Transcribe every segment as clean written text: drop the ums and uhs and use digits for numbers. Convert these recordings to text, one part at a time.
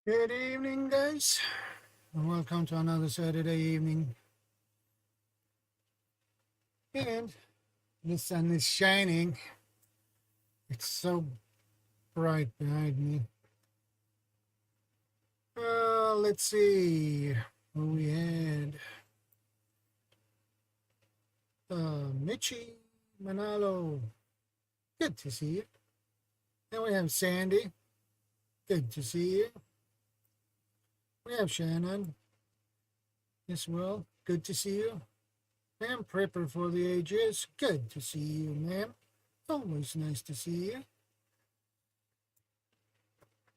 Good evening, guys, and welcome to another Saturday evening. And the sun is shining. It's so bright behind me. Let's see who we had. Michi Manalo. Good to see you. Then we have Sandy. Good to see you. We have Shannon as well. Good to see you. Ma'am, Prepper for the Ages. Good to see you, ma'am. Always nice to see you.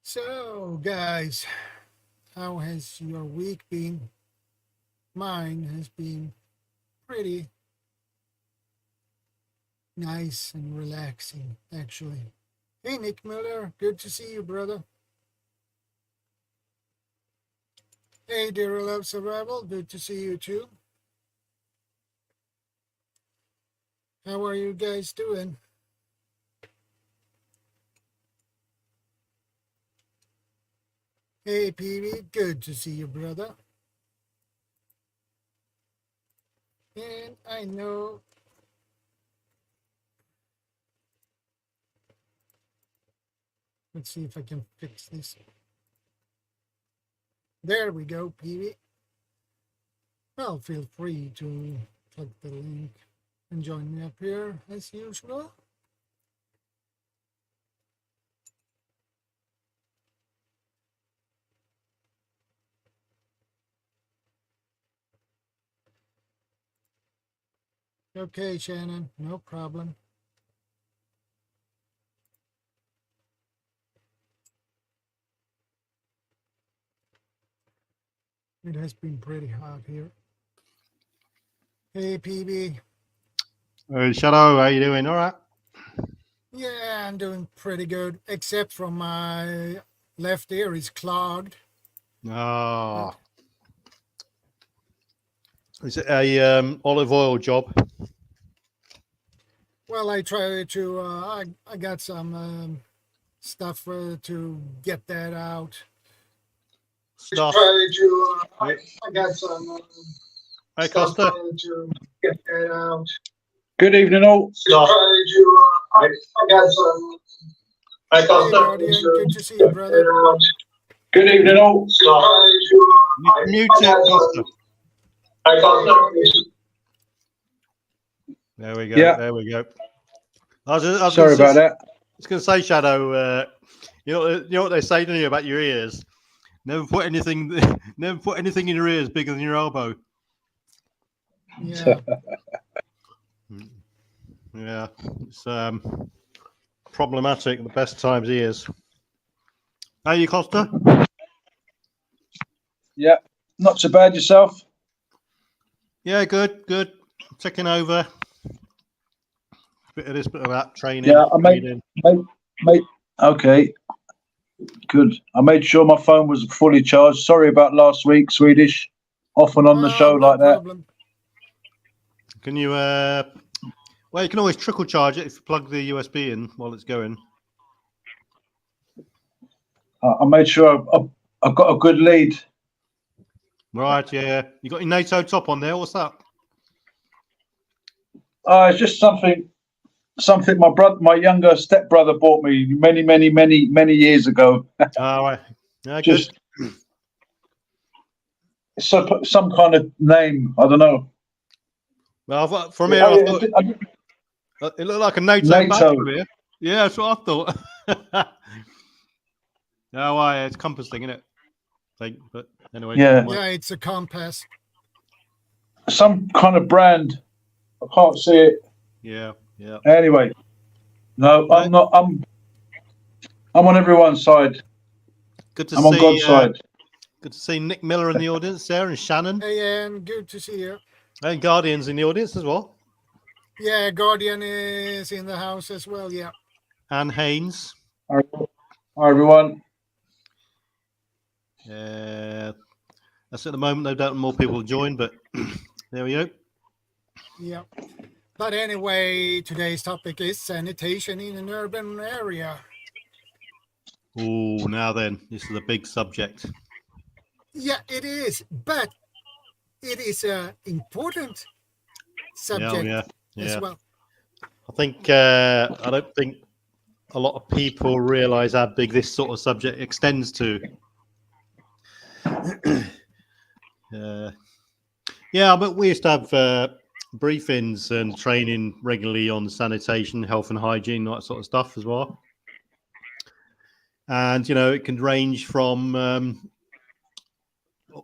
So, guys, how has your week been? Mine has been pretty nice and relaxing, actually. Hey, Nick Miller. Good to see you, brother. Hey, Dear Love Survival. Good to see you, too. How are you guys doing? Hey, PB, good to see you, brother. And I know let's see if I can fix this. There we go, PB. Well, feel free to click the link and join me up here as usual. Okay, Shannon, no problem. It has been pretty hot here. Hey, PB. Shadow, how you doing? All right? Yeah, I'm doing pretty good, except for my left ear is clogged. Oh. Is it a olive oil job? Well, I try to, I got some stuff to get that out. Stuff. I got some Hey, stuff Costa. to get that out. Good evening, all. I got some. Hey, Costa. Good to see you, brother. Good evening, all. Mute it, Costa. There we go. Yeah. There we go. I was Sorry about that. I was going to say, Shadow. You know what they say to you about your ears. Never put anything in your ears bigger than your elbow. Yeah. Yeah. It's problematic. The best times ears. How are you, Costa? Yeah, not so bad yourself. Yeah, good. Taking over. Bit of this, bit of that. Training. Yeah, I made. Okay, good. I made sure my phone was fully charged. Sorry about last week, Swedish. Off and on the show no like problem. That. Can you? Well, you can always trickle charge it if you plug the USB in while it's going. I made sure I got a good lead. Right. Yeah. You got your NATO top on there. What's that? It's just something my younger stepbrother bought me many years ago. All right. Yeah, Just good. some kind of name. I don't know. Well, from here, I thought it looked like a NATO badge from here. Yeah, that's what I thought. No, it's compass thing, isn't it? But anyway. Yeah. Yeah, it's a compass. Some kind of brand. I can't see it. Yeah. Anyway, no, I'm not. I'm on everyone's side. Good to I'm see. On God's side. Good to see Nick Miller in the audience there, and Shannon. Hey, and good to see you. And Guardian's in the audience as well. Yeah, Guardian is in the house as well. Yeah. And Haynes. Hi, everyone. That's at the moment. No doubt more people will join, but there we go. Yeah. But anyway, today's topic is sanitation in an urban area. Oh, now then, this is a big subject. Yeah, it is, but it is a important subject as well. I think I don't think a lot of people realise how big this sort of subject extends to. Yeah, but we used to have briefings and training regularly on sanitation, health and hygiene, that sort of stuff as well. And it can range from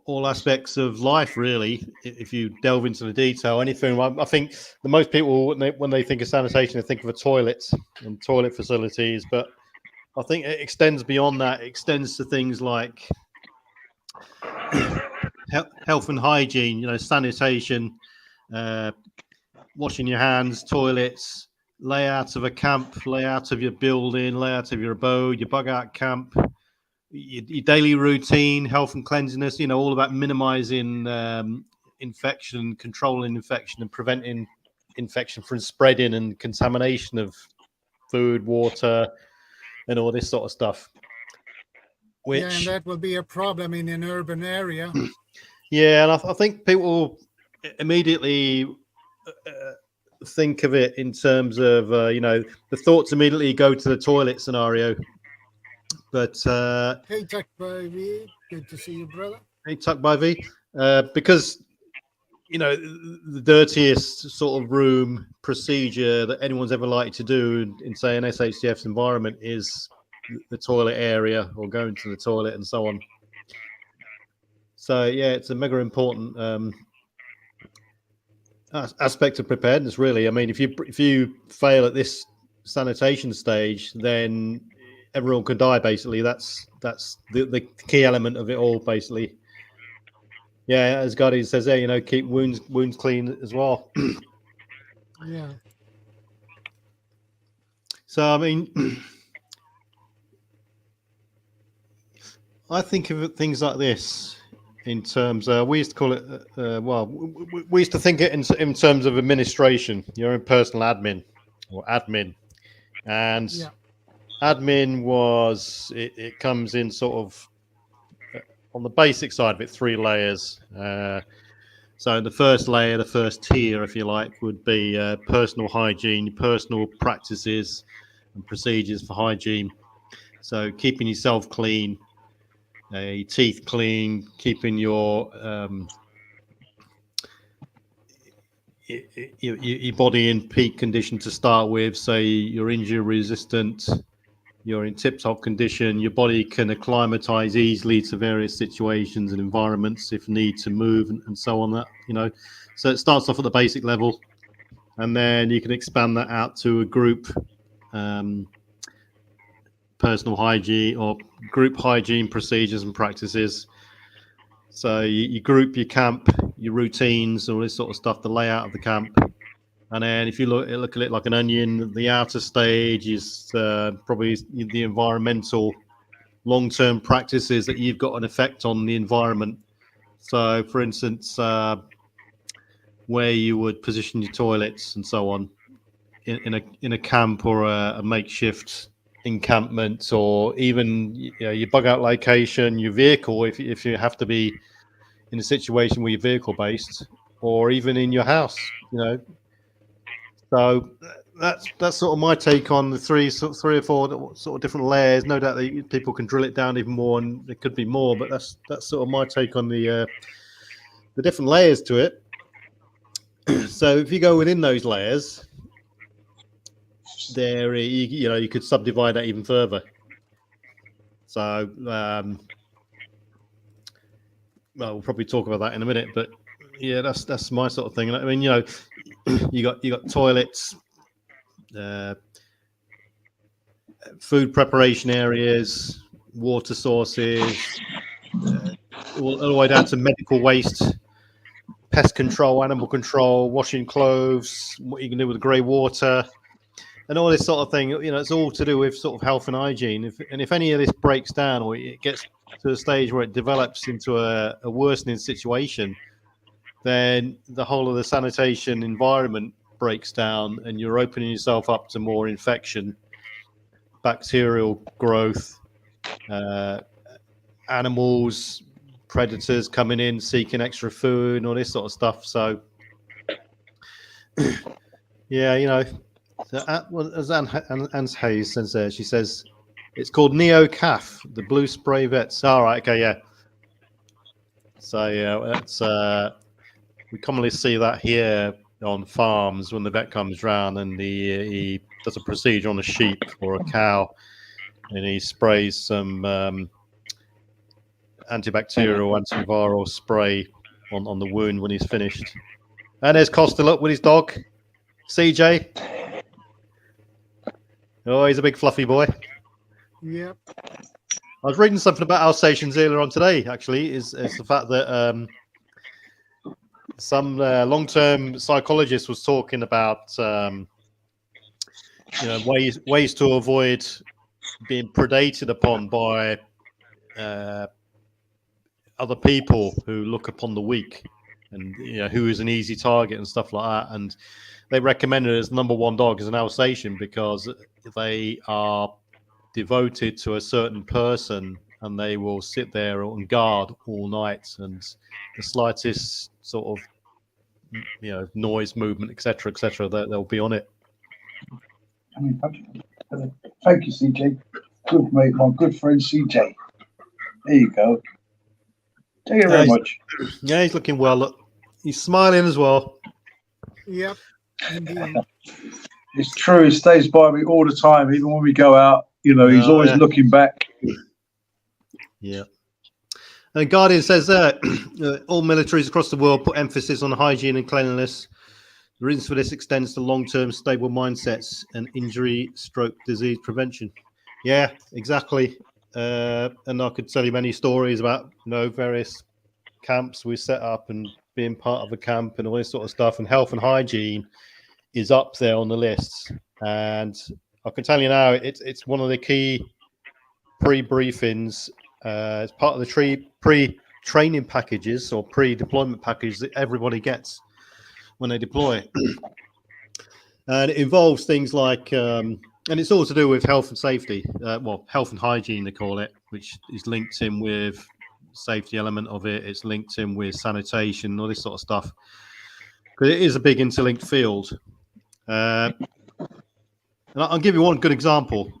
all aspects of life, really. If you delve into the detail, anything. I think the most people, when they think of sanitation, they think of a toilet and toilet facilities. But I think it extends beyond that. It extends to things like health and hygiene. Sanitation, washing your hands, toilets, layout of a camp, layout of your building, layout of your abode, your bug out camp. Your daily routine, health and cleanliness, all about minimizing infection, controlling infection, and preventing infection from spreading and contamination of food, water, and all this sort of stuff. Yeah, and that will be a problem in an urban area. Yeah, and I think people immediately think of it in terms of, the thoughts immediately go to the toilet scenario. But hey, Tuck by V, good to see you, brother. Hey, Tuck by V, because the dirtiest sort of room procedure that anyone's ever likely to do in say an SHDF's environment is the toilet area or going to the toilet and so on. So yeah, it's a mega important aspect of preparedness, really. I mean, if you fail at this sanitation stage, then everyone could die. Basically, that's the key element of it all. Basically, yeah. As Gotti says there, keep wounds clean as well. Yeah. So I mean, I think of things like this in terms. We used to call it. We used to think it in terms of administration, your own personal admin or admin, and. Yeah. Admin was it comes in sort of on the basic side of it, 3 layers. So the first layer, the first tier, if you like, would be personal hygiene, personal practices and procedures for hygiene. So keeping yourself clean, your teeth clean, keeping your body in peak condition to start with, so you're injury resistant. You're in tip-top condition, your body can acclimatize easily to various situations and environments if need to move and so on. That so it starts off at the basic level, and then you can expand that out to a group personal hygiene or group hygiene procedures and practices. So you group your camp, your routines, all this sort of stuff, the layout of the camp. And then if you look at it like an onion, the outer stage is probably the environmental long-term practices that you've got an effect on the environment. So, for instance, where you would position your toilets and so on in a camp or a makeshift encampment, or even your bug-out location, your vehicle, if you have to be in a situation where you're vehicle-based, or even in your house, So that's sort of my take on the three or four sort of different layers. No doubt that people can drill it down even more, and there could be more. But that's sort of my take on the different layers to it. So if you go within those layers, there you could subdivide that even further. So we'll probably talk about that in a minute, but yeah, that's my sort of thing. I mean, you got toilets, food preparation areas, water sources, all the way down to medical waste, pest control, animal control, washing clothes, what you can do with grey water, and all this sort of thing. It's all to do with sort of health and hygiene. If any of this breaks down, or it gets to a stage where it develops into a worsening situation, then the whole of the sanitation environment breaks down, and you're opening yourself up to more infection, bacterial growth, animals, predators coming in seeking extra food and all this sort of stuff. So yeah, you know, as Anne Hayes says there, she says it's called NeoCaf, the blue spray vets. All right, okay, yeah. So yeah, that's we commonly see that here on farms when the vet comes round and he does a procedure on a sheep or a cow, and he sprays some antibacterial, antiviral spray on the wound when he's finished. And there's Costa, look, with his dog, CJ. Oh, he's a big fluffy boy. Yep. I was reading something about Alsatians earlier on today, actually, is the fact that some long-term psychologist was talking about ways to avoid being predated upon by other people who look upon the weak, and who is an easy target and stuff like that. And they recommended as number one dog as an Alsatian because they are devoted to a certain person and they will sit there on guard all night, and the slightest sort of noise, movement, etc., they'll be on it. Thank you, CJ. Good mate, my good friend CJ. There you go. Thank you very much. Yeah, he's looking well. Look, he's smiling as well. Yep. Indeed. It's true. He stays by me all the time, even when we go out. He's always looking back. Yeah. And Guardian says that all militaries across the world put emphasis on hygiene and cleanliness. The reasons for this extends to long-term stable mindsets and injury, stroke, disease prevention. Yeah, exactly. And I could tell you many stories about various camps we set up and being part of a camp and all this sort of stuff. And health and hygiene is up there on the list. And I can tell you now, it's one of the key pre-briefings. It's part of the pre-training packages or pre-deployment package that everybody gets when they deploy. And it involves things like, and it's all to do with health and safety, health and hygiene, they call it, which is linked in with safety element of it. It's linked in with sanitation, all this sort of stuff. Because it is a big interlinked field. And I'll give you one good example.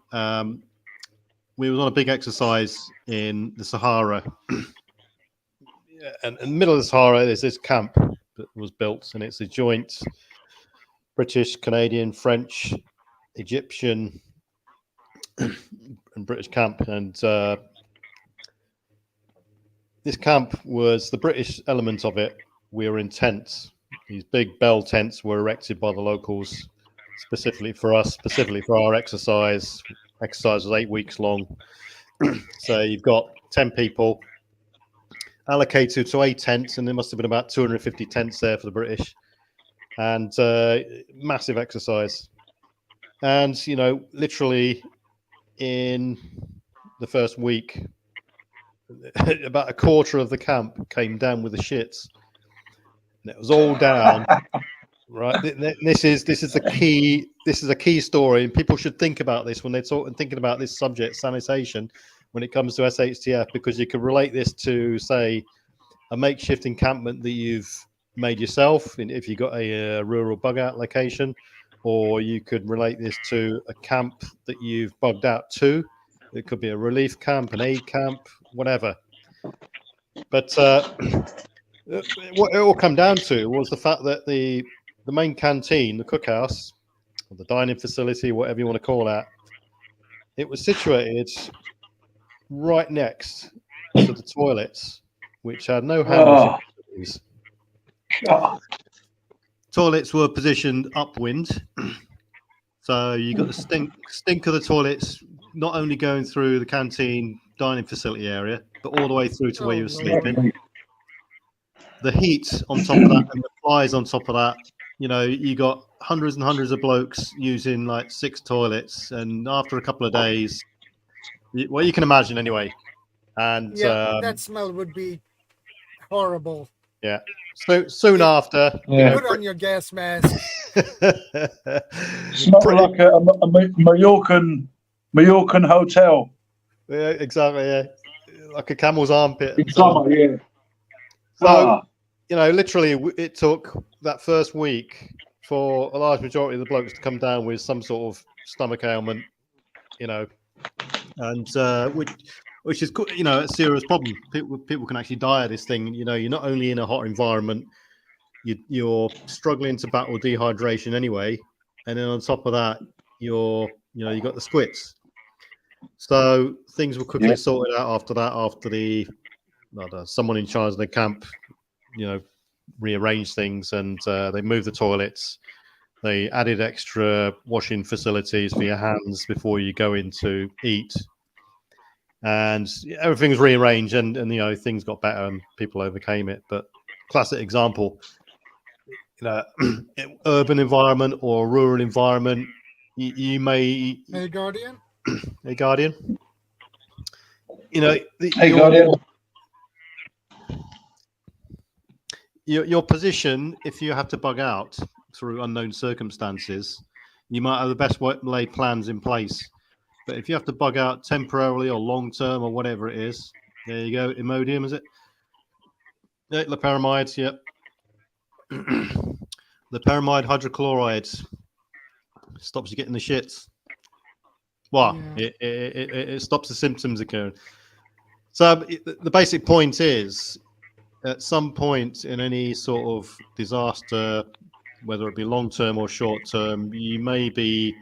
We were on a big exercise in the Sahara. And in the middle of the Sahara, there's this camp that was built, and it's a joint British, Canadian, French, Egyptian, and British camp. And this camp was the British element of it. We were in tents. These big bell tents were erected by the locals specifically for us, specifically for our exercise. Exercise was 8 weeks long. So you've got 10 people allocated to a tent, and there must have been about 250 tents there for the British. And massive exercise. And, literally in the first week, about a quarter of the camp came down with the shits. And it was all down. Right. This is a key story, and people should think about this when they're thinking about this subject, sanitation, when it comes to SHTF, because you can relate this to, say, a makeshift encampment that you've made yourself, if you got a rural bug out location, or you could relate this to a camp that you've bugged out to. It could be a relief camp, an aid camp, whatever. But what it all came down to was the fact that the main canteen, the cookhouse, or the dining facility, whatever you want to call that, it was situated right next to the toilets, which had no hand facilities. Toilets were positioned upwind, so you got the stink of the toilets not only going through the canteen dining facility area, but all the way through to where you were sleeping. The heat on top of that and the flies on top of that. You got hundreds and hundreds of blokes using like 6 toilets, and after a couple of days, well, you can imagine anyway. And that smell would be horrible. Yeah. So soon after, put on your gas mask. It's not like a Mallorcan hotel. Yeah, exactly. Yeah, like a camel's armpit. In And so on. summer, yeah. So, literally, it took that first week for a large majority of the blokes to come down with some sort of stomach ailment, and which is a serious problem. People can actually die of this thing. You're not only in a hot environment, you're struggling to battle dehydration anyway, and then on top of that, you got the squits. So things were quickly sorted out after that. After someone in charge of the camp, rearranged things, and they moved the toilets. They added extra washing facilities for your hands before you go in to eat, and everything was rearranged, and things got better and people overcame it. But classic example, urban environment or rural environment, you may. Hey, Guardian. Hey, Guardian. Hey, Guardian. Your position, if you have to bug out through unknown circumstances, you might have the best laid plans in place. But if you have to bug out temporarily or long term or whatever it is, there you go. Imodium, is it? Yeah, loperamide, yep. Loperamide hydrochloride stops you getting the shits. Well, yeah. It stops the symptoms occurring. So the basic point is, at some point in any sort of disaster, whether it be long term or short term, you may be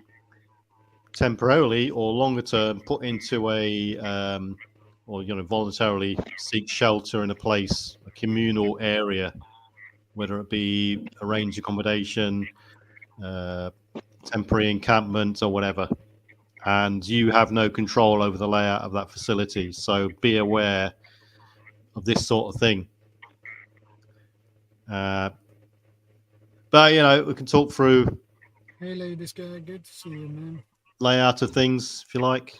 temporarily or longer term put into a or voluntarily seek shelter in a place, a communal area, whether it be arranged accommodation, temporary encampment, or whatever. And you have no control over the layout of that facility. So be aware of this sort of thing. But we can talk through. Hey, ladies, good to see you, man. Layout of things, if you like.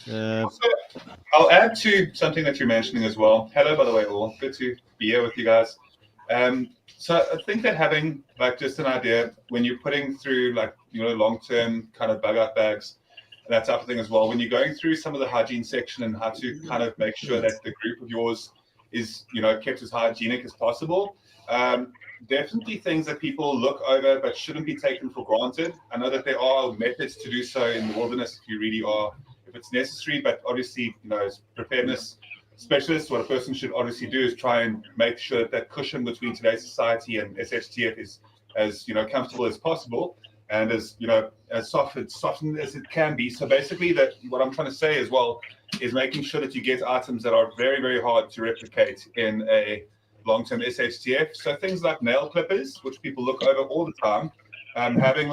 Also, I'll add to something that you're mentioning as well. Hello, by the way, all. Good to be here with you guys. So I think that having just an idea when you're putting through long-term kind of bug out bags and that type of thing as well. When you're going through some of the hygiene section and how to kind of make sure that the group of yours is kept as hygienic as possible. Definitely things that people look over but shouldn't be taken for granted. I know that there are methods to do so in the wilderness if you really are, if it's necessary, but obviously, as preparedness specialists, what a person should obviously do is try and make sure that cushion between today's society and SHTF is as comfortable as possible and as as softened as it can be. So basically, that what I'm trying to say as well is making sure that you get items that are very, very hard to replicate in a long-term SHTF. So things like nail clippers, which people look over all the time, having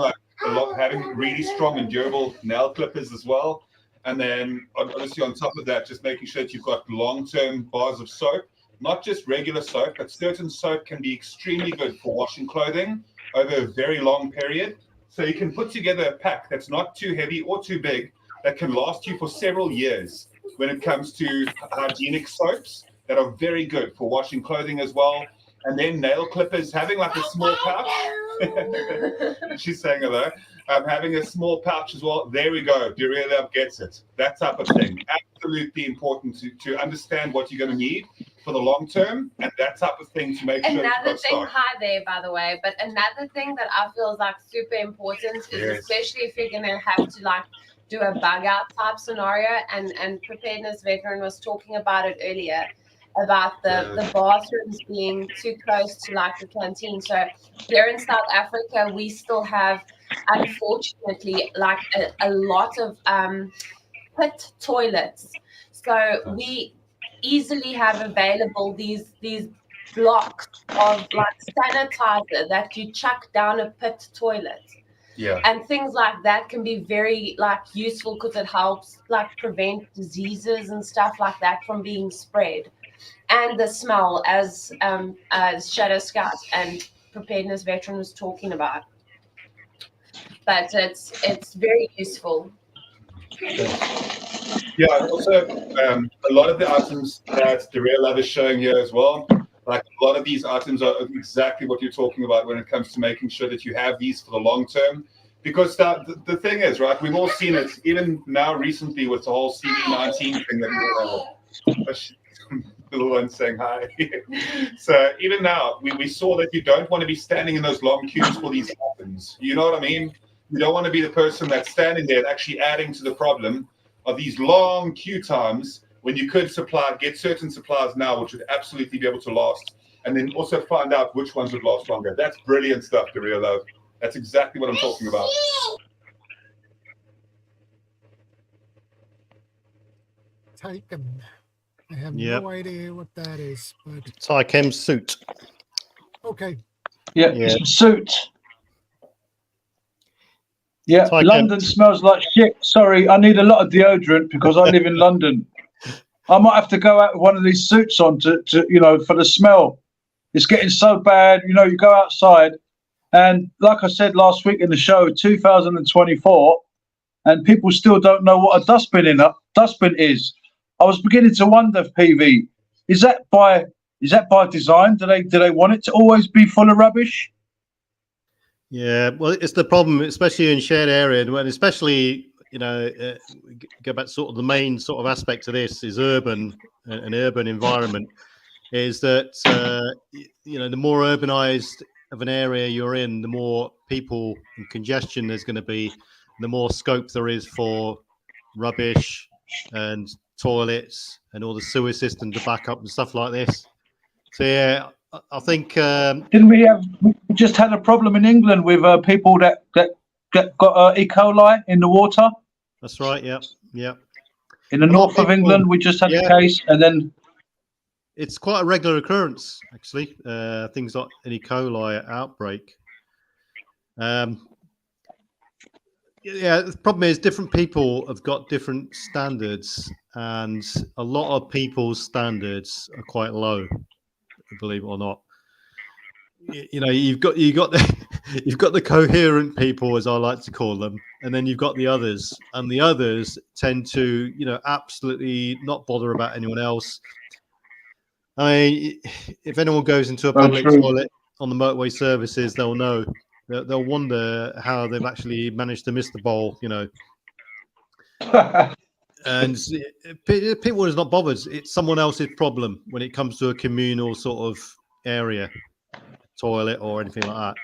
really strong and durable nail clippers as well. And then obviously on top of that, just making sure that you've got long-term bars of soap, not just regular soap, but certain soap can be extremely good for washing clothing over a very long period. So you can put together a pack that's not too heavy or too big that can last you for several years when it comes to hygienic soaps that are very good for washing clothing as well. And then nail clippers, having a small pouch. She's saying hello. Having a small pouch as well. There we go. Durelab gets it. That type of thing. Absolutely important to understand what you're going to need for the long term and that type of thing to make sure. Another thing, hi there, by the way, but another thing that I feel is super important is especially if you're going to have to do a bug out type scenario, and preparedness veteran was talking about it earlier, about the bathrooms being too close to the canteen. So here in South Africa, we still have, unfortunately, a lot of pit toilets. So we easily have available these blocks of sanitizer that you chuck down a pit toilet. Yeah. And things like that can be very useful because it helps prevent diseases and stuff like that from being spread. And the smell, as Shadow Scout and preparedness veteran was talking about. But it's very useful. Yeah, also a lot of the items that the Real Lab is showing here as well, a lot of these items are exactly what you're talking about when it comes to making sure that you have these for the long term. Because the thing is, right, we've all seen it, even now recently with the whole CV19 thing that the little one saying hi. So even now, we saw that you don't want to be standing in those long queues for these items. You know what I mean? You don't want to be the person that's standing there and actually adding to the problem of these long queue times when you could get certain supplies now, which would absolutely be able to last, and then also find out which ones would last longer. That's brilliant stuff, to realize. That's exactly what I'm talking about. Taken. I have no idea what that is, but Tychem suit. okay. Yeah, Yeah. it's a suit. Yeah, Tychem. London smells like shit. Sorry, I need a lot of deodorant because I live in London. I might have to go out with one of these suits on to for the smell. It's getting so bad. You know, you go outside, and like I said last week in the show, 2024, and people still don't know what a dustbin is. I was beginning to wonder, PV, is that by design? Do they want it to always be full of rubbish? Yeah, well, it's the problem, especially in shared area, and especially go back to sort of the main sort of aspect of this is an urban environment. Is that the more urbanized of an area you're in, the more people and congestion there's going to be, the more scope there is for rubbish and toilets and all the sewer system to back up and stuff like this. So yeah, I think didn't we just had a problem in England with people that got E. coli in the water? That's right. Yeah. In the north of England, we just had a case, and then it's quite a regular occurrence, actually. Things like an E. coli outbreak. Yeah, the problem is different people have got different standards, and a lot of people's standards are quite low, believe it or not. You've got the coherent people, as I like to call them, and then you've got the others, and the others tend to absolutely not bother about anyone else. I mean, if anyone goes into a public toilet on the motorway services, they'll know. They'll wonder how they've actually managed to miss the bowl, And people is not bothered. It's someone else's problem when it comes to a communal sort of area, toilet or anything like that.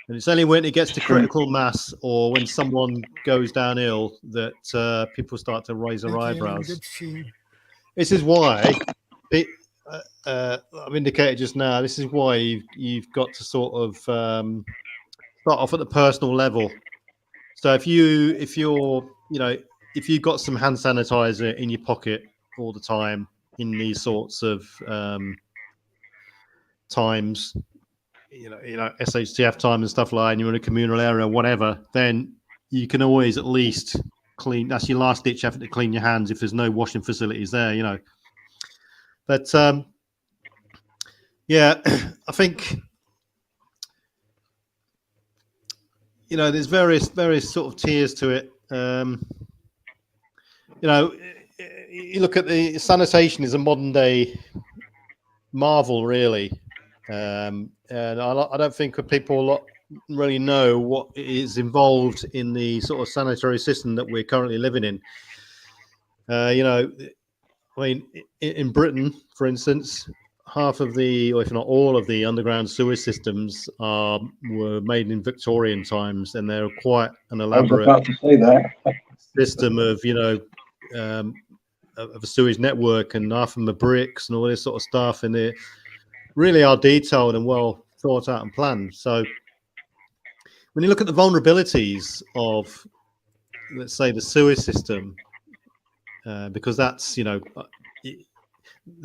And it's only when it gets to critical mass or when someone goes downhill that people start to raise their eyebrows. This is why I've indicated just now. This is why you've got to sort of start off at the personal level. So if you've got some hand sanitizer in your pocket all the time in these sorts of times, SHTF time and stuff like that, and you're in a communal area or whatever, then you can always at least clean. That's your last ditch effort to clean your hands if there's no washing facilities there, But yeah, I think there's various sort of tiers to it. You look at the sanitation is a modern day marvel, really, and I don't think people really know what is involved in the sort of sanitary system that we're currently living in. I mean, in Britain, for instance, half of the, or if not all of the underground sewer systems were made in Victorian times, and they're quite an elaborate system of, of a sewage network, and half of them are bricks and all this sort of stuff, and they really are detailed and well thought out and planned. So when you look at the vulnerabilities of, let's say, the sewer system, because that's, the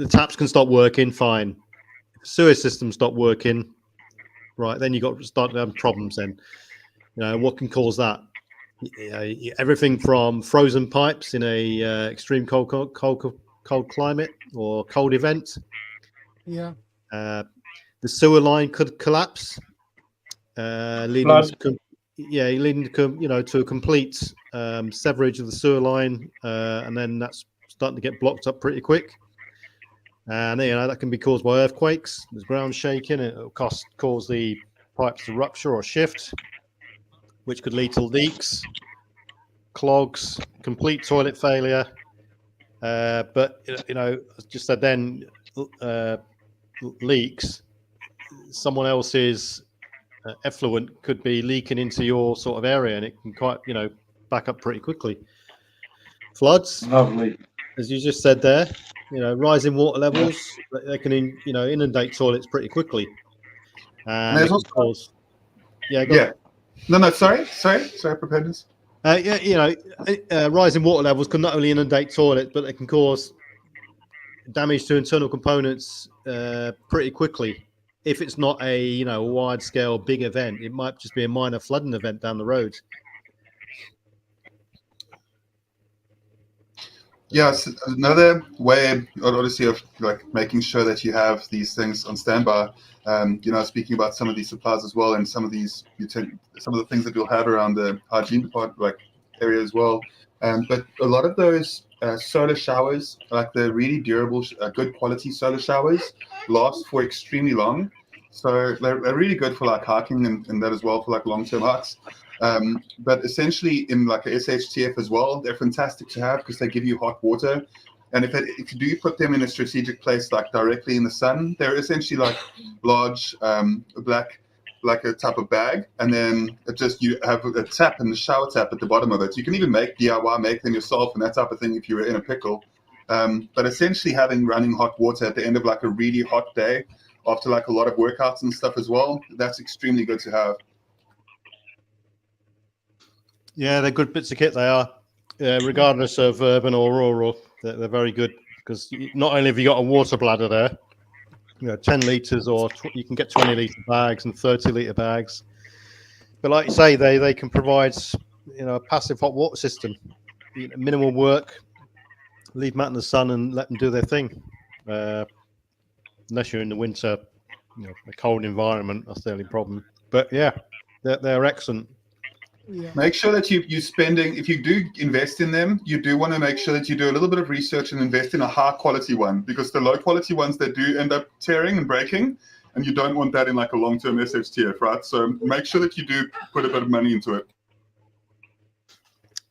taps can stop working, fine. If the sewer system stop working, right, then you got to start having problems then. What can cause that? Everything from frozen pipes in a extreme cold climate or cold event. Yeah. The sewer line could collapse, leading to a complete severage of the sewer line, and then that's starting to get blocked up pretty quick. And that can be caused by earthquakes. There's ground shaking. It'll cause the pipes to rupture or shift, which could lead to leaks, clogs, complete toilet failure. But you know, as just said then, leaks. Someone else's effluent could be leaking into your sort of area, and it can quite, you know, back up pretty quickly. Floods, Lovely. as you just said there, you know, rising water levels, they can, you know, inundate toilets pretty quickly. And there's it can also- cause, go Yeah. No, sorry, preparedness. Yeah, you know, rising water levels can not only inundate toilets, but they can cause damage to internal components pretty quickly. If it's not a, you know, wide-scale big event, it might just be a minor flooding event down the road. Yeah, so another way, obviously, of like making sure that you have these things on standby. You know, speaking about some of these supplies as well, and some of these, some of the things that you'll have around the hygiene department, like area as well. But a lot of those solar showers, like the really durable, good quality solar showers, last for extremely long. So they're really good for like hiking and that as well, for like long-term hikes. But essentially in like a SHTF as well, they're fantastic to have because they give you hot water. And if you do put them in a strategic place, like directly in the sun, they're essentially like large black, like a type of bag. And then you have a tap and the shower tap at the bottom of it. So you can even make them yourself and that type of thing if you were in a pickle. But essentially having running hot water at the end of like a really hot day after like a lot of workouts and stuff as well, that's extremely good to have. Yeah, they're good bits of kit, they are. Regardless of urban or rural, they're very good because not only have you got a water bladder there, you know, 10 litres or you can get 20 litre bags and 30 litre bags. But like you say, they can provide, you know, a passive hot water system. You know, minimal work, leave them out in the sun and let them do their thing. Unless you're in the winter, you know, a cold environment, that's the only problem. But yeah, they're excellent. Yeah. Make sure that you're spending, if you do invest in them, you do want to make sure that you do a little bit of research and invest in a high quality one, because the low quality ones, they do end up tearing and breaking, and you don't want that in like a long-term SHTF, right? So make sure that you do put a bit of money into it.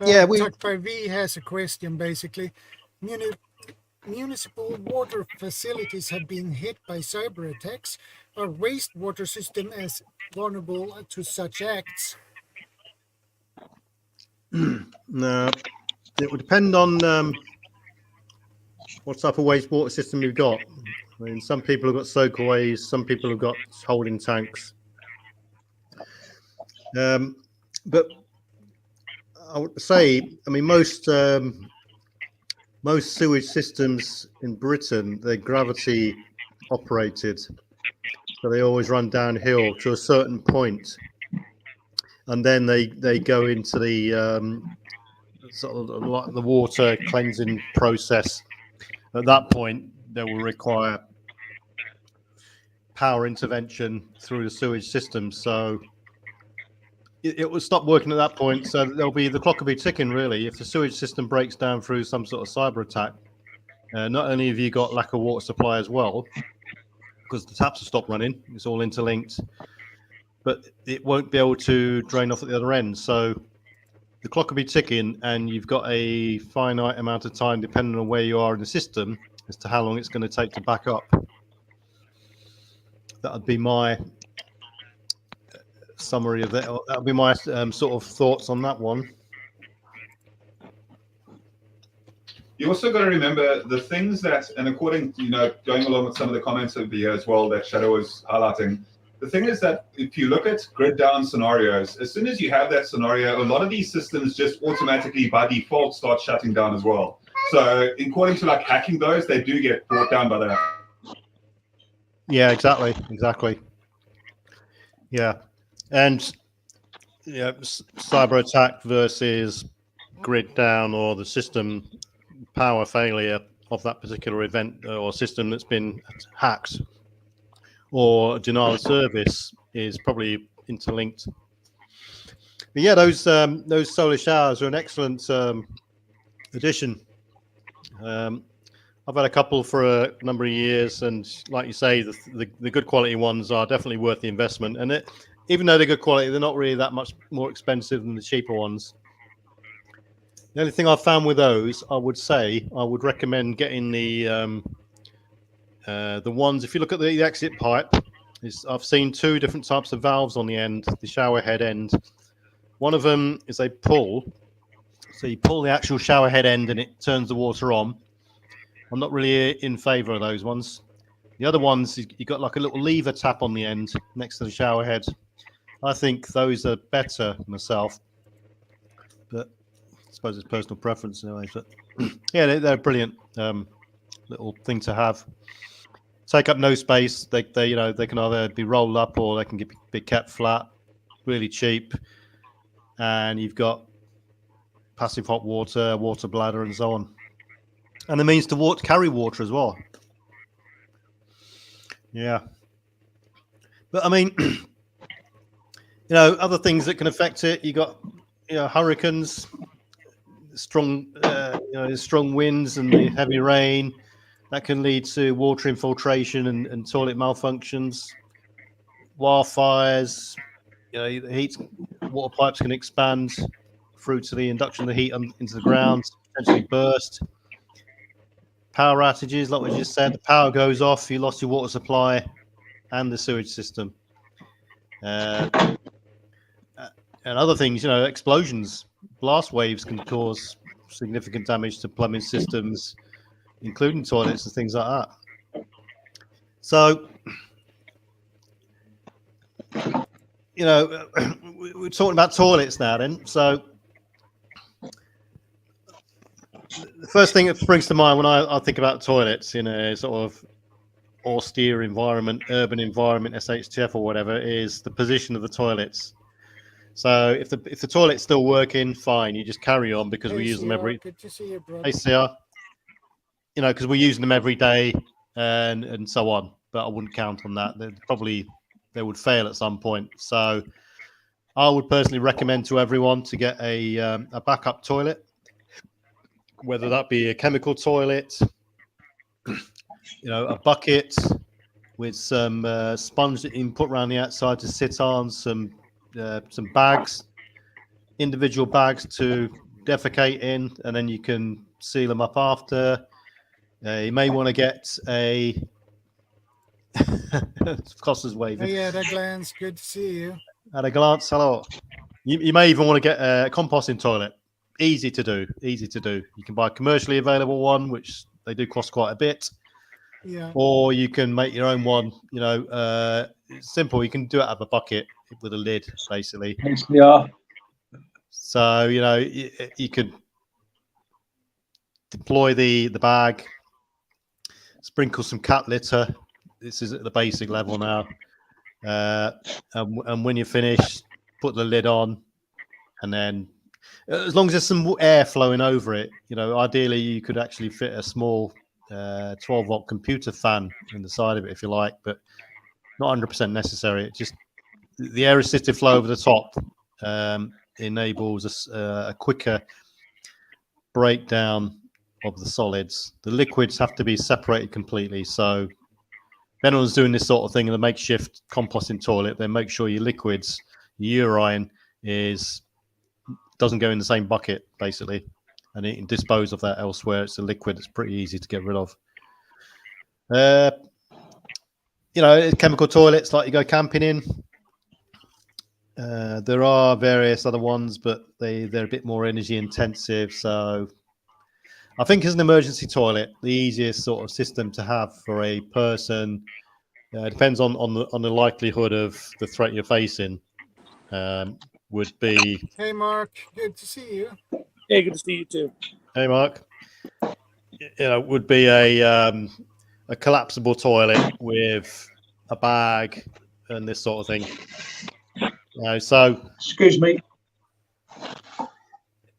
Yeah, Tuck5V has a question basically. Municipal water facilities have been hit by cyber attacks. Are wastewater systems as vulnerable to such acts? No, it would depend on what type of wastewater system you've got. I mean, some people have got soakaways, some people have got holding tanks. But I would say, I mean, most sewage systems in Britain, they're gravity operated, so they always run downhill to a certain point. And then they go into the sort of like the water cleansing process. At that point, they will require power intervention through the sewage system. So it will stop working at that point. So the clock will be ticking really. If the sewage system breaks down through some sort of cyber attack, not only have you got lack of water supply as well, because the taps will stop running. It's all interlinked. But it won't be able to drain off at the other end. So the clock will be ticking, and you've got a finite amount of time, depending on where you are in the system, as to how long it's going to take to back up. That would be my summary of that. That would be my sort of thoughts on that one. You also got to remember the things that, and according, you know, going along with some of the comments of the year as well that Shadow was highlighting, the thing is that if you look at grid down scenarios, as soon as you have that scenario, a lot of these systems just automatically by default start shutting down as well. So according to like hacking those, they do get brought down by that. Yeah, exactly. Yeah. And yeah, cyber attack versus grid down or the system power failure of that particular event or system that's been hacked or denial of service is probably interlinked. But yeah, those solar showers are an excellent addition. I've had a couple for a number of years, and like you say, the good quality ones are definitely worth the investment. And even though they're good quality, they're not really that much more expensive than the cheaper ones. The only thing I've found with those, I would recommend getting the ones. If you look at the exit pipe, I've seen two different types of valves on the end, the shower head end. One of them is a pull, so you pull the actual shower head end and it turns the water on. I'm not really in favour of those ones. The other ones, you got like a little lever tap on the end next to the shower head. I think those are better myself, but I suppose it's personal preference anyway. But yeah, they're a brilliant little thing to have. Take up no space. They can either be rolled up or they can be kept flat. Really cheap, and you've got passive hot water, water bladder, and so on, and the means to carry water as well. Yeah, but I mean, other things that can affect it. You got hurricanes, strong strong winds, and the heavy rain. That can lead to water infiltration and toilet malfunctions, wildfires. The heat, water pipes can expand through to the induction of the heat into the ground, potentially burst. Power outages, like we just said, the power goes off, you lost your water supply and the sewage system. And other things, explosions, blast waves can cause significant damage to plumbing systems, including toilets and things like that. So, we're talking about toilets now then. So, the first thing that springs to mind when I think about toilets in a sort of austere environment, urban environment, SHTF or whatever, is the position of the toilets. So, if the toilet's still working, fine, you just carry on because we use them every. Good to see you, brother. Hey, CR. Because we're using them every day and so on. But I wouldn't count on that. They would fail at some point. So I would personally recommend to everyone to get a backup toilet, whether that be a chemical toilet, a bucket with some sponge that you can put around the outside to sit on, some bags, individual bags to defecate in, and then you can seal them up after. You may want to get a Costa's waving. Hey, at a glance, good to see you. At a glance, hello. You may even want to get a composting toilet. Easy to do. You can buy a commercially available one, which they do cost quite a bit. Yeah. Or you can make your own one. It's simple. You can do it out of a bucket with a lid, basically. Yeah. So you could deploy the bag, sprinkle some cat litter. This is at the basic level now. And when you finish, put the lid on, and then as long as there's some air flowing over it, ideally you could actually fit a small 12-volt computer fan in the side of it if you like, but not 100% necessary. It just the air assisted flow over the top enables a quicker breakdown of the solids. The liquids have to be separated completely. So if anyone's doing this sort of thing in a makeshift composting toilet, then make sure your liquids, your urine doesn't go in the same bucket, basically, and you can dispose of that elsewhere. It's a liquid that's pretty easy to get rid of. Chemical toilets like you go camping in. There are various other ones, but they're a bit more energy intensive. So I think as an emergency toilet, the easiest sort of system to have for a person depends on the likelihood of the threat you're facing. Would be. Hey, Mark. Good to see you. Hey, good to see you too. Hey, Mark. Would be a collapsible toilet with a bag and this sort of thing. So. Excuse me.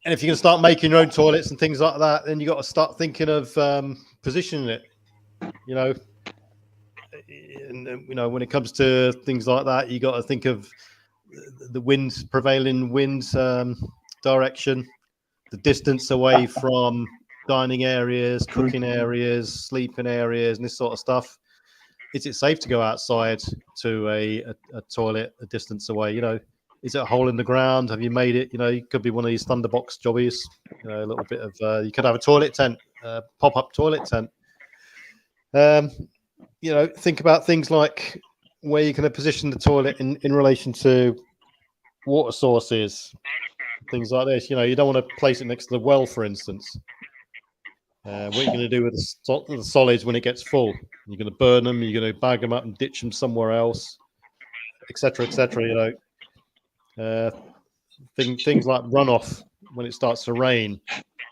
And if you can start making your own toilets and things like that, then you got to start thinking of positioning it. And when it comes to things like that, you got to think of the prevailing wind direction, the distance away from dining areas, cooking areas, sleeping areas, and this sort of stuff. is it safe to go outside to a toilet a distance away? You know, is it a hole in the ground? Have you made it? You know, it could be one of these Thunderbox jobbies. You know, a little bit of you could have a toilet tent, pop-up toilet tent. You know, think about things like where you're going to position the toilet in relation to water sources, things like this. You know, you don't want to place it next to the well, for instance. What are you going to do with the solids when it gets full? You're going to burn them, you're going to bag them up and ditch them somewhere else, etc., etc. You know, things like runoff when it starts to rain.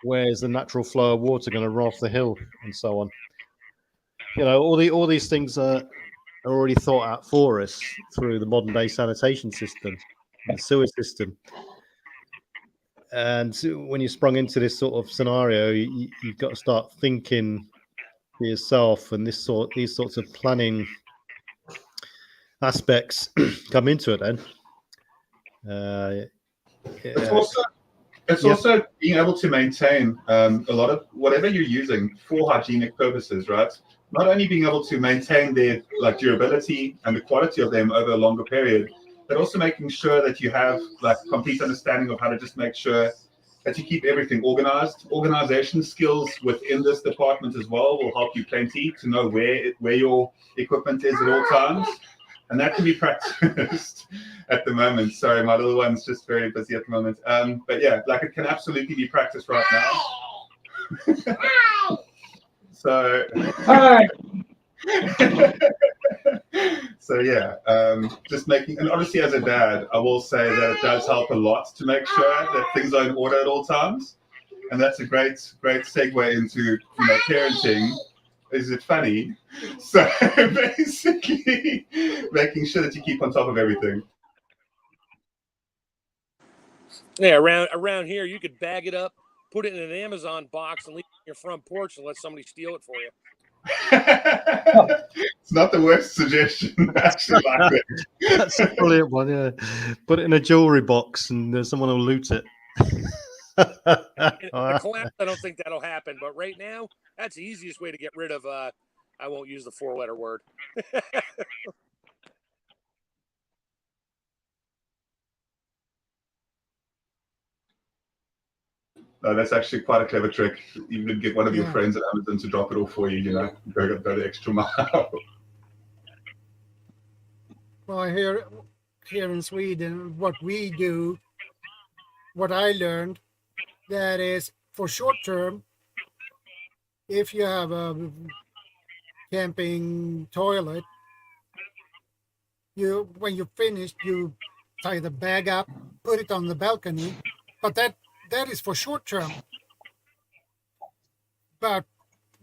Where's the natural flow of water going to run off the hill, and so on? You know, all these things are already thought out for us through the modern day sanitation system, the sewer system. And when you sprung into this sort of scenario, you've got to start thinking for yourself, and these sorts of planning aspects come into it. Then it's also being able to maintain a lot of whatever you're using for hygienic purposes, right? Not only being able to maintain their durability and the quality of them over a longer period, but also making sure that you have complete understanding of how to just make sure that you keep everything organized. Organization skills within this department as well will help you plenty to know where your equipment is at all times. And that can be practiced at the moment. Sorry, my little one's just very busy at the moment. But yeah, it can absolutely be practiced right now. So, so yeah, just making, and obviously as a dad, I will say that it does help a lot to make sure that things are in order at all times. And that's a great segue into parenting. Is it funny? So basically, making sure that you keep on top of everything. Yeah, around here, you could bag it up, put it in an Amazon box, and leave it on your front porch and let somebody steal it for you. It's not the worst suggestion. Actually, like that. That's a brilliant one. Yeah, put it in a jewelry box, and someone will loot it. In the collapse, I don't think that'll happen. But right now, that's the easiest way to get rid of. I won't use the 4-letter word. No, that's actually quite a clever trick. You could get one of your friends at Amazon to drop it off for you. Go the extra mile. Well, here in Sweden, what we do, what I learned, that is for short term, if you have a camping toilet, when you're finished, you tie the bag up, put it on the balcony, but that is for short term. But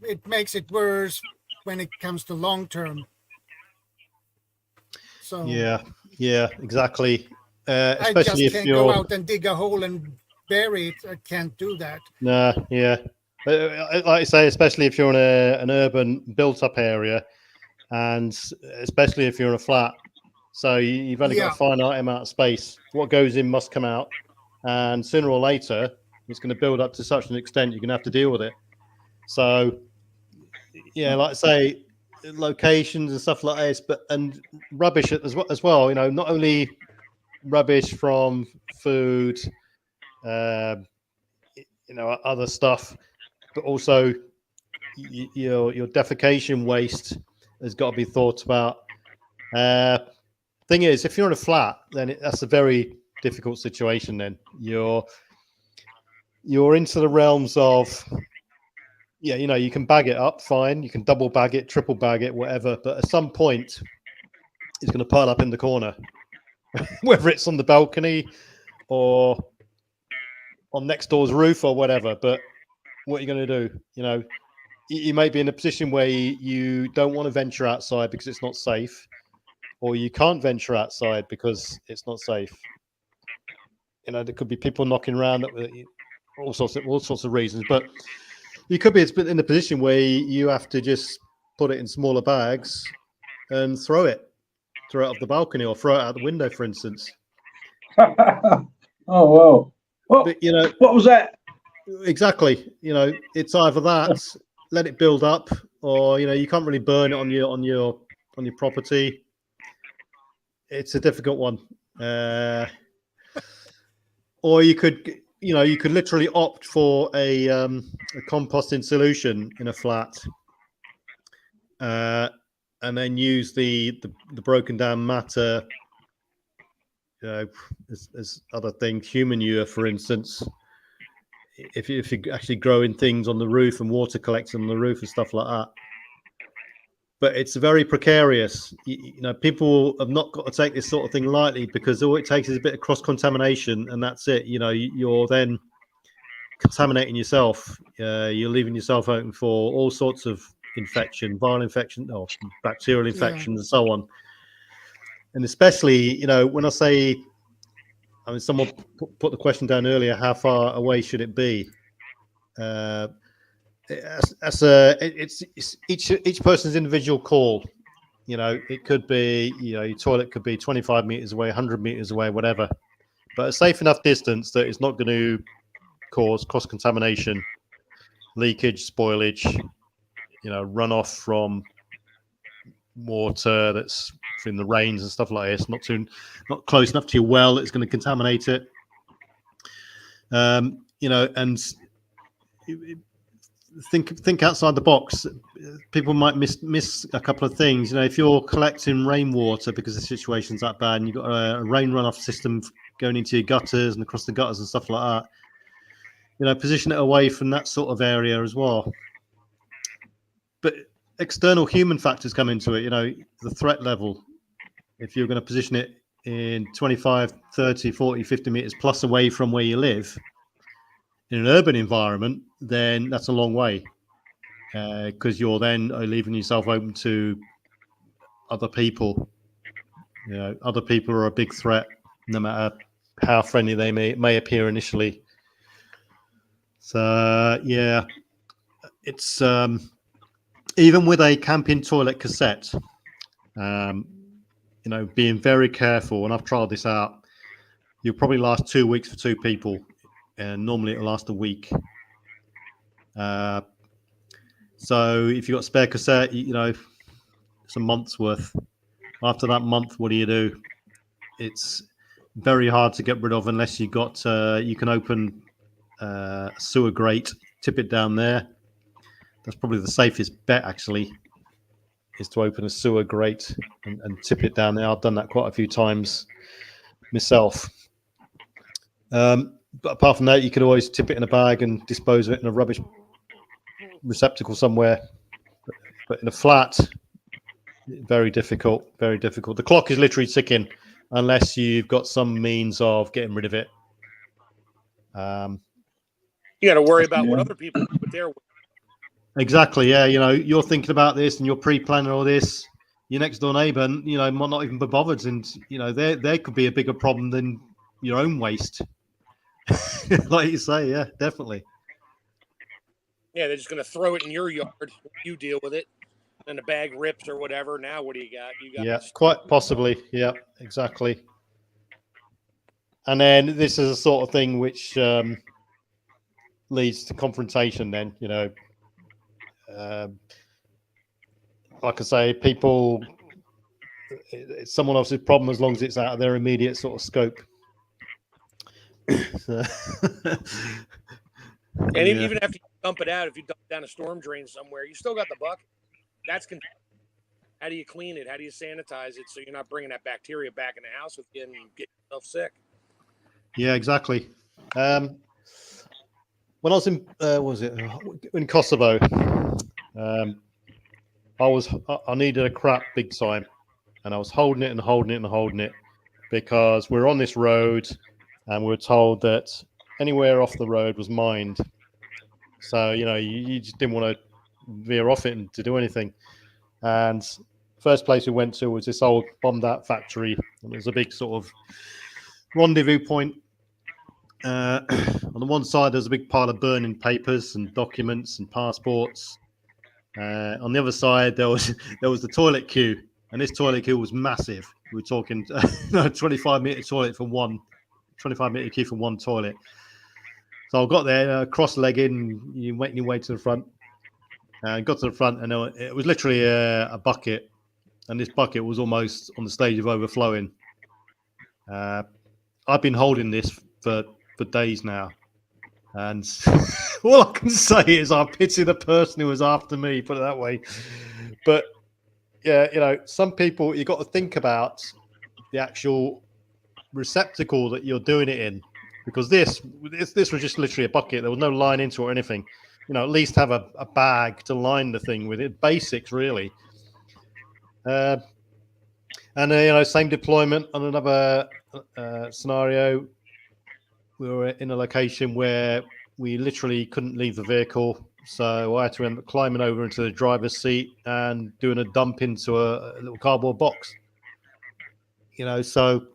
it makes it worse when it comes to long term. So yeah, exactly. I Especially just if can't you're go out and dig a hole and bury it. I can't do that. No, yeah. Like I say, especially if you're in an urban built-up area, and especially if you're in a flat, so you've only got a finite amount of space. What goes in must come out, and sooner or later, it's going to build up to such an extent you're going to have to deal with it. So, yeah, like I say, locations and stuff like this, and rubbish as well. Not only rubbish from food, other stuff, but also your defecation waste has got to be thought about. Thing is, if you're in a flat, then that's a very difficult situation. Then you're into the realms of you can bag it up, fine, you can double bag it, triple bag it, whatever, but at some point it's going to pile up in the corner, whether it's on the balcony or on next door's roof or whatever. But what are you going to do? You may be in a position where you don't want to venture outside because it's not safe, or you can't venture outside because it's not safe. There could be people knocking around, all sorts of reasons. But you could be in a position where you have to just put it in smaller bags and throw it off the balcony or throw it out the window, for instance. Oh wow! But, what was that? Exactly. It's either that, let it build up, or you can't really burn it on on your property, it's a difficult one. Or you could literally opt for a composting solution in a flat, and then use the broken down matter, as other things, human manure, for instance. If you're actually growing things on the roof and water collecting on the roof and stuff like that. But it's very precarious. People have not got to take this sort of thing lightly, because all it takes is a bit of cross-contamination, and that's it. You're then contaminating yourself. You're leaving yourself open for all sorts of infection, viral infection, or bacterial infections, and so on. And especially, when I say, someone put the question down earlier, how far away should it be? It's each person's individual call. It could be, your toilet could be 25 meters away, 100 meters away, whatever, but a safe enough distance that it's not going to cause cross contamination, leakage, spoilage, runoff from water that's from the rains and stuff like this, not close enough to your well that's going to contaminate it. And think outside the box. People might miss a couple of things. If you're collecting rainwater because the situation's that bad, and you've got a rain runoff system going into your gutters and across the gutters and stuff like that, position it away from that sort of area as well. But external human factors come into it. The threat level. If you're going to position it in 25, 30, 40, 50 meters plus away from where you live, in an urban environment, then that's a long way, because you're then leaving yourself open to other people. Other people are a big threat, no matter how friendly they may appear initially. So it's even with a camping toilet cassette, being very careful. And I've tried this out. You'll probably last 2 weeks for 2 people. And normally it'll last a week. So if you've got spare cassette, it's a month's worth. After that month, what do? It's very hard to get rid of unless you can open a sewer grate, tip it down there. That's probably the safest bet, actually, is to open a sewer grate and tip it down there. I've done that quite a few times myself. But apart from that, you can always tip it in a bag and dispose of it in a rubbish receptacle somewhere. But in a flat, very difficult, very difficult. The clock is literally ticking unless you've got some means of getting rid of it. You got to worry about what other people do with their. Exactly, yeah. You're thinking about this and you're pre-planning all this. Your next door neighbour, might not even be bothered, and there could be a bigger problem than your own waste. Like you say, yeah, definitely. Yeah, they're just going to throw it in your yard. You deal with it, and the bag rips or whatever. Now, what do you got? Yeah, quite possibly. Yeah, exactly. And then this is a sort of thing which leads to confrontation. Then like I say, people. It's someone else's problem as long as it's out of their immediate sort of scope. So, and even after you dump it out, if you dump it down a storm drain somewhere, you still got the bucket. That's how do you clean it? How do you sanitize it so you're not bringing that bacteria back in the house with you and get yourself sick? Yeah, exactly. When I was in Kosovo, I needed a crap big time, and I was holding it because we're on this road. And we were told that anywhere off the road was mined. So, you just didn't want to veer off it and to do anything. And first place we went to was this old bombed out factory. And it was a big sort of rendezvous point. On the one side, there's a big pile of burning papers and documents and passports. On the other side, there was the toilet queue. And this toilet queue was massive. We were talking 25-meter toilet for one. 25-meter queue for one toilet. So I got there, cross-legged, and you went your way to the front. And got to the front, and it was literally a bucket and this bucket was almost on the stage of overflowing. I've been holding this for days now, and all I can say is I pity the person who was after me, put it that way. But yeah, you know, some people, you got to think about the actual receptacle that you're doing it in, because this was just literally a bucket. There was no line into it or anything. You know, at least have a bag to line the thing with. It basics, really. And you know, same deployment on another scenario. We were in a location where we literally couldn't leave the vehicle, so I had to end up climbing over into the driver's seat and doing a dump into a little cardboard box. You know, so,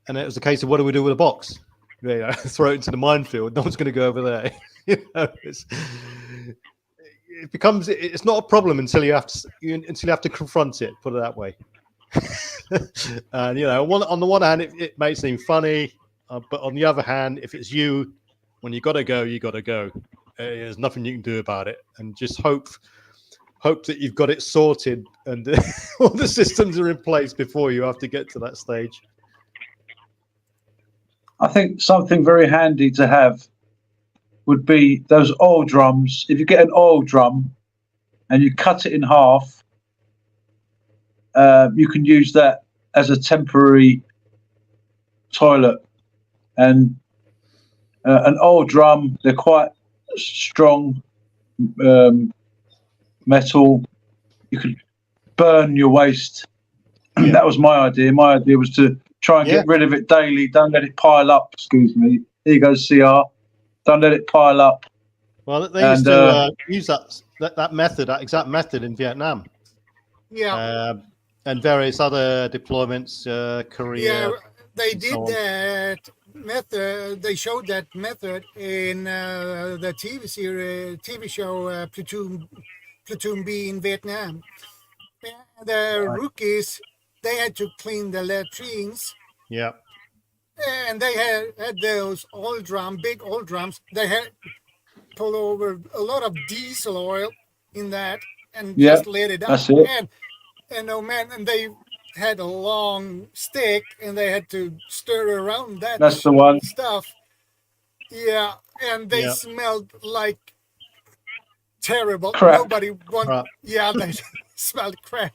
and it was a case of, what do we do with a box? You know, throw it into the minefield. No one's going to go over there. You know, it's not a problem until you have to confront it. Put it that way. And you know, on the one hand, it may seem funny, but on the other hand, if it's you, when you got to go, you got to go. There's nothing you can do about it, and just hope that you've got it sorted and all the systems are in place before you have to get to that stage. I think something very handy to have would be those oil drums. If you get an oil drum and you cut it in half, you can use that as a temporary toilet. And an oil drum, they're quite strong metal. You could burn your waste. Yeah. That was my idea. My idea was to try and get rid of it daily. Don't let it pile up. Excuse me. Here you go, CR. Don't let it pile up. Well, they used to use that method, that exact method in Vietnam. Yeah. And various other deployments, Korea. Yeah, they did that method. They showed that method in the TV show Platoon B in Vietnam. The rookies, they had to clean the latrines. Yeah. And they had those big oil drums. They had pulled over a lot of diesel oil in that and just let it out. That's it. And oh man, and they had a long stick and they had to stir around that. That's the one. Stuff. Yeah, and they smelled like terrible. Crap. Nobody wanted. Yeah, they smelled crap.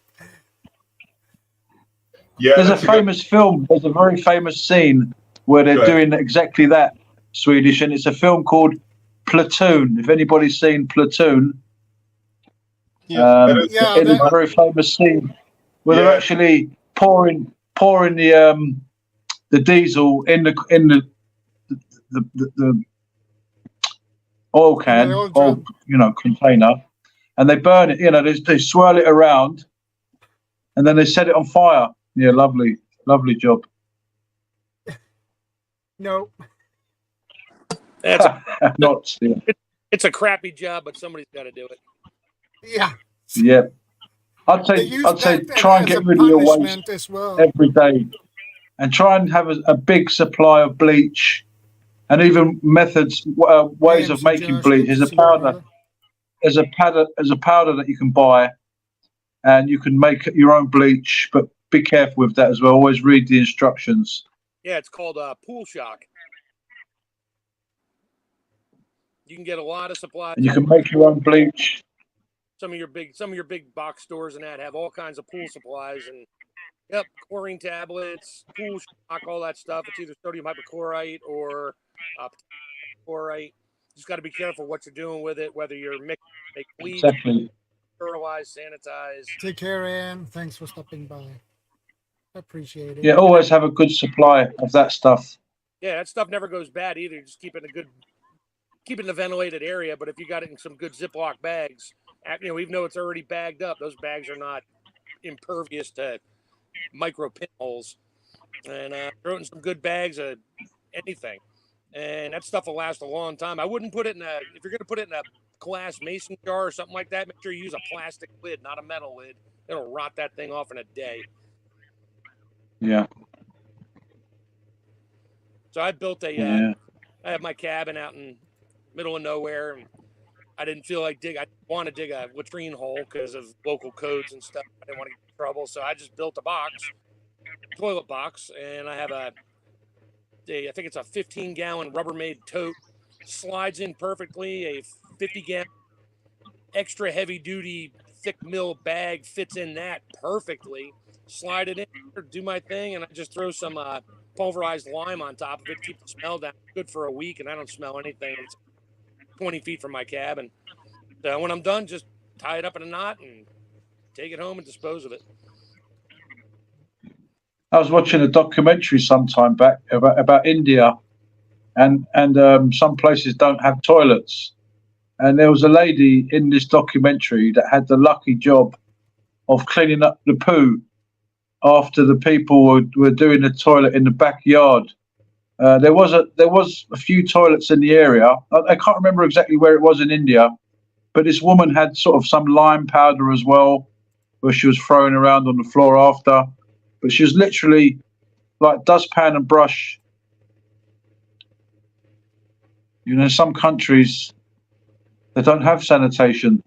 Yeah, there's a famous film. There's a very famous scene where they're doing exactly that, Swedish, and it's a film called Platoon. If anybody's seen Platoon, it is a very famous scene where they're actually pouring the diesel in the oil can, container, and they burn it. You know, they swirl it around, and then they set it on fire. Yeah, lovely job. No, that's not. Yeah. It's a crappy job, but somebody's got to do it. Yeah. Yeah. I'd say try and get rid of your waste as well every day, and try and have a big supply of bleach, and even methods, ways of making bleach. There's a powder. There's a powder that you can buy, and you can make your own bleach, but be careful with that as well. Always read the instructions. Yeah, it's called pool shock. You can get a lot of supplies. And you can make your own bleach. Some of your big box stores and that have all kinds of pool supplies and chlorine tablets, pool shock, all that stuff. It's either sodium hypochlorite or chlorite. Just got to be careful what you're doing with it, whether you're mixing bleach, sterilize, sanitize. Take care, Ann. Thanks for stopping by. I appreciate it. Yeah, always have a good supply of that stuff. Yeah, that stuff never goes bad either. Just keep it in a ventilated area. But if you got it in some good Ziploc bags, even though it's already bagged up, those bags are not impervious to micro pinholes. And throw it in some good bags of anything, and that stuff will last a long time. I wouldn't put it if you're going to put it in a glass mason jar or something like that, make sure you use a plastic lid, not a metal lid. It'll rot that thing off in a day. Yeah. So I built I have my cabin out in middle of nowhere, and I didn't feel like I want to dig a latrine hole because of local codes and stuff. I didn't want to get in trouble. So I just built a toilet box, and I have I think it's a 15-gallon Rubbermaid tote, slides in perfectly. A 50-gallon extra heavy-duty thick mill bag fits in that perfectly. Slide it in, do my thing, and I just throw some pulverized lime on top of it, keep the smell down. Good for a week, and I don't smell anything. It's 20 feet from my cabin. So when I'm done, just tie it up in a knot and take it home and dispose of it. I was watching a documentary some time back about India, and some places don't have toilets. And there was a lady in this documentary that had the lucky job of cleaning up the poo after the people were doing the toilet in the backyard. There was a few toilets in the area. I can't remember exactly where it was in India, but this woman had sort of some lime powder as well, where she was throwing around on the floor after. But she was literally like dustpan and brush. You know, some countries, they don't have sanitation.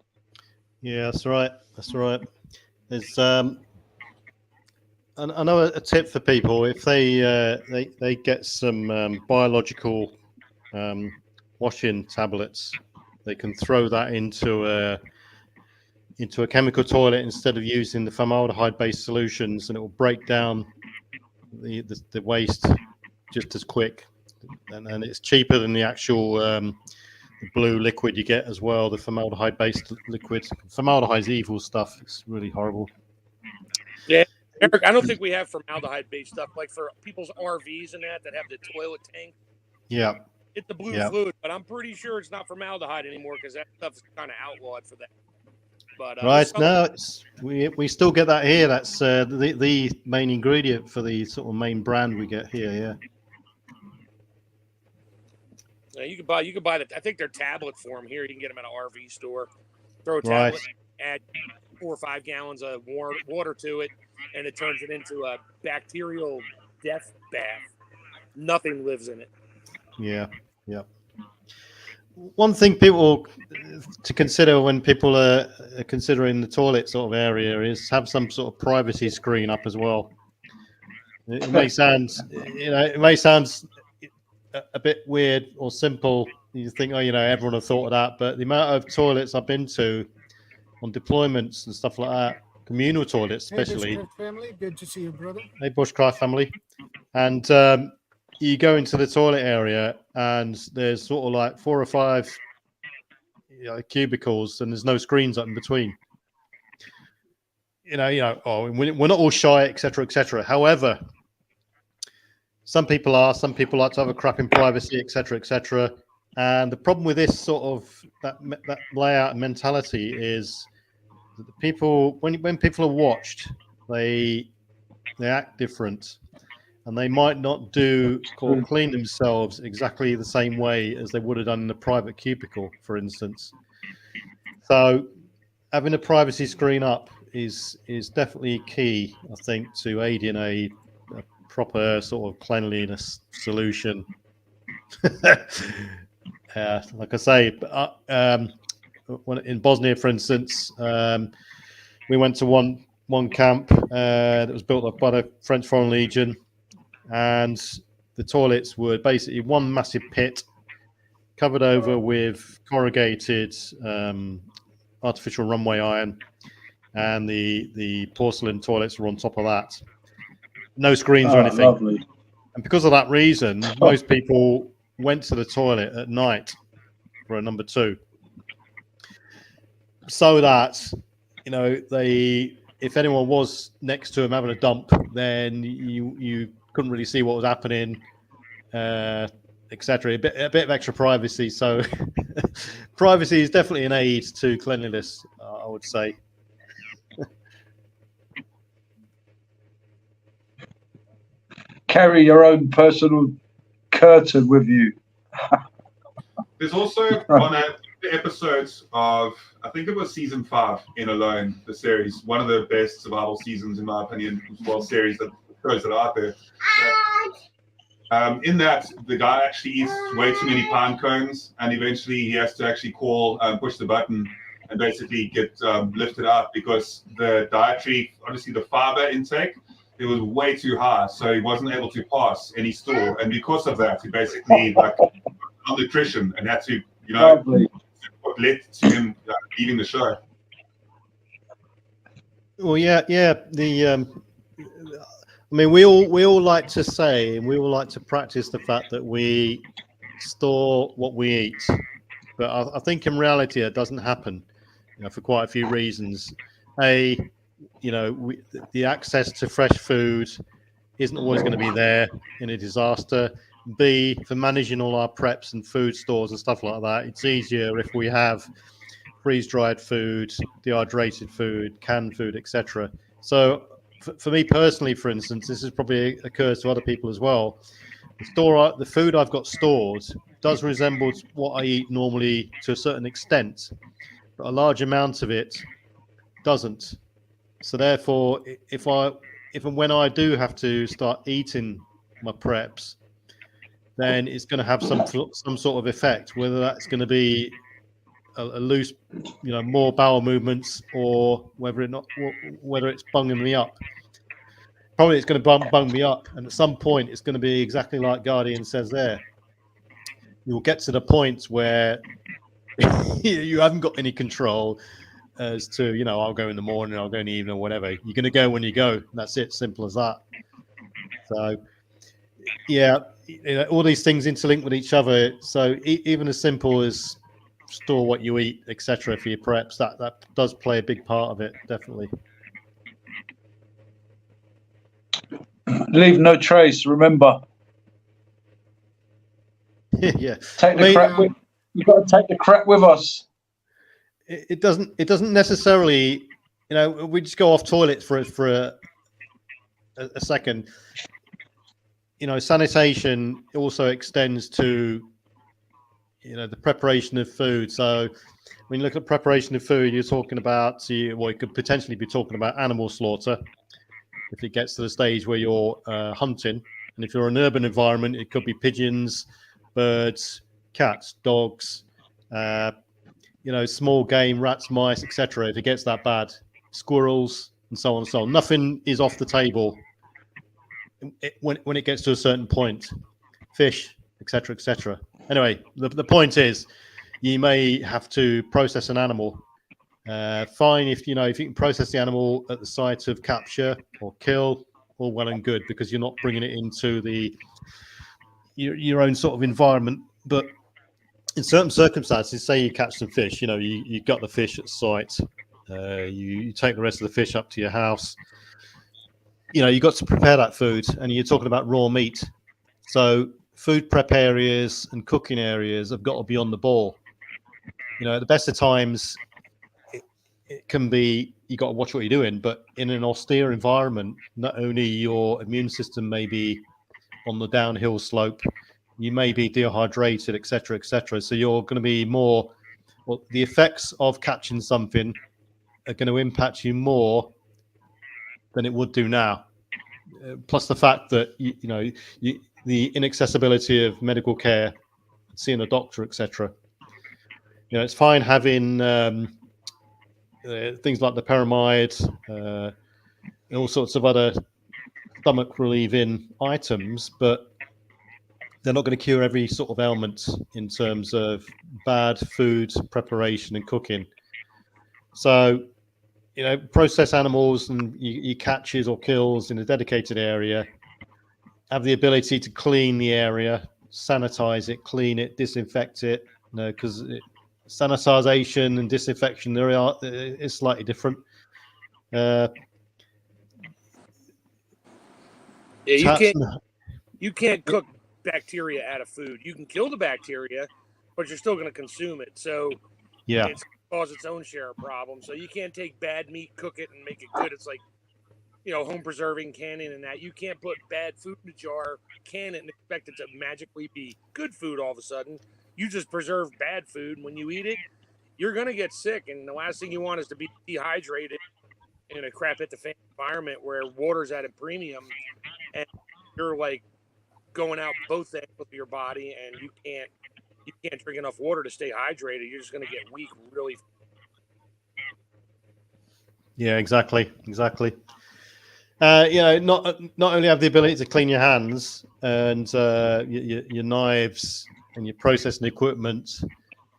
Yeah, that's right. That's right. There's I know a tip for people: if they get some biological washing tablets, they can throw that into a chemical toilet instead of using the formaldehyde-based solutions, and it will break down the waste just as quick, and it's cheaper than the actual the blue liquid you get as well, the formaldehyde-based liquid. Formaldehyde's evil stuff. It's really horrible. Yeah, Eric, I don't think we have formaldehyde-based stuff like for people's RVs and that have the toilet tank. Yeah. It's the blue fluid, but I'm pretty sure it's not formaldehyde anymore because that stuff is kind of outlawed for that. But right, no, we still get that here. That's the main ingredient for the sort of main brand we get here. Yeah. You can buy the. I think they're tablet form here. You can get them at an RV store. Throw a tablet, add 4 or 5 gallons of water to it, and it turns it into a bacterial death bath. Nothing lives in it. Yeah, yeah. One thing people to consider when people are considering the toilet sort of area is have some sort of privacy screen up as well. It may sound, a bit weird or simple. You think, everyone have thought of that, but the amount of toilets I've been to on deployments and stuff like that, communal toilets especially. Hey, Bushcraft family, good to see you, brother. Hey, Bushcraft family, and you go into the toilet area and there's sort of like 4 or 5 cubicles, and there's no screens up in between. We're not all shy, etc. However, some people like to have a crap in privacy, etc. And the problem with this sort of that layout and mentality is that the people, when people are watched, they act different, and they might not do or clean themselves exactly the same way as they would have done in a private cubicle, for instance. So having a privacy screen up is definitely key, I think, to aid in a proper sort of cleanliness solution. Like I say, when in Bosnia, for instance, we went to one camp that was built up by the French Foreign Legion, and the toilets were basically one massive pit covered over with corrugated artificial runway iron, and the porcelain toilets were on top of that. No screens or anything. Lovely. And because of that reason, most people went to the toilet at night for a number 2, so that if anyone was next to him having a dump, then you couldn't really see what was happening, etc. A bit of extra privacy. So privacy is definitely an aid to cleanliness, I would say. Carry your own personal curtain with you. There's also on the episodes of, I think it was season 5 in Alone, the series, one of the best survival seasons in my opinion, well, series that shows that are out there. In that, the guy actually eats way too many pine cones, and eventually he has to actually push the button and basically get lifted up because the dietary, obviously the fiber intake, it was way too high, so he wasn't able to pass any store, and because of that, he basically like malnutrition and had to, Lovely. what led to him leaving the show. Well, yeah. I mean, we all like to say, and we all like to practice the fact that we store what we eat, but I think in reality it doesn't happen, for quite a few reasons. The access to fresh food isn't always going to be there in a disaster. B, for managing all our preps and food stores and stuff like that, it's easier if we have freeze-dried food, dehydrated food, canned food, etc. So for me personally, for instance, this is probably occurs to other people as well. The food I've got stored does resemble what I eat normally to a certain extent, but a large amount of it doesn't. So therefore, if and when I do have to start eating my preps, then it's going to have some sort of effect, whether that's going to be a loose, more bowel movements, or whether it's bunging me up. Probably it's going to bung me up, and at some point it's going to be exactly like Guardian says there. You'll get to the point where you haven't got any control as to, I'll go in the morning, I'll go in the evening, or whatever. You're going to go when you go. That's it. Simple as that. So, yeah, all these things interlink with each other. So even as simple as store what you eat, etc., for your preps, that does play a big part of it, definitely. Leave no trace. Remember. Yeah. Take the crap. You've got to take the crap with us. It doesn't necessarily, we just go off toilet for a second. Sanitation also extends to, the preparation of food. So when you look at preparation of food, you're talking about, you could potentially be talking about animal slaughter if it gets to the stage where you're hunting. And if you're in an urban environment, it could be pigeons, birds, cats, dogs, small game, rats, mice, etc. If it gets that bad, squirrels, and so on and so on. Nothing is off the table when it gets to a certain point. Fish, etc., etc. Anyway, the point is, you may have to process an animal. Fine if you can process the animal at the site of capture or kill, all well and good, because you're not bringing it into your own sort of environment. But in certain circumstances, say you catch some fish, you got the fish at site, you take the rest of the fish up to your house. You got to prepare that food, and you're talking about raw meat. So food prep areas and cooking areas have got to be on the ball. At the best of times, it can be, you got to watch what you're doing, but in an austere environment, not only your immune system may be on the downhill slope, you may be dehydrated, etc., etc. So you're going to be more, the effects of catching something are going to impact you more than it would do now. Plus the fact that the inaccessibility of medical care, seeing a doctor, etc. It's fine having things like the pyramid and all sorts of other stomach relieving items, but they're not going to cure every sort of ailment in terms of bad food preparation and cooking. So, process animals and you catches or kills in a dedicated area, have the ability to clean the area, sanitize it, clean it, disinfect it, because sanitization and disinfection is slightly different. You can't cook bacteria out of food. You can kill the bacteria, but you're still going to consume it. So yeah, it's cause its own share of problems. So you can't take bad meat, cook it, and make it good. It's like, home preserving, canning, and that. You can't put bad food in a jar, can it, and expect it to magically be good food all of a sudden. You just preserve bad food. When you eat it, you're going to get sick. And the last thing you want is to be dehydrated in a crap hit the fan environment where water's at a premium and you're like going out both ends of your body and you can't drink enough water to stay hydrated. You're just going to get weak really. Yeah, exactly. Not only have the ability to clean your hands and your knives and your processing equipment,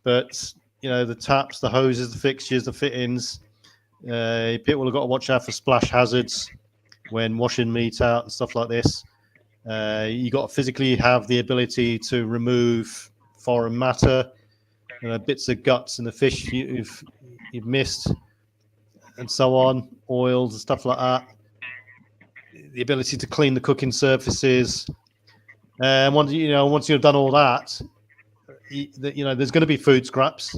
but the taps, the hoses, the fixtures, the fittings. People have got to watch out for splash hazards when washing meat out and stuff like this. You got to physically have the ability to remove foreign matter, bits of guts in the fish you've missed, and so on, oils and stuff like that. The ability to clean the cooking surfaces. And once you've done all that, there's going to be food scraps,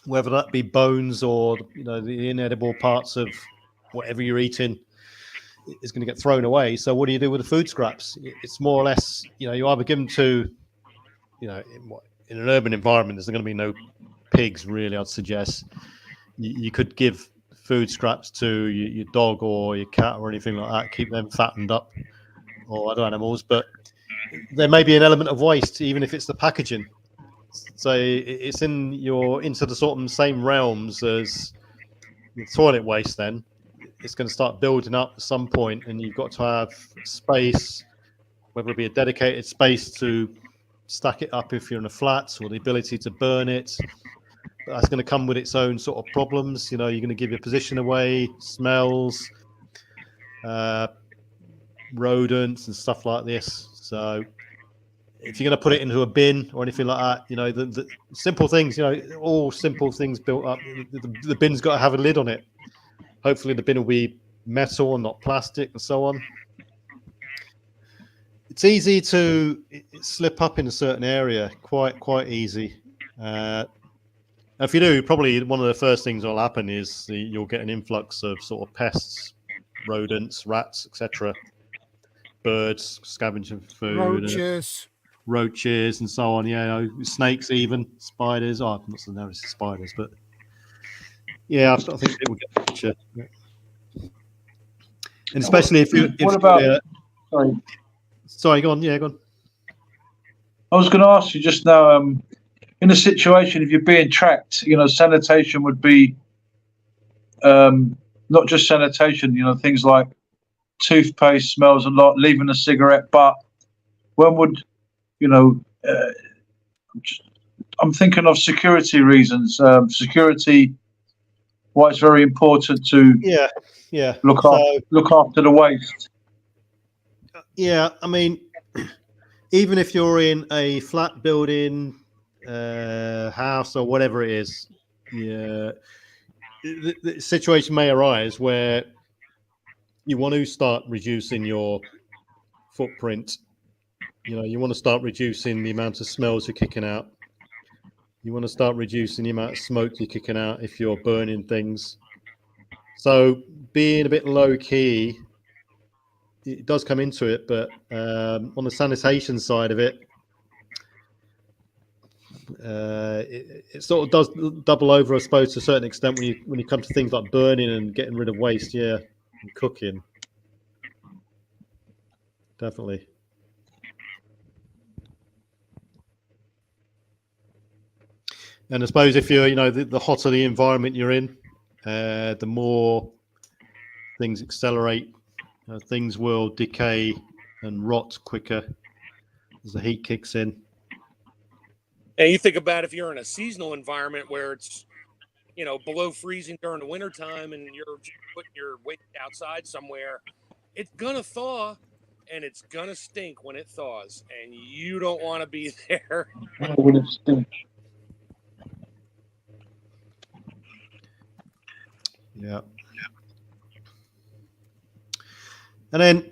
whether that be bones or the inedible parts of whatever you're eating is going to get thrown away. So what do you do with the food scraps? It's more or less, you either give them to, in an urban environment, there's going to be no pigs really. I'd suggest you could give food scraps to your dog or your cat or anything like that. Keep them fattened up, or other animals. But there may be an element of waste, even if it's the packaging. So it's into the sort of same realms as the toilet waste. Then it's going to start building up at some point, and you've got to have space, whether it be a dedicated space to stack it up if you're in a flat, or the ability to burn it. But that's going to come with its own sort of problems. You're going to give your position away, smells, rodents and stuff like this. So if you're going to put it into a bin or anything like that, the simple things, all simple things built up, the bin's got to have a lid on it. Hopefully the bin will be metal and not plastic and so on. It's easy to slip up in a certain area, quite easy. If you do, probably one of the first things that will happen is you'll get an influx of sort of pests, rodents, rats, etc. Birds scavenging food. Roaches and so on. Snakes, even spiders. Oh, not so nervous spiders, but yeah, I think it will get the picture. Yeah. And especially Sorry, go on. Yeah, go on. I was going to ask you just now. In a situation, if you're being tracked, sanitation would be not just sanitation. Things like toothpaste smells a lot, leaving a cigarette. But when would I'm thinking of security reasons. Security, why it's very important to look after the waste. Yeah, I mean, even if you're in a flat building, house or whatever it is, the situation may arise where you want to start reducing your footprint. You want to start reducing the amount of smells you're kicking out. You want to start reducing the amount of smoke you're kicking out if you're burning things. So being a bit low key, it does come into it, but on the sanitation side of it, it sort of does double over, I suppose, to a certain extent when you come to things like burning and getting rid of waste, and cooking. Definitely. And I suppose if you're, the hotter the environment you're in, the more things accelerate. Things will decay and rot quicker as the heat kicks in. And you think about if you're in a seasonal environment where it's, below freezing during the wintertime and you're putting your waste outside somewhere, it's going to thaw and it's going to stink when it thaws. And you don't want to be there. When it stinks. Yeah. And then,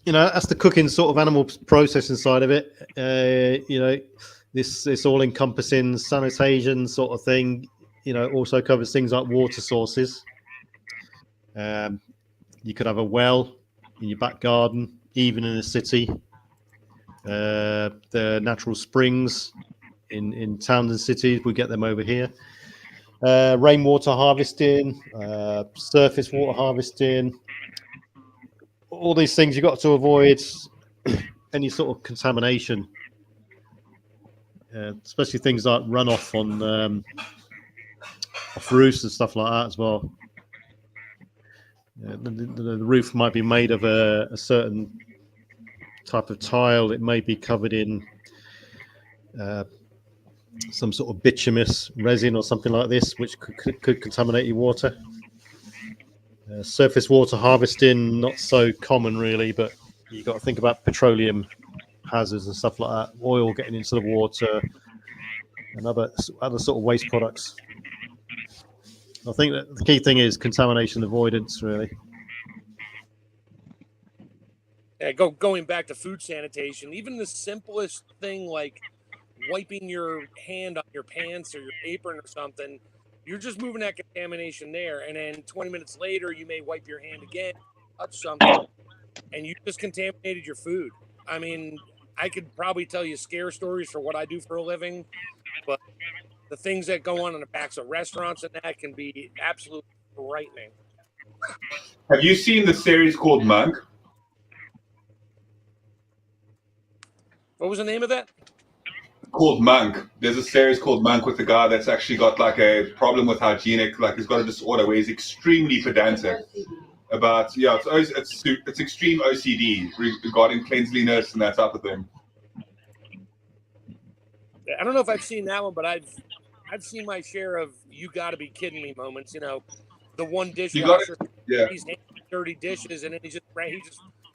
that's the cooking sort of animal processing side of it. This all-encompassing sanitation sort of thing, also covers things like water sources. You could have a well in your back garden, even in a city. The natural springs in towns and cities, we get them over here. Rainwater harvesting, surface water harvesting. All these things you've got to avoid any sort of contamination, especially things like runoff on off roofs and stuff like that as well. The roof might be made of a certain type of tile. It may be covered in some sort of bituminous resin or something like this, which could contaminate your water. Surface water harvesting, not so common really, but you've got to think about petroleum hazards and stuff like that, oil getting into the water and other sort of waste products. I think that the key thing is contamination avoidance, really. Yeah, going back to food sanitation, even the simplest thing like wiping your hand on your pants or your apron or something, you're just moving that contamination there. And then 20 minutes later, you may wipe your hand again, touch something, and you just contaminated your food. I mean, I could probably tell you scare stories for what I do for a living, but the things that go on in the backs of restaurants and that can be absolutely frightening. Have you seen the series called Monk? What was the name of that? Called Monk. There's a series called Monk with a guy that's actually got like a problem with hygienic, like he's got a disorder where he's extremely pedantic about, it's extreme OCD regarding cleanliness and that type of thing. I don't know if I've seen that one, but I've seen my share of "you got to be kidding me" moments. You know, the one dishwasher, he's dirty dishes, and then he just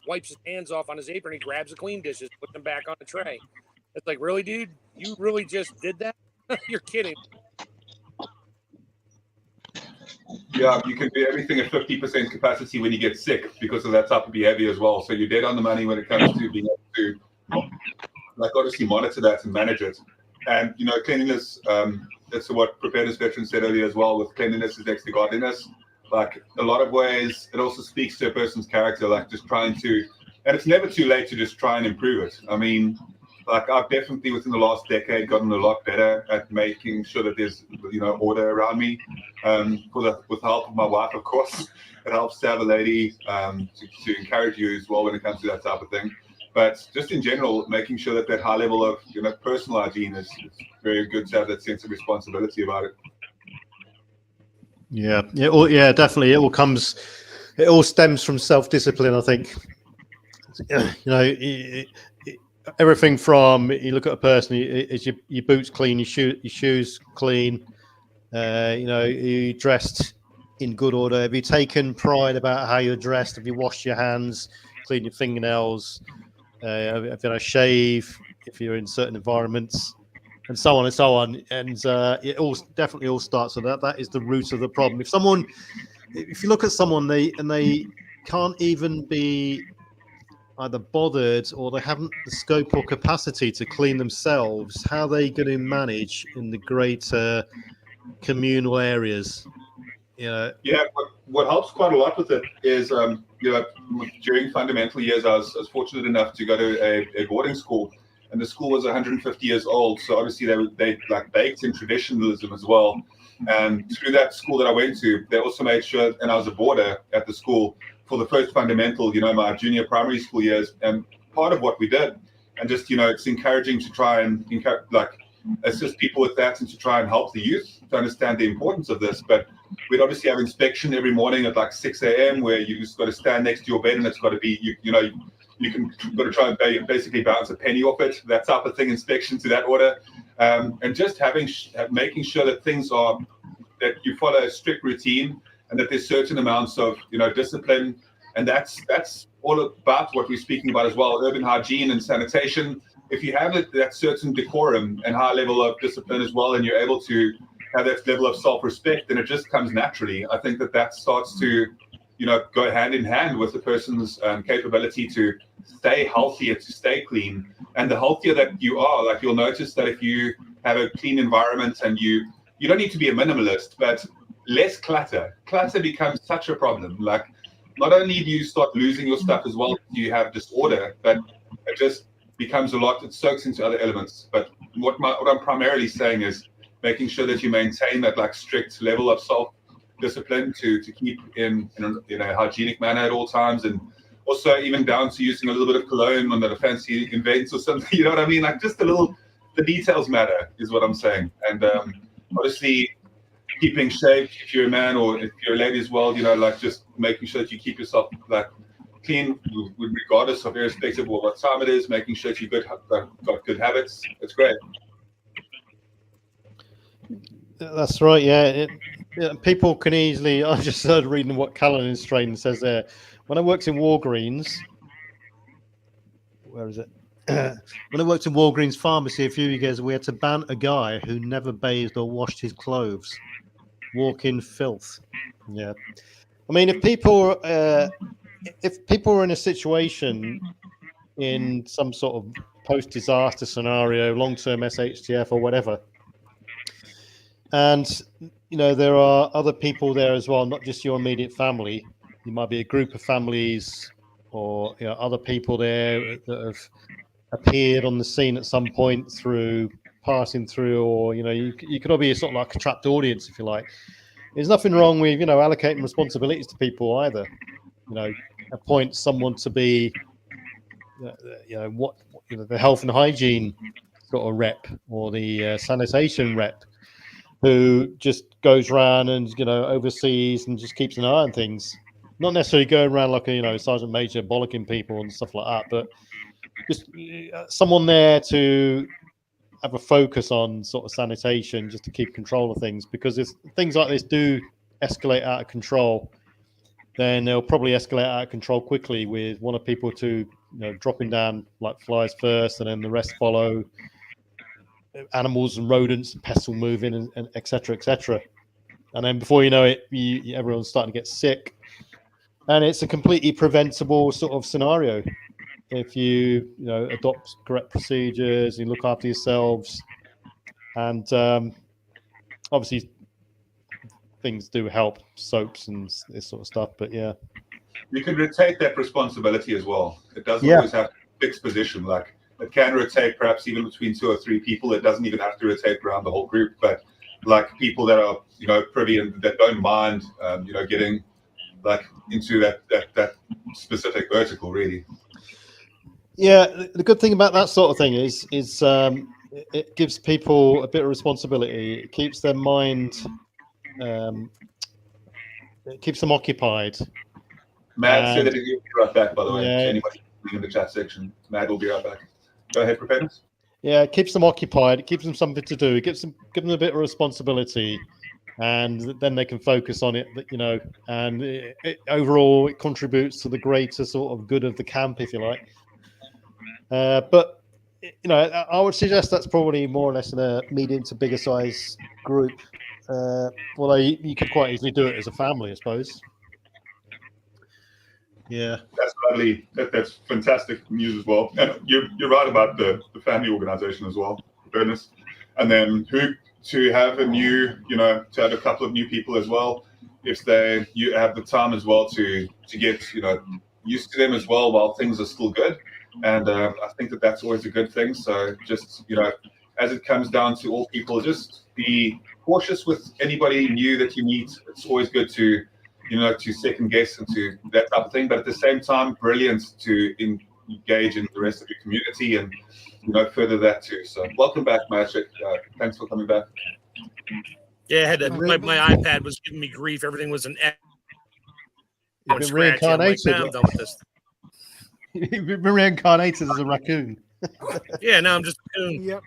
wipes his hands off on his apron. He grabs the clean dishes, puts them back on the tray. It's like, really, dude? You really just did that? You're kidding. Yeah, you can do everything at 50% capacity when you get sick because of that type of behavior as well. So you're dead on the money when it comes to being able to, like, obviously monitor that and manage it. And, you know, cleanliness, that's what preparedness veteran said earlier as well, with cleanliness is next to godliness. Like, a lot of ways, it also speaks to a person's character, like just trying to, and it's never too late to just try and improve it. I mean, like, I've definitely within the last decade gotten a lot better at making sure that there's, you know, order around me. With the help of my wife, of course, it helps to have a lady to encourage you as well when it comes to that type of thing. But just in general, making sure that high level of, you know, personal hygiene is very good to have that sense of responsibility about it. Yeah, definitely. It all stems from self-discipline, I think. You know, everything from, you look at a person, is your boots clean, your shoes clean, you know, you dressed in good order, have you taken pride about how you're dressed, have you washed your hands, clean your fingernails, have you had a shave if you're in certain environments, and so on and so on. And it all definitely all starts with that is the root of the problem. If you look at someone, they can't even be either bothered or they haven't the scope or capacity to clean themselves, how are they going to manage in the greater communal areas? You know? Yeah, what helps quite a lot with it is, you know, during fundamental years, I was fortunate enough to go to a boarding school, and the school was 150 years old. So obviously they like baked in traditionalism as well. And through that school that I went to, they also made sure, and I was a boarder at the school for the first fundamental, you know, my junior primary school years. And part of what we did, and just, you know, it's encouraging to try and assist people with that and to try and help the youth to understand the importance of this. But we'd obviously have inspection every morning at like 6 a.m. where you just got to stand next to your bed and it's got to be, you know, got to try and basically bounce a penny off it, that type of thing, inspection to that order. And just making sure that things are, that you follow a strict routine and that there's certain amounts of, you know, discipline. And that's all about what we're speaking about as well, urban hygiene and sanitation. If you have that certain decorum and high level of discipline as well, and you're able to have that level of self-respect, then it just comes naturally. I think that starts to, you know, go hand in hand with the person's capability to stay healthy and to stay clean. And the healthier that you are, like, you'll notice that if you have a clean environment and you don't need to be a minimalist, but less clutter. Clutter becomes such a problem. Like, not only do you start losing your stuff as well, you have disorder, but it just becomes a lot. It soaks into other elements. But what I'm primarily saying is making sure that you maintain that like strict level of self-discipline to keep in a hygienic manner at all times, and also even down to using a little bit of cologne on the fancy events or something. You know what I mean? Like, just the details matter is what I'm saying. And obviously, keeping shape if you're a man, or if you're a lady as well, like just making sure that you keep yourself like clean, regardless of, irrespective of what time it is, making sure that you've got good habits. It's great. That's right. Yeah, people can easily. I just started reading what Callan's training says there. When I worked in Walgreens, where is it? When I worked in Walgreens pharmacy a few years, we had to ban a guy who never bathed or washed his clothes. Walk in filth. Yeah, I mean, if people are in a situation in some sort of post-disaster scenario, long-term SHTF or whatever, and there are other people there as well, not just your immediate family. You might be a group of families, or other people there that have appeared on the scene at some point through passing through, or you could all be sort of like a trapped audience, if you like. There's nothing wrong with allocating responsibilities to people either. Appoint someone to be the health and hygiene sort of rep, or the sanitation rep, who just goes around and oversees and just keeps an eye on things. Not necessarily going around like a sergeant major bollocking people and stuff like that, but just someone there to have a focus on sort of sanitation, just to keep control of things. Because if things like this do escalate out of control, then they'll probably escalate out of control quickly, with one of people to dropping down like flies first, and then the rest follow. Animals and rodents and pests will move in, and et cetera, and then before you know it, everyone's starting to get sick, and it's a completely preventable sort of scenario if you adopt correct procedures, you look after yourselves, and obviously things do help, soaps and this sort of stuff. But yeah, you can rotate that responsibility as well. It doesn't always have a fixed position. Like, it can rotate perhaps even between 2 or 3 people. It doesn't even have to rotate around the whole group, but like people that are privy and that don't mind getting like into that specific vertical, really. Yeah, the good thing about that sort of thing is it gives people a bit of responsibility. It keeps their mind, it keeps them occupied. Matt said that he'll be right back, by the way. Yeah. So anybody in the chat section, Matt will be right back. Go ahead, Preparedness. Yeah, it keeps them occupied. It gives them something to do. It gives them a bit of responsibility, and then they can focus on it. And overall, it contributes to the greater sort of good of the camp, if you like. But I would suggest that's probably more or less in a medium to bigger size group. Although you could quite easily do it as a family, I suppose. Yeah, that's lovely. That's fantastic news as well. And you're right about the family organization as well, Ernest. And then to have to have a couple of new people as well, if you have the time as well to get used to them as well while things are still good. And I think that's always a good thing. So just as it comes down to all people, just be cautious with anybody new that you meet. It's always good to second guess and to that type of thing, but at the same time, brilliant to engage in the rest of your community and further that too. So welcome back, Magic. Thanks for coming back. Yeah, I had my iPad was giving me grief. Everything was an X. You've been reincarnated. I'm done with this. You've been reincarnated as a raccoon. Yeah, now I'm just a coon. Yep.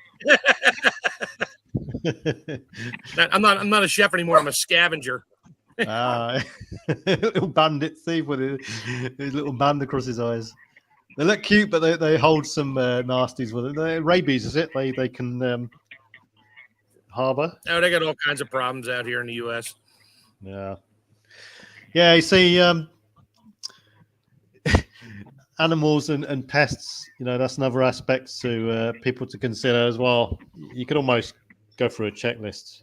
I'm not a chef anymore. I'm a scavenger. Little bandit thief with his little band across his eyes. They look cute, but they hold some nasties with it. Rabies, is it? They can harbor. Oh, they got all kinds of problems out here in the U.S. Yeah. You see, animals and pests. That's another aspect to people to consider as well. You could almost go through a checklist.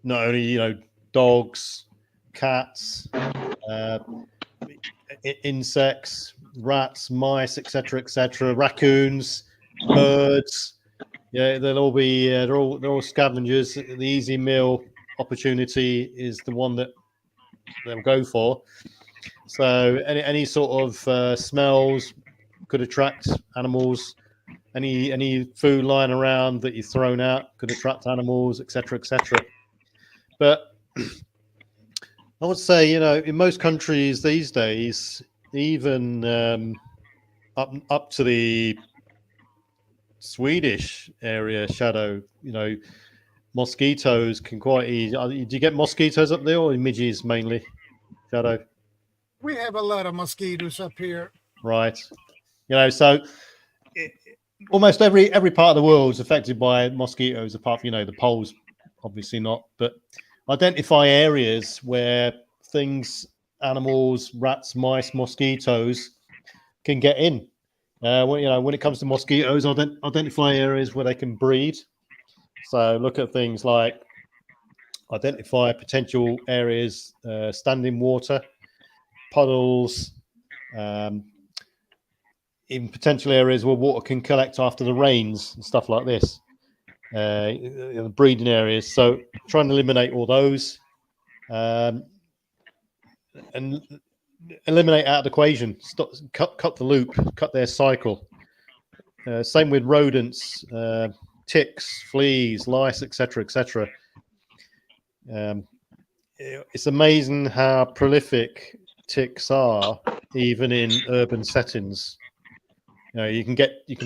Not only dogs, cats, insects, rats, mice, etc., raccoons, birds. Yeah, they'll all be they're all scavengers. The easy meal opportunity is the one that they'll go for. So any sort of smells could attract animals. Any food lying around that you've thrown out could attract animals, etc., etc. But I would say, in most countries these days, even up to the Swedish area, Shadow, mosquitoes can quite easy. Do you get mosquitoes up there, or midges mainly, Shadow? We have a lot of mosquitoes up here. Right. So almost every part of the world is affected by mosquitoes, apart from the poles, obviously not. But identify areas where animals, rats, mice, mosquitoes can get in. When it comes to mosquitoes, identify areas where they can breed. So look at things like identify potential areas, standing water, puddles, in potential areas where water can collect after the rains and stuff like this, breeding areas. So try and eliminate all those, and eliminate out of the equation. Cut the loop, cut their cycle. Same with rodents, ticks, fleas, lice, etc., etc. It's amazing how prolific ticks are, even in urban settings. You can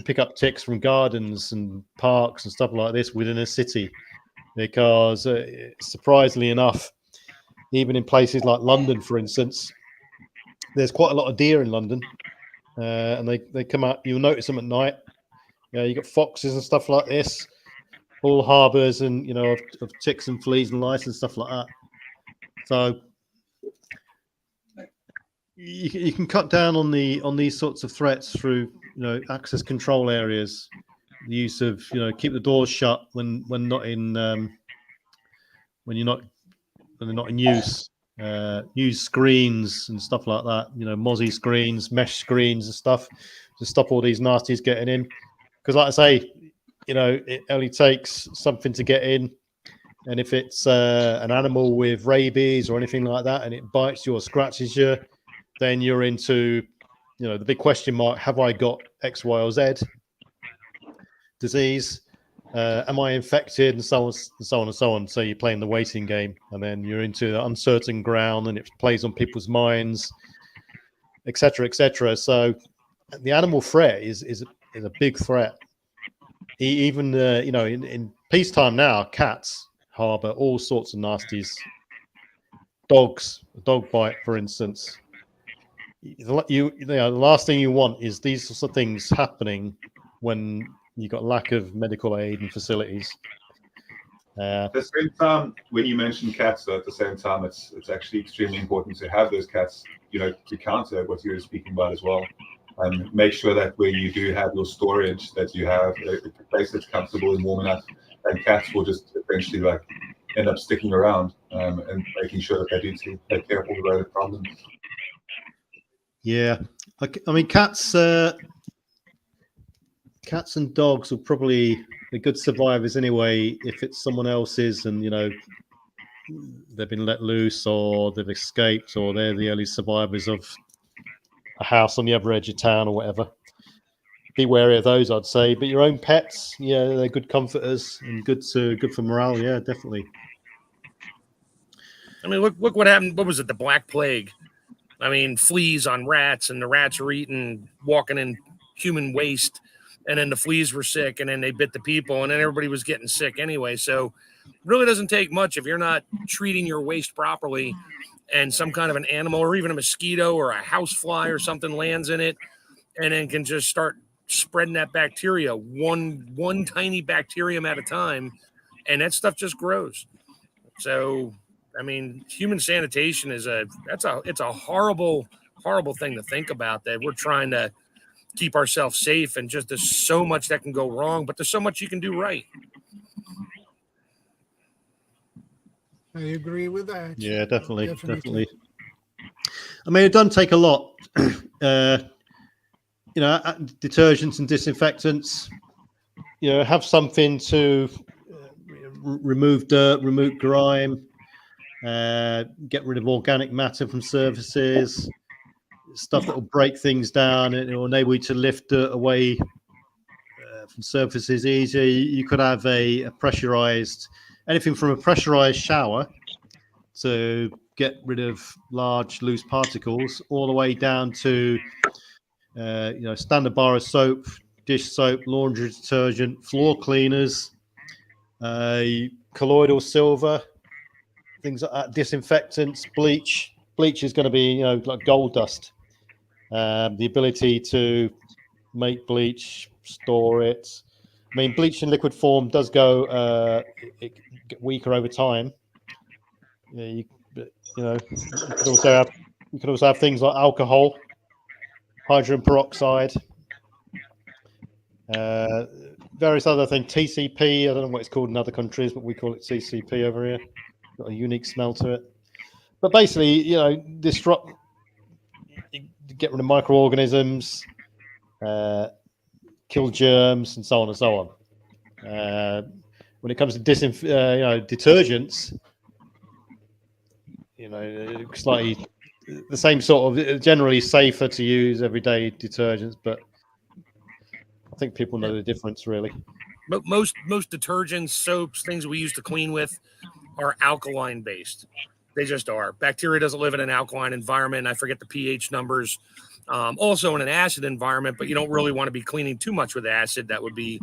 pick up ticks from gardens and parks and stuff like this within a city, because surprisingly enough, even in places like London, for instance, there's quite a lot of deer in London, and they come out. You'll notice them at night. You got foxes and stuff like this, all harbours and of ticks and fleas and lice and stuff like that. So you can cut down on these sorts of threats through access control areas, the use of keep the doors shut when not in when they're not in use. Use screens and stuff like that. Mozzie screens, mesh screens and stuff to stop all these nasties getting in. Because, like I say, it only takes something to get in, and if it's an animal with rabies or anything like that, and it bites you or scratches you, then you're into, the big question mark: have I got X, Y, or Z disease? Am I infected? And so on and so on and so on. So you're playing the waiting game, and then you're into the uncertain ground, and it plays on people's minds, etc., etc. So the animal threat is a big threat. Even in peacetime now, cats harbour all sorts of nasties. Dogs, a dog bite, for instance. The last thing you want is these sorts of things happening when you've got lack of medical aid and facilities. At the same time, when you mention cats, though, at the same time, it's actually extremely important to have those cats, to counter what you were speaking about as well. And make sure that where you do have your storage, that you have a place that's comfortable and warm enough, and cats will just eventually end up sticking around, and making sure that they do take care of all the relevant problems. Yeah, I mean, cats and dogs are probably the good survivors anyway. If it's someone else's, and they've been let loose, or they've escaped, or they're the early survivors of a house on the other edge of town or whatever, be wary of those, I'd say. But your own pets, they're good comforters and good for morale. Yeah, definitely. I mean, look what happened. What was it? The Black Plague. I mean, fleas on rats, and the rats were walking in human waste, and then the fleas were sick, and then they bit the people, and then everybody was getting sick anyway. So it really doesn't take much if you're not treating your waste properly, and some kind of an animal or even a mosquito or a housefly or something lands in it, and then can just start spreading that bacteria, one tiny bacterium at a time, and that stuff just grows. So, I mean, human sanitation it's a horrible, horrible thing to think about, that we're trying to keep ourselves safe, and just there's so much that can go wrong, but there's so much you can do right. I agree with that. Yeah, definitely. I mean, it doesn't take a lot. Detergents and disinfectants. Have something to remove dirt, remove grime, get rid of organic matter from surfaces, stuff that will break things down, and it will enable you to lift dirt away from surfaces easier. You could have a pressurized, anything from a pressurized shower to get rid of large loose particles, all the way down to standard bar of soap, dish soap, laundry detergent, floor cleaners, colloidal silver, things like that, disinfectants, bleach. Bleach is going to be like gold dust. The ability to make bleach, store it. I mean, bleach in liquid form does go it get weaker over time. You could also have things like alcohol, hydrogen peroxide, various other things. TCP. I don't know what it's called in other countries, but we call it TCP over here. Got a unique smell to it. But basically, disrupt, get rid of microorganisms, kill germs, and so on and so on. When it comes to detergents, slightly the same sort of, generally safer to use everyday detergents, but I think people know the difference, really. But most detergents, soaps, things we use to clean with are alkaline based. They just are. Bacteria doesn't live in an alkaline environment. I forget the pH numbers. Also in an acid environment, but you don't really want to be cleaning too much with acid. That would be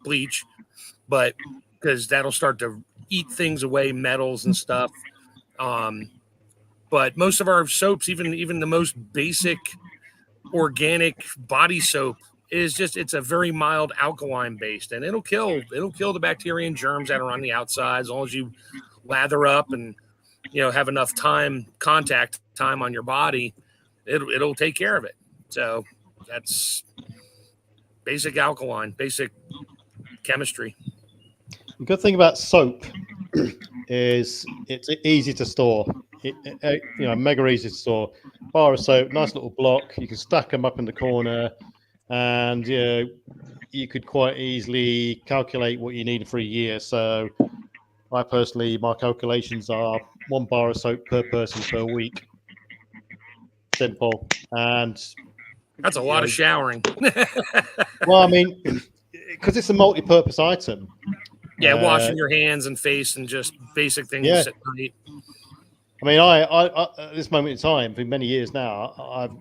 bleach, but because that'll start to eat things away, metals and stuff. But most of our soaps, even the most basic organic body soap, it's a very mild alkaline based, and it'll kill the bacteria and germs that are on the outside as long as you lather up and have enough contact time on your body. It'll take care of it. So that's basic alkaline, basic chemistry. The good thing about soap is it's easy to store. Mega easy to store. Bar of soap, nice little block. You can stack them up in the corner, and you could quite easily calculate what you need for a year. So my calculations are 1 bar of soap per person per week. Simple. And that's a lot of showering. Well, I mean, because it's a multi-purpose item. Yeah, washing your hands and face and just basic things. Yeah. At night. I mean, I at this moment in time, for many years now,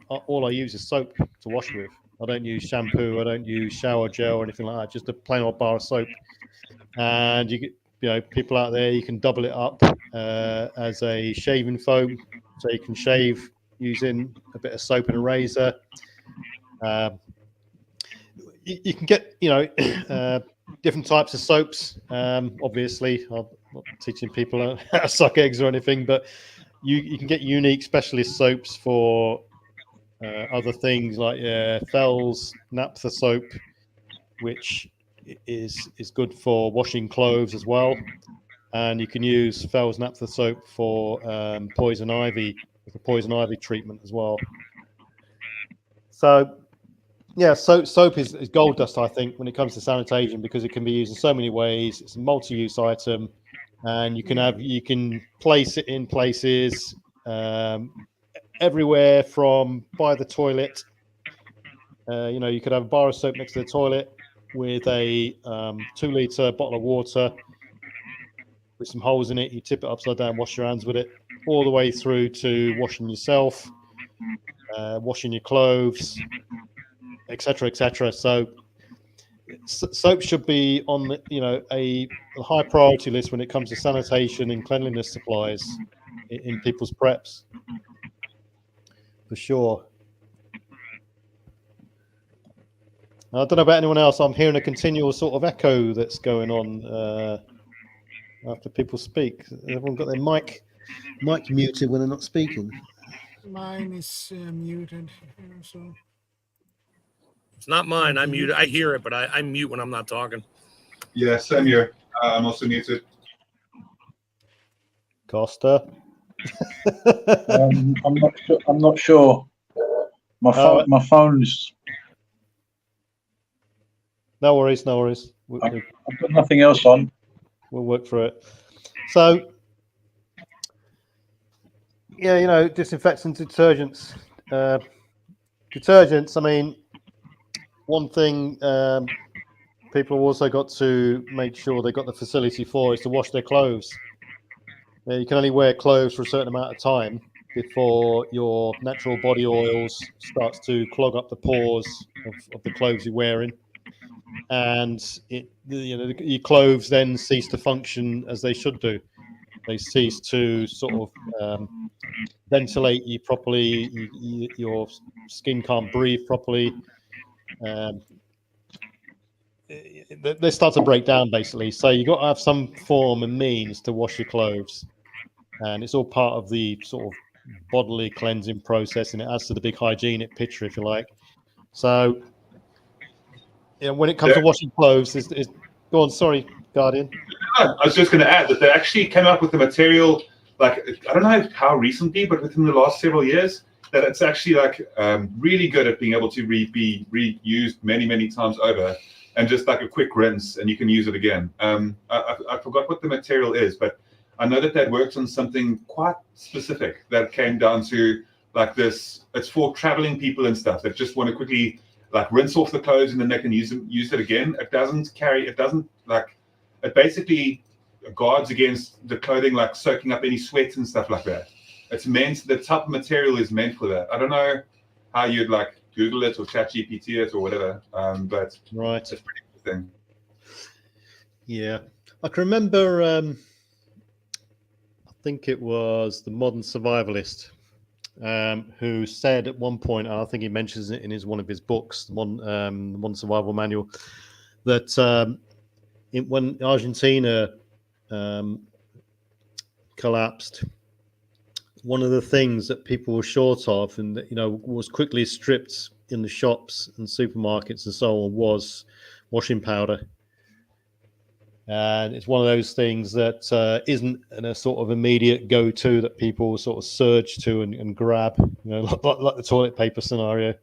all I use is soap to wash with. I don't use shampoo. I don't use shower gel or anything like that. Just a plain old bar of soap. And people out there, you can double it up as a shaving foam, so you can shave using a bit of soap and a razor. You can get different types of soaps. Obviously, I'm not teaching people how to suck eggs or anything, but you can get unique specialist soaps for other things like Fell's naphtha soap, which is good for washing clothes as well. And you can use Fell's naphtha soap for poison ivy treatment as well. So yeah, soap is gold dust, I think, when it comes to sanitation, because it can be used in so many ways. It's a multi-use item, and you can place it in places everywhere, from by the toilet. You could have a bar of soap next to the toilet with a 2-liter bottle of water with some holes in it. You tip it upside down, wash your hands with it, all the way through to washing yourself, washing your clothes, etc., etc. So soap should be on a high priority list when it comes to sanitation and cleanliness supplies in people's preps, for sure. I don't know about anyone else. I'm hearing a continual sort of echo that's going on after people speak. Everyone got their mic muted when they're not speaking. Mine is muted, so. It's not mine. I'm muted. I hear it, but I mute when I'm not talking. Yeah, same here. I'm also muted. Costa. I'm not sure. My phone is. No worries. I've got nothing else on. We'll work through it. So, yeah, disinfectants, detergents. Detergents, I mean, one thing people have also got to make sure they've got the facility for is to wash their clothes. You can only wear clothes for a certain amount of time before your natural body oils starts to clog up the pores of the clothes you're wearing, and your clothes then cease to function as they should do. They cease to sort of ventilate you properly. Your skin can't breathe properly. They start to break down, basically. So you've got to have some form and means to wash your clothes, and it's all part of the sort of bodily cleansing process, and it adds to the big hygienic picture, if you like. So, when it comes to washing clothes, go on. Sorry, Guardian. I was just going to add that they actually came up with the material, like, I don't know how recently, but within the last several years, that it's actually like really good at being able to be reused many times over, and just like a quick rinse, and you can use it again. I forgot what the material is, but I know that worked on something quite specific that came down to like this. It's for traveling people and stuff that just want to quickly like rinse off the clothes and then they can use it again. It basically guards against the clothing like soaking up any sweat and stuff like that. The type of material is meant for that. I don't know how you'd like Google it or ChatGPT it or whatever, but right, it's a pretty good thing. Yeah, I can remember. I think it was the Modern Survivalist who said at one point, and I think he mentions it in one of his books, the Modern Survival Manual, that when Argentina collapsed, one of the things that people were short of, and was quickly stripped in the shops and supermarkets and so on, was washing powder. And it's one of those things that isn't a sort of immediate go-to that people sort of surge to and grab, like the toilet paper scenario.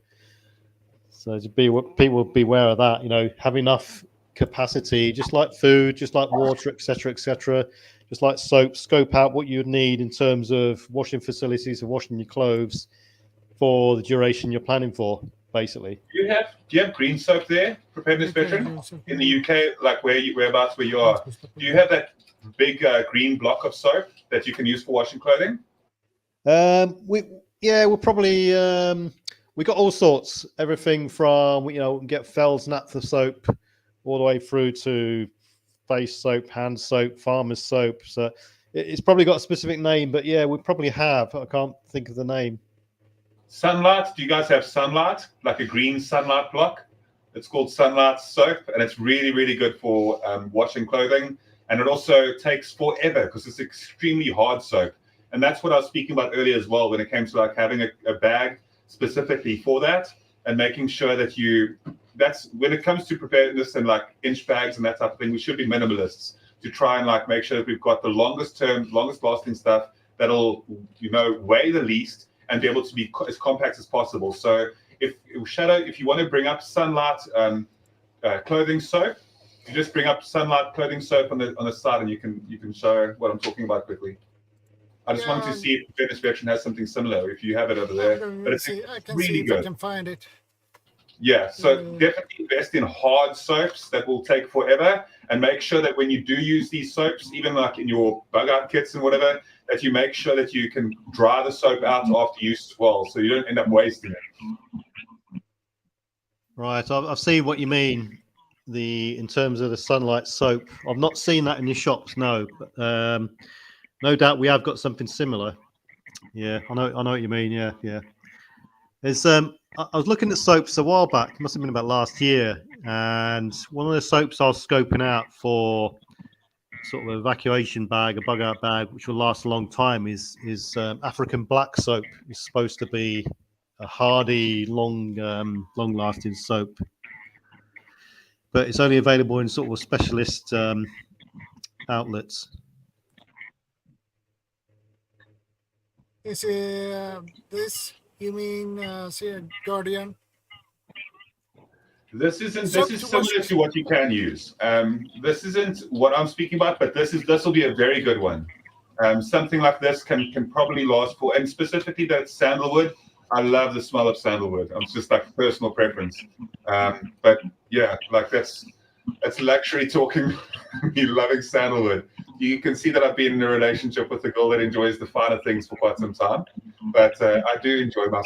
So people beware of that. Have enough capacity, just like food, just like water, etc., just like soap. Scope out what you'd need in terms of washing facilities or washing your clothes for the duration you're planning for, basically. Do you have green soap there, preparedness veteran, in the UK, like whereabouts where you are? Do you have that big green block of soap that you can use for washing clothing? We'll probably we got all sorts, everything from we can get Fell's naphtha soap all the way through to face soap, hand soap, farmer's soap. So it's probably got a specific name, but yeah, we probably have. I can't think of the name. Sunlight. Do you guys have Sunlight, like a green Sunlight block? It's called Sunlight soap, and it's really good for washing clothing. And it also takes forever because it's extremely hard soap. And that's what I was speaking about earlier as well, when it came to like having a bag specifically for that, and making sure that that's when it comes to preparedness and like inch bags and that type of thing, we should be minimalists to try and like make sure that we've got the longest lasting stuff that'll weigh the least and be able to be as compact as possible. So if you want to bring up Sunlight clothing soap, you just bring up Sunlight clothing soap on the side, and you can show what I'm talking about quickly. I just wanted to see if Preparedness Veteran has something similar, if you have it over there. But it's really good. I can find it. Yeah, so definitely invest in hard soaps that will take forever, and make sure that when you do use these soaps, even like in your bug out kits and whatever, that you make sure that you can dry the soap out after use as well, so you don't end up wasting it. Right, I've seen what you mean. In terms of the Sunlight soap, I've not seen that in your shops, no. But no doubt we have got something similar. Yeah, I know what you mean. Yeah. It's I was looking at soaps a while back. It must have been about last year, and one of the soaps I was scoping out for sort of an evacuation bag, a bug out bag, which will last a long time, is African black soap. It's supposed to be a hardy, long lasting soap, but it's only available in sort of specialist outlets. Is this, you mean, say, Guardian? This is similar to what you can use. This isn't what I'm speaking about, but this will be a very good one. Something like this can probably last for, and specifically that sandalwood. I love the smell of sandalwood. It's just like personal preference. But yeah, like that's It's luxury talking. Me loving sandalwood. You can see that I've been in a relationship with a girl that enjoys the finer things for quite some time. But I do enjoy my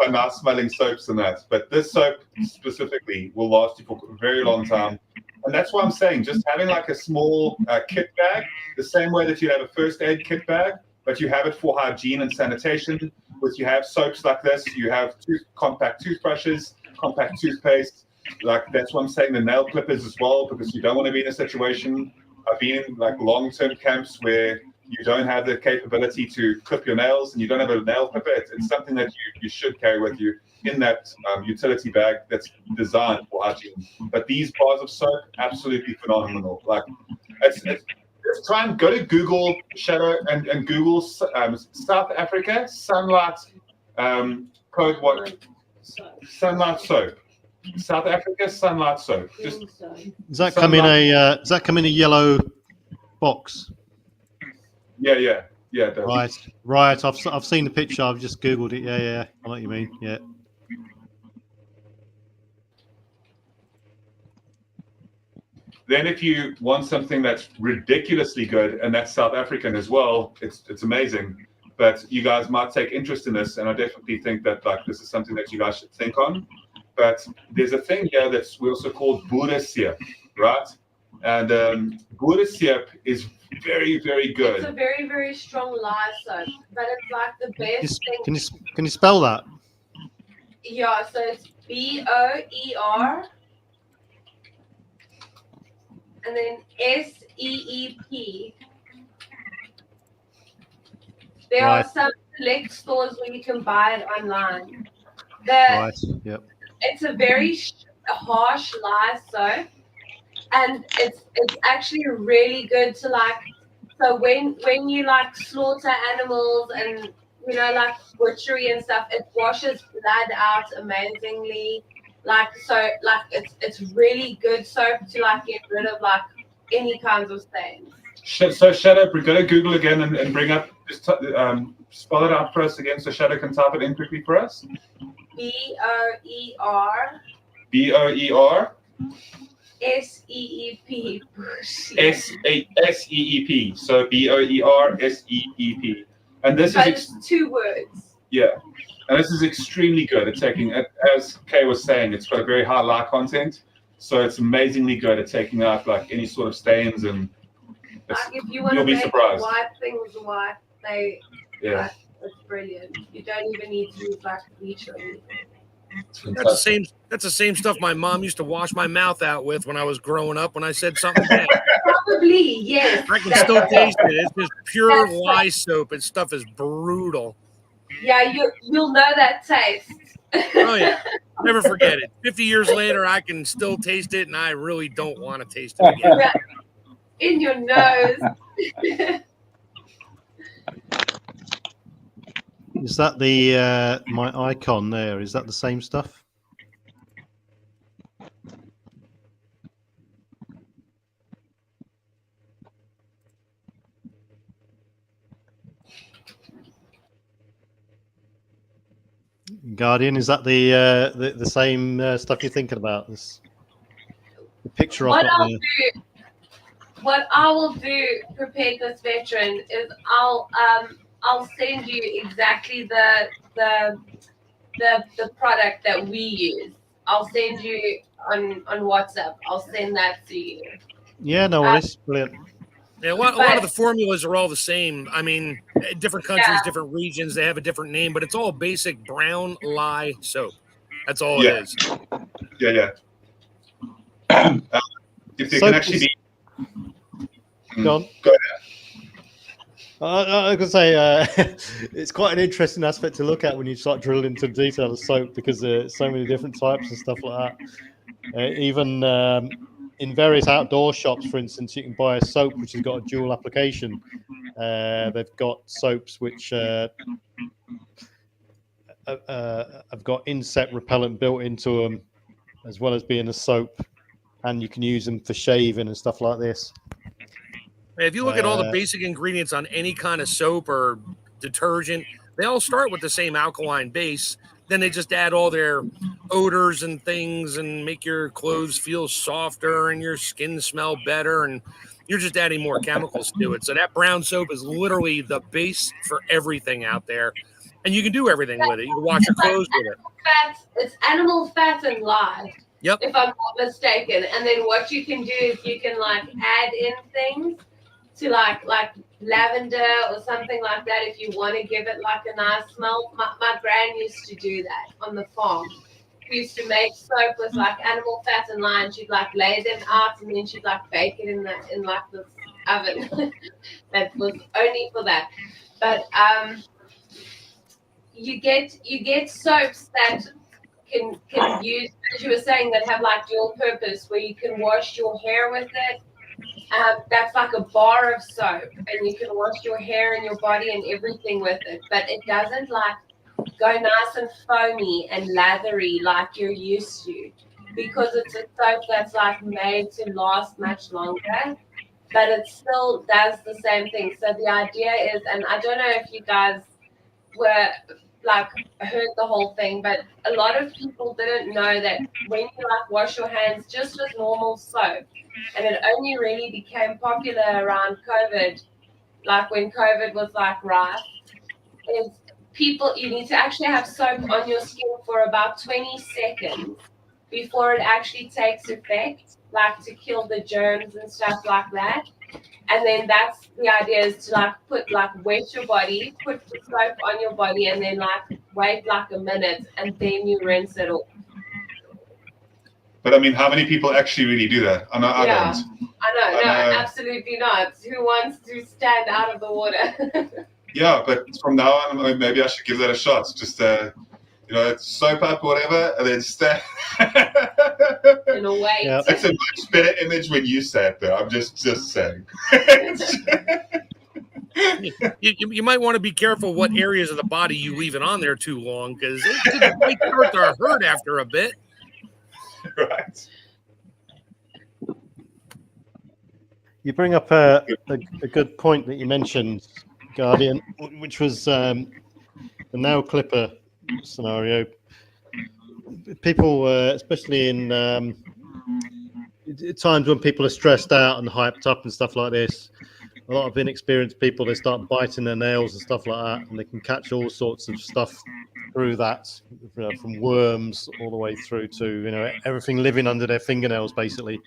nice smelling soaps and that. But this soap specifically will last you for a very long time. And that's why I'm saying just having like a small kit bag, the same way that you have a first aid kit bag, but you have it for hygiene and sanitation. You have soaps like this, you have compact toothbrushes, compact toothpaste. Like that's what I'm saying, the nail clippers as well, because you don't want to be in a situation. I've been in like long-term camps where you don't have the capability to clip your nails and you don't have a nail clipper. It's something that you should carry with you in that utility bag that's designed for hygiene. But these bars of soap, absolutely phenomenal. Like it's try and go to Google Shadow and Google South Africa sunlight code what sunlight soap. South Africa sunlight soap. Just does that come in a yellow box? Yeah. It does. Right. I've seen the picture. I've just googled it. Yeah. I know what you mean. Yeah. Then if you want something that's ridiculously good, and that's South African as well, it's amazing. But you guys might take interest in this, and I definitely think that like this is something that you guys should think on. But there's a thing here that's we also called Buddha Siep, right? And Buddha Siep is very, very good. It's a very, very strong lye soap, but it's like the best thing. Can you spell that? Yeah, so it's BOER and then SEEP. There are some select stores where you can buy it online. Right. Yep. It's a very harsh lye soap, and it's actually really good to like. So when you like slaughter animals and you know like butchery and stuff, it washes blood out amazingly. Like so, like it's really good soap to like get rid of like any kinds of stains. So Shadow, go to Google again and bring up just spell it out for us again, so Shadow can type it in quickly for us. BOER SEEP. SEEP. So BOER SEEP. And this is 2 words. Yeah. And this is extremely good at taking, as Kay was saying, it's got a very high lye content. So it's amazingly good at taking out like any sort of stains, and like if you want to make white things white, like, it's brilliant. You don't even need to use like bleach or anything. That's the same stuff my mom used to wash my mouth out with when I was growing up when I said something bad. Probably, yes. I can still taste it. It's just pure lye soap, and stuff is brutal. Yeah, you'll know that taste. Oh yeah, never forget it. 50 years later, I can still taste it, and I really don't want to taste it again. In your nose. Is that the my icon there? Is that the same stuff? Guardian, is that the same stuff you're thinking about? This the picture What I will do, Preparedness Veteran, is I'll send you exactly the product that we use. I'll send you on WhatsApp. I'll send that to you. Yeah, no worries. Brilliant. Yeah, a lot of the formulas are all the same. I mean, different countries, different regions, they have a different name, but it's all basic brown lye soap. That's all it is. Yeah. If they can actually be... Go on. Go ahead. I was going to say, it's quite an interesting aspect to look at when you start drilling into the detail of soap, because there's so many different types and stuff like that. Even in various outdoor shops, for instance, you can buy a soap which has got a dual application. They've got soaps which have got insect repellent built into them, as well as being a soap, and you can use them for shaving and stuff like this. If you look at all the basic ingredients on any kind of soap or detergent, they all start with the same alkaline base. Then they just add all their odors and things and make your clothes feel softer and your skin smell better, and you're just adding more chemicals to it. So that brown soap is literally the base for everything out there, and you can do everything with it. You can wash your clothes with it. It's animal fat and lye. Yep. If I'm not mistaken. And then what you can do is you can like add in things to like lavender or something like that if you want to give it like a nice smell. My gran used to do that on the farm. She used to make soap with like animal fat and lye, and she'd like lay them out and then she'd like bake it in like the oven. That was only for that. But you get soaps that can use, as you were saying, that have like dual purpose, where you can wash your hair with it. That's like a bar of soap, and you can wash your hair and your body and everything with it. But it doesn't like go nice and foamy and lathery like you're used to, because it's a soap that's like made to last much longer, but it still does the same thing. So the idea is, and I don't know if you guys were like heard the whole thing, but a lot of people didn't know that when you like wash your hands just with normal soap, and it only really became popular around COVID, like when COVID was like rife, is people, you need to actually have soap on your skin for about 20 seconds before it actually takes effect, like to kill the germs and stuff like that. And then that's the idea, is to like wet your body, put the soap on your body, and then like wait like a minute, and then you rinse it off. But I mean, how many people actually really do that? I know I don't. I know, absolutely not. Who wants to stand out of the water? Yeah, but from now on, maybe I should give that a shot. Just soap up, whatever, and then stand. In a way. Yep. It's a much better image when you say it, though. I'm just saying. You might want to be careful what areas of the body you leave it on there too long, because it might start to hurt after a bit. Right. You bring up a good point that you mentioned, Guardian, which was the nail clipper scenario. People, especially in times when people are stressed out and hyped up and stuff like this, a lot of inexperienced people, they start biting their nails and stuff like that, and they can catch all sorts of stuff through that, from worms all the way through to everything living under their fingernails, basically.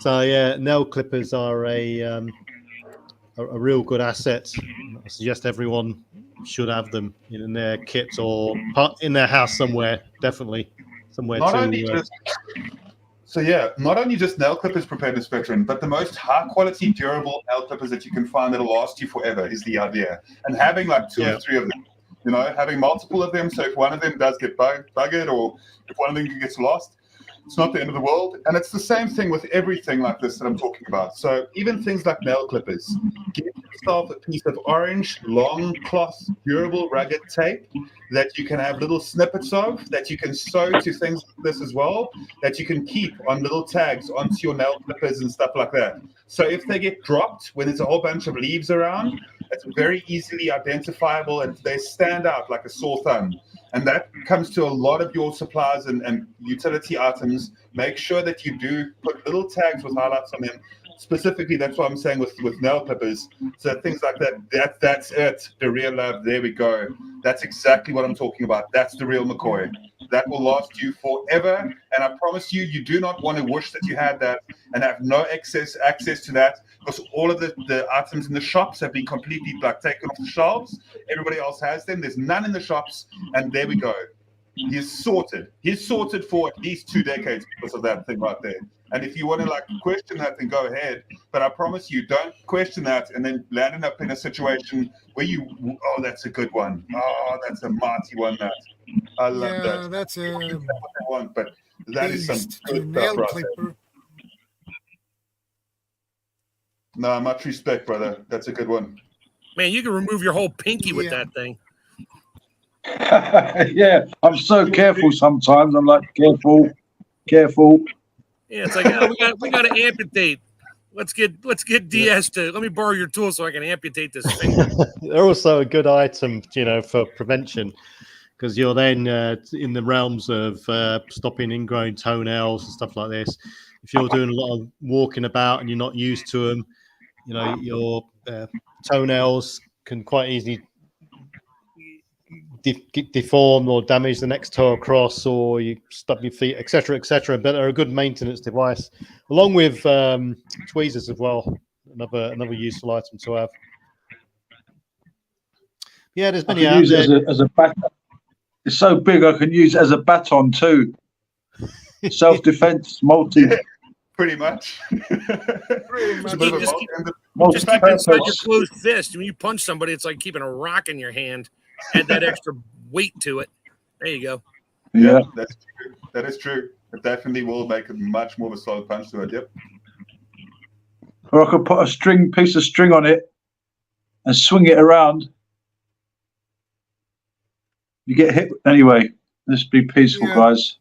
So yeah, nail clippers are a real good asset. I suggest everyone should have them in their kit or in their house somewhere, definitely somewhere. Not only just nail clippers, preparedness veteran, but the most high quality, durable nail clippers that you can find that'll last you forever is the idea. And having like two or three of them, having multiple of them, so if one of them does get buggered or if one of them gets lost, it's not the end of the world. And it's the same thing with everything like this that I'm talking about. So even things like nail clippers, get yourself a piece of orange, long cloth, durable, rugged tape that you can have little snippets of, that you can sew to things like this as well, that you can keep on little tags onto your nail clippers and stuff like that. So if they get dropped when there's a whole bunch of leaves around, it's very easily identifiable and they stand out like a sore thumb. And that comes to a lot of your supplies and utility items. Make sure that you do put little tags with highlights on them. Specifically, that's what I'm saying with nail clippers. So things like that, that's it. The real love, there we go. That's exactly what I'm talking about. That's the real McCoy. That will last you forever. And I promise you, you do not want to wish that you had that and have no access to that, because all of the items in the shops have been completely taken off the shelves. Everybody else has them. There's none in the shops. And there we go. He's sorted. He's sorted for at least 2 decades because of that thing right there. And if you want to question that, then go ahead. But I promise you, don't question that and then landing up in a situation where that's a good one. Oh, that's a mighty one. That I love that. Yeah, that's what they want, but that is some good nail stuff right clipper. there. No, much respect, brother. That's a good one. Man, you can remove your whole pinky with that thing. Yeah, I'm so careful sometimes. I'm like, careful. Yeah, it's like, we got to amputate. Let's get DS to let me borrow your tool so I can amputate this finger. They're also a good item, for prevention, because you're then in the realms of stopping ingrown toenails and stuff like this. If you're doing a lot of walking about and you're not used to them, you know, your toenails can quite easily deform or damage the next toe across, or you stub your feet, etc., etc. But they're a good maintenance device, along with tweezers as well. Another useful item to have. Yeah, there's many out there. Use it as a baton. It's so big I can use it as a baton too. Self-defense, multi. Yeah, pretty much. Pretty much. Just multi keep inside your purpose. closed fist. When you punch somebody, it's like keeping a rock in your hand. Add that extra weight to it. There you go. Yeah. That's true. That is true. It definitely will make it much more of a solid punch to it. Yep. Or I could put a piece of string on it and swing it around. You get hit anyway. Let's be peaceful, guys.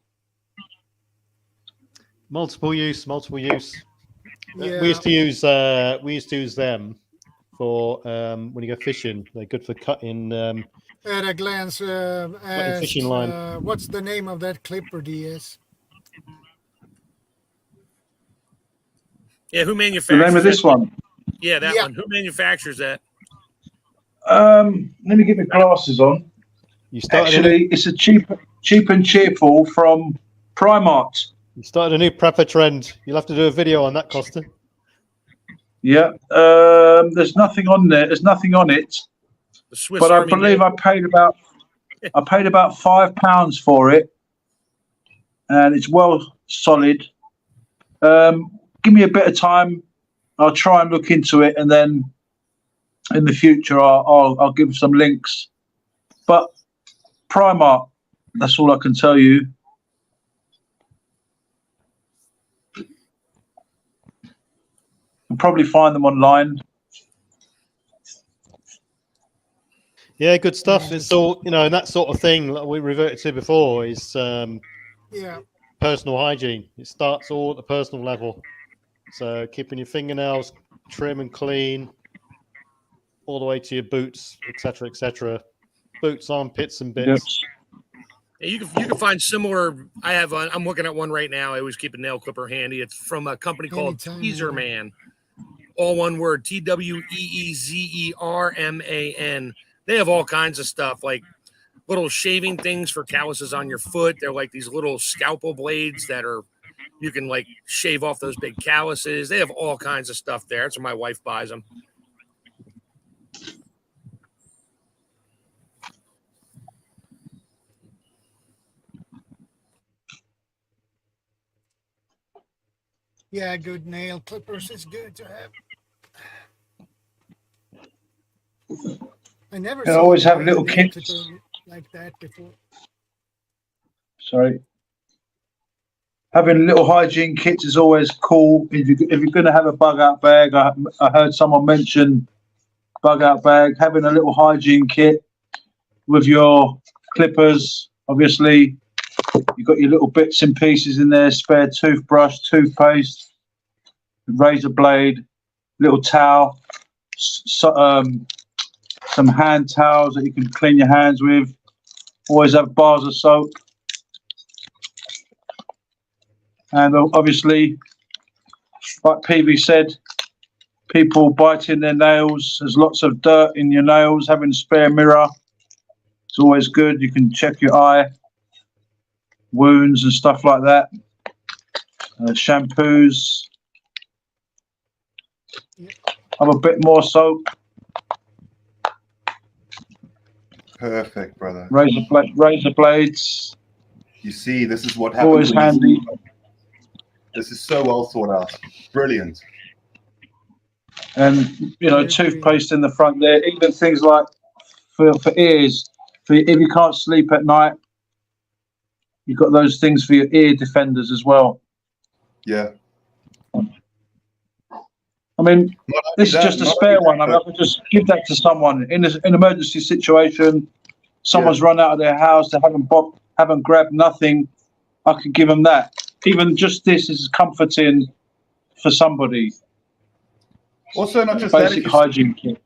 Multiple use. Yeah. We used to use them for when you go fishing. They're good for cutting. At a glance, asked, fishing line. what's the name of that clipper, DS? Yeah, who The manufactures name of this that? one. Yeah, that Yeah. one. Who manufactures that? Let me get my glasses on. You started Actually, it's a cheap and cheerful from Primark. you started a new prepper trend. You'll have to do a video on that, Costa. Yeah. There's nothing on there. There's nothing on it. The Swiss But I Army believe man. I paid about £5 for it, and it's well solid. Give me a bit of time. I'll try and look into it, and then in the future I'll give some links. But Primark, that's all I can tell you. You'll probably find them online. Yeah, good stuff. It's all, you know, and that sort of thing like we reverted to before is Yeah. personal hygiene. It starts all at the personal level. So keeping your fingernails trim and clean, all the way to your boots, etc., etc. Boots, armpits, and bits. Yeah, you can find similar. I'm looking at one right now. I always keep a nail clipper handy. It's from a company called Anytime, Tweezer yeah. Man. All one word. TWEEZERMAN. They have all kinds of stuff, like little shaving things for calluses on your foot. They're like these little scalpel blades that you can like shave off those big calluses. They have all kinds of stuff there. That's where my wife buys them. Yeah, good nail clippers is good to have. I never They always have little nail kits. clipper like that before. Sorry. Having little hygiene kits is always cool. If you're going to have a bug out bag, I heard someone mention bug out bag. Having a little hygiene kit with your clippers, obviously, you've got your little bits and pieces in there: spare toothbrush, toothpaste, razor blade, little towel, some hand towels that you can clean your hands with. Always have bars of soap. And obviously, like PV said, people biting their nails. There's lots of dirt in your nails. Having a spare mirror is always good. You can check your eye, wounds and stuff like that. Shampoos. Have a bit more soap. Perfect, brother. Razor blades. You see, this is what happens. Always handy. This is so well thought out. Brilliant. And toothpaste in the front there. Even things like for ears. If you can't sleep at night, you've got those things for your ear defenders as well. Yeah. I mean, this is just a spare one. I mean, I could just give that to someone in an emergency situation. Someone's run out of their house. They haven't grabbed nothing. I could give them that. Even just this is comforting for somebody. Also, not just Basic that. hygiene kit.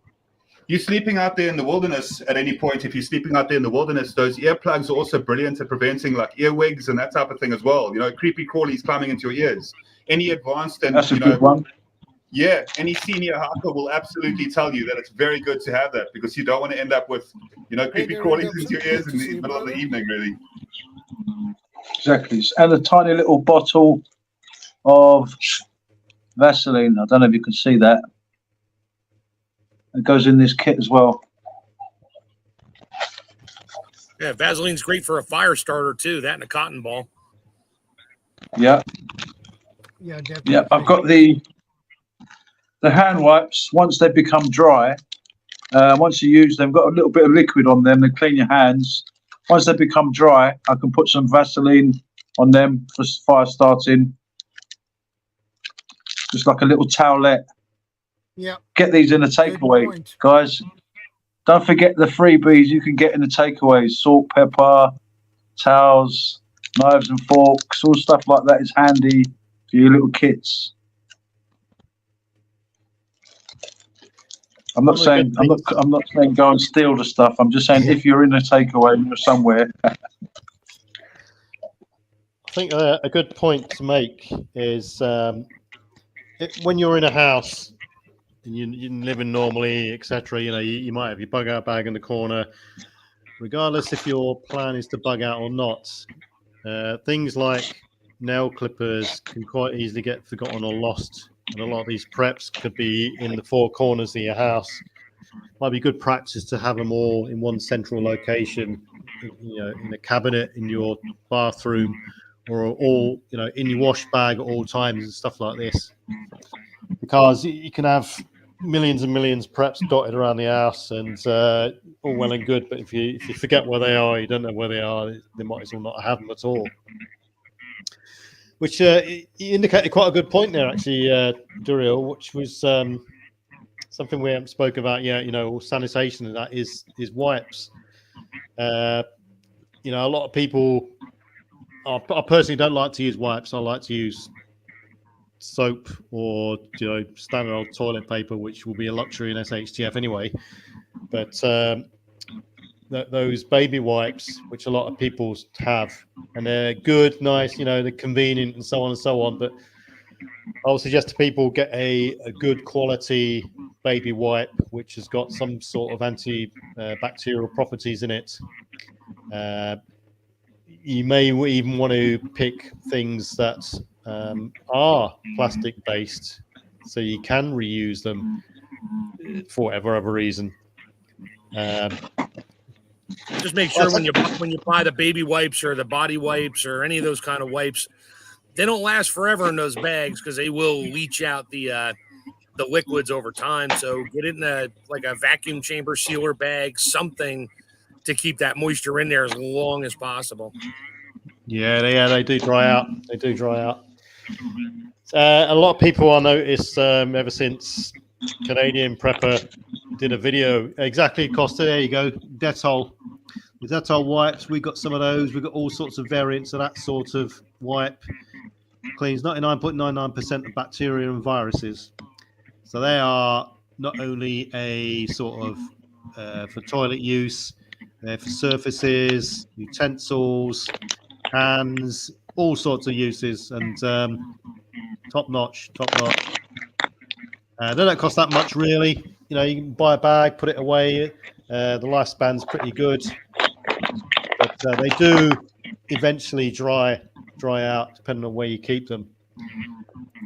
you're sleeping out there in the wilderness at any point, if you're sleeping out there in the wilderness, those earplugs are also brilliant at preventing like earwigs and that type of thing as well. You know, creepy crawlies climbing into your ears. Any advanced and, That's a you good know, one. yeah, any senior hiker will absolutely tell you that it's very good to have that, because you don't want to end up with, you know, creepy there, crawlies Redemption. into your ears Good in to the see you, middle of the brother. evening, really. Exactly. And a tiny little bottle of Vaseline. I don't know if you can see that. It goes in this kit as well. Yeah, Vaseline's great for a fire starter too. That and a cotton ball. Yeah. Yeah, definitely. Yeah. I've got the hand wipes. Once they become dry, once you use them, got a little bit of liquid on them. They clean your hands. Once they become dry, I can put some Vaseline on them for fire starting. Just like a little towelette. Yeah. Get these in a takeaway, point. guys. Don't forget the freebies you can get in the takeaways: salt, pepper, towels, knives and forks, all stuff like that is handy for your little kits. I'm not saying go and steal the stuff. I'm just saying if you're in a takeaway and you're somewhere. I think a good point to make is when you're in a house and you're living normally, etc. You know, you might have your bug out bag in the corner, regardless if your plan is to bug out or not. Things like nail clippers can quite easily get forgotten or lost, and a lot of these preps could be in the four corners of your house. Might be good practice to have them all in one central location, you know, in a cabinet in your bathroom, or all, you know, in your wash bag at all times and stuff like this, because you can have millions and millions of preps dotted around the house, and all well and good, but if you forget where they are, you don't know where they are, they might as well not have them at all. Which you indicated quite a good point there, actually, Duriel, which was something we haven't spoken about yet. You know, sanitation, and that is wipes. You know, a lot of people. I personally don't like to use wipes. I like to use soap or, you know, standard old toilet paper, which will be a luxury in SHTF anyway. But those baby wipes, which a lot of people have, and they're good, nice, you know, they're convenient and so on and so on. But I would suggest to people get a good quality baby wipe, which has got some sort of antibacterial properties in it. You may even want to pick things that are plastic based, so you can reuse them for whatever other reason. Just make sure when you buy the baby wipes or the body wipes or any of those kind of wipes, they don't last forever in those bags, because they will leach out the liquids over time. So get it in a vacuum chamber sealer bag, something to keep that moisture in there as long as possible. Yeah, they do dry out. They do dry out. A lot of people I noticed ever since Canadian Prepper did a video. Exactly, Costa. There you go. Dettol. The Dettol wipes. We got some of those. We got all sorts of variants of that sort of wipe. Cleans 99.99% of bacteria and viruses. So they are not only a sort of for toilet use, they're for surfaces, utensils, hands, all sorts of uses, and top notch. They don't cost that much, really. You know, you can buy a bag, put it away. The lifespan's pretty good, but they do eventually dry out, depending on where you keep them.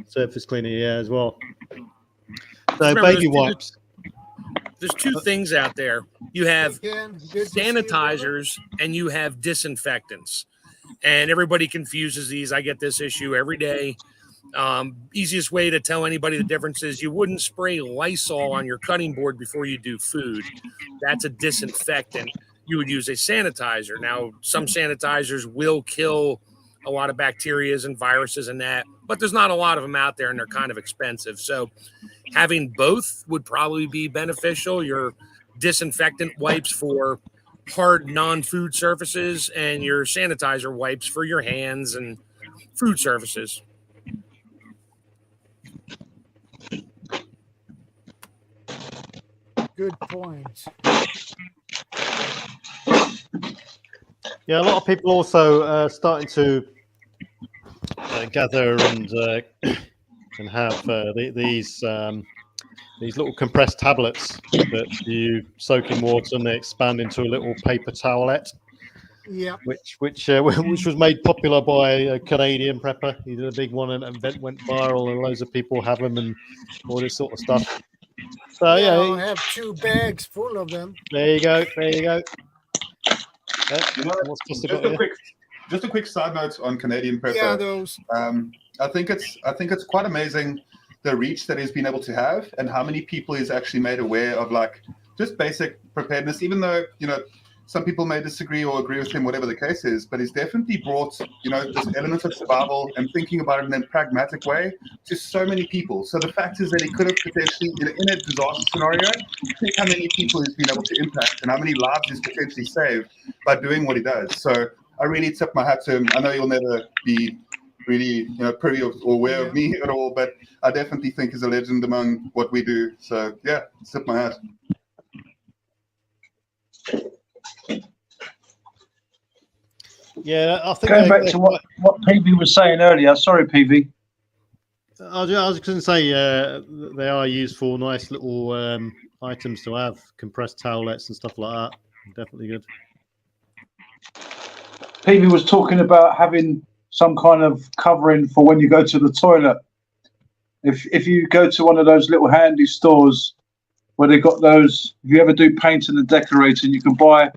Surface cleaner, yeah, as well. So remember, baby wipes. There's two things out there. You have Again, good to see you, brother. sanitizers and you have disinfectants. And everybody confuses these. I get this issue every day. Easiest way to tell anybody the difference is you wouldn't spray Lysol on your cutting board before you do food. That's a disinfectant. You would use a sanitizer. Now, some sanitizers will kill a lot of bacteria and viruses and that, but there's not a lot of them out there, and they're kind of expensive. So having both would probably be beneficial. Your disinfectant wipes for hard non-food surfaces and your sanitizer wipes for your hands and food surfaces. good point. Yeah, a lot of people also starting to gather and have these little compressed tablets that you soak in water and they expand into a little paper towelette. Yeah. Which was made popular by a Canadian prepper. He did a big one and went viral, and loads of people have them and all this sort of stuff. So I yeah, have 2 bags full of them. there you go. You know, What's just just a quick side note on Canadian prepper. Yeah, those. I think it's quite amazing the reach that he's been able to have and how many people he's actually made aware of, like, just basic preparedness, even though, you know, some people may disagree or agree with him, whatever the case is, but he's definitely brought, you know, this element of survival and thinking about it in a pragmatic way to so many people. So the fact is that he could have potentially, in a disaster scenario, think how many people he's been able to impact and how many lives he's potentially saved by doing what he does. So I really tip my hat to him. I know you'll never be really, you know, privy or aware of me at all, but I definitely think he's a legend among what we do. So yeah, tip my hat. Yeah, I think Going back to what PV was saying earlier. Sorry, PV. I was going to say they are useful, nice little items to have, compressed towelettes and stuff like that. Definitely good. PV was talking about having some kind of covering for when you go to the toilet. If you go to one of those little handy stores where they got those, if you ever do painting and decorating, you can buy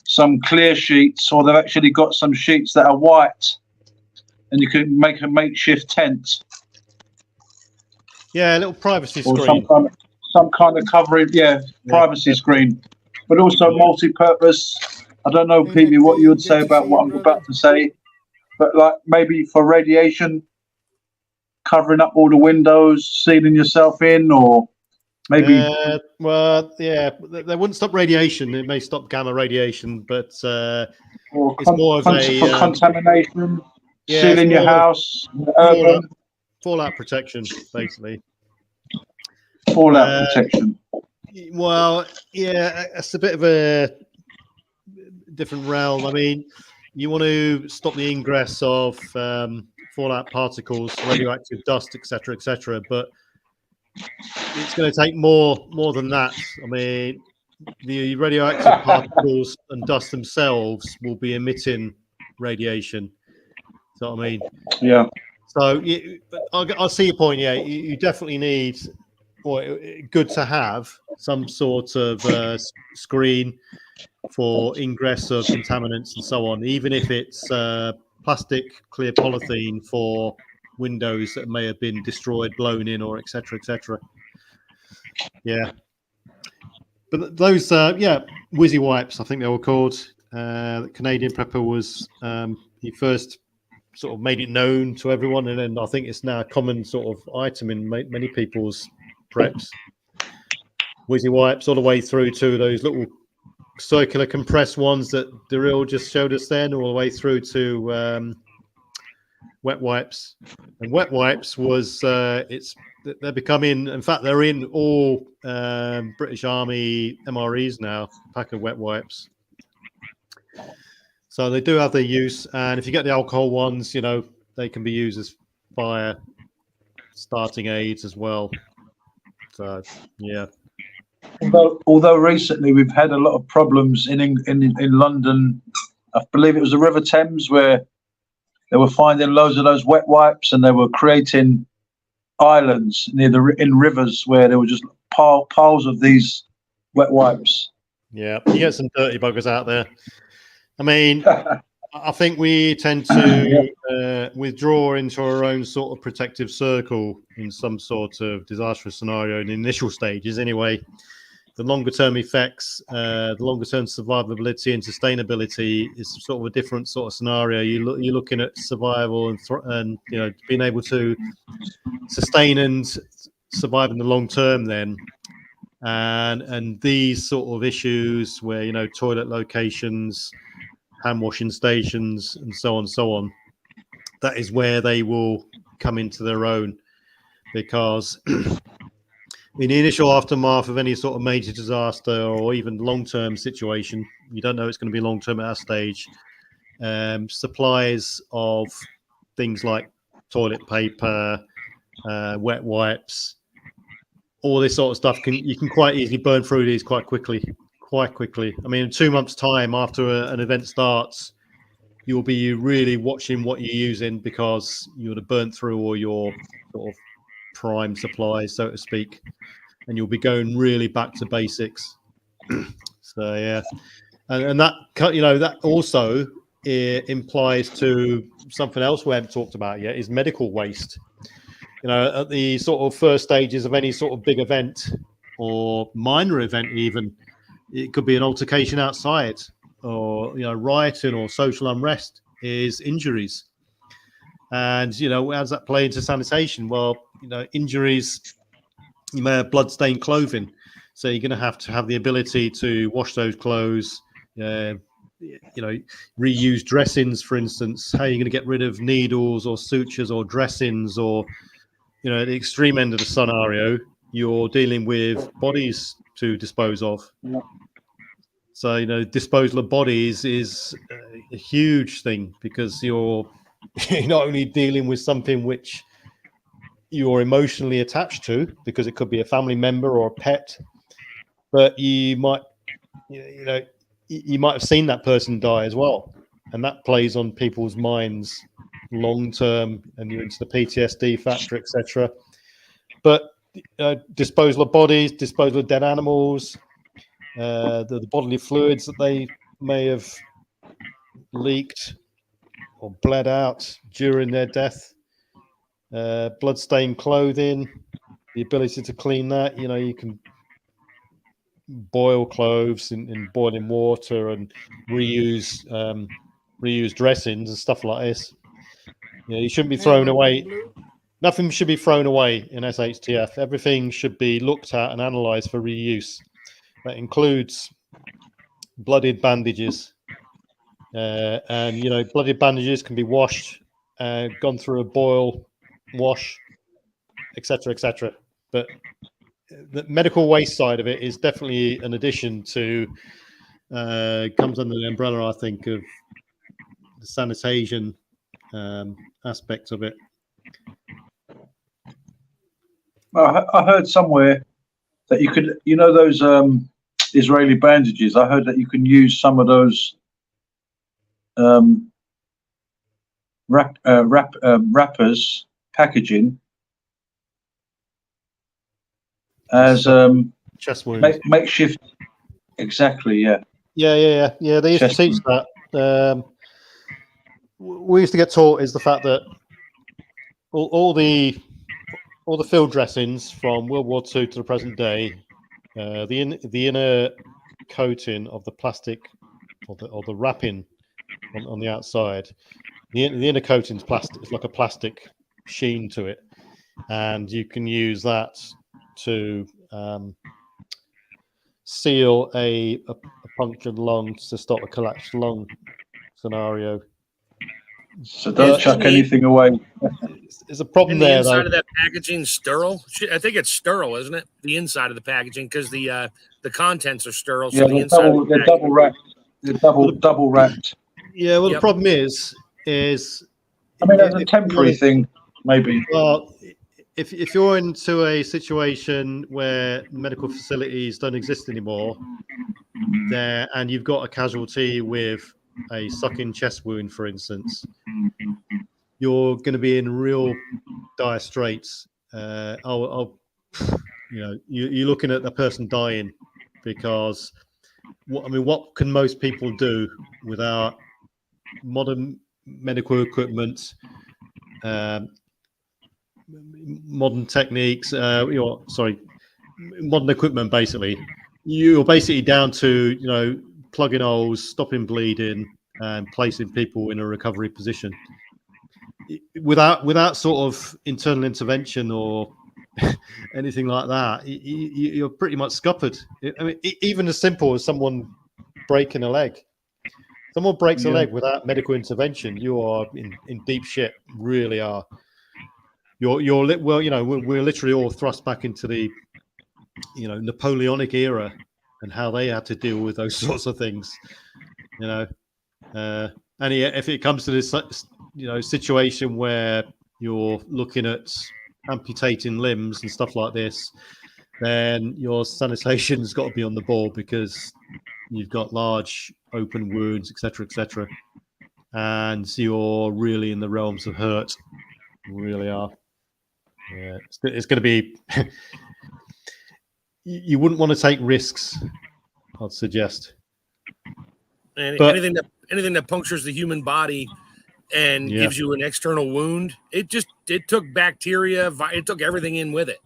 some clear sheets, or they've actually got some sheets that are white, and you can make a makeshift tent. Yeah, a little privacy Or screen. some kind of covering, privacy screen, but also multi-purpose. I don't know, PV, what you would say about what I'm about to say, but like maybe for radiation, covering up all the windows, sealing yourself in, or maybe. Well, yeah, they wouldn't stop radiation. It may stop gamma radiation, but it's more of a contamination, yeah, sealing your house, fallout protection, basically. Fallout protection. Well, yeah, it's a bit of a different realm. I mean, you want to stop the ingress of fallout particles, radioactive dust, etc., but it's going to take more than that. I mean, the radioactive particles and dust themselves will be emitting radiation. So I mean, yeah. So I'll see your point. Yeah, you definitely need, or good to have, some sort of screen for ingress of contaminants and so on, even if it's plastic clear polythene for windows that may have been destroyed, blown in, or etc. Yeah, but those Whizzy wipes, I think they were called. The Canadian prepper was he first sort of made it known to everyone, and then I think it's now a common sort of item in many people's preps. Whizzy wipes, all the way through to those little circular compressed ones that Daryl just showed us then, all the way through to wet wipes. And wet wipes was they're becoming, in fact, they're in all British Army MREs now, pack of wet wipes. So they do have their use, and if you get the alcohol ones, you know, they can be used as fire starting aids as well. So yeah. Although recently we've had a lot of problems in London, I believe it was the River Thames, where they were finding loads of those wet wipes, and they were creating islands in rivers where there were just piles of these wet wipes. Yeah, you get some dirty buggers out there. I mean, I think we tend to withdraw into our own sort of protective circle in some sort of disastrous scenario in the initial stages anyway. The longer term effects, the longer term survivability and sustainability is sort of a different sort of scenario. You're looking at survival and you know, being able to sustain and survive in the long term then. And these sort of issues where, you know, toilet locations, hand washing stations, and so on, that is where they will come into their own, because in the initial aftermath of any sort of major disaster or even long-term situation, you don't know it's going to be long-term at that stage. Supplies of things like toilet paper, wet wipes, all this sort of stuff you can quite easily burn through these quite quickly. I mean, in 2 months' time after an event starts, you'll be really watching what you're using because you would have burnt through all your sort of prime supplies, so to speak, and you'll be going really back to basics. So yeah, and that, you know, that also implies to something else we haven't talked about yet, is medical waste. You know, at the sort of first stages of any sort of big event or minor event, even it could be an altercation outside, or, you know, rioting or social unrest, is injuries. And, you know, how does that play into sanitation? Well, you know, injuries, you may have blood-stained clothing, so you're going to have the ability to wash those clothes. You know, reuse dressings, for instance. How are you going to get rid of needles or sutures or dressings? Or, you know, at the extreme end of the scenario, you're dealing with bodies to dispose of. So, you know, disposal of bodies is a huge thing, because you're not only dealing with something which you're emotionally attached to, because it could be a family member or a pet, but you might, you know, you might have seen that person die as well, and that plays on people's minds long term, and you're into the PTSD factor, etc. But disposal of bodies, disposal of dead animals, the bodily fluids that they may have leaked or bled out during their death, blood-stained clothing, the ability to clean that. You know, you can boil clothes in boiling water and reuse dressings and stuff like this. You know, you shouldn't be thrown away. Nothing should be thrown away in SHTF. Everything should be looked at and analysed for reuse. That includes blooded bandages, and, you know, blooded bandages can be washed, gone through a boil, wash, etc., etc. But the medical waste side of it is definitely an addition to, comes under the umbrella, I think, of the sanitation aspect of it. I heard somewhere that you could, you know, those Israeli bandages. I heard that you can use some of those wrappers packaging as chest wounds. Makeshift. Exactly. Yeah. Yeah. They used to teach that. We used to get taught is the fact that all the field dressings from World War II to the present day, the inner coating of the plastic or the wrapping on the outside, the inner coating is plastic. It's like a plastic sheen to it, and you can use that to seal a punctured lung to stop a collapsed lung scenario. So don't chuck anything away. There's a problem the there, inside though. of that packaging sterile. I think it's sterile, isn't it? The inside of the packaging, because the contents are sterile. So Yeah, the inside they're double wrapped. They're double wrapped. Yeah, well, the problem is I mean, as a temporary thing, maybe. Well, if you're into a situation where medical facilities don't exist anymore, there, and you've got a casualty with a sucking chest wound, for instance, you're going to be in real dire straits. You know, you're looking at the person dying, because what can most people do without modern medical equipment, modern techniques, modern equipment? Basically, you're basically down to, you know, plugging holes, stopping bleeding, and placing people in a recovery position. Without sort of internal intervention or anything like that, you're pretty much scuppered. I mean, even as simple as someone breaking a leg. Someone breaks a leg without medical intervention, you are in deep shit. Really are. Well, you know, we're literally all thrust back into the Napoleonic era and how they had to deal with those sorts of things. And if it comes to this, situation where you're looking at amputating limbs and stuff like this, then your sanitation's got to be on the ball, because you've got large open wounds, etc., and you're really in the realms of hurt. You really are. Yeah, it's going to be. You wouldn't want to take risks, I'd suggest. And But- anything that punctures the human body and gives you an external wound, it took bacteria, it took everything in with it.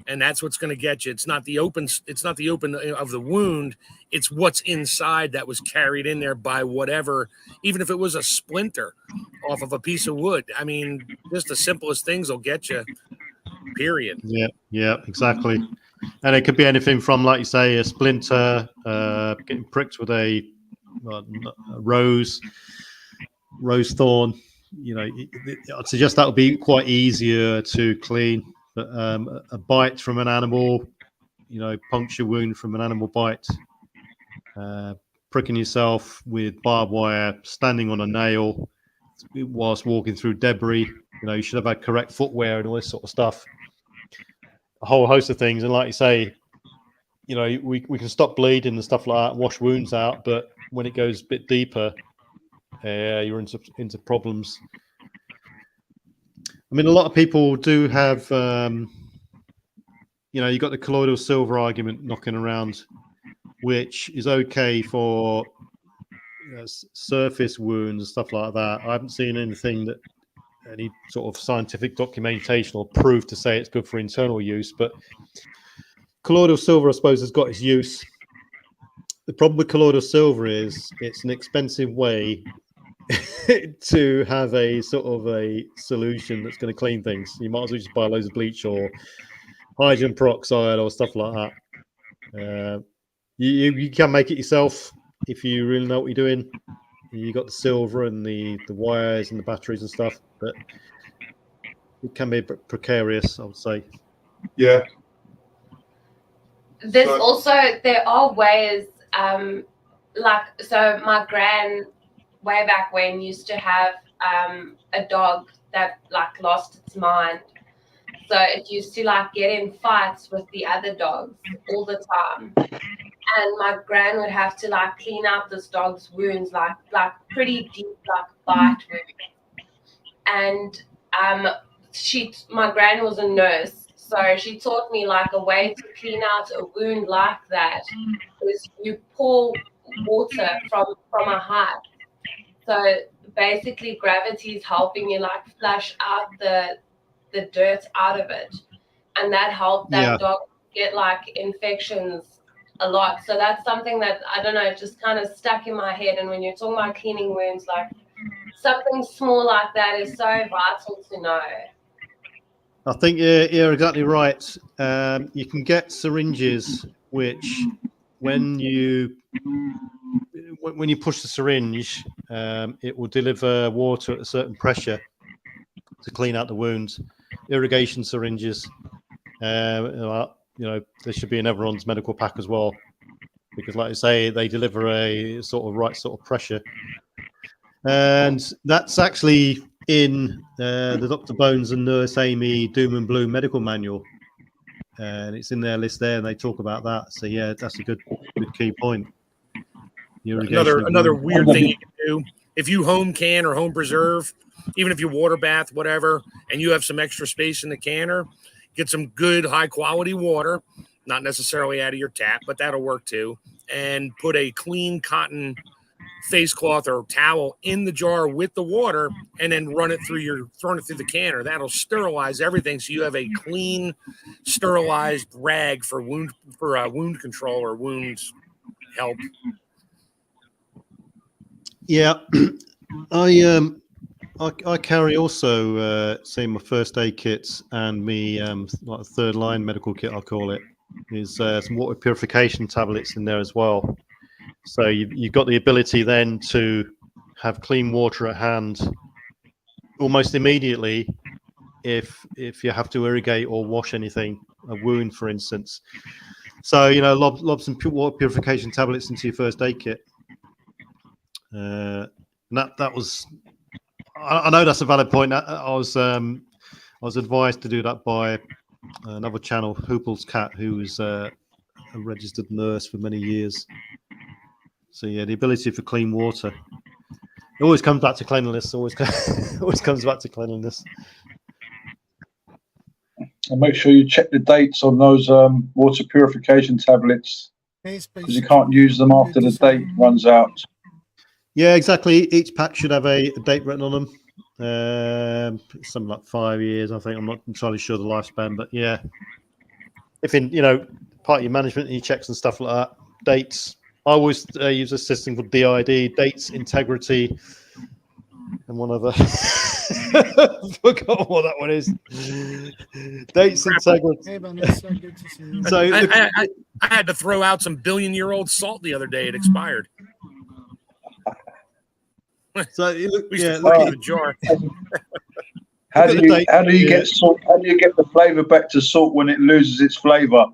And that's what's going to get you. It's not the open of the wound. It's what's inside that was carried in there by whatever, even if it was a splinter off of a piece of wood. I mean, just the simplest things will get you, period. Yeah, exactly. And it could be anything from, like you say, a splinter, getting pricked with a rose thorn. I'd suggest that would be quite easier to clean. But a bite from an animal, puncture wound from an animal bite, pricking yourself with barbed wire, standing on a nail whilst walking through debris. You should have had correct footwear and all this sort of stuff. A whole host of things. And like you say, we can stop bleeding and stuff like that, wash wounds out. But when it goes a bit deeper, you're into problems. I mean, a lot of people do have, you've got the colloidal silver argument knocking around, which is okay for surface wounds and stuff like that. I haven't seen any sort of scientific documentation or proof to say it's good for internal use, but colloidal silver, I suppose, has got its use. The problem with colloidal silver is it's an expensive way to have a sort of a solution that's going to clean things. You might as well just buy loads of bleach or hydrogen peroxide or stuff like that. You can make it yourself if you really know what you're doing. You got the silver and the wires and the batteries and stuff, but it can be a bit precarious, I would say. Yeah. There are ways, so my gran way back when used to have a dog that lost its mind. So it used to get in fights with the other dogs all the time. And my gran would have to clean out this dog's wounds, pretty deep, bite wounds. And my gran was a nurse, so she taught me a way to clean out a wound like that is you pour water from a height. So basically, gravity is helping you flush out the dirt out of it, and that helped that dog get infections a lot. So that's something that I don't know, just kind of stuck in my head. And when you're talking about cleaning wounds, something small like that is so vital to know. I think you're exactly right. You can get syringes which, when you push the syringe, it will deliver water at a certain pressure to clean out the wounds. Irrigation syringes, they should be in everyone's medical pack as well, because, like I say, they deliver a right sort of pressure. And that's actually in the Dr. Bones and Nurse Amy Doom and Blue medical manual, and it's in their list there, and they talk about that. So yeah, that's a good key point. Another weird thing you can do, if you home can or home preserve, even if you water bath, whatever, and you have some extra space in the canner, get some good high quality water, not necessarily out of your tap, but that'll work too, and put a clean cotton face cloth or towel in the jar with the water, and then run it through the canner. That'll sterilize everything, so you have a clean, sterilized rag for wound control or wound help. Yeah, I carry also say my first aid kits and me third line medical kit, I'll call it, is some water purification tablets in there as well. So you've got the ability then to have clean water at hand almost immediately if you have to irrigate or wash anything. a wound, for instance. So, you know, lob some water purification tablets into your first aid kit. And that was, I know that's a valid point. I was advised to do that by another channel, Hoople's Cat, who was a registered nurse for many years. So yeah, the ability for clean water. It always comes back to cleanliness. Always comes back to cleanliness. And make sure you check the dates on those water purification tablets, because you can't use them after the date runs out. Yeah, exactly. Each pack should have a date written on them. Something like 5 years, I think. I'm not entirely sure the lifespan, but yeah. If in, you know, part of your management and your checks and stuff like that, dates. I always use a system called DID, dates, integrity, and one other. Forgot what that one is. Dates, integrity. Hey, Vanessa, good to see you. So I had to throw out some billion-year-old salt the other day. It expired. So you look, We used yeah, to look put it at in a jar. How Look do at the you date. get salt? How do you get the flavour back to salt when it loses its flavour?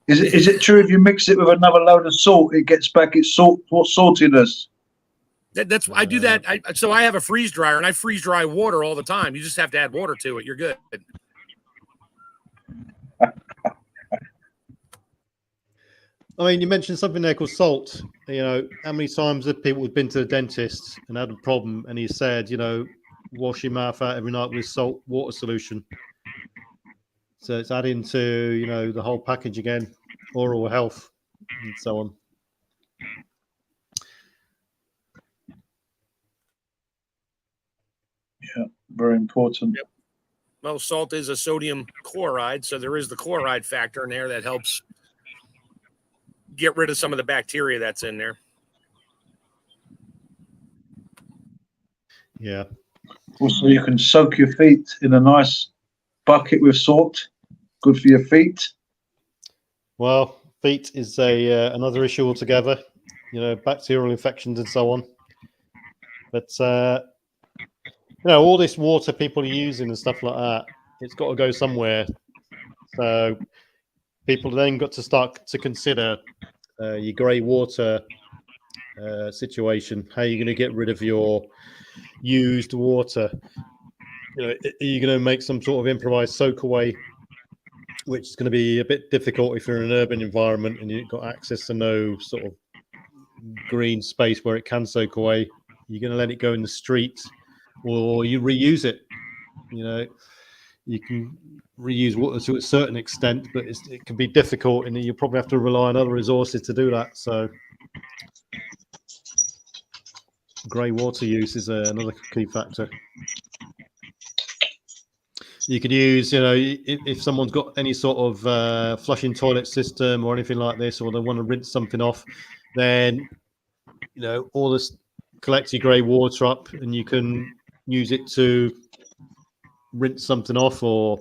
Is it true if you mix it with another load of salt, it gets back its saltiness? That's I do that. So I have a freeze dryer, and I freeze dry water all the time. You just have to add water to it. You're good. I mean, you mentioned something there called salt. You know, how many times have people been to the dentist and had a problem, and he said, you know, wash your mouth out every night with salt water solution. So it's adding to, you know, the whole package again, oral health and so on. Yeah, very important. Yep. Well, salt is a sodium chloride, so there is the chloride factor in there that helps get rid of some of the bacteria that's in there. Yeah. Also, you can soak your feet in a nice bucket with salt. Good for your feet. Well, feet is another issue altogether. You know, bacterial infections and so on. But you know, all this water people are using and stuff like that, it's got to go somewhere. So people then got to start to consider your grey water situation. How are you going to get rid of your used water? You know, are you going to make some sort of improvised soak away, which is going to be a bit difficult if you're in an urban environment and you've got access to no sort of green space where it can soak away? You're going to let it go in the street, or you reuse it. You know, you can reuse water to a certain extent, but it can be difficult, and you probably have to rely on other resources to do that. So grey water use is another key factor. You could use, you know, if someone's got any sort of flushing toilet system or anything like this, or they want to rinse something off, then, you know, all this, collect your grey water up and you can use it to rinse something off, or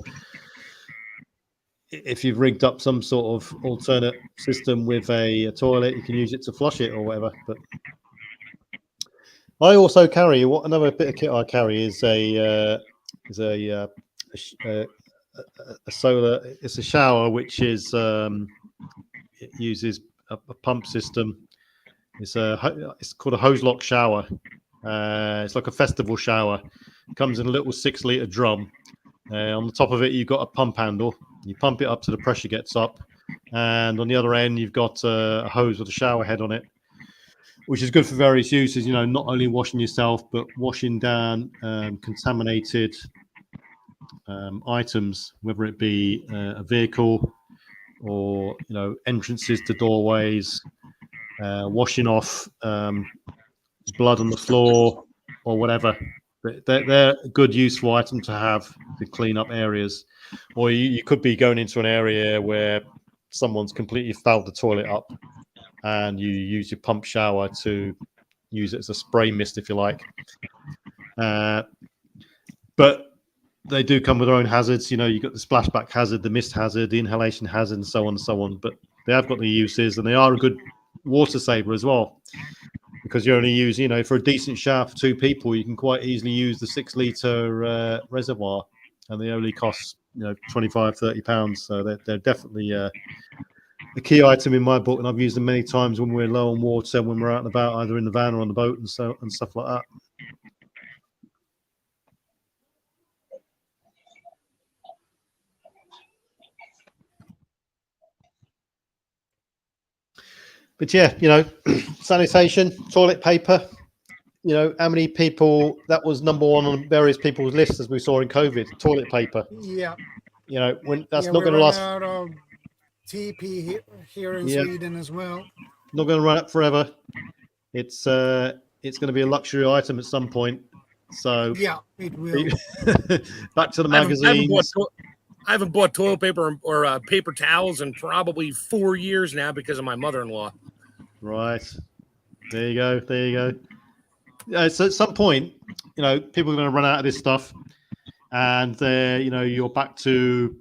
if you've rigged up some sort of alternate system with a toilet, you can use it to flush it or whatever. But I also carry, another bit of kit I carry is a solar. It's a shower which is it uses a pump system. It's called a hose lock shower. It's like a festival shower. It comes in a little 6-litre drum. On the top of it, you've got a pump handle. You pump it up to the pressure gets up, and on the other end, you've got a hose with a shower head on it, which is good for various uses. You know, not only washing yourself, but washing down contaminated items, whether it be a vehicle or, you know, entrances to doorways, washing off blood on the floor or whatever. They're a good useful item to have to clean up areas. Or you could be going into an area where someone's completely fouled the toilet up, and you use your pump shower to use it as a spray mist, if you like. But they do come with their own hazards. You know, you've got the splashback hazard, the mist hazard, the inhalation hazard, and so on and so on. But they have got the uses, and they are a good water saver as well, because you only use, you know, for a decent shower for 2 people, you can quite easily use the 6-litre reservoir, and they only cost £25-30. So they're definitely a key item in my book, and I've used them many times when we're low on water, when we're out and about, either in the van or on the boat, and stuff like that. But yeah, sanitation, toilet paper. How many people, that was number one on various people's lists, as we saw in COVID, toilet paper. Yeah. When that's not going to last. Out of TP here in Sweden as well. Not going to run up forever. It's going to be a luxury item at some point. So yeah, it will. Back to the magazines. I haven't bought toilet paper or paper towels in probably 4 years now because of my mother-in-law. Right. There you go. So at some point, people are going to run out of this stuff, and you're back to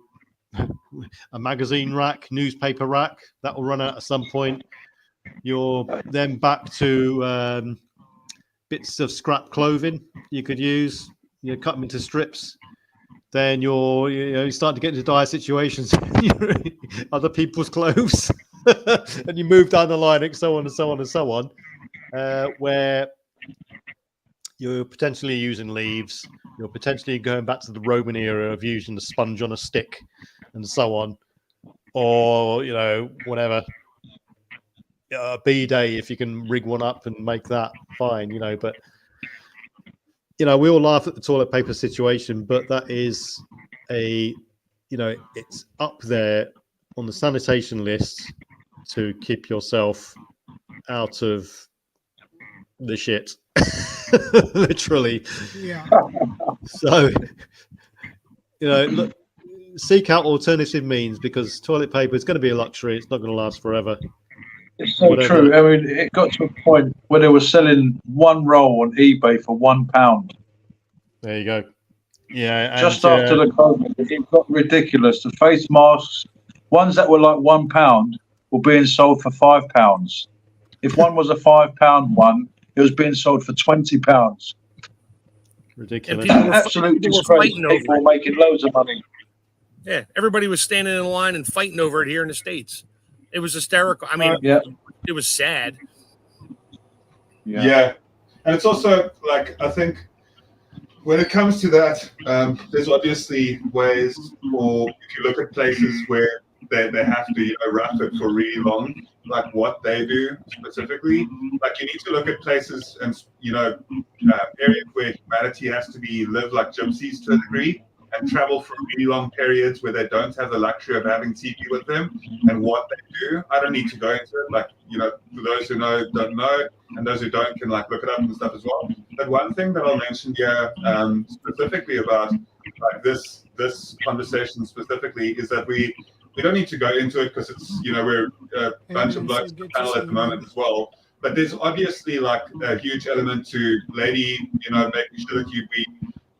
a magazine rack, newspaper rack. That will run out at some point. You're then back to bits of scrap clothing you could use. Cut them into strips. Then you start to get into dire situations, other people's clothes, and you move down the line, and so on and so on and so on, where you're potentially using leaves. You're potentially going back to the Roman era of using the sponge on a stick, and so on, or whatever. A B-day, if you can rig one up and make that, fine. But. We all laugh at the toilet paper situation, but that is it's up there on the sanitation list to keep yourself out of the shit, literally. Yeah. So, look, seek out alternative means, because toilet paper is going to be a luxury. It's not going to last forever. It's so true. I mean, it got to a point where they were selling one roll on eBay for £1. There you go. Yeah. Just after the COVID, it got ridiculous. The face masks, ones that were like £1, were being sold for £5. If one was a £5 one, it was being sold for £20. Ridiculous. Absolute disgrace. People were making loads of money. Yeah, everybody was standing in line and fighting over it here in the States. It was hysterical. I mean, it was sad. Yeah. And it's also I think when it comes to that, there's obviously ways for, if you look at places where they have to rough it for really long, like what they do specifically. You need to look at places and areas where humanity has to live like gypsies to a degree, and travel for really long periods where they don't have the luxury of having TP with them, and what they do. I don't need to go into it. For those who know, don't know, and those who don't can look it up and stuff as well. But one thing that I'll mention here specifically about this conversation specifically is that we don't need to go into it because it's we're a bunch of blokes on the panel at the moment as well. But there's obviously a huge element to making sure that we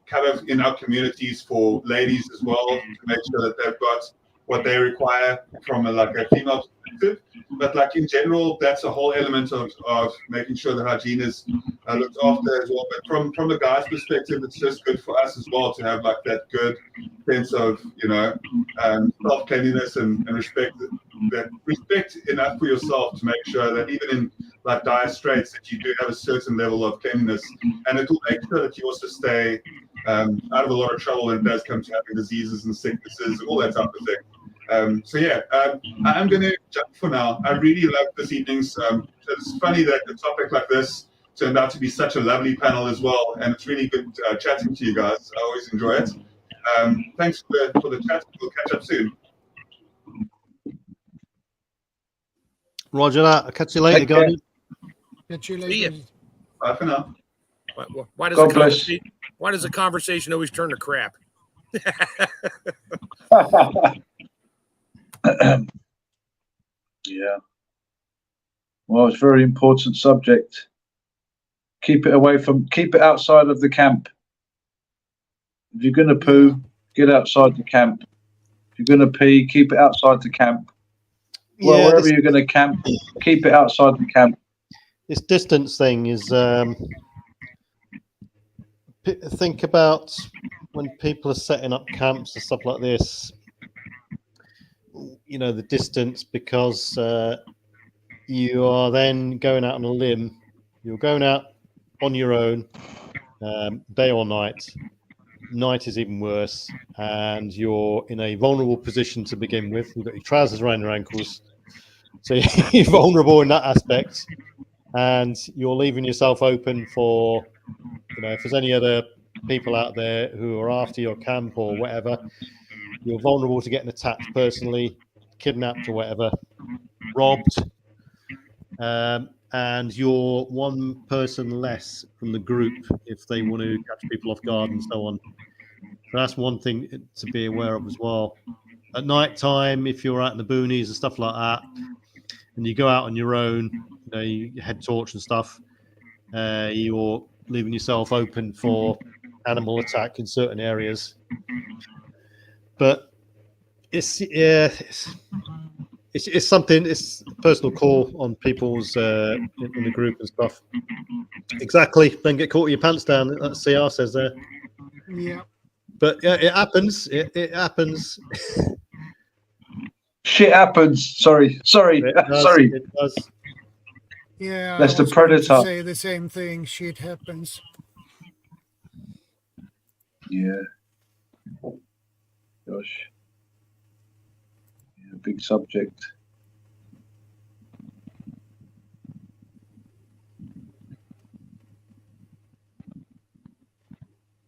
kind of in our communities for ladies as well, to make sure that they've got what they require from a female perspective. But in general, that's a whole element of making sure the hygiene is looked after as well. But from the guy's perspective, it's just good for us as well to have that good sense of self-cleanliness and respect. That respect enough for yourself to make sure that even in dire straits that you do have a certain level of cleanliness, and it will make sure that you also stay out of a lot of trouble when it does come to having diseases and sicknesses, all that type of thing. I'm going to jump for now. I really love this evening's. It's funny that a topic like this turned out to be such a lovely panel as well, and it's really good chatting to you guys. I always enjoy it. Thanks for the chat. We'll catch up soon. Roger that. I'll catch you later, guys. Catch you later. Bye for now. Why does the conversation always turn to crap? Yeah. Well, it's a very important subject. Keep it outside of the camp. If you're going to poo, get outside the camp. If you're going to pee, keep it outside the camp. Well, wherever you're going to camp, keep it outside the camp. This distance thing is, think about when people are setting up camps and stuff like this, you know, the distance, because you are then going out on a limb. You're going out on your own, day or night. Night is even worse, and you're in a vulnerable position to begin with. You've got your trousers around your ankles, so you're vulnerable in that aspect, and you're leaving yourself open for, you know, if there's any other people out there who are after your camp or whatever, you're vulnerable to getting attacked personally, kidnapped or whatever, robbed, and you're one person less from the group if they want to catch people off guard and so on. So that's one thing to be aware of as well. At night time, if you're out in the boonies and stuff like that, and you go out on your own, you know, you head torch and stuff, you're leaving yourself open for animal attack in certain areas. But it's something, it's a personal call on people's in the group and stuff. Exactly. Then get caught with your pants down. That CR says there. Yeah. But yeah, it happens. It happens. Shit happens. Sorry. It does, Sorry. It does. Yeah. That's I the was going to predator. say the same thing. Shit happens. Yeah. Gosh. Yeah, big subject.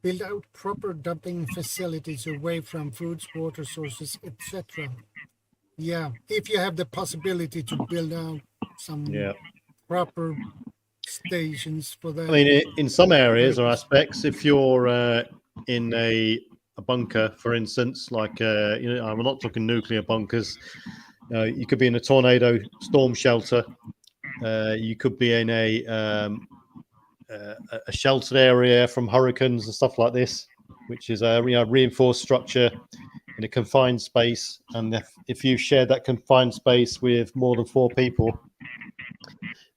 Build out proper dumping facilities away from foods, water sources, etc. Yeah, if you have the possibility to build out some proper stations for that. I mean, in some areas or aspects, if you're in a bunker, for instance, like you know, I'm not talking nuclear bunkers. You could be in a tornado storm shelter. You could be in a sheltered area from hurricanes and stuff like this, which is a reinforced structure in a confined space. And if you share that confined space with more than 4 people,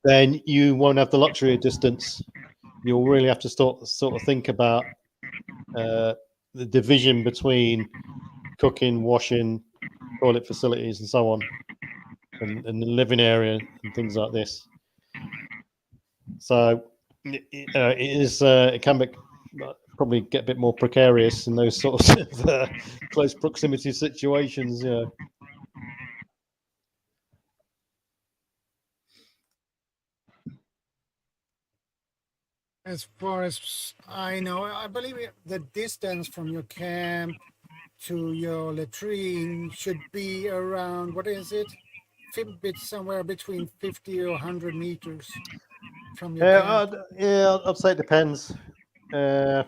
then you won't have the luxury of distance. You'll really have to sort of think about the division between cooking, washing, toilet facilities, and so on, and the living area and things like this. So it can be, probably get a bit more precarious in those sorts of close proximity situations. Yeah. As far as I know, I believe the distance from your camp to your latrine should be around, what is it? Somewhere between 50 or 100 meters from your camp. I'd say it depends. I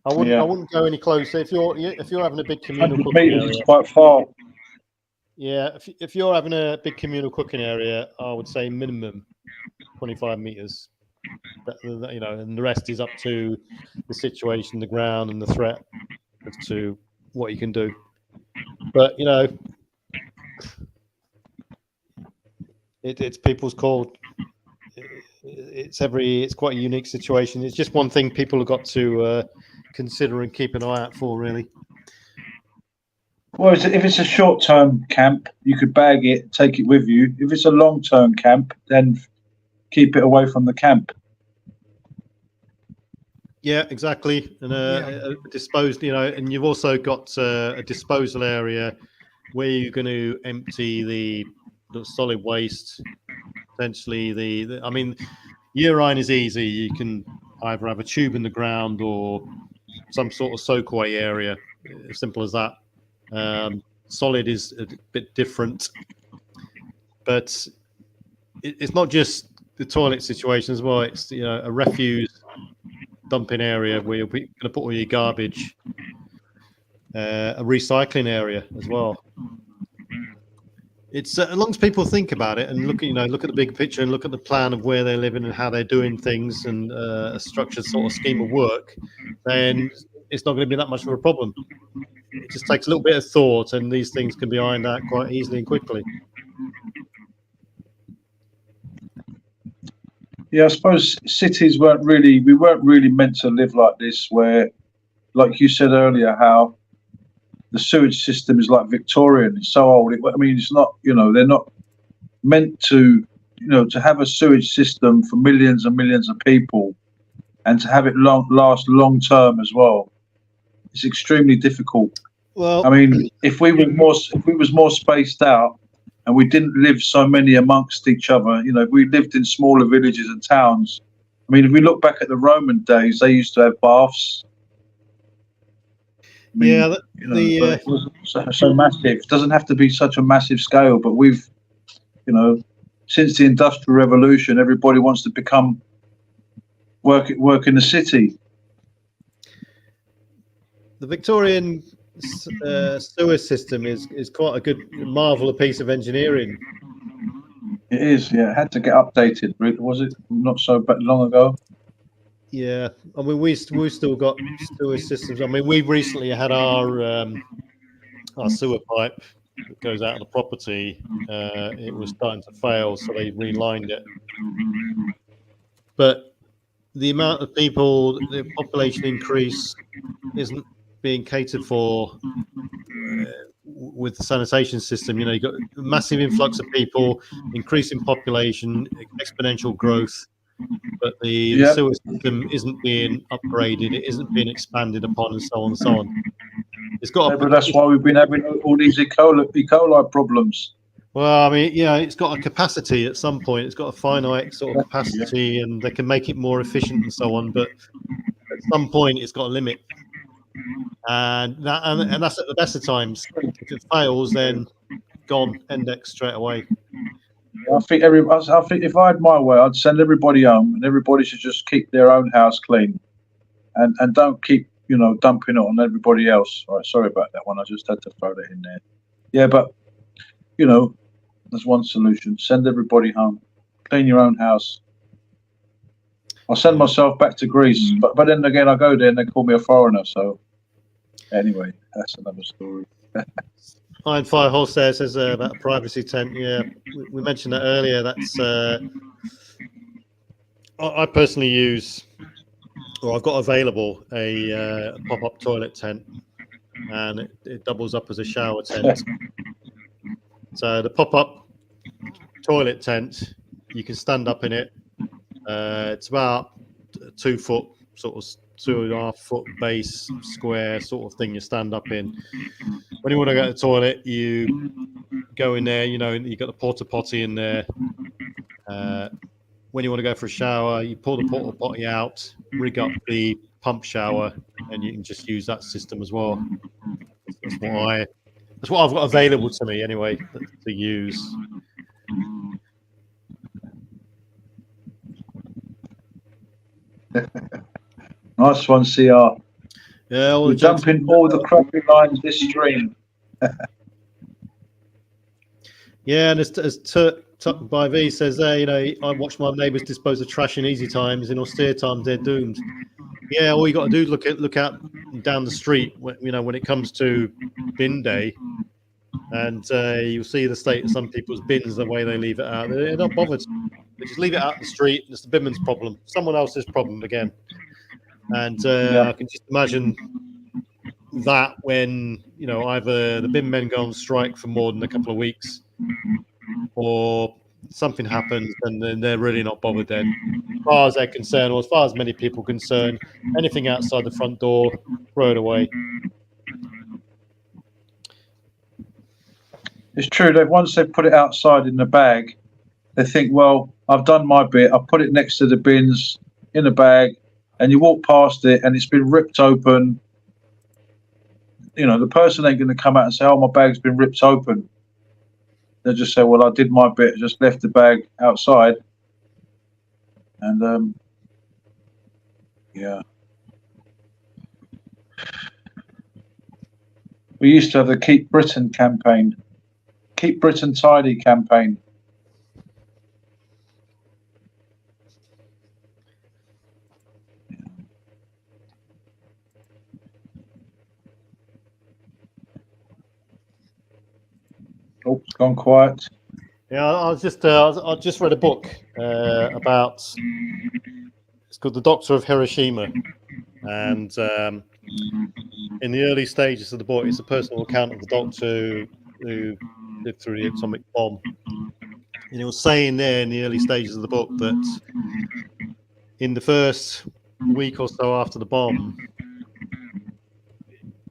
wouldn't go any closer if you're having a big communal 100 cooking meters area. is quite far. Yeah, if you're having a big communal cooking area, I would say minimum 25 meters. You know, and the rest is up to the situation, the ground, and the threat as to what you can do. But you know, it's people's call. It's quite a unique situation. It's just one thing people have got to consider and keep an eye out for, really. Well, if it's a short-term camp, you could bag it, take it with you. If it's a long-term camp, then keep it away from the camp. Yeah, exactly. And disposed, you know, and you've also got a disposal area where you're going to empty the solid waste. Essentially, I mean, urine is easy. You can either have a tube in the ground or some sort of soakaway area. As simple as that. Solid is a bit different, but it's not just the toilet situation as well. It's, you know, a refuse dumping area where you're going to put all your garbage, a recycling area as well. It's as long as people think about it and look at the big picture and look at the plan of where they're living and how they're doing things and a structured sort of scheme of work, then it's not going to be that much of a problem. It just takes a little bit of thought, and these things can be ironed out quite easily and quickly. Yeah, I suppose cities we weren't really meant to live like this, where like you said earlier, how the sewage system is like Victorian. It's so old. I mean, it's not, they're not meant to, to have a sewage system for millions and millions of people and to have it last long term as well. It's extremely difficult. Well, I mean, if we was more spaced out and we didn't live so many amongst each other, if we lived in smaller villages and towns. I mean, if we look back at the Roman days, they used to have baths. I mean, yeah, but it wasn't so massive. It doesn't have to be such a massive scale, but we've, since the Industrial Revolution, everybody wants to become work in the city. the Victorian sewer system is quite a good marvel, a piece of engineering. It is, yeah. It had to get updated. Was it not so long ago? Yeah, I mean we've still got sewer systems. I mean we've recently had our sewer pipe that goes out of the property. It was starting to fail, so they relined it. But the amount of people, the population increase isn't being catered for with the sanitation system. You've got a massive influx of people, increasing population, exponential growth, but the sewer system isn't being upgraded, it isn't being expanded upon, and so on and so on. It's got but that's why we've been having all these E. coli problems. Well, I mean, it's got a capacity at some point. It's got a finite sort of capacity, and they can make it more efficient and so on. But at some point, it's got a limit, and that's at the best of times. If it fails, then gone, index straight away. I think if I had my way, I'd send everybody home, and everybody should just keep their own house clean, and don't keep dumping it on everybody else. All right, sorry about that one. I just had to throw that in there. Yeah, but there's one solution: send everybody home, clean your own house. I'll send myself back to Greece, but then again, I go there and they call me a foreigner. So anyway, that's another story. Iron Fire Horse there says about a privacy tent. Yeah, we mentioned that earlier. That's I personally use, or I've got available a pop-up toilet tent, and it doubles up as a shower tent. So the pop-up toilet tent, you can stand up in it. It's about 2 foot, sort of 2.5 foot base square sort of thing you stand up in. When you want to go to the toilet, you go in there, you've got the porta potty in there. When you want to go for a shower, you pull the porta potty out, rig up the pump shower, and you can just use that system as well. That's what I've got available to me anyway to use. Nice one, CR. Yeah, we're dumping all the crappy lines this stream. Yeah, and as Tuck by V says there, I watch my neighbours dispose of trash in easy times. In austere times, they're doomed. Yeah, all you got to do is look out down the street. When it comes to bin day, and you'll see the state of some people's bins, the way they leave it out. They're not bothered. They just leave it out in the street. And it's the binman's problem, someone else's problem again. And I can just imagine that when either the bin men go on strike for more than a couple of weeks, or something happens, and then they're really not bothered then. As far as they're concerned, or as far as many people are concerned, anything outside the front door, throw it away. It's true that once they put it outside in the bag, they think, well, I've done my bit. I put it next to the bins in a bag, and you walk past it and it's been ripped open. The person ain't going to come out and say, oh, my bag's been ripped open. They'll just say, well, I did my bit, just left the bag outside. And, yeah. We used to have the Keep Britain campaign. Keep Britain Tidy campaign. Oh, it's gone quiet. Yeah, I just read a book about. It's called The Doctor of Hiroshima, and in the early stages of the book, it's a personal account of the doctor who lived through the atomic bomb. And it was saying there in the early stages of the book that in the first week or so after the bomb,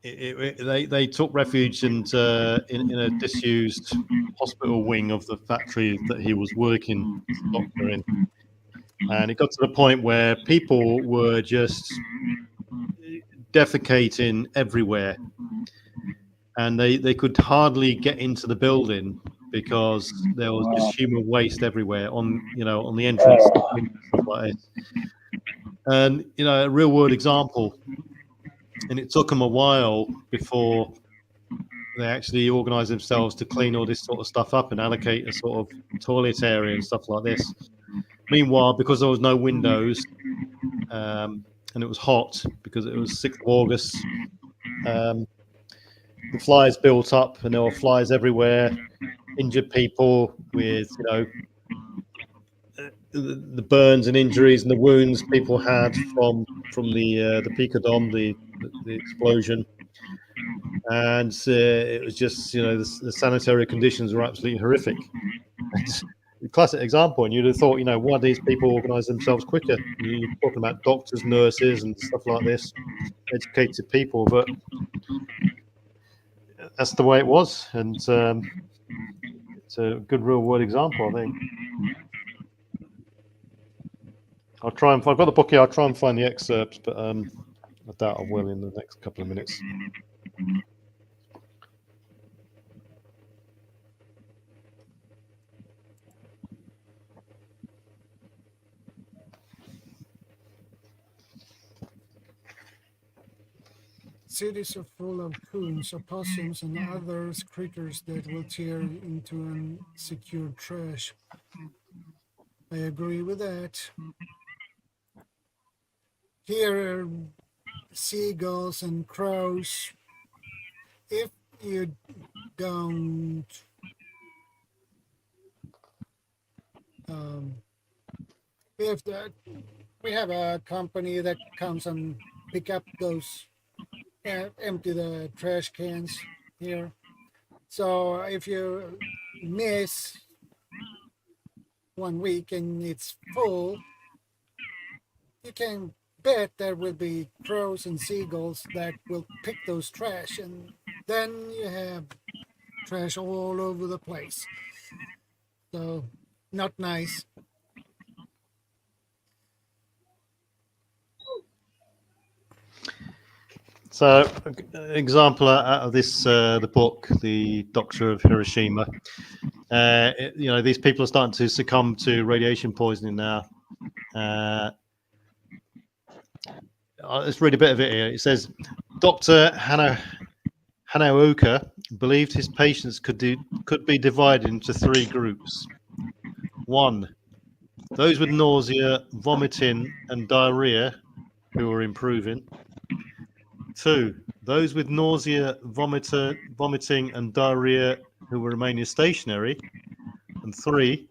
they took refuge in a disused hospital wing of the factory that he was working as a doctor in. And it got to the point where people were just defecating everywhere. And they could hardly get into the building because there was just human waste everywhere on the entrance and stuff like this. And a real world example. And it took them a while before they actually organised themselves to clean all this sort of stuff up and allocate a sort of toilet area and stuff like this. Meanwhile, because there was no windows and it was hot because it was 6th of August, the flies built up and there were flies everywhere, injured people with, the burns and injuries and the wounds people had from the Picadom, the explosion. And it was just, the sanitary conditions were absolutely horrific. Classic example, and you'd have thought, why these people organise themselves quicker? You're talking about doctors, nurses, and stuff like this, educated people, but that's the way it was, and it's a good real world example, I think. I'll try and. I've got the book here. I'll try and find the excerpts, but I doubt I will in the next couple of minutes. Cities are full of coons, opossums, and other critters that will tear into unsecured trash. I agree with that. Here are seagulls and crows. If you don't we have a company that comes and pick up those empty the trash cans here. So if you miss 1 week and it's full, you can bet there will be crows and seagulls that will pick those trash, and then you have trash all over the place. So not nice. So, example out of this, the book, The Doctor of Hiroshima. These people are starting to succumb to radiation poisoning now. Let's read a bit of it here. It says, Dr. Hanaoka believed his patients could be divided into 3 groups. 1, those with nausea, vomiting, and diarrhea who were improving. 2, those with nausea, vomiting, and diarrhea who were remaining stationary. And 3,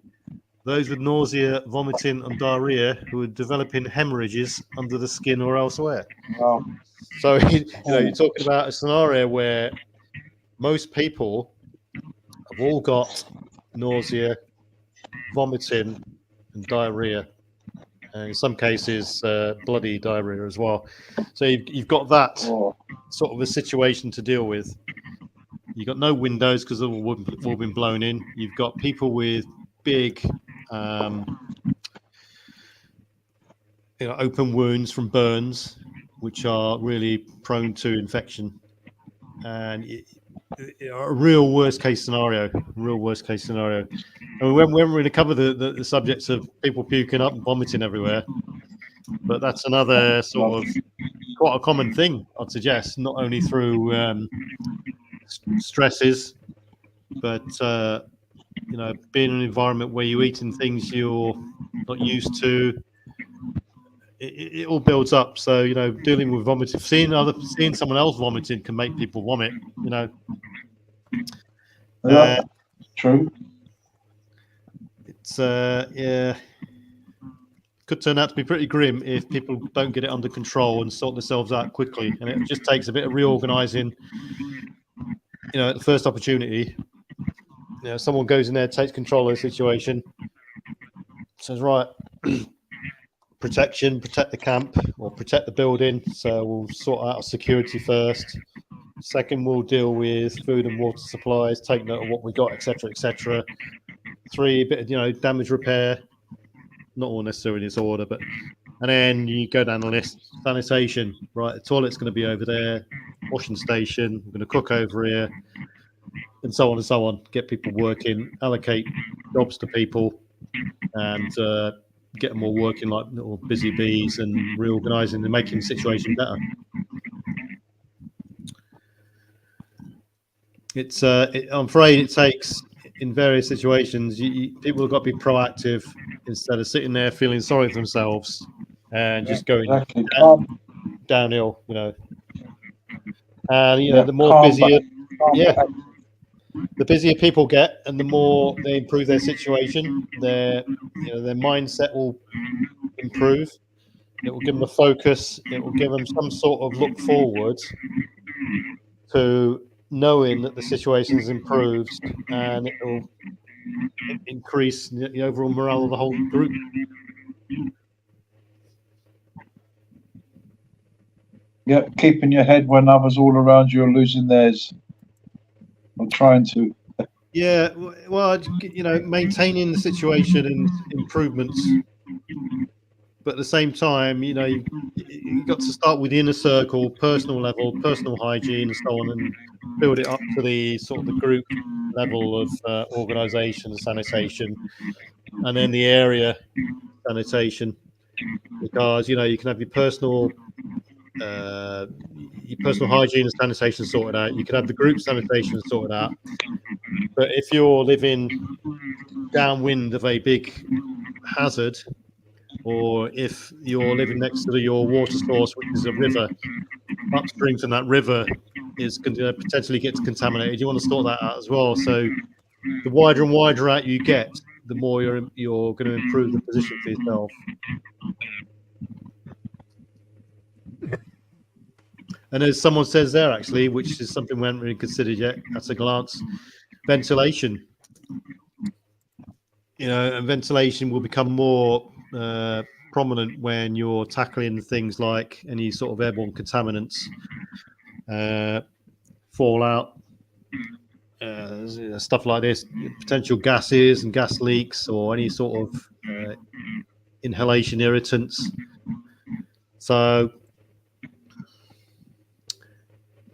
those with nausea, vomiting, and diarrhea who were developing hemorrhages under the skin or elsewhere. Wow. So, you're talking about a scenario where most people have all got nausea, vomiting, and diarrhea. And in some cases, bloody diarrhea as well. So you've got that sort of a situation to deal with. You've got no windows because they've all been blown in. You've got people with big, open wounds from burns, which are really prone to infection. And a real worst case scenario. And we weren't going to cover the subjects of people puking up and vomiting everywhere, but that's another sort of quite a common thing, I'd suggest, not only through stresses, but being in an environment where you're eating things you're not used to. It all builds up. So dealing with vomiting, seeing someone else vomiting can make people vomit. True. It's yeah. could turn out to be pretty grim if people don't get it under control and sort themselves out quickly. And it just takes a bit of reorganizing. At the first opportunity, someone goes in there, takes control of the situation, says, right, protect the camp or protect the building. So we'll sort out our security first. Second, we'll deal with food and water supplies, take note of what we got, etc., etc. 3, a bit of, damage repair, not all necessarily in this order, and then you go down the list. Sanitation, right? The toilet's going to be over there. Washing station, we're going to cook over here, and so on and so on. Get people working, allocate jobs to people, and get them all working like little busy bees and reorganizing and making the situation better. I'm afraid it takes, in various situations, people have got to be proactive instead of sitting there feeling sorry for themselves and just going downhill, And the more busier, the busier people get, and the more they improve their situation, their mindset will improve. It will give them a focus. It will give them some sort of look forward to knowing that the situation has improved, and it will increase the overall morale of the whole group. Yep, keeping your head when others all around you are losing theirs. I'm trying to. Yeah, well, maintaining the situation and improvements, but at the same time, you've got to start with the inner circle, personal level, personal hygiene, and so on, and build it up to the sort of the group level of organisation and sanitation, and then the area sanitation, because you can have your personal hygiene and sanitation sorted out. You can have the group sanitation sorted out, but if you're living downwind of a big hazard, or if you're living next to your water source, which is a river, upstream from that river is going to potentially get contaminated. You want to sort that out as well. So the wider and wider out you get, the more you're going to improve the position for yourself. And as someone says there, actually, which is something we haven't really considered yet at a glance, ventilation. And ventilation will become more prominent when you're tackling things like any sort of airborne contaminants, fallout, stuff like this, potential gases and gas leaks, or any sort of inhalation irritants. So,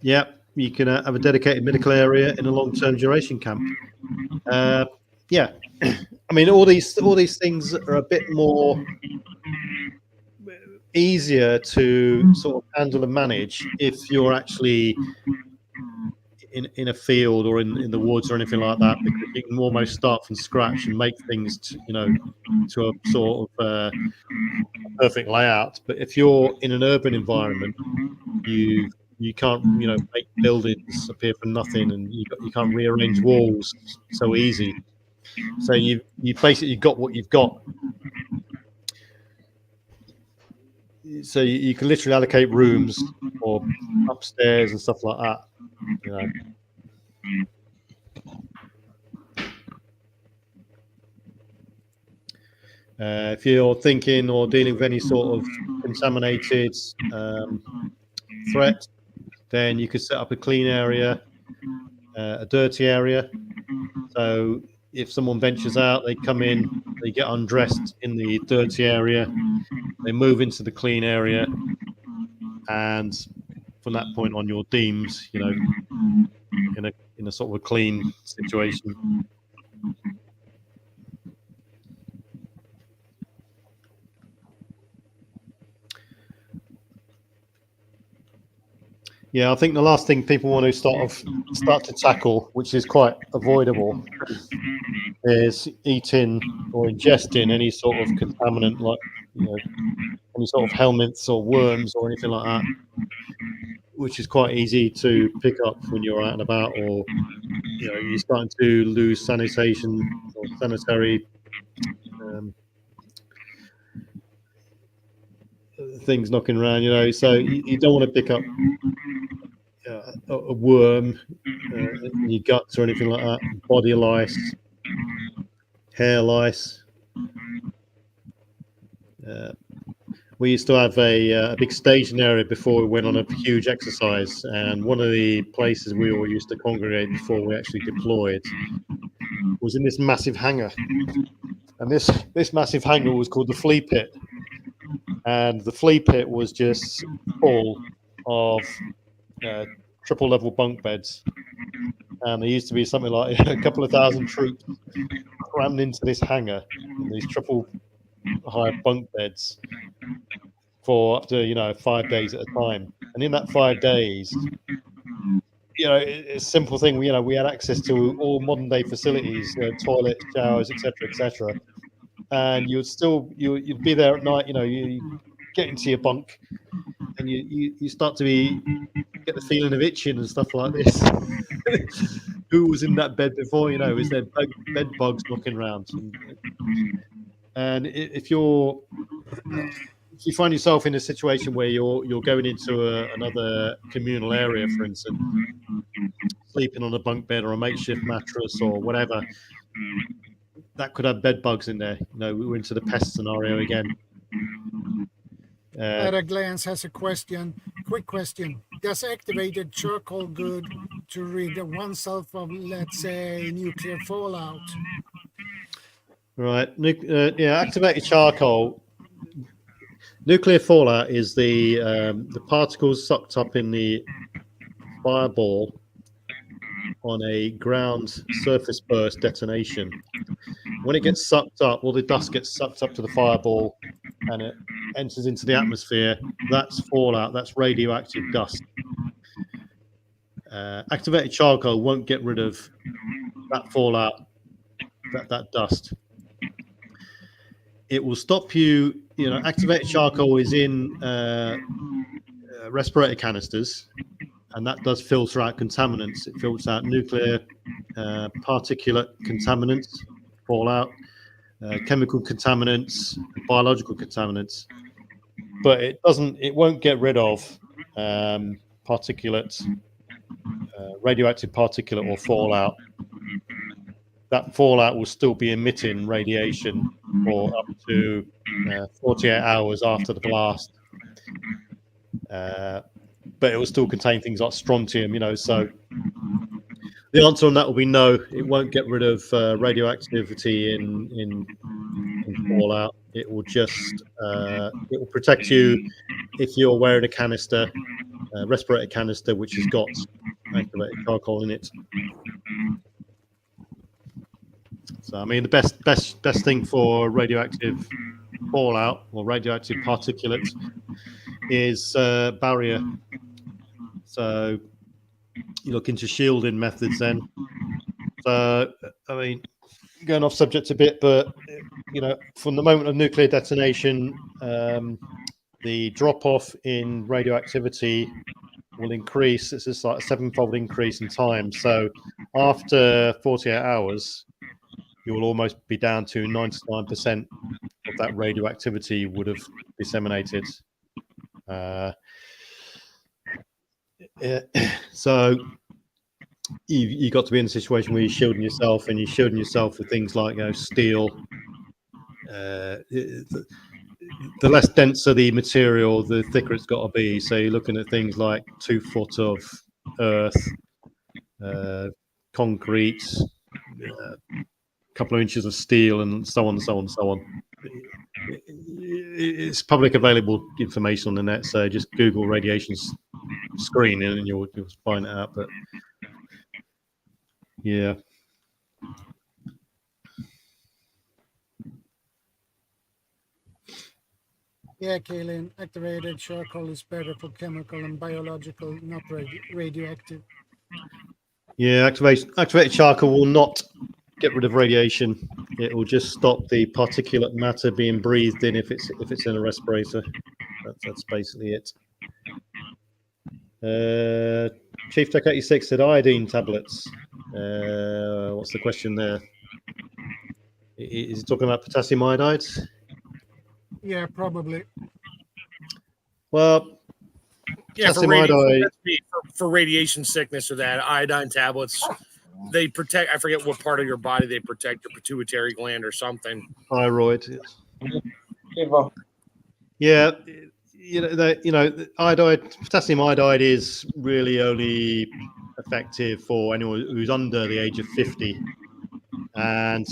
yeah, you can have a dedicated medical area in a long-term duration camp. Yeah, I mean, all these things are a bit more easier to sort of handle and manage if you're actually in a field or in the woods or anything like that, because you can almost start from scratch and make things to a sort of perfect layout. But if you're in an urban environment, you can't make buildings appear from nothing, and you can't rearrange walls so easy. So you basically got what you've got. So you can literally allocate rooms or upstairs and stuff like that. If you're thinking or dealing with any sort of contaminated threat, then you could set up a clean area, a dirty area. So if someone ventures out, they come in, they get undressed in the dirty area, they move into the clean area, and from that point on, you're deemed, in a sort of a clean situation. Yeah, I think the last thing people want to start to tackle, which is quite avoidable, is eating or ingesting any sort of contaminant, like any sort of helminths or worms or anything like that, which is quite easy to pick up when you're out and about, or you're starting to lose sanitation or sanitary things knocking around, you know. So you don't want to pick up a worm in your guts or anything like that. Body lice, hair lice. We used to have a big staging area before we went on a huge exercise, and one of the places we all used to congregate before we actually deployed was in this massive hangar. And this massive hangar was called the flea pit, and the flea pit was just full of triple level bunk beds, and there used to be something like a couple of thousand troops crammed into this hangar in these triple high bunk beds for up to 5 days at a time. And in that 5 days, it's a simple thing. We had access to all modern day facilities, toilets, showers, etc., and you'd be there at night. You get into your bunk, and you start to get the feeling of itching and stuff like this. Who was in that bed before? Is there bed bugs knocking around? And if you find yourself in a situation where you're going into another communal area, for instance, sleeping on a bunk bed or a makeshift mattress or whatever, that could have bed bugs in there. We're into the pest scenario again. At a glance has a question. Quick question: does activated charcoal good to rid oneself of, let's say, nuclear fallout? Right. Activated charcoal. Nuclear fallout is the particles sucked up in the fireball on a ground surface burst detonation. When it gets sucked up, all the dust gets sucked up to the fireball and it enters into the atmosphere. That's fallout. That's radioactive dust. Activated charcoal won't get rid of that fallout, that dust. It will stop you. Activated charcoal is in respirator canisters, and that does filter out contaminants. It filters out nuclear, particulate contaminants, fallout, chemical contaminants, biological contaminants. But it won't get rid of particulate, radioactive particulate or fallout. That fallout will still be emitting radiation for up to 48 hours after the blast. But it will still contain things like strontium, so the answer on that will be no. It won't get rid of radioactivity in fallout. It will just it will protect you if you're wearing a canister, respirator canister, which has got activated charcoal in it. So I mean, the best thing for radioactive fallout or radioactive particulates is barrier. So you look into shielding methods then. So I mean, going off subject a bit, but from the moment of nuclear detonation, the drop off in radioactivity will increase. It's just like a 7-fold increase in time. So after 48 hours, you will almost be down to 99% of that radioactivity would have disseminated. So you got to be in a situation where you're shielding yourself, and you're shielding yourself with things like steel. The less denser the material, the thicker it's got to be. So you're looking at things like 2 foot of earth, concrete, couple of inches of steel, and so on and so on and so on. It's public available information on the net, so just Google radiation screening and you'll find it out. But yeah. Yeah, Kaylin, activated charcoal is better for chemical and biological, not radioactive. Yeah, activated charcoal will not get rid of radiation. It will just stop the particulate matter being breathed in if it's in a respirator. That's basically it. Chief Tech 86 said iodine tablets. What's the question there? Is he talking about potassium iodide? Yeah, probably. Well, Yeah, for, potassium iodide. that's me, for radiation sickness or that, iodine tablets, they protect, I forget what part of your body they protect, your pituitary gland or something. Thyroid. Liver. Yeah, the iodide, potassium iodide is really only effective for anyone who's under the age of 50, and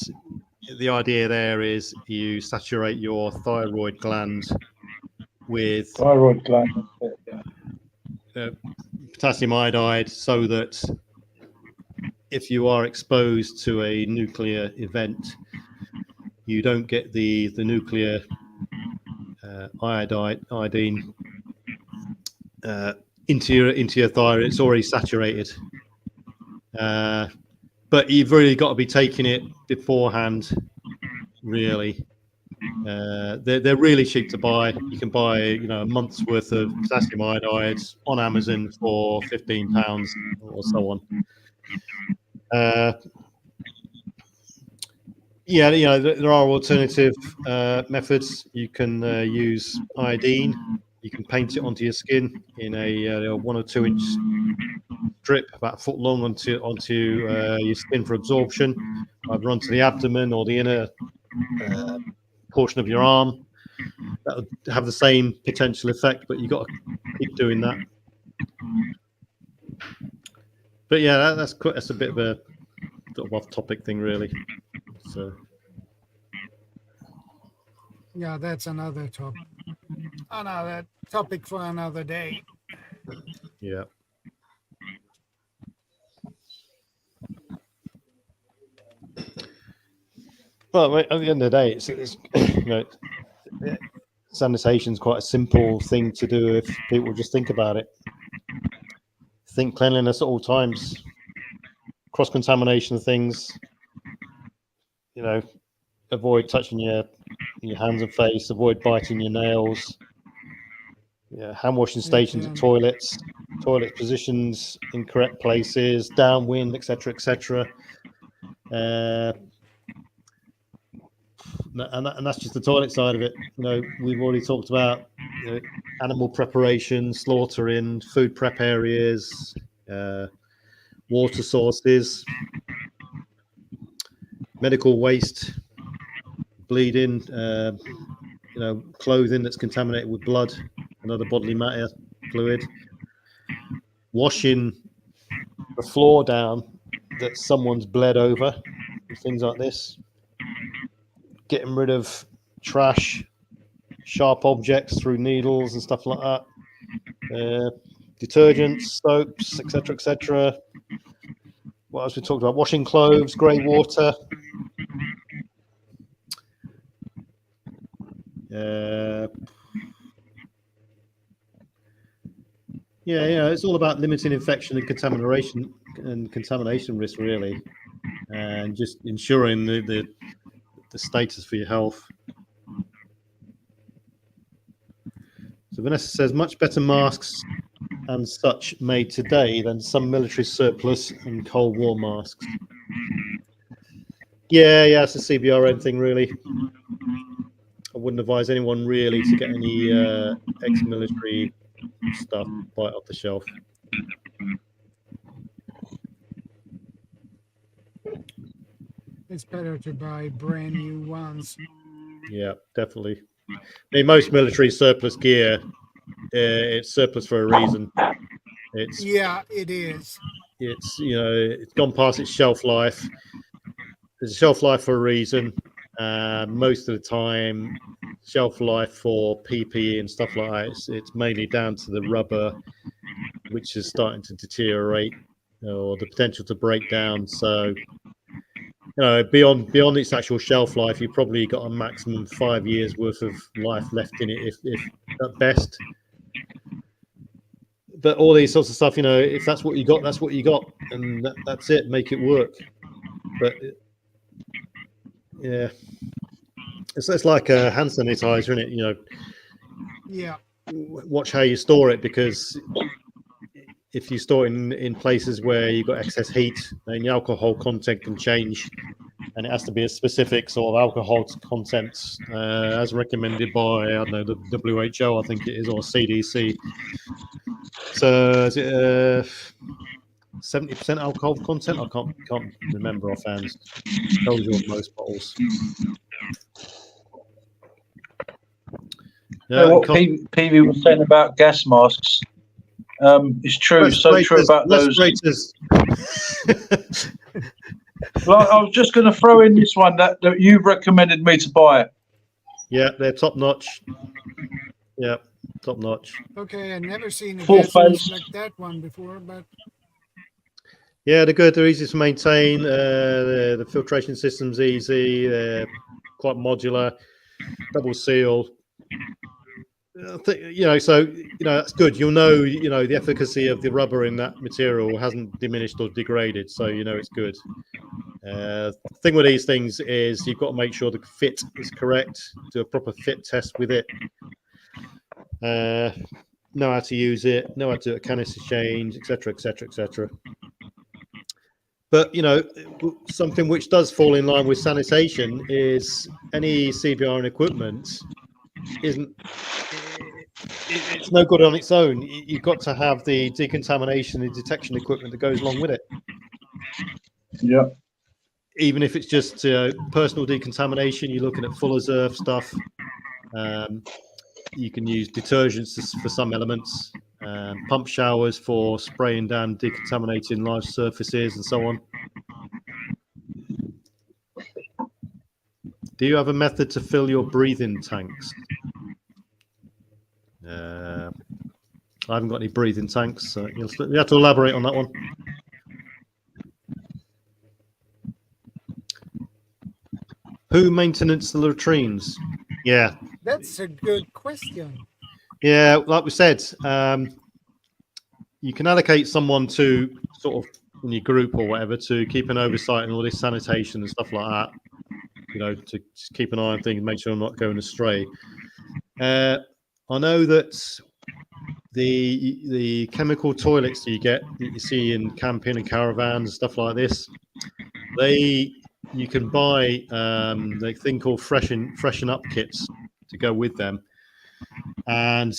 the idea there is you saturate your thyroid gland with Thyroid gland. potassium iodide, so that if you are exposed to a nuclear event, you don't get the nuclear iodine into your thyroid. It's already saturated, but you've really got to be taking it beforehand. Really, they're really cheap to buy. You can buy a month's worth of potassium iodide on Amazon for £15 or so on. Yeah, there are alternative methods. You can use iodine. You can paint it onto your skin in a 1 or 2 inch strip, about a foot long, onto your skin for absorption, either onto the abdomen or the inner portion of your arm. That would have the same potential effect, but you've got to keep doing that. But yeah, that's a bit of a sort of off-topic thing, really. So Yeah, that's another topic. Another topic for another day. yeah. Well, at the end of the day, it's sanitation is quite a simple thing to do if people just think about it. Think cleanliness at all times, cross-contamination of things. Avoid touching your hands and face. Avoid biting your nails. Yeah, hand washing stations at toilets, toilet positions in correct places, downwind, etc., etc. And that's just the toilet side of it. We've already talked about animal preparation, slaughtering, food prep areas, water sources, medical waste, bleeding, clothing that's contaminated with blood and other bodily matter, fluid, washing the floor down that someone's bled over, things like this, getting rid of trash, sharp objects through needles and stuff like that, detergents, soaps, etc., etc. What else we talked about? Washing clothes, grey water. It's all about limiting infection and contamination risk, really, and just ensuring the status for your health. So Vanessa says, much better masks and such made today than some military surplus and Cold War masks. Yeah, it's a CBRN thing, really. I wouldn't advise anyone really to get any ex-military stuff right off the shelf. It's better to buy brand new ones. Yeah, definitely. I mean, most military surplus gear, it's surplus for a reason. It is. It's gone past its shelf life. There's a shelf life for a reason. Most of the time, shelf life for PPE and stuff like that, it's mainly down to the rubber, which is starting to deteriorate or the potential to break down. So, beyond its actual shelf life, you've probably got a maximum 5 years worth of life left in it, if at best. But all these sorts of stuff, if that's what you got, that's what you got, and that's it. Make it work. But yeah, it's like a hand sanitizer, isn't it? Yeah. Watch how you store it, because if you store it in places where you've got excess heat, then the alcohol content can change and it has to be a specific sort of alcohol content as recommended by, I don't know, the WHO, I think it is, or CDC. So is it 70% alcohol content? I can't remember offhand. Tells you on most bottles. Yeah, what PV was saying about gas masks, it's true. So true about those. Well, I was just going to throw in this one that you recommended me to buy. Yeah, they're top notch. Yeah, top notch. Okay, I've never seen a Full gas mask face. like that one before, but Yeah, they're good. They're easy to maintain. The filtration system's easy. They're quite modular. Double seal. So that's good. You'll know, the efficacy of the rubber in that material hasn't diminished or degraded, so it's good. The thing with these things is you've got to make sure the fit is correct. Do a proper fit test with it. Know how to use it. Know how to do a canister change, etc., etc., etc. But something which does fall in line with sanitation is any CBR and equipment it's no good on its own. You've got to have the decontamination and detection equipment that goes along with it. Yeah. Even if it's just personal decontamination, you're looking at Fuller's Earth stuff. You can use detergents for some elements, pump showers for spraying down decontaminating large surfaces and so on. Do you have a method to fill your breathing tanks? I haven't got any breathing tanks, so you have to elaborate on that one. Who maintains the latrines? Yeah, that's a good question. Yeah, like we said, you can allocate someone to sort of in your group or whatever to keep an oversight and all this sanitation and stuff like that. To just keep an eye on things, make sure I'm not going astray. I know that the chemical toilets that you see in camping and caravans and stuff like this, you can buy the thing called freshen up kits to go with them, and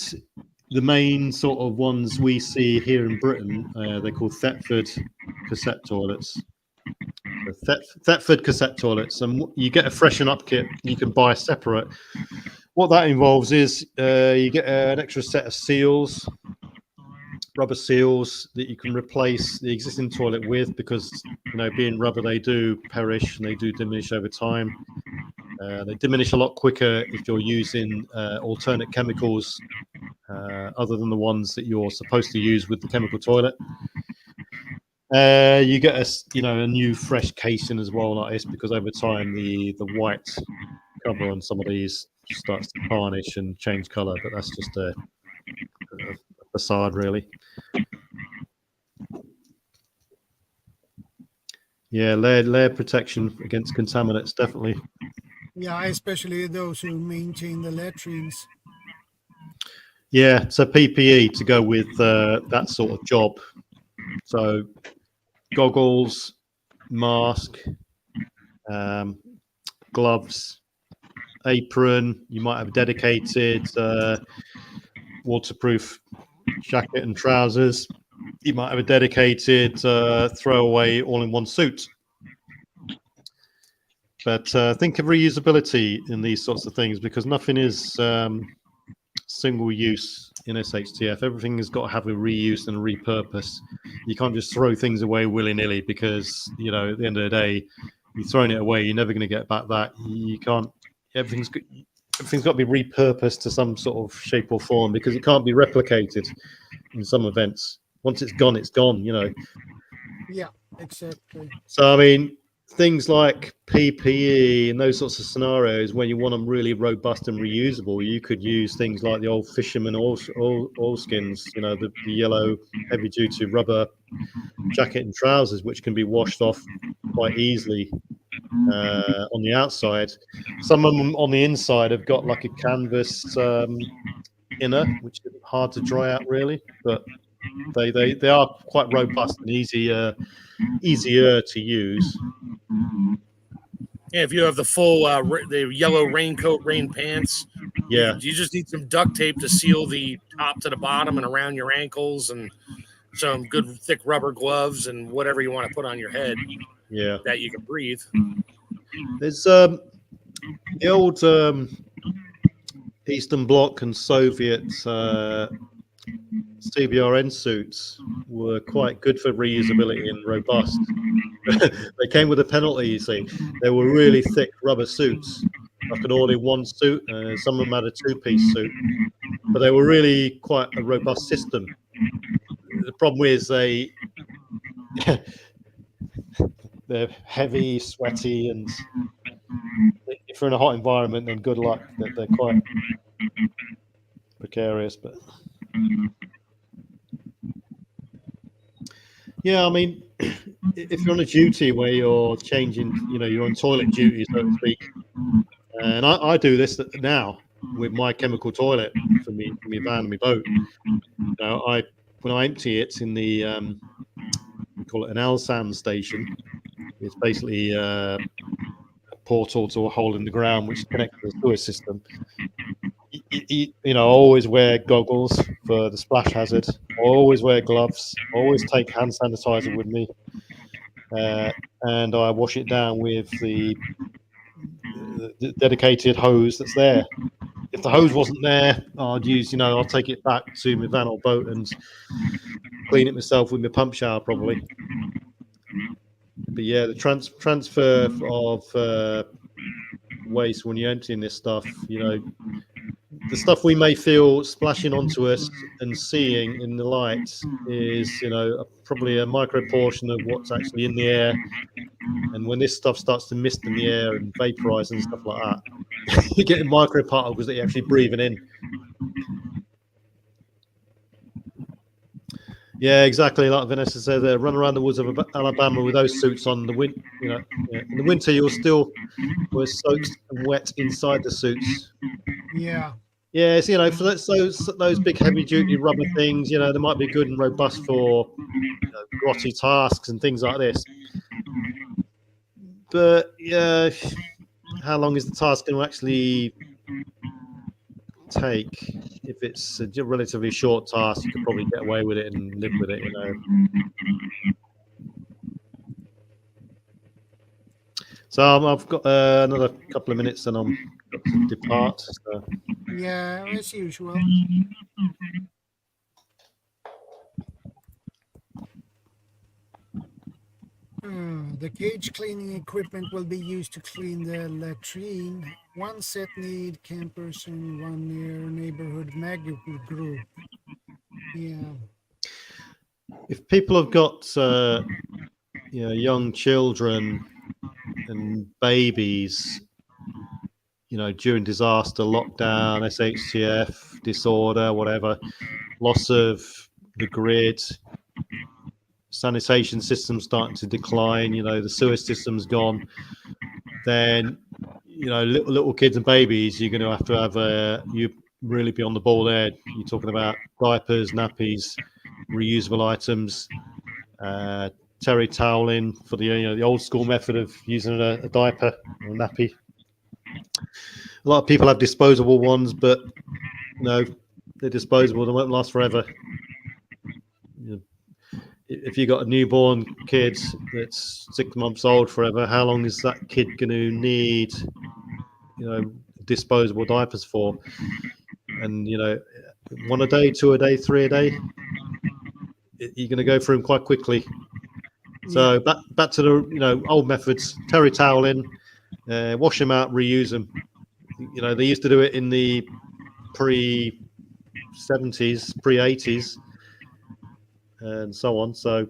the main sort of ones we see here in Britain, they're called Thetford cassette toilets. Thetford cassette toilets, and you get a freshen up kit you can buy separate. What that involves is you get an extra set of seals, rubber seals that you can replace the existing toilet with, because being rubber, they do perish and they do diminish over time. They diminish a lot quicker if you're using alternate chemicals other than the ones that you're supposed to use with the chemical toilet. You get a new fresh casing as well like this, because over time the white cover on some of these starts to tarnish and change color, but that's just a facade, really. Yeah, layer protection against contaminants, definitely. Yeah, especially those who maintain the latrines. Yeah, so PPE to go with that sort of job. So goggles, mask, gloves, apron. You might have a dedicated waterproof jacket and trousers. You might have a dedicated throwaway all-in-one suit. But think of reusability in these sorts of things, because nothing is single use in SHTF. Everything has got to have a reuse and a repurpose. You can't just throw things away willy-nilly, because at the end of the day, you're throwing it away, you're never going to get back that. You can't. Everything's got to be repurposed to some sort of shape or form, because it can't be replicated in some events. Once it's gone, it's gone. Yeah, exactly. So I mean, things like PPE and those sorts of scenarios, when you want them really robust and reusable, you could use things like the old fisherman oilskins, the yellow heavy-duty rubber jacket and trousers, which can be washed off quite easily on the outside. Some of them on the inside have got like a canvas inner, which is hard to dry out, really, but they are quite robust and easier to use. Yeah, if you have the full the yellow raincoat, rain pants, Yeah. you just need some duct tape to seal the top to the bottom and around your ankles, and some good thick rubber gloves and whatever you want to put on your head. Yeah. That you can breathe. There's the old Eastern Bloc and Soviet CBRN suits were quite good for reusability and robust. They came with a penalty, you see. They were really thick rubber suits, like an all-in-one suit. Some of them had a two-piece suit, but they were really quite a robust system. The problem is they're heavy, sweaty, and if you're in a hot environment, then good luck. They're quite precarious, but yeah, I mean, if you're on a duty where you're changing, you're on toilet duty, so to speak, and I do this now with my chemical toilet for me van and my boat. When I empty it in the we call it an LSAM station. It's basically a portal to a hole in the ground which connects to the sewer system. I always wear goggles for the splash hazard. I always wear gloves. I always take hand sanitizer with me, and I wash it down with the dedicated hose that's there. If the hose wasn't there, I'd use, I'll take it back to my van or boat and clean it myself with my pump shower, probably. But yeah, the transfer of waste when you're emptying this stuff, the stuff we may feel splashing onto us and seeing in the light is, probably a micro portion of what's actually in the air. And when this stuff starts to mist in the air and vaporize and stuff like that, you're getting microparticles that you're actually breathing in. Yeah, exactly. Like Vanessa said, run around the woods of Alabama with those suits on. In the winter, we're soaked and wet inside the suits. Yeah. Yeah, so, for those big heavy-duty rubber things, they might be good and robust for grotty tasks and things like this. But yeah, how long is the task going to actually take? If it's a relatively short task, you could probably get away with it and live with it, So I've got another couple of minutes and I'm got to depart. So. Yeah, as usual. The cage cleaning equipment will be used to clean the latrine. One set need campers in one near neighborhood mag group. Yeah. If people have got young children and babies, during disaster, lockdown, SHTF, disorder, whatever, loss of the grid, sanitation system starting to decline, the sewer system's gone, then, little kids and babies, you're going to have you really be on the ball there. You're talking about diapers, nappies, reusable items, terry toweling for the old school method of using a diaper or a nappy. A lot of people have disposable ones, but they're disposable. They won't last forever. If you got a newborn kid that's 6 months old forever, how long is that kid going to need, disposable diapers for? And 1 a day, 2 a day, 3 a day, you're going to go through them quite quickly. So back to the old methods: terry toweling, wash them out, reuse them. They used to do it in the pre-70s, pre-80s, and so on. So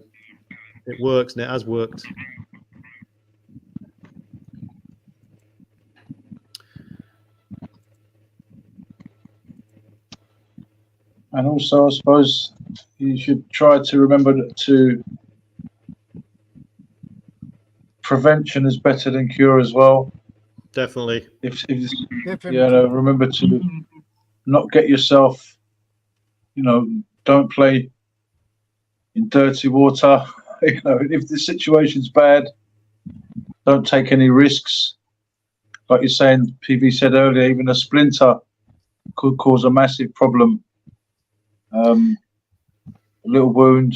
it works, and it has worked. And also, I suppose you should try to remember to prevention is better than cure as well. Definitely. Definitely. Remember to not get yourself, don't play in dirty water. If the situation's bad, don't take any risks. like you're saying, PV said earlier, even a splinter could cause a massive problem. A little wound,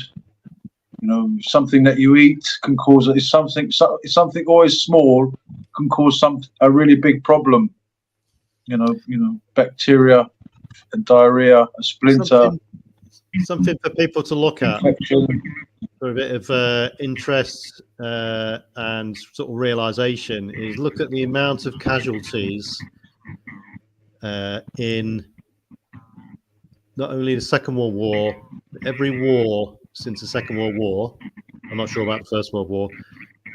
something that you eat can cause it. It's something always small can cause a really big problem. Bacteria, and diarrhea, a splinter. Something for people to look at Infection. for a bit of interest and sort of realization is look at the amount of casualties in not only the Second World War, but every war since the Second World War. I'm not sure about the First World War.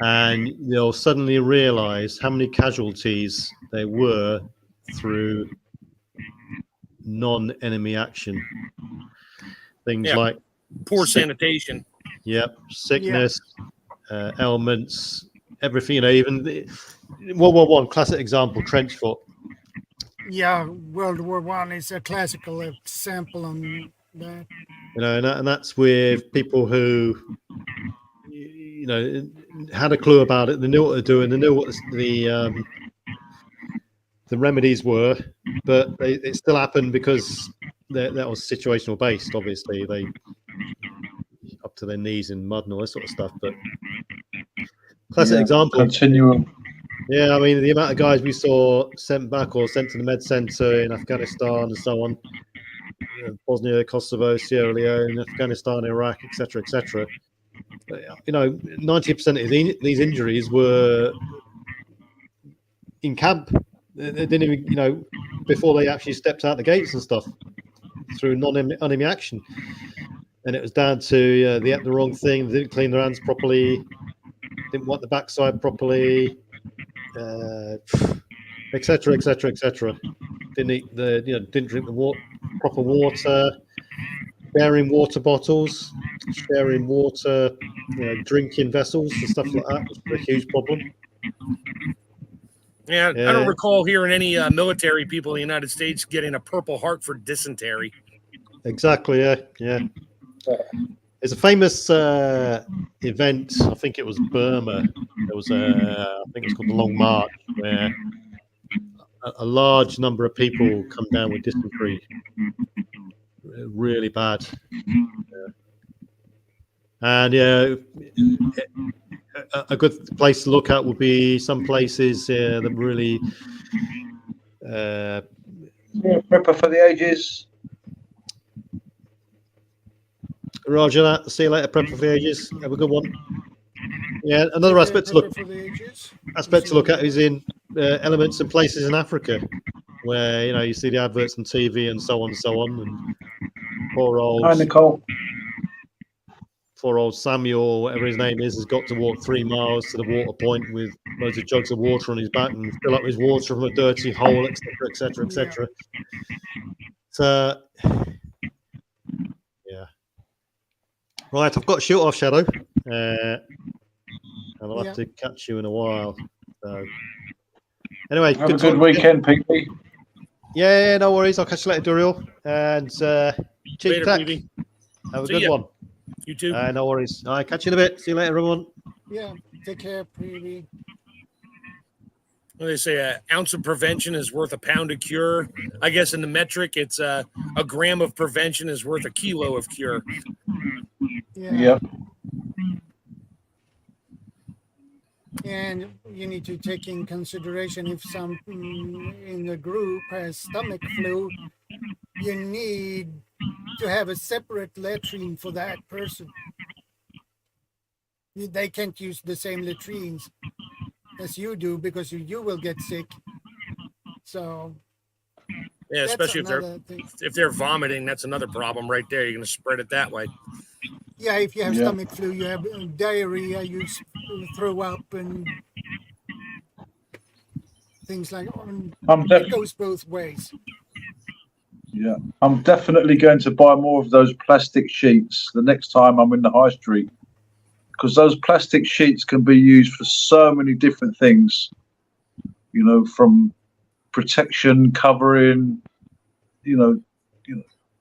And they'll suddenly realize how many casualties there were through non-enemy action. Things like poor sanitation. Yep, sickness, ailments, everything. Even World War One, classic example, trench foot. Yeah, World War One is a classical example on that. And that's with people who, had a clue about it. They knew what they're doing. They knew what the remedies were, but it still happened because that was situational based. Obviously, they up to their knees in mud and all this sort of stuff. But classic example. Continuum. Yeah, I mean, the amount of guys we saw sent back or sent to the med centre in Afghanistan and so on, Bosnia, Kosovo, Sierra Leone, Afghanistan, Iraq, etc., etc. 90% of these injuries were in camp. They didn't even, before they actually stepped out the gates and stuff through non-enemy action. And it was down to they ate the wrong thing, they didn't clean their hands properly, didn't wipe the backside properly, etc., etc., etc. Didn't eat didn't drink the proper water, sharing water bottles, sharing water, drinking vessels and stuff like that was a huge problem. Yeah, I don't recall hearing any military people in the United States getting a Purple Heart for dysentery. Exactly, yeah. There's a famous event, I think it was Burma. There was I think it's called the Long March, where a large number of people come down with dysentery, really bad. And a good place to look at would be some places that really Prepper for the ages. Roger that. See you later, Prepper for the Ages. Have a good one. Yeah, another aspect to look at is in elements and places in Africa where you see the adverts on TV and so on and so on. And poor old Samuel, whatever his name is, has got to walk 3 miles to the water point with loads of jugs of water on his back and fill up his water from a dirty hole, etc., etc., etc. So, yeah. Right, I've got to shoot off, Shadow. And I'll have to catch you in a while. So, anyway, have a good weekend, PP. Yeah, no worries. I'll catch you later, Duriel. And cheers, Tack. Have a good one. You too. No worries. All right, catch you in a bit. See you later, everyone. Yeah, take care, PV. Well, they say an ounce of prevention is worth a pound of cure. I guess in the metric, it's a gram of prevention is worth a kilo of cure. Yeah. And you need to take in consideration if some in the group has stomach flu, you need to have a separate latrine for that person. They can't use the same latrines as you do because you will get sick. So yeah, especially if they're vomiting, that's another problem right there. You're going to spread it that way. Yeah, if you have stomach flu, you have diarrhea, you throw up and things like that. It goes both ways. Yeah, I'm definitely going to buy more of those plastic sheets the next time I'm in the high street, because those plastic sheets can be used for so many different things, from protection, covering,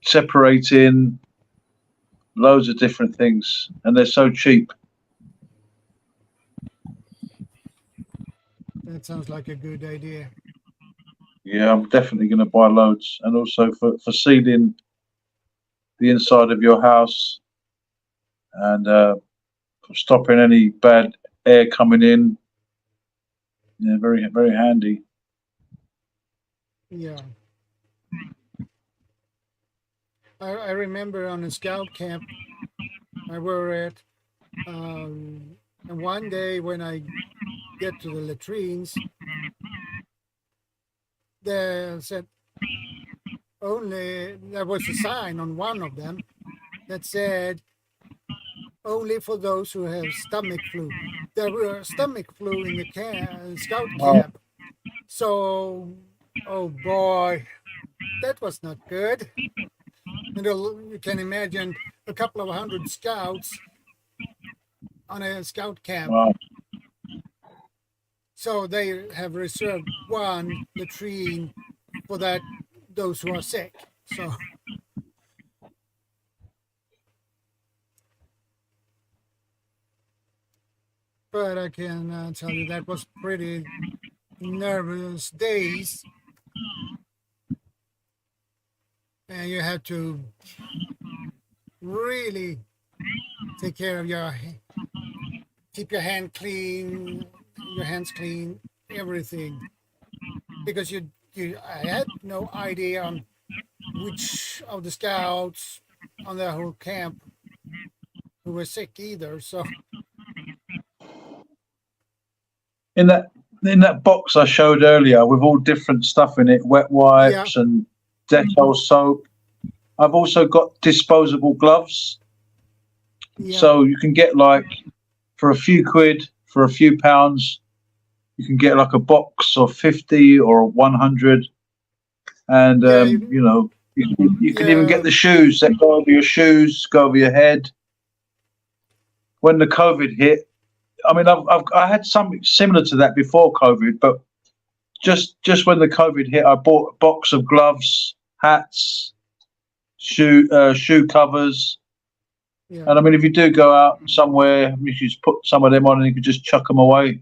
separating, loads of different things, and they're so cheap. That sounds like a good idea. Yeah, I'm definitely going to buy loads, and also for sealing the inside of your house, and for stopping any bad air coming in. Yeah, very very handy. Yeah. I remember on a scout camp I were at, and one day when I get to the latrines, they said only, there was a sign on one of them that said only for those who have stomach flu. There were stomach flu in the scout camp. So, oh boy, that was not good. And you can imagine a couple of 100 scouts on a scout camp. Wow. So they have reserved one latrine for those who are sick. So, but I can tell you that was pretty nervous days. And you have to really take care of keep your hands clean, everything. Because I had no idea on which of the scouts on the whole camp who were sick either. So in that box I showed earlier with all different stuff in it, wet wipes and Dettol soap, I've also got disposable gloves. yeah. So you can get, like, for a few quid, for a few pounds, you can get like a box of 50 or 100, and you know, you can even get the shoes that go over your shoes, go over your head. When the COVID hit, I mean, I had something similar to that before COVID, but just when the COVID hit, I bought a box of gloves, hats, shoe covers. Yeah. And I mean, if you do go out somewhere, you just put some of them on and you can just chuck them away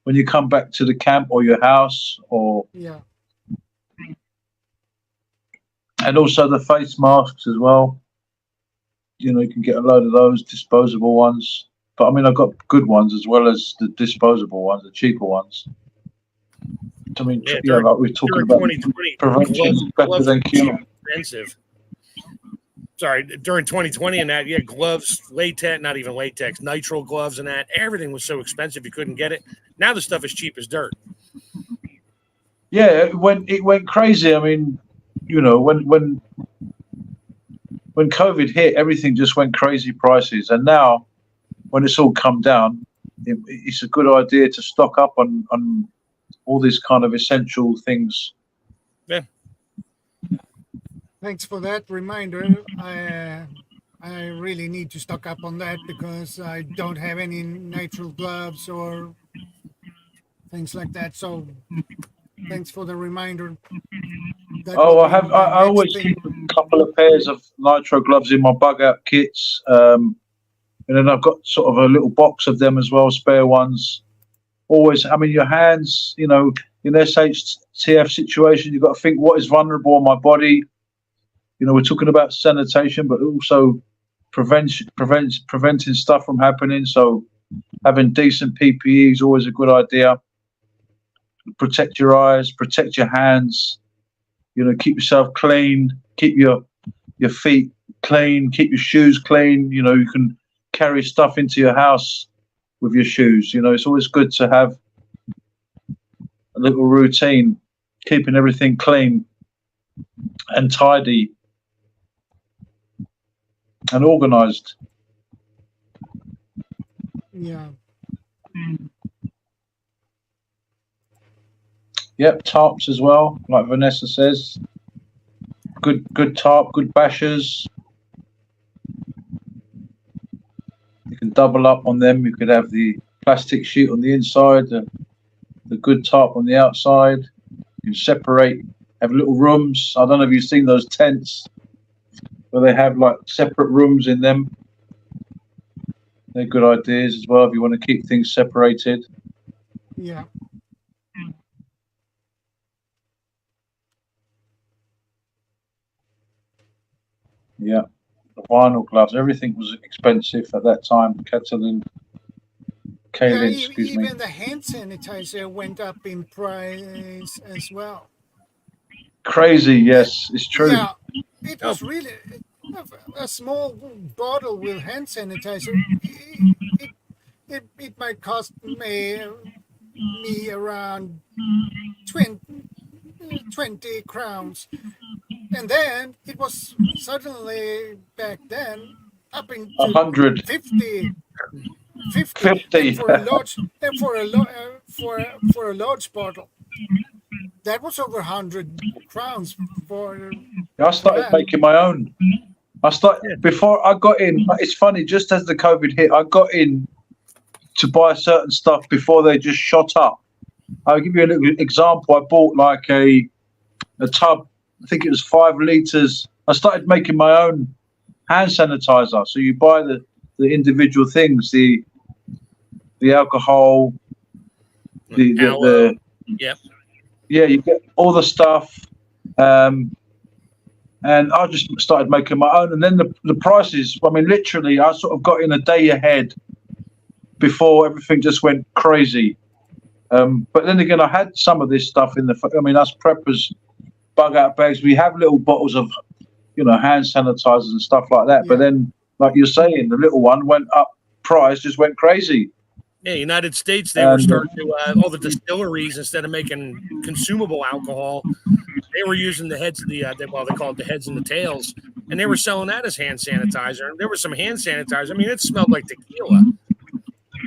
when you come back to the camp or your house. And also the face masks as well. You know, you can get a load of those disposable ones. But I mean, I've got good ones as well as the disposable ones, the cheaper ones. I mean, like we're talking about 2020, prevention better than cure. Expensive. Sorry, during 2020 and that, gloves, latex, not even latex, nitrile gloves and that, everything was so expensive you couldn't get it. Now the stuff is cheap as dirt. Yeah, it went crazy. I mean, you know, when COVID hit, everything just went crazy prices. And now, when it's all come down, it's a good idea to stock up on all these kind of essential things. Yeah. Thanks for that reminder. I really need to stock up on that because I don't have any nitrile gloves or things like that. So thanks for the reminder. I always keep a couple of pairs of nitrile gloves in my bug out kits. And then I've got sort of a little box of them as well, spare ones. Always, I mean, your hands, you know, in SHTF situation, you've got to think what is vulnerable on my body. You know, we're talking about sanitation, but also preventing stuff from happening. So having decent PPE is always a good idea. Protect your eyes, protect your hands. You know, keep yourself clean, keep your feet clean, keep your shoes clean. You know, you can carry stuff into your house with your shoes. You know, it's always good to have a little routine, keeping everything clean and tidy and organized. Yeah. Yep, tarps as well, like Vanessa says. Good tarp, good bashers. You can double up on them. You could have the plastic sheet on the inside, the good tarp on the outside. You can separate, have little rooms. I don't know if you've seen those tents where they have like separate rooms in them. They're good ideas as well if you want to keep things separated. Yeah. Yeah, the vinyl gloves. Everything was expensive at that time. Kaylin, excuse me. Even the hand sanitizer went up in price as well. Crazy, yes, it's true. Yeah, it was really a small bottle with hand sanitizer. It might cost me around 20 crowns, and then it was suddenly back then up into 100. 50. And for a large bottle, that was over 100 crowns for. I started making my own. Before I got in. It's funny. Just as the COVID hit, I got in to buy certain stuff before they just shot up. I'll give you a little example. I bought like a tub. I think it was 5 liters. I started making my own hand sanitizer. So you buy the individual things, the alcohol, the yeah, you get all the stuff, and I just started making my own. And then the prices, I mean, literally, I sort of got in a day ahead before everything just went crazy. But then again, I had some of this stuff in us preppers, bug out bags, we have little bottles of, hand sanitizers and stuff like that. Yeah. But then, like you're saying, the little one went up, price just went crazy. Yeah, United States, they were starting to, all the distilleries, instead of making consumable alcohol, they were using the heads of they call it the heads and the tails, and they were selling that as hand sanitizer. And there was some hand sanitizer. I mean, it smelled like tequila,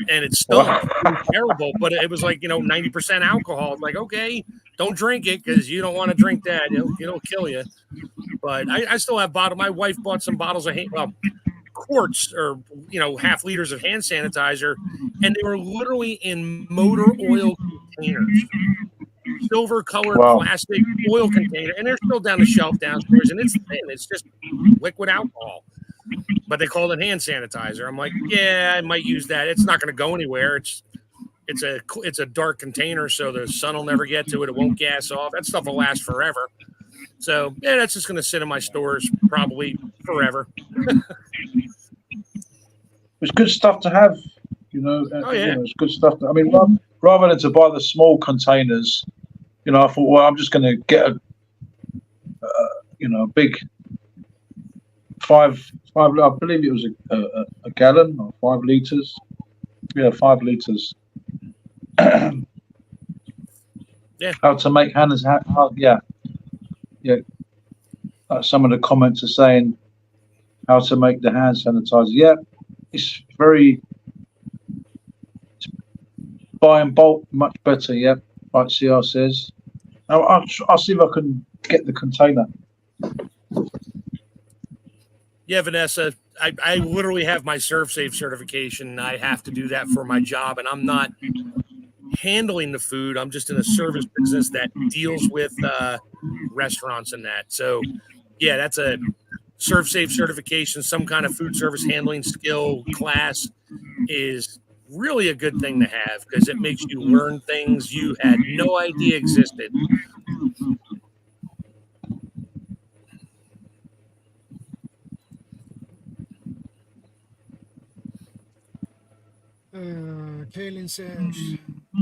and it stunk. It was terrible, but it was like, 90% alcohol. It's like, okay, don't drink it because you don't want to drink that. It'll kill you. But I still have my wife bought some bottles of quarts or half liters of hand sanitizer, and they were literally in motor oil containers, silver colored plastic oil container, and they're still down the shelf downstairs, and it's thin, it's just liquid alcohol, but they called it hand sanitizer. I'm like, yeah, I might use that. It's not going to go anywhere. It's a dark container, so the sun will never get to it. It won't gas off. That stuff will last forever. So yeah, that's just going to sit in my stores probably forever. It's good stuff to have, it's good stuff. Rather than to buy the small containers, I thought, well, I'm just going to get a big 5, I believe it was a gallon or 5 liters. Yeah, 5 liters. Yeah. How to make hands? Yeah. Some of the comments are saying how to make the hand sanitizer. Yeah, it's buy and bulk, much better. Yeah, like CR says. I'll see if I can get the container. Yeah, Vanessa, I literally have my ServSafe certification. I have to do that for my job, and I'm not handling the food. I'm just in a service business that deals with restaurants and that. So, yeah, that's a ServSafe certification. Some kind of food service handling skill class is really a good thing to have because it makes you learn things you had no idea existed. Kaylin says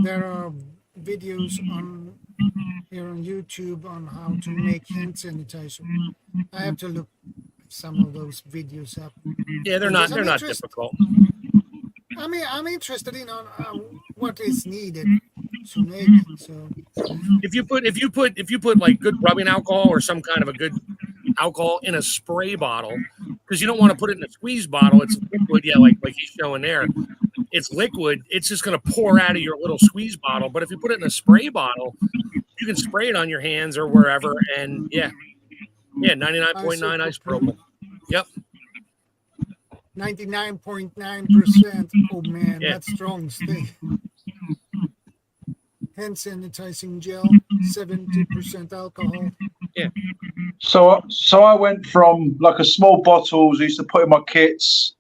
there are videos here on YouTube on how to make hand sanitizer. I have to look some of those videos up. Yeah, they're not difficult. I'm interested in what is needed to make it. So if you put like good rubbing alcohol or some kind of a good alcohol in a spray bottle, because you don't want to put it in a squeeze bottle. It's liquid, like he's showing there. It's liquid. It's just going to pour out of your little squeeze bottle. But if you put it in a spray bottle, you can spray it on your hands or wherever. And 99.9 isopropyl. Yep. 99.9%. Oh man, that's strong thing. Hand sanitizing gel, 70% alcohol. Yeah. So I went from like a small bottles I used to put in my kits.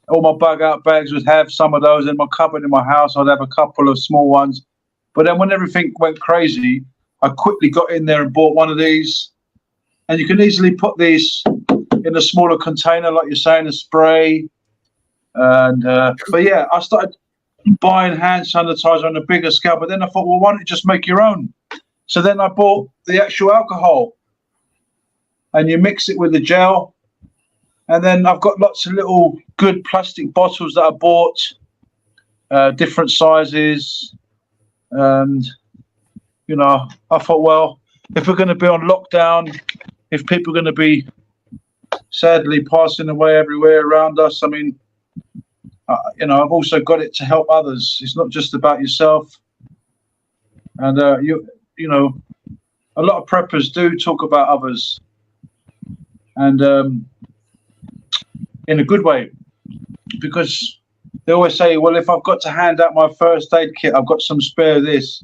All my bug out bags would have some of those in my cupboard in my house. I'd have a couple of small ones. But then when everything went crazy, I quickly got in there and bought one of these. And you can easily put these in a smaller container, like you're saying, a spray. And but yeah, I started buying hand sanitizer on a bigger scale. But then I thought, well, why don't you just make your own? So then I bought the actual alcohol, and you mix it with the gel. And then I've got lots of little good plastic bottles that I bought, different sizes. And, you know, I thought, well, if we're going to be on lockdown, if people are going to be sadly passing away everywhere around us, I mean, you know, I've also got it to help others. It's not just about yourself. And, you know, a lot of preppers do talk about others. And in a good way, because they always say, well, if I've got to hand out my first aid kit, I've got some spare of this.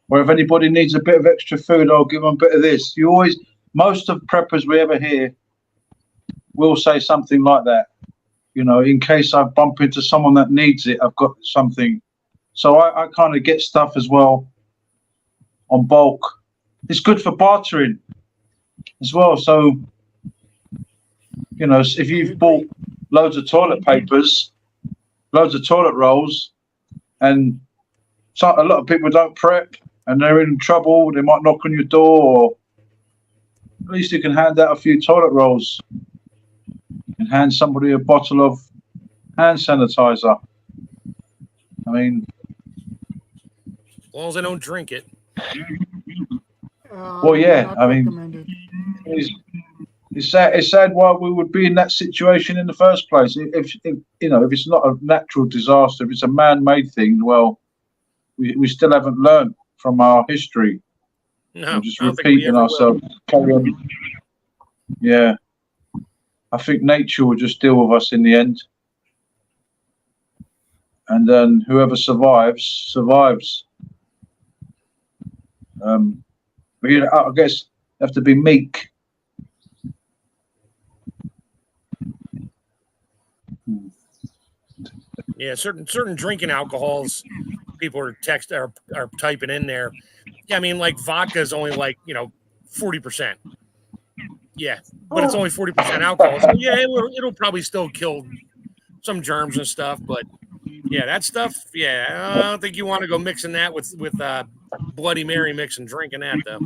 Or if anybody needs a bit of extra food, I'll give them a bit of this. You always, most of preppers we ever hear will say something like that. You know, in case I bump into someone that needs it, I've got something. So I kind of get stuff as well on bulk. It's good for bartering as well. So, you know, if you've bought loads of toilet papers, loads of toilet rolls, and a lot of people don't prep and they're in trouble, they might knock on your door, or at least you can hand out a few toilet rolls and hand somebody a bottle of hand sanitizer. I mean, as long as I don't drink it. Well, yeah, I mean, it's sad why we would be in that situation in the first place. If you know, if it's not a natural disaster, if it's a man-made thing, well, we still haven't learned from our history. No, we're just repeating ourselves. Carry on. Yeah, I think nature will just deal with us in the end, and then whoever survives, survives. But you know, I guess you have to be meek. Yeah, certain drinking alcohols, people are typing in there. Yeah, I mean, like vodka is only like 40%. Yeah, but it's only 40% alcohol. So yeah, it'll probably still kill some germs and stuff. But yeah, that stuff. Yeah, I don't think you want to go mixing that with Bloody Mary mix and drinking that though.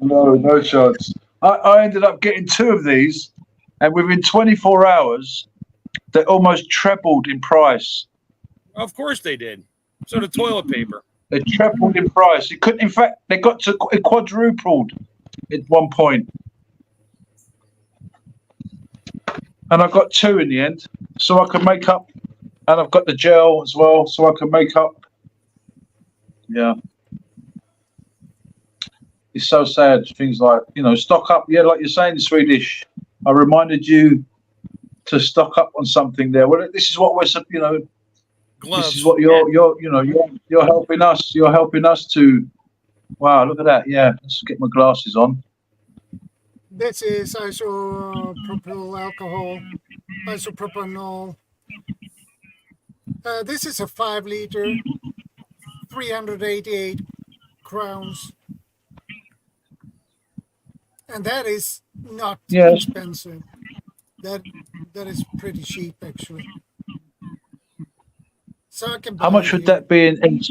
No chance. I ended up getting 2 of these, and within 24 hours, they almost trebled in price. Of course they did. So did toilet paper. They trebled in price. It couldn't. In fact, they got to quadrupled at one point. And I got 2 in the end, so I could make up. And I've got the gel as well, so I can make up. Yeah. It's so sad. Things like, stock up. Yeah, like you're saying in Swedish. I reminded you to stock up on something there. Well, this is what we're, gloves. This is what you're helping us. You're helping us to. Wow, look at that. Yeah, let's get my glasses on. This is isopropyl alcohol, isopropanol. This is a 5 liter, 388 crowns. And that is not expensive. That is pretty cheap, actually. So I can buy. How much would that be in,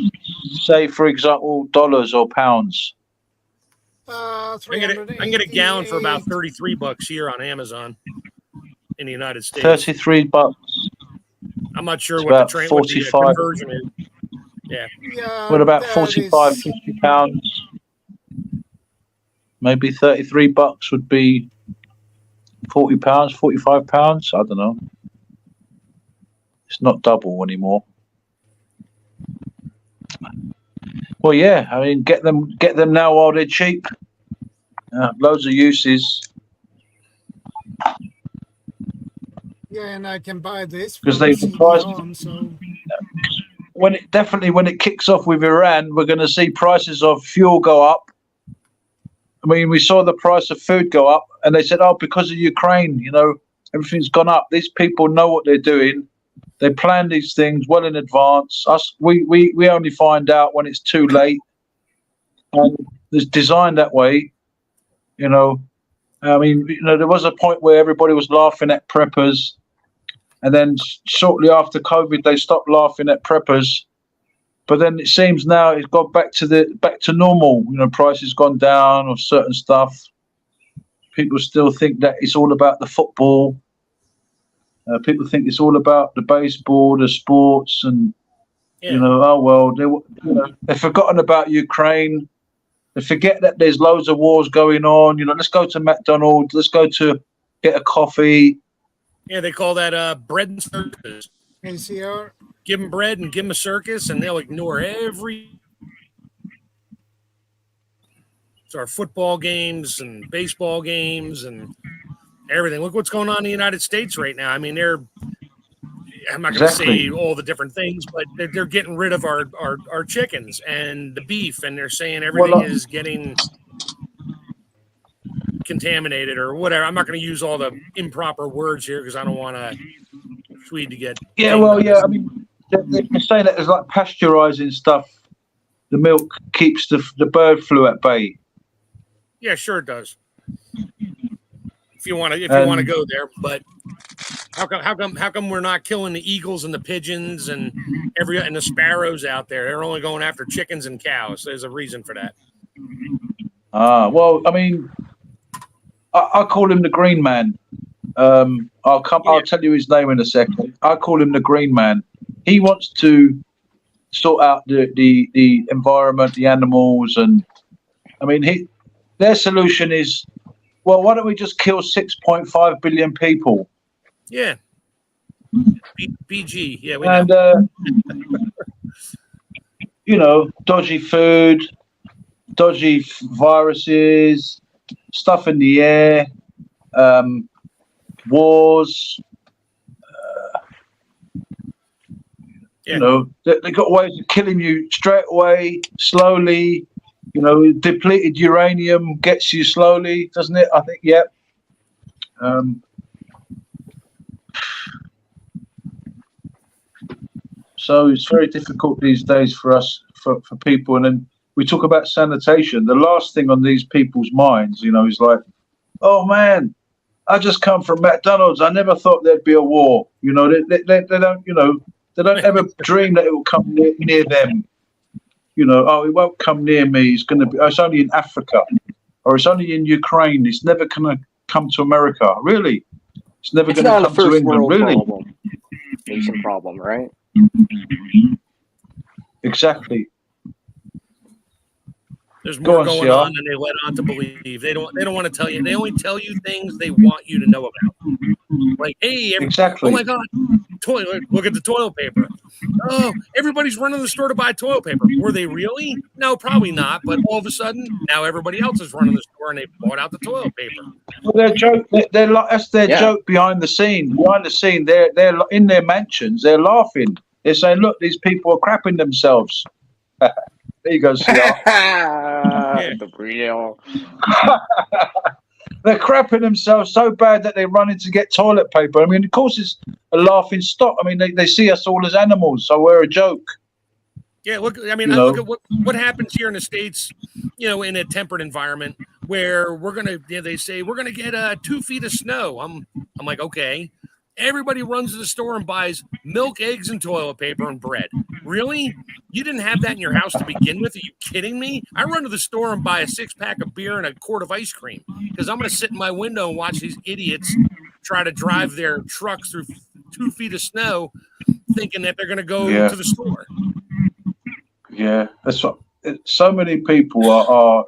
say, for example, dollars or pounds? I can get a gallon for about $33 here on Amazon in the United States. $33. I'm not sure It's what the 45 conversion is. Yeah. What about 45, 50 pounds? Maybe $33 would be 40 pounds, 45 pounds. I don't know. It's not double anymore. Well, yeah. I mean, get them now while they're cheap. Loads of uses. Yeah, and I can buy this because they price. When it kicks off with Iran, we're going to see prices of fuel go up. I mean, we saw the price of food go up, and they said, "Oh, because of Ukraine, everything's gone up." These people know what they're doing. They plan these things well in advance. We only find out when it's too late, and it's designed that way. I mean, there was a point where everybody was laughing at preppers, and then shortly after COVID, they stopped laughing at preppers. But then it seems now it's got back to normal. Prices gone down of certain stuff. People still think that it's all about the football. People think it's all about the baseball, the sports, and oh well, they've forgotten about Ukraine. They forget that there's loads of wars going on. Let's go to McDonald's. Let's go to get a coffee. Yeah, they call that bread and circus. ACR. Give them bread and give them a circus, and they'll ignore every. So our football games and baseball games and everything. Look what's going on in the United States right now. I mean, I'm not going to say all the different things, but they're getting rid of our chickens and the beef, and they're saying everything is getting contaminated or whatever. I'm not going to use all the improper words here because I don't want Swede to get. Yeah, well, yeah. I mean, they're saying that there's like pasteurizing stuff. The milk keeps the bird flu at bay. Yeah, sure it does. If you want to go there, but how come we're not killing the eagles and the pigeons and the sparrows out there? They're only going after chickens and cows. There's a reason for that. Well, I mean, I call him the Green Man. I'll tell you his name in a second. I call him the Green Man. He wants to sort out the environment, the animals, and I mean, their solution is, well, why don't we just kill 6.5 billion people? Yeah. BG. Yeah. We know. And dodgy food, dodgy viruses, stuff in the air, wars. They got ways of killing you straight away, slowly. Depleted uranium gets you slowly, doesn't it? I think, yeah. So it's very difficult these days for us, for people. And then we talk about sanitation. The last thing on these people's minds, is like, oh man, I just come from McDonald's. I never thought there'd be a war. They don't, they don't ever dream that it will come near them. It won't come near me. It's only in Africa, or it's only in Ukraine. It's never going to come to America. Really, it's never going to come to England. Really, nation problem, right? Exactly. There's more going on than they let on to believe. They don't want to tell you. They only tell you things they want you to know about. Like, hey, exactly. Oh my God, toilet! Look at the toilet paper. Oh, everybody's running to the store to buy toilet paper. Were they really? No, probably not. But all of a sudden, now everybody else is running to the store and they bought out the toilet paper. Well, that's their joke behind the scene. Behind the scene, they're in their mansions. They're laughing. They're saying, "Look, these people are crapping themselves." There you go, CR. The real. They're crapping themselves so bad that they're running to get toilet paper. I mean, of course, it's a laughing stock. I mean, they see us all as animals, so we're a joke. Yeah, look. I mean, I look at what happens here in the States. In a temperate environment where we're gonna. They say we're gonna get 2 feet of snow. I'm like, okay. Everybody runs to the store and buys milk, eggs, and toilet paper and bread. Really? You didn't have that in your house to begin with? Are you kidding me? I run to the store and buy a 6-pack of beer and a quart of ice cream because I'm going to sit in my window and watch these idiots try to drive their trucks through 2 feet of snow thinking that they're going to go to the store. Yeah, that's what. So many people are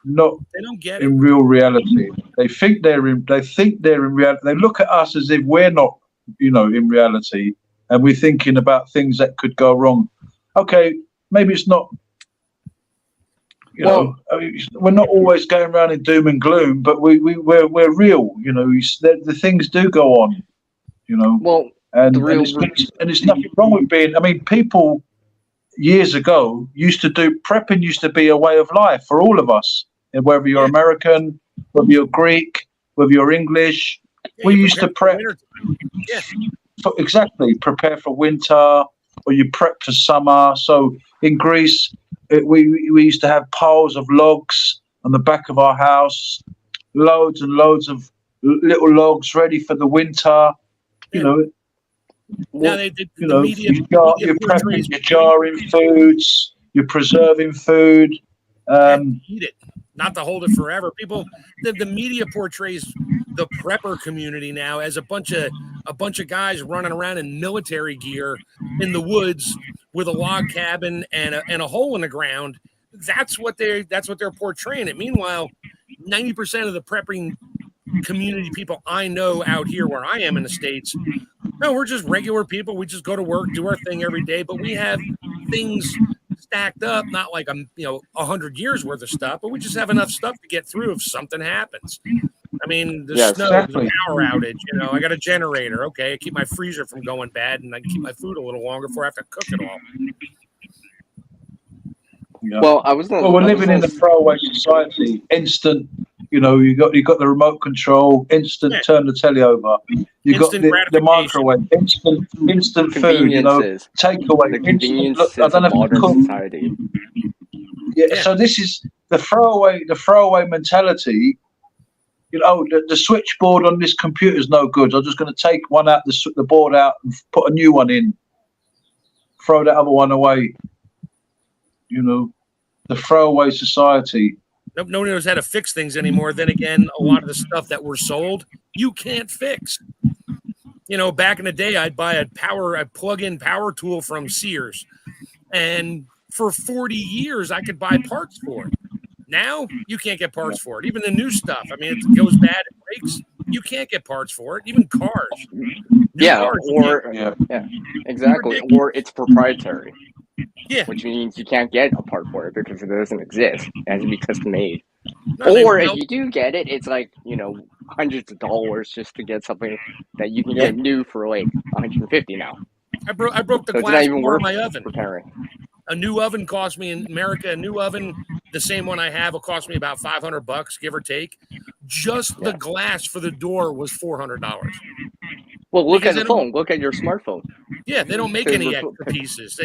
not. They don't get in real reality. They think they're in reality. They look at us as if we're not, in reality, and we're thinking about things that could go wrong. Okay, maybe it's not. We're not always going around in doom and gloom, but we're real. The things do go on. Well, and it's nothing wrong with being. I mean, people years ago used to do prepping. Used to be a way of life for all of us. And whether you're American, whether you're Greek, whether you're English, we used to prep. Exactly, prepare for winter, or you prep for summer. So in Greece, we used to have piles of logs on the back of our house. loads and loads of little logs ready for the winter. You know, Now you're prepping, you're jarring foods, you're preserving food. Eat it, not to hold it forever. People, the media portrays the prepper community now as a bunch of guys running around in military gear in the woods with a log cabin and a hole in the ground. That's what they're portraying it. Meanwhile, 90% of the prepping community people I know out here where I am in the States, no, we're just regular people. We just go to work, do our thing every day, but we have things stacked up, not like 100 years worth of stuff, but we just have enough stuff to get through if something happens. I mean, the snow, exactly. The power outage, I got a generator. Okay, I keep my freezer from going bad, and I can keep my food a little longer before I have to cook it all. Yeah. Well, we're living in a throwaway society. Instant, you got the remote control. Instant, turn the telly over. You got the microwave. Instant food. Takeaway. I don't know if you cook. Society. Yeah. So this is the throwaway mentality. The switchboard on this computer is no good. I'm just going to take one out, the board out, and put a new one in. Throw that other one away. The throwaway society. Nobody knows how to fix things anymore. Then again, a lot of the stuff that we're sold, you can't fix. Back in the day, I'd buy a plug-in power tool from Sears, and for 40 years, I could buy parts for it. Now, you can't get parts for it. Even the new stuff. I mean, it goes bad, it breaks. You can't get parts for it. Even cars. Exactly. Or it's proprietary. Yeah. Which means you can't get a part for it because it doesn't exist. It has to be custom made. Or if you do get it, it's like, hundreds of dollars just to get something that you can get new for like $150 now. I broke the glass door of my oven. Preparing. A new oven cost me in America, the same one I have will cost me about $500, give or take. Just the glass for the door was $400. Well, look at the phone. Look at your smartphone. Yeah, they don't make any extra pieces.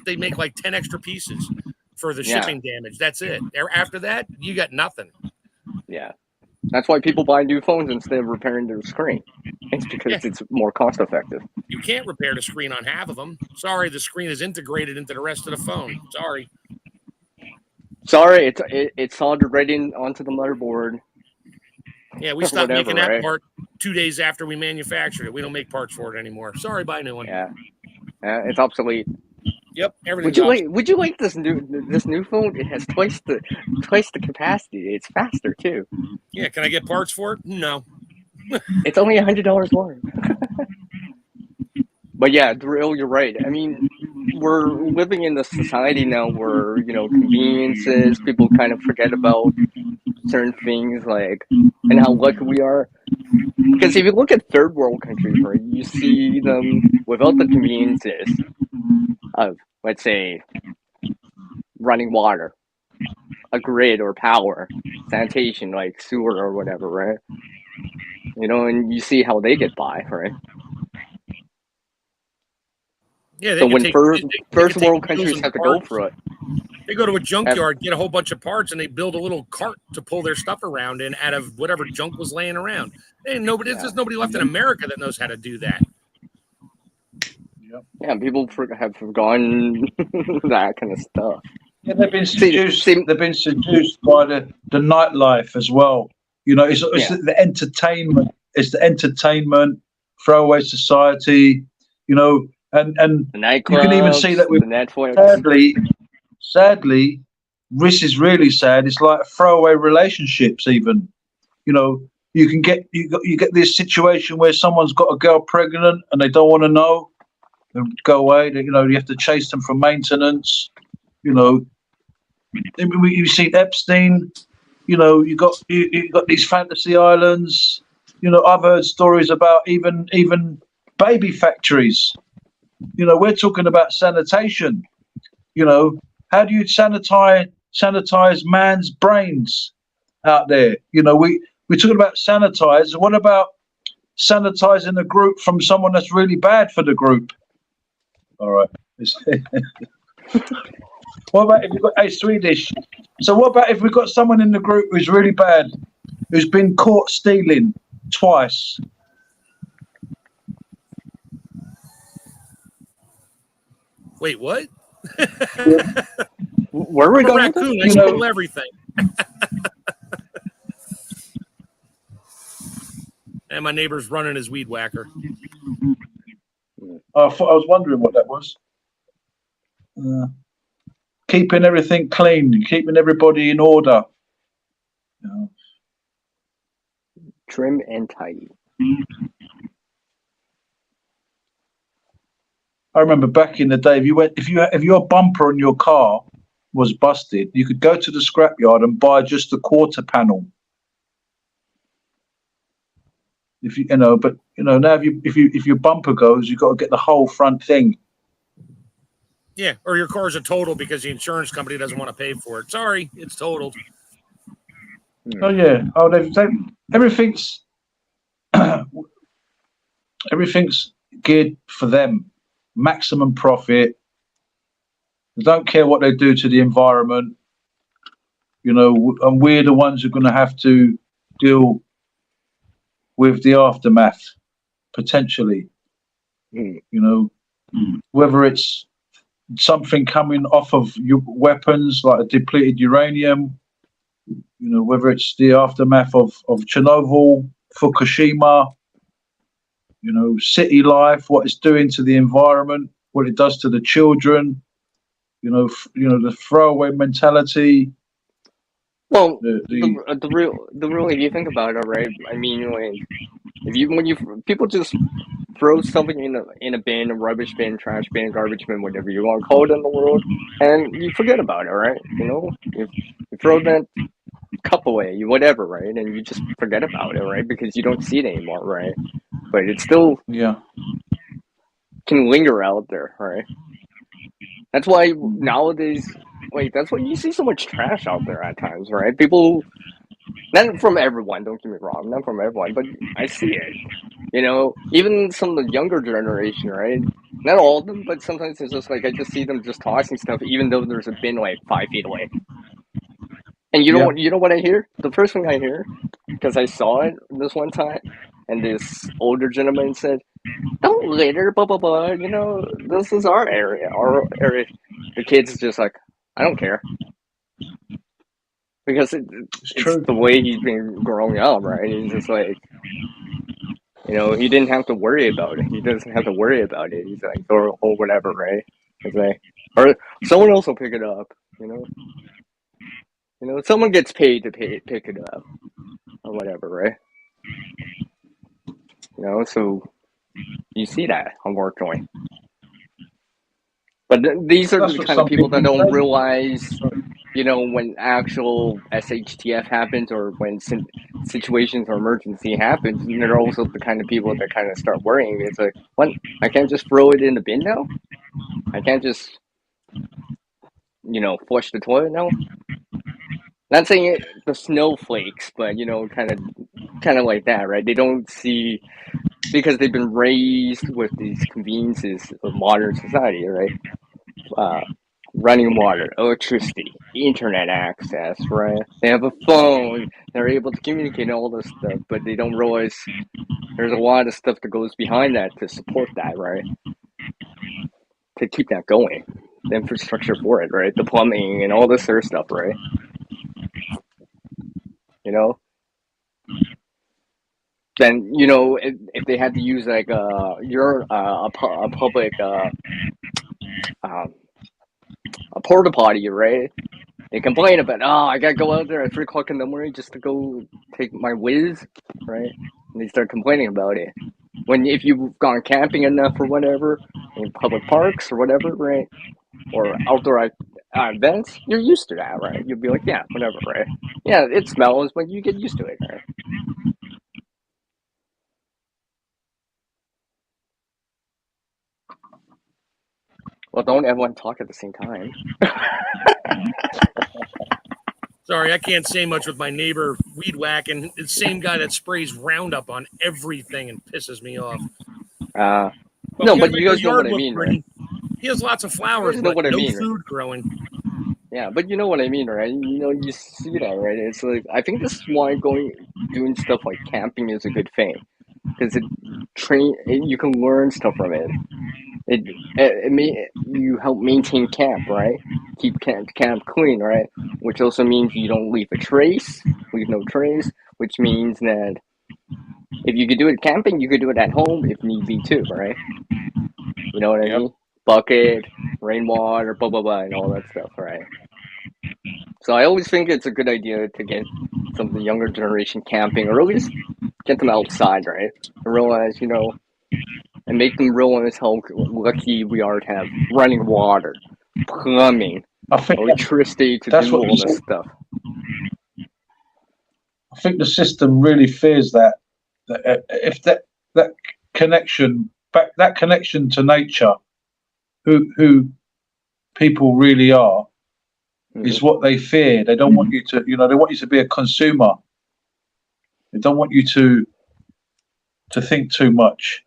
They make like 10 extra pieces for the shipping damage. That's it. After that, you got nothing. Yeah. That's why people buy new phones instead of repairing their screen. It's because it's more cost effective. You can't repair the screen on half of them. Sorry, the screen is integrated into the rest of the phone. Sorry, it's soldered right in onto the motherboard. Yeah, we stopped making that part 2 days after we manufactured it. We don't make parts for it anymore. Sorry, buy a new one. Yeah, it's obsolete. Yep, everything. Would you like this new phone? It has twice the capacity. It's faster too. Yeah, can I get parts for it? No. It's only $100 more. But yeah, Drill, you're right. I mean, we're living in the society now where conveniences, people kind of forget about certain things and how lucky we are. Because if you look at third world countries, right, you see them without the conveniences of, let's say, running water, a grid or power, sanitation, like sewer or whatever, right? And you see how they get by, right? Yeah, so when first world countries have to go through it. They go to a junkyard, get a whole bunch of parts, and they build a little cart to pull their stuff around in out of whatever junk was laying around. And there's nobody left in America that knows how to do that. Yeah, people have forgotten that kind of stuff. Yeah, they've been seduced. They've been seduced by the nightlife as well. It's the entertainment. It's the entertainment, throwaway society. And the you can even see that with Netflix. Sadly, this is really sad. It's like throwaway relationships. Even, you can get you get this situation where someone's got a girl pregnant and they don't want to know. They go away. You have to chase them for maintenance. You've seen Epstein. You got these fantasy islands. I've heard stories about even baby factories. We're talking about sanitation. How do you sanitize man's brains out there? We're talking about sanitize. What about sanitizing a group from someone that's really bad for the group? All right. What about if you've got Swedish? So what about if we've got someone in the group who's really bad who's been caught stealing twice. Wait, what? Where are we I'm a going with this? raccoon. I You know- steal everything. And my neighbor's running his weed whacker. I was wondering what that was. Keeping everything clean, keeping everybody in order. You know. Trim and tidy. I remember back in the day, if your bumper on your car was busted, you could go to the scrapyard and buy just the quarter panel. But now if your bumper goes, you've got to get the whole front thing. Yeah, or your car's a total because the insurance company doesn't want to pay for it. Sorry, it's totaled. Oh yeah. Oh, everything's everything's geared for them. Maximum profit. They don't care what they do to the environment. And we're the ones who are going to have to deal with the aftermath, potentially. Whether it's something coming off of your weapons like a depleted uranium, whether it's the aftermath of Chernobyl, Fukushima, city life, what it's doing to the environment, what it does to the children, the throwaway mentality. Well, the real, if you think about it, right? I mean, like, people just throw something in a bin, a rubbish bin, trash bin, garbage bin, whatever you want to call it in the world, and you forget about it, right? You throw that cup away, whatever, right? And you just forget about it, right? Because you don't see it anymore, right? But it still can linger out there, right? That's why nowadays, that's why you see so much trash out there at times, right? People, not from everyone, don't get me wrong, not from everyone, but I see it. Even some of the younger generation, right? Not all of them, but sometimes it's just like I just see them just tossing stuff, even though there's a bin like 5 feet away. And you know what I hear? The first thing I hear, because I saw it this one time, and this older gentleman said, "Don't litter, blah blah blah. This is our area. Our area." The kid's just like, "I don't care," because it's the way he's been growing up, right? He's just like, he didn't have to worry about it. He doesn't have to worry about it. He's like, or whatever, right? It's like, or someone else will pick it up. Someone gets paid to pick it up, or whatever, right? So you see that, unfortunately. But these are the kind of people that don't realize, when actual SHTF happens or when situations or emergency happens, and they're also the kind of people that kind of start worrying. It's like, what? I can't just throw it in the bin now? I can't just, flush the toilet now? Not saying the snowflakes, but, kind of like that, right? They don't see, because they've been raised with these conveniences of modern society, right? Running water, electricity, internet access, right? They have a phone, they're able to communicate all this stuff, but they don't realize there's a lot of stuff that goes behind that to support that, right? To keep that going. The infrastructure for it, right? The plumbing and all this other stuff, right? Then, if they had to use like a public a porta potty, right? They complain about, I gotta go out there at 3 o'clock in the morning just to go take my whiz, right? And they start complaining about it. If you've gone camping enough or whatever, in public parks or whatever, right? Or outdoor events, you're used to that, right? You'll be like, yeah, whatever, right? Yeah, it smells, but you get used to it, right? Well, don't everyone talk at the same time. Sorry, I can't say much with my neighbor weed whacking. The same guy that sprays Roundup on everything and pisses me off. No, but you guys know what I mean, right? He has lots of flowers, but no food growing. Yeah, but you know what I mean, right? You see that, right? It's like I think this is why doing stuff like camping is a good thing, because you can learn stuff from it. You help maintain camp, right? Keep camp clean, right? Which also means you don't leave no trace, which means that if you could do it camping, you could do it at home if need be too, right? You know what I mean? Bucket, rainwater, blah blah blah, and all that stuff, right? So I always think it's a good idea to get some of the younger generation camping, or at least get them outside, right? And realize, and make them realize how lucky we are to have running water, plumbing, I think electricity to that's do what all this stuff. I think the system really fears that if that connection to nature, who people really are, is what they fear. They don't want you to, they want you to be a consumer. They don't want you to think too much.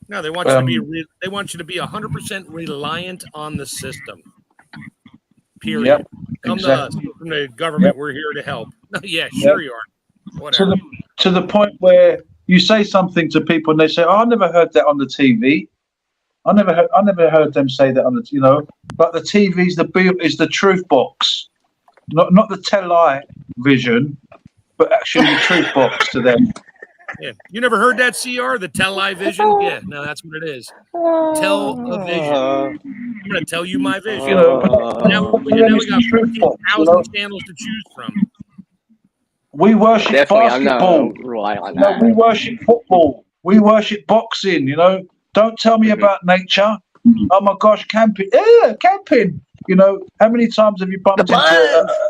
No, they want you to be. They want you to be 100% reliant on the system. Period. Yep, Come exactly. to us from the government. Yep. We're here to help. Yeah, sure you are. Whatever. To the point where you say something to people and they say, "Oh, I never heard that on the TV. I never heard them say that on the, But the TV is the truth box, not the television, but actually the truth box to them." Yeah, you never heard that, CR? The television? Yeah, no, that's what it is. Television. I'm gonna tell you my vision. Now we got 14,000 channels to choose from. We worship basketball. No, we worship football. We worship boxing. Don't tell me about nature. Oh my gosh, camping. Yeah, camping. How many times have you bumped into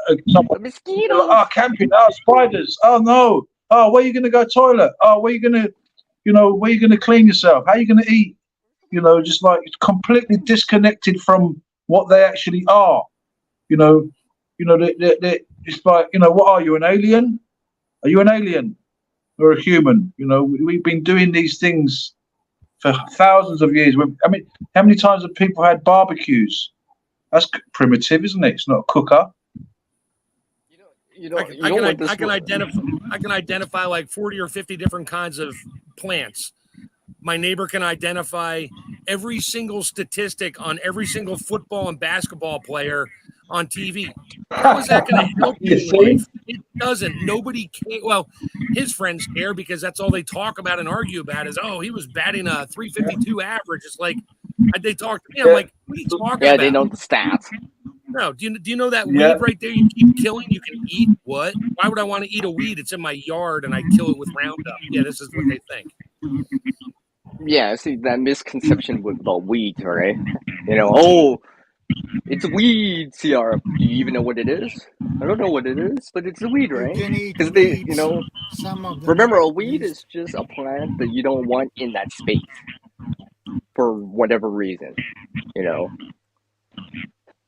the mosquitoes? Oh, camping. Oh, spiders. Oh no. Oh, where are you going to go toilet? Oh, where are you going to clean yourself? How are you going to eat? Just like it's completely disconnected from what they actually are. It's like, what are you, an alien? Are you an alien or a human? We've been doing these things for thousands of years. I mean, how many times have people had barbecues? That's primitive, isn't it? It's not a cooker. I can identify like 40 or 50 different kinds of plants. My neighbor can identify every single statistic on every single football and basketball player on TV. How is that going to help you in life? It doesn't. Nobody can. Well, his friends care because that's all they talk about and argue about is, oh, he was batting a 352 average. It's like they talk to me. I'm like, what are you talking about? Yeah, they know the stats. No, do you know that weed right there you keep killing? You can eat what? Why would I want to eat a weed? It's in my yard and I kill it with Roundup. Yeah, this is what they think. Yeah, see that misconception about weeds, right? Oh, it's weed, CR. Do you even know what it is? I don't know what it is, but it's a weed, right? Because they, remember, a weed is just a plant that you don't want in that space for whatever reason,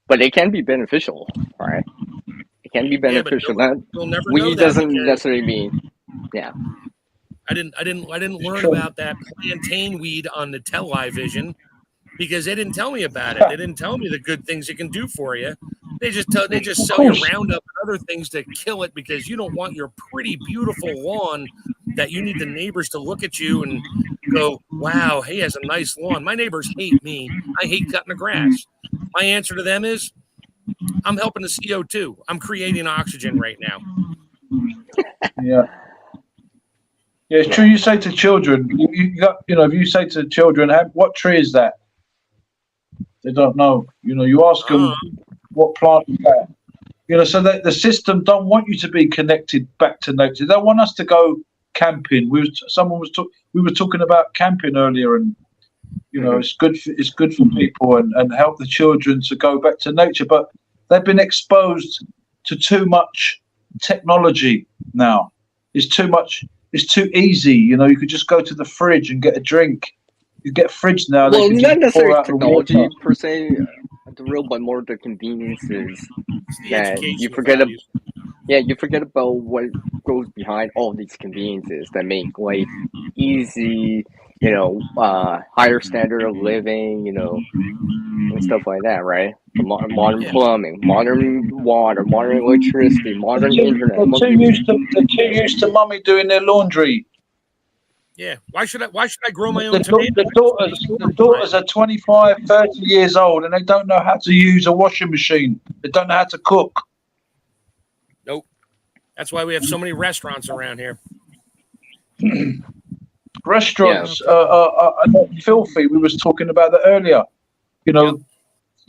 But it can be beneficial, right? It can be beneficial. Weed doesn't necessarily mean, yeah. I didn't learn about that plantain weed on the television because they didn't tell me about it. They didn't tell me the good things it can do for you. They just sell you Roundup and other things to kill it because you don't want your pretty beautiful lawn that you need the neighbors to look at you and go, wow, he has a nice lawn. My neighbors hate me. I hate cutting the grass. My answer to them is, I'm helping the CO2. I'm creating oxygen right now. Yeah. Yeah, it's true. You say to children, if you say to children, what tree is that? They don't know. You ask them, what plant is that? So that the system don't want you to be connected back to nature. They don't want us to go camping. We were talking about camping earlier, and it's good for people and help the children to go back to nature. But they've been exposed to too much technology now. It's too much. It's too easy. You could just go to the fridge and get a drink. You get a fridge now. Well, not necessarily technology per se, but more the conveniences that you forget about. Yeah, you forget about what goes behind all these conveniences that make life easy, higher standard of living, and stuff like that, right? Modern plumbing, modern water, modern electricity, modern internet. They're too used to mummy doing their laundry. Yeah. Why should I grow my own tomatoes? The daughters are 25, 30 years old, and they don't know how to use a washing machine. They don't know how to cook. Nope. That's why we have so many restaurants around here. Restaurants are not filthy. We was talking about that earlier. A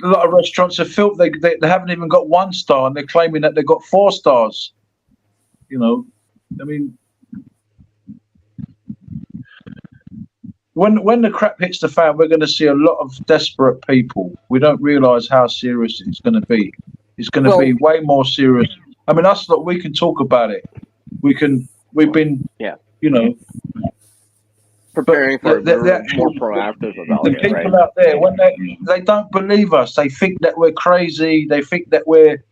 lot of restaurants are filthy. They haven't even got 1 star, and they're claiming that they've got 4 stars. I mean, when the crap hits the fan, we're going to see a lot of desperate people. We don't realise how serious it's going to be. It's going to be way more serious. I mean, us lot, we can talk about it. We've been, preparing for more proactive about the it. people right? out there, when they don't believe us, they think that we're crazy. They think that we're,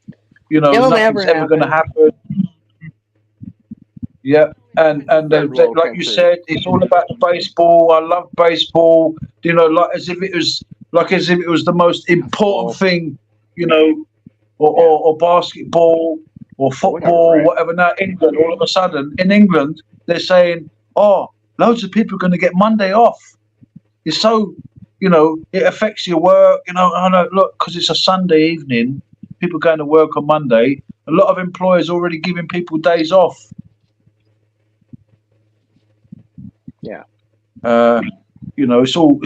nothing's ever going to happen. Yeah, and like you said, it's all about the baseball. I love baseball. Like as if it was the most important thing, or basketball or football, whatever. Now England, all of a sudden in England, they're saying, "Oh, loads of people are going to get Monday off." It's so, it affects your work. I know, look, because it's a Sunday evening, people going to work on Monday. A lot of employers already giving people days off. Yeah. It's all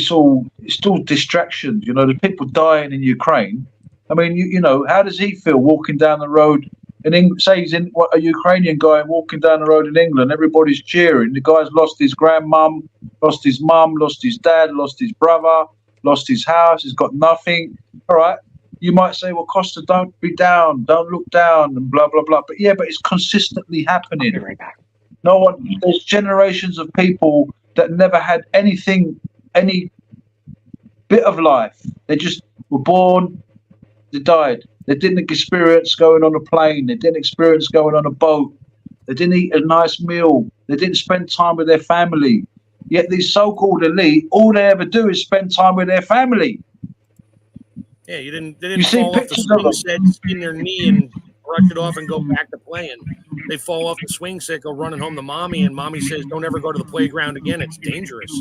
distractions. The people dying in Ukraine. I mean, how does he feel walking down the road? Say he's a Ukrainian guy walking down the road in England. Everybody's cheering. The guy's lost his grandmum, lost his mum, lost his dad, lost his brother, lost his house. He's got nothing. All right. You might say, well, Costa, don't be down. Don't look down and blah, blah, blah. But it's consistently happening. I'll be right back. There's generations of people that never had any bit of life. They just were born, they died. They didn't experience going on a plane. They didn't experience going on a boat. They didn't eat a nice meal. They didn't spend time with their family. Yet these so-called elite, all they ever do is spend time with their family. Yeah, they didn't fall off the swing set, skin their knee, and brush it off and go back to playing. They fall off the swing set, go running home to mommy, and mommy says, "Don't ever go to the playground again. It's dangerous."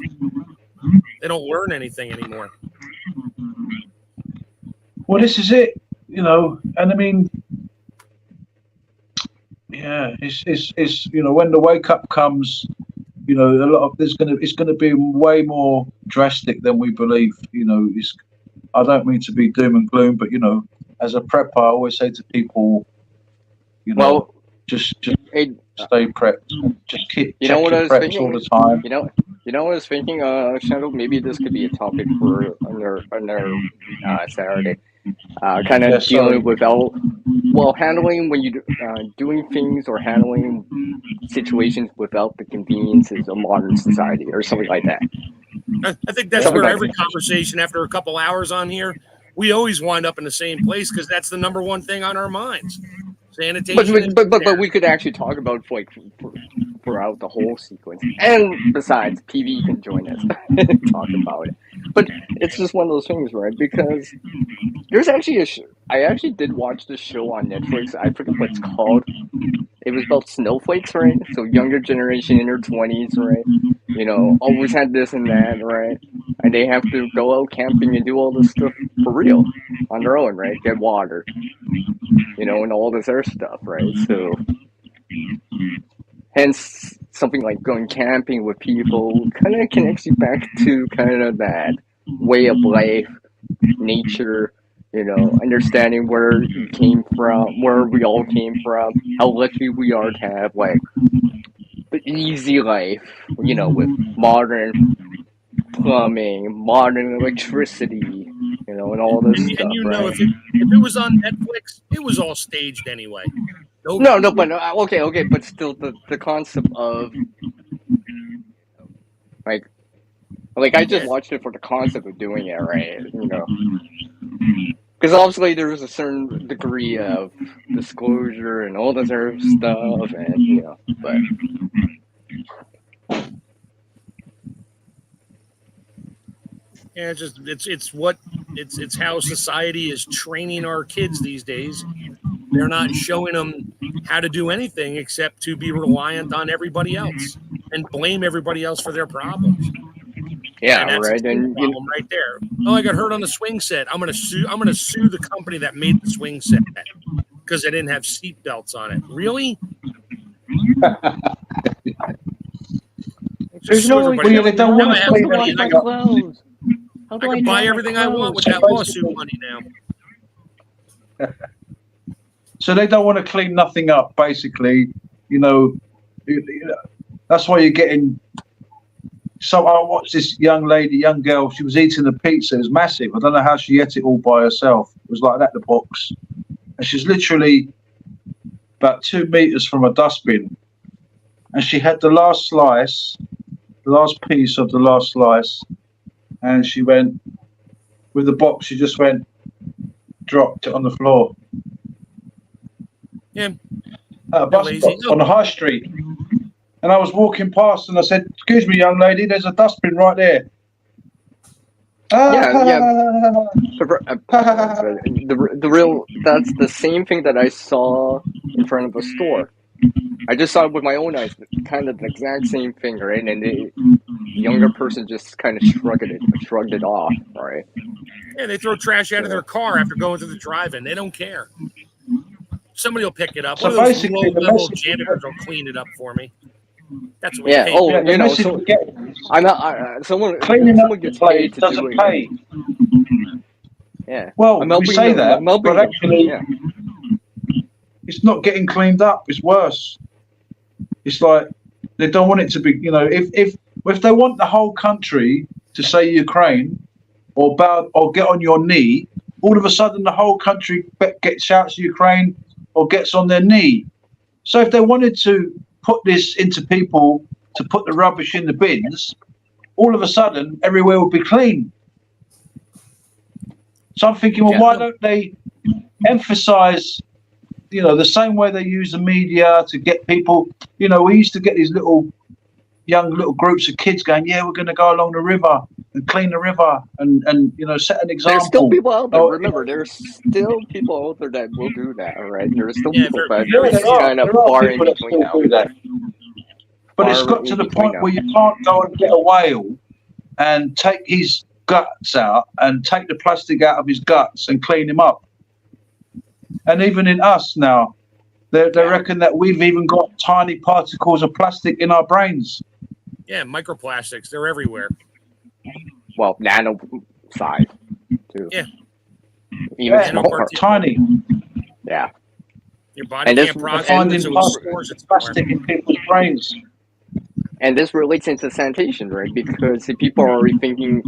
They don't learn anything anymore. Well, this is it, and I mean, it's when the wake up comes, it's gonna be way more drastic than we believe. I don't mean to be doom and gloom, but as a prepper, I always say to people, just stay prepped. Just keep checking preps all the time. You know what I was thinking, Shadow? Maybe this could be a topic for another Saturday. Kind of dealing with handling when you doing things or handling situations without the conveniences of modern society or something like that. I think that's where every conversation after a couple hours on here, we always wind up in the same place because that's the number one thing on our minds. Sanitation. But we could actually talk about throughout the whole sequence. And besides, PV can join us and talk about it. But it's just one of those things, right? Because there's actually I actually did watch this show on Netflix. I forget what it's called. It was about snowflakes, right? So younger generation in their 20s, right? Always had this and that, right? And they have to go out camping and do all this stuff for real on their own, right? Get water, and all this other stuff, right? So, hence, something like going camping with people kind of connects you back to kind of that way of life, nature, understanding where you came from, where we all came from, how lucky we are to have, the easy life, with modern plumbing, modern electricity, and all this stuff. And right? if it was on Netflix, it was all staged anyway. No, but okay, but still, the concept of like I just watched it for the concept of doing it, right? Because obviously there's a certain degree of disclosure and all this other stuff, and but. Yeah, it's how society is training our kids these days. They're not showing them how to do anything except to be reliant on everybody else and blame everybody else for their problems. Yeah, and that's right. a And problem right there. Oh, I got hurt on the swing set. I'm gonna sue the company that made the swing set because they didn't have seat belts on it. Really? there's no way Well, yeah, they don't Now want I to have clean money wash and I my can, clothes. How I do I can buy dry my everything I want with clothes? that lawsuit money now. So they don't want to clean nothing up, basically. You know, that's why you're getting. So I watched this young girl. She was eating a pizza. It was massive. I don't know how she ate it all by herself. It was like that, the box. And she's literally about 2 meters from a dustbin. And she had the last slice, the last piece of the last slice. And she went, with the box, she just went, dropped it on the floor. Yeah. Bus stop on the high street. And I was walking past and I said, "Excuse me, young lady, there's a dustbin right there." Yeah. The real, that's the same thing that I saw in front of a store. I just saw it with my own eyes, kind of the exact same thing, right? And the younger person just kind of shrugged it off, right? Yeah, they throw trash out of their car after going through the drive-in. They don't care. Somebody will pick it up. So One of those basically, the low-level message- janitors will clean it up for me. That's what Yeah. we Oh, Yeah, the you know, message so we get is I'm not. Someone gets paid to do doesn't it. pay. Yeah. Well, I'm we helping say them, that, I'm helping but them. actually, Yeah. it's not getting cleaned up. It's worse. It's like they don't want it to be. You know, if they want the whole country to say Ukraine or bow or get on your knee, all of a sudden the whole country shouts Ukraine or gets on their knee. So if they wanted to put this into people to put the rubbish in the bins, all of a sudden everywhere would be clean. So I'm thinking, well, why don't they emphasize, you know, the same way they use the media to get people, you know, we used to get these young groups of kids going, yeah, we're going to go along the river and clean the river and you know, set an example. There's still people out there. Oh, Remember, there's still people out there that will do that. All right, there's still Yeah, people, very- but very it's few. kind of there are far in people that between still now. do that. But it's Far got to in the between point now. where you can't go and get a whale and take his guts out and take the plastic out of his guts and clean him up. And even in us now, they reckon that we've even got tiny particles of plastic in our brains. Yeah, microplastics. They're everywhere. Well, nano size too. Yeah. Even Yeah, smaller. tiny. Yeah. Your body And this- can't process Finding it, so it stores it somewhere. plastic in people's brains. And this relates into sanitation, right? Because if people are rethinking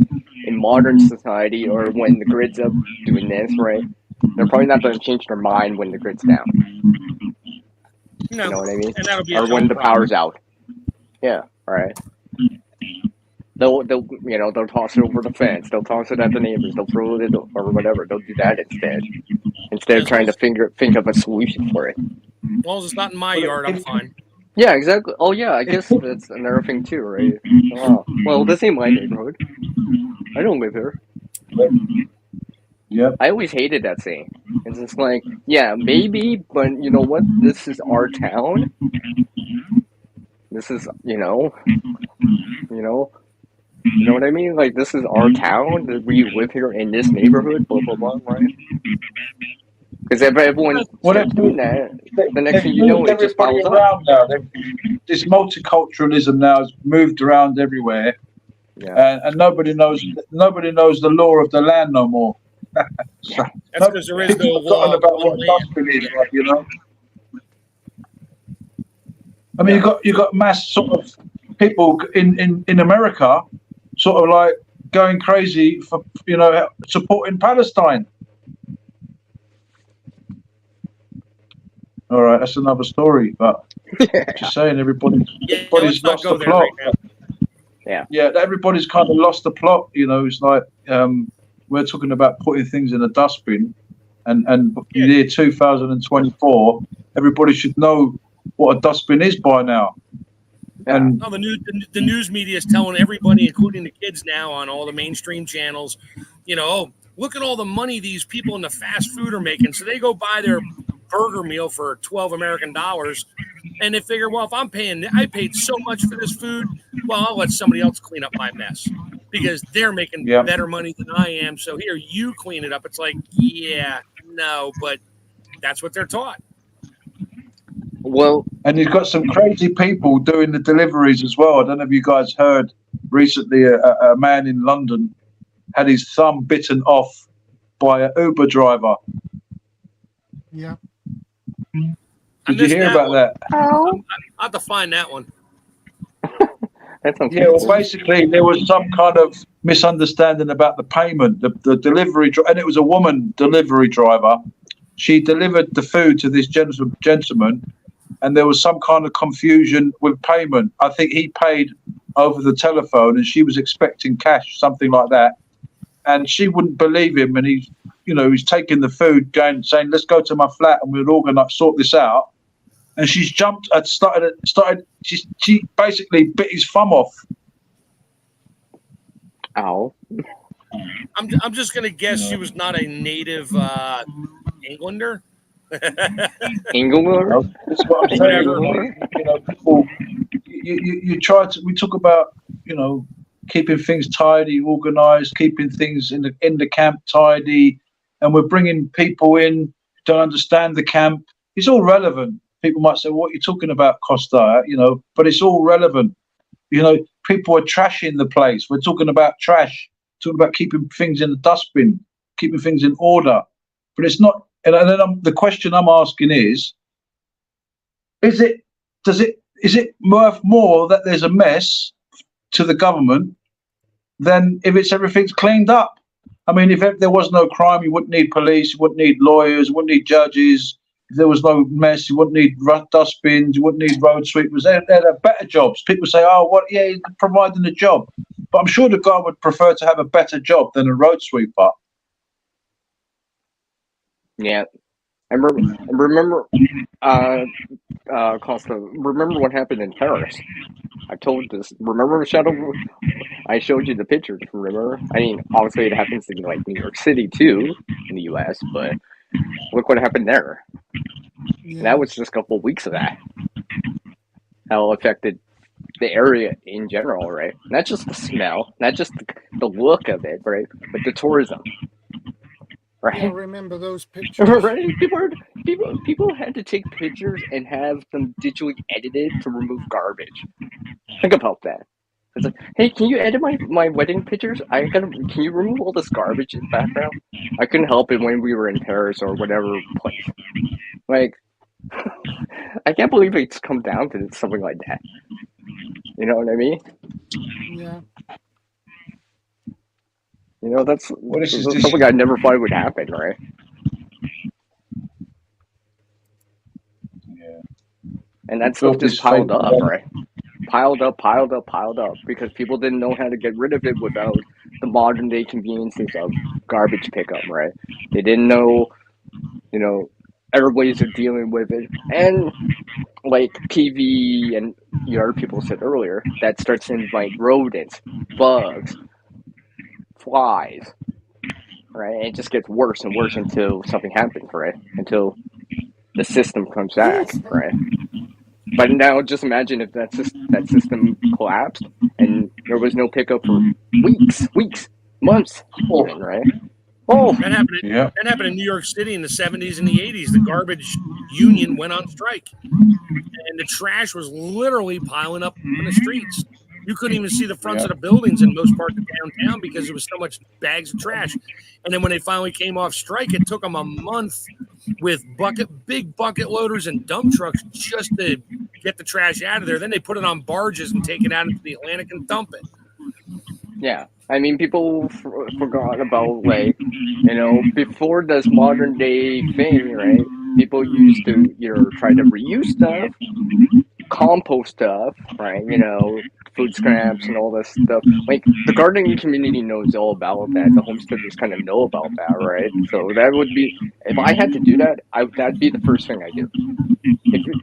in modern society or when the grid's up doing this, right? They're probably not going to change their mind when the grid's down. No. You know what I mean? And that'll be Or its when own the problem. power's out. Yeah, right. They'll toss it over the fence. They'll toss it at the neighbors. They'll throw it or whatever. They'll do that instead of trying to think of a solution for it. As long as it's not in my yard, I'm fine. Yeah, exactly. Oh yeah, I guess that's another thing too, right? Oh, well, this ain't my neighborhood. I don't live here. Yep. I always hated that saying. It's just like, yeah, maybe, but you know what? This is our town. This is, you know what I mean? Like, this is our town. We live here in this neighborhood. Blah blah blah, right? Because if everyone starts doing that, the next thing you know, it just everybody piles up. around now. This multiculturalism now has moved around everywhere, Yeah. and nobody knows the law of the land no more. So, That's because there is no people law. forgotten about of what land. dustbin is, like, you know. I mean, you got mass sort of people in America, sort of like going crazy for, you know, supporting Palestine. All right, that's another story, but just saying, everybody's let's not lost go the there plot. right now. Yeah. Everybody's kind of lost the plot. You know, it's like we're talking about putting things in a dustbin, and in the year 2024, everybody should know what a dustbin is by now. And No, the news media is telling everybody, including the kids now on all the mainstream channels, oh, look at all the money these people in the fast food are making. So they go buy their burger meal for $12 American, and they figure, well, if I paid so much for this food, well, I'll let somebody else clean up my mess because they're making better money than I am. So here, you clean it up. It's like, yeah, no, but that's what they're taught. Well, and you've got some crazy people doing the deliveries as well. I don't know if you guys heard recently, a man in London had his thumb bitten off by an Uber driver. Yeah. Did you hear about that? I'll have to find that one. Yeah, well, basically, there was some kind of misunderstanding about the payment. The delivery, and it was a woman delivery driver. She delivered the food to this gentleman, and there was some kind of confusion with payment. I think he paid over the telephone, and she was expecting cash, something like that. And she wouldn't believe him, and he's taking the food, saying, "Let's go to my flat, and we'll organize, sort this out." And she's jumped and started. She basically bit his thumb off. Ow! I'm just gonna guess she was not a native Englander. Englander. That's what I'm saying. People. You try to. We talk about keeping things tidy, organised, keeping things in the camp tidy, and we're bringing people in to understand the camp. It's all relevant. People might say, "What are you talking about, Costa?" But it's all relevant. People are trashing the place. We're talking about trash, talking about keeping things in the dustbin, keeping things in order. But it's not. And then the question I'm asking is it worth more that there's a mess to the government than if everything's cleaned up? I mean, if there was no crime, you wouldn't need police, you wouldn't need lawyers, you wouldn't need judges. If there was no mess, you wouldn't need dustbins, you wouldn't need road sweepers. They'd have better jobs. People say, "Oh, what? Yeah, he's providing a job." But I'm sure the guy would prefer to have a better job than a road sweeper. Yeah. And remember, Costa, remember what happened in Paris? I told this. Remember, Shadow? I showed you the pictures, remember? I mean, obviously it happens in, New York City, too, in the U.S., but look what happened there. Yeah. And that was just a couple of weeks of that. How it affected the area in general, right? Not just the smell, not just the look of it, right? But the tourism. Right. I remember those pictures. Right. People had to take pictures and have them digitally edited to remove garbage. Think about that. It's like, hey, can you edit my wedding pictures? Can you remove all this garbage in the background? I couldn't help it when we were in Paris or whatever place. Like, I can't believe it's come down to something like that. You know what I mean? Yeah. That's something I never thought would happen, right? Yeah. And that stuff just piled up, right? Piled up, because people didn't know how to get rid of it without the modern day conveniences of garbage pickup, right? They didn't know, other ways of dealing with it. And like PV and other people said earlier, that starts to invite rodents, bugs, flies, right? It just gets worse and worse until something happens, right? Until the system comes back, right? But now just imagine if that system collapsed and there was no pickup for weeks, months even, right? Oh, that happened in New York City in the 70s and the 80s. The garbage union went on strike, and the trash was literally piling up in the streets. You couldn't even see the fronts of the buildings in most parts of downtown because there was so much bags of trash. And then when they finally came off strike, it took them a month with big bucket loaders and dump trucks just to get the trash out of there. Then they put it on barges and take it out into the Atlantic and dump it. Yeah. I mean, people forgot about, before this modern day thing, right? People used to, try to reuse stuff, compost stuff, right? Food scraps and all this stuff. Like, the gardening community knows all about that. The homesteaders kind of know about that, right? So that would be, if I had to do that, that'd be the first thing I do.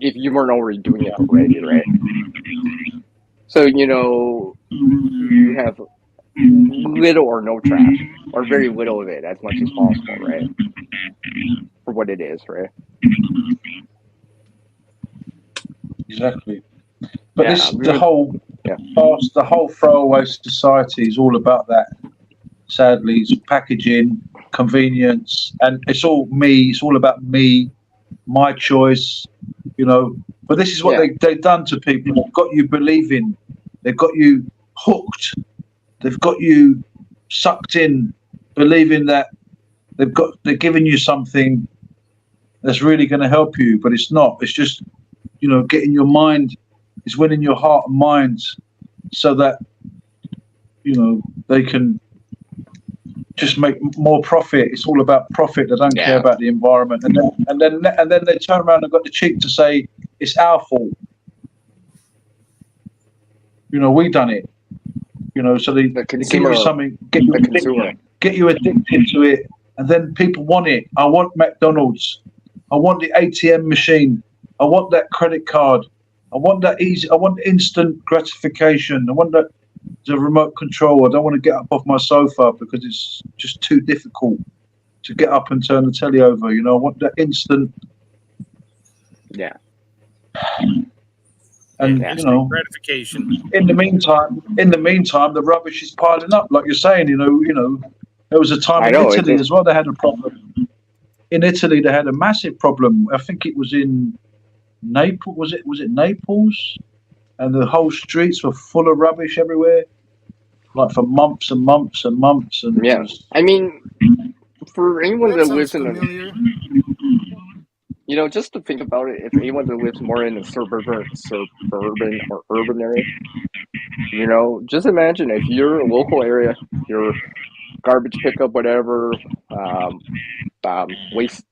If you weren't already doing it already, right? So, you have little or no trash, or very little of it, as much as possible, right? For what it is, right? Exactly. But Yeah, the whole throwaway society is all about that. Sadly, it's packaging, convenience, and it's all me. It's all about me, my choice, But this is what they've done to people. They've got you believing. They've got you hooked. They've got you sucked in, believing that they're giving you something that's really going to help you, but it's not. It's just, getting your mind, it's winning your heart and mind, so that they can just make more profit. It's all about profit. They don't care about the environment, and then they turn around and got the cheek to say it's our fault. We done it. So they give you something, get you addicted to it, and then people want it. I want McDonald's. I want the ATM machine. I want that credit card. I want that easy. I want instant gratification. I want the remote control. I don't want to get up off my sofa because it's just too difficult to get up and turn the telly over. I want that instant. Yeah. And gratification. In the meantime, the rubbish is piling up, like you're saying. There was a time in Italy as well. They had a problem. In Italy, they had a massive problem. I think it was in Naples. Was it Naples? And the whole streets were full of rubbish everywhere, like for months and months and months. And yeah, I mean, for anyone that lives in just to think about it, if anyone that lives more in a suburban or urban area, just imagine if your local area, your garbage pickup, whatever, waste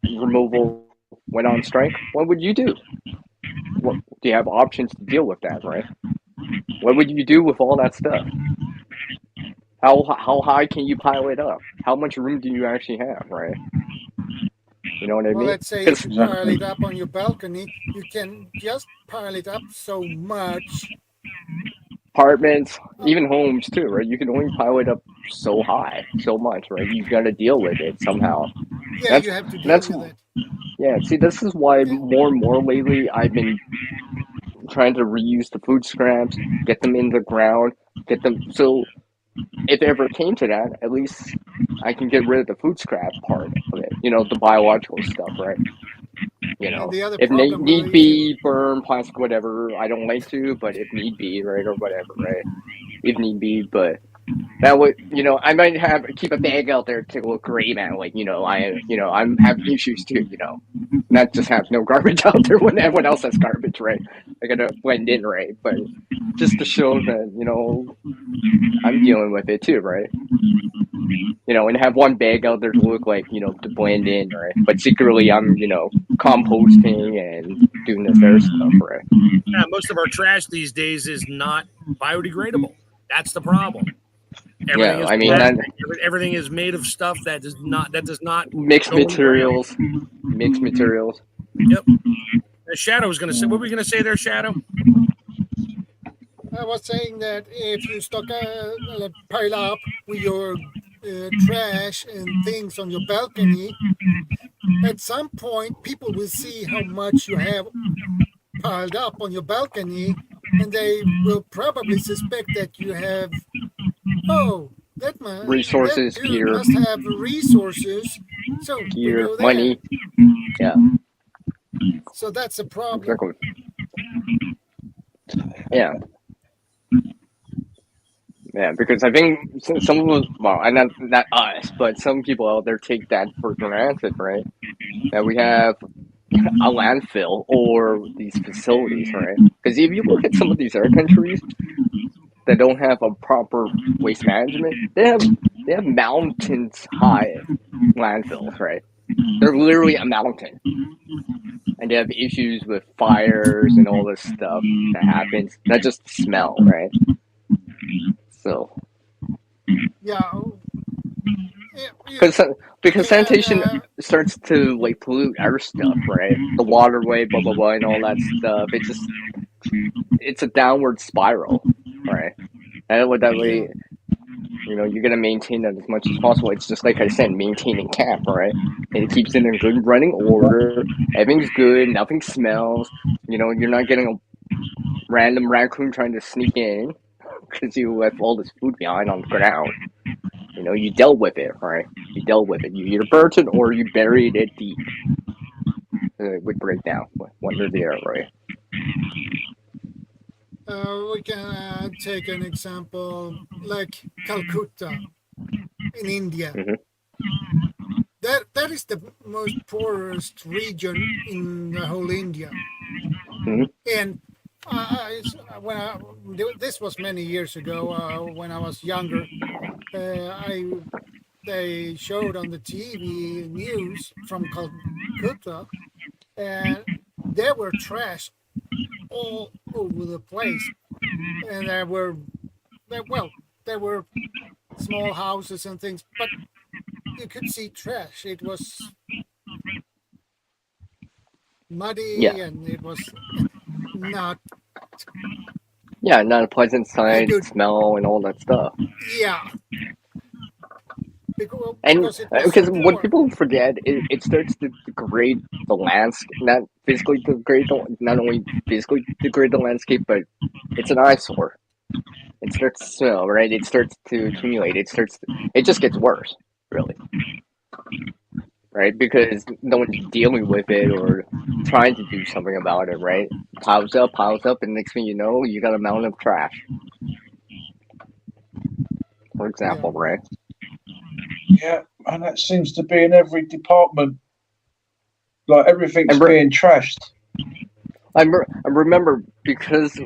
removal went on strike, what would you do? Do you have options to deal with that, right? What would you do with all that stuff? How high can you pile it up? How much room do you actually have, right? You know what I mean? Well, let's say if you pile it up on your balcony, you can just pile it up so much. Apartments, even homes too, right? You can only pile it up so high, so much, right? You've got to deal with it somehow. Yeah, you have to deal with it. Yeah, see, this is why more and more lately I've been trying to reuse the food scraps, get them in the ground, get them so if it ever came to that, at least I can get rid of the food scrap part of it, the biological stuff, right? If need be, burn plastic, whatever. I don't like to, but if need be, right, or whatever, right? If need be, but that would, I might keep a bag out there to look great, man. Like, I'm having issues too, not just have no garbage out there when everyone else has garbage, right? I gotta blend in, right? But just to show that, I'm dealing with it too, right? And have one bag out there to look like, to blend in, right? But secretly I'm, composting and doing this other stuff, right? Yeah, most of our trash these days is not biodegradable. That's the problem. Everything is made of stuff that does not mixed materials. Yep. Shadow was going to say, what were we going to say there, Shadow? I was saying that if you stock a pile up with your trash and things on your balcony, at some point people will see how much you have piled up on your balcony, and they will probably suspect that you have resources, that gear, must have resources, so gear, money. Yeah. So that's a problem. Exactly. Yeah. Yeah, because I think some of us, and not us, but some people out there take that for granted, right? That we have a landfill or these facilities, right? Because if you look at some of these other countries that don't have a proper waste management, they have mountains high landfills, right? They're literally a mountain, and they have issues with fires and all this stuff that happens. Not just the smell, right? So yeah, because sanitation starts to like pollute our stuff, right? The waterway, blah blah blah, and all that stuff. it's a downward spiral, right? And what that way, you're gonna maintain that as much as possible. It's just like I said, maintaining camp, right? And it keeps it in good running order. Everything's good. Nothing smells. You're not getting a random raccoon trying to sneak in because you left all this food behind on the ground. You dealt with it, right? You dealt with it. You either burnt it or you buried it deep. It would break down when they're there, right? We can take an example like Calcutta in India. Mm-hmm. That is the most poorest region in the whole India. Mm-hmm. And this was many years ago when I was younger. They showed on the TV news from Calcutta, and there were trash all over the place, and there were small houses and things, but you could see trash. It was muddy, and it was not not a pleasant sight, smell, and all that stuff. Yeah. Because what people forget is it starts to degrade the landscape, not only physically degrade the landscape, but it's an eyesore. It starts to smell, right? It starts to accumulate. It just gets worse, really. Right? Because no one's dealing with it or trying to do something about it, right? Piles up, and next thing you know, you got a mountain of trash. For example, right? Yeah, and that seems to be in every department. Like everything's being trashed. I remember because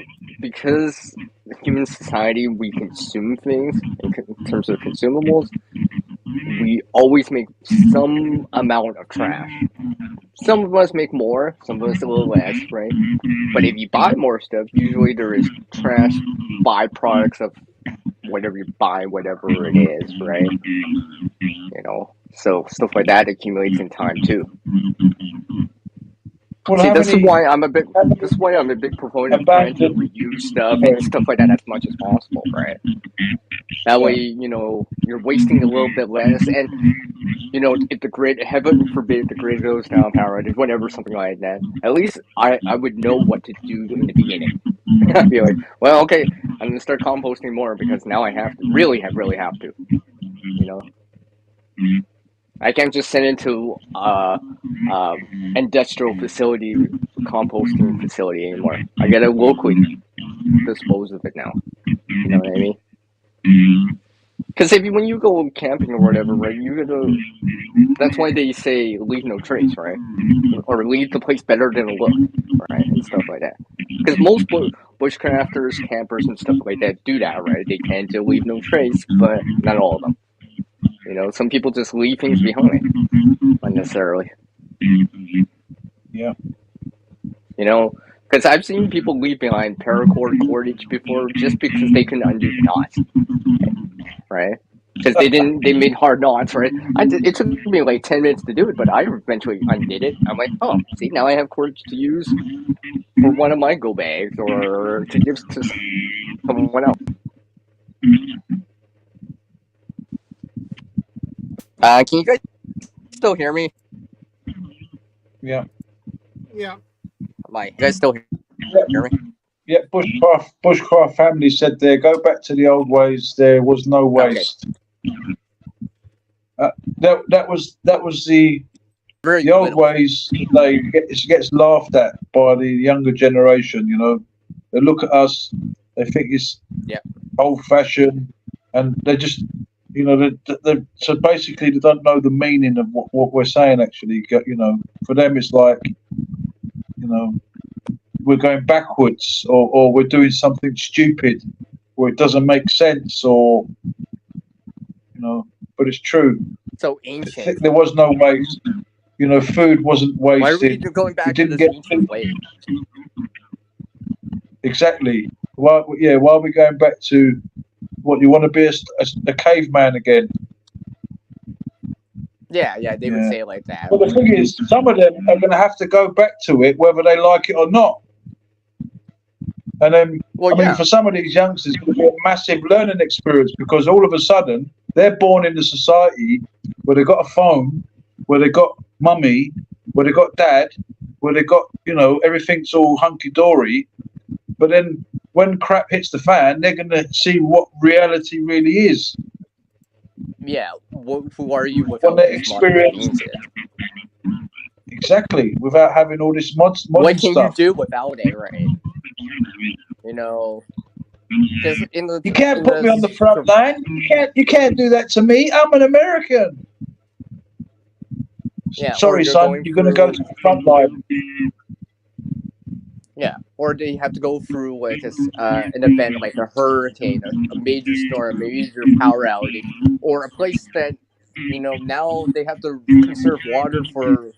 human society, we consume things in terms of consumables. We always make some amount of trash. Some of us make more, some of us a little less, right? But if you buy more stuff, usually there is trash byproducts of whatever you buy, whatever it is, right? So stuff like that accumulates in time too. Well, see, this is why I'm a big proponent of trying to reuse stuff and stuff like that as much as possible, right? That way, you're wasting a little bit less, and if the grid, heaven forbid, the grid goes down, power outage, whatever, something like that. At least I would know what to do in the beginning. I'd be like, well, okay, I'm gonna start composting more because now I have to, really have to. I can't just send it to industrial facility, composting facility anymore. I gotta locally dispose of it now. You know what I mean? Because when you go camping or whatever, right, that's why they say leave no trace, right? Or leave the place better than it looked, right? And stuff like that. Because most bushcrafters, campers, and stuff like that do that, right? They tend to leave no trace, but not all of them. Some people just leave things behind unnecessarily. Yeah. Because I've seen people leave behind paracord cordage before just because they couldn't undo the knots, right? Because they made hard knots, right? It took me like 10 minutes to do it, but I eventually undid it. I'm like, oh, see, now I have cordage to use for one of my go bags or to give to someone else. Can you guys still hear me? Yeah. Yeah. You guys still hear me? Yeah, Bushcraft family said there, go back to the old ways. There was no waste. Okay. That was the old ways. It gets laughed at by the younger generation. They look at us, they think it's old fashioned, and they just so basically they don't know the meaning of what we're saying. Actually, for them it's like we're going backwards, or we're doing something stupid, or it doesn't make sense, or but it's true. So ancient. There was no waste. Food wasn't wasted. Why are we going back to this ancient way? Exactly. Why are we going back to what you want to be a caveman again? Yeah, they would say it like that. Well, the thing is, some of them are going to have to go back to it, whether they like it or not. And then, Well, I mean, for some of these youngsters, it's going to be a massive learning experience because all of a sudden they're born into society where they've got a phone, where they've got mummy, where they've got dad, where they've got, you know, everything's all hunky-dory. But then when crap hits the fan, they're going to see what reality really is. Yeah, who are you When without they these modern experience conveniences? exactly without having all this modern What can stuff. you do without it, right? You know, because You can't put me on the front line. You can't do that to me. I'm an American. Yeah, Sorry, son. You're going to go to the front line. Yeah, or they have to go through like an event like a hurricane, a major storm, a major power outage, or a place that, you know, now they have to conserve water for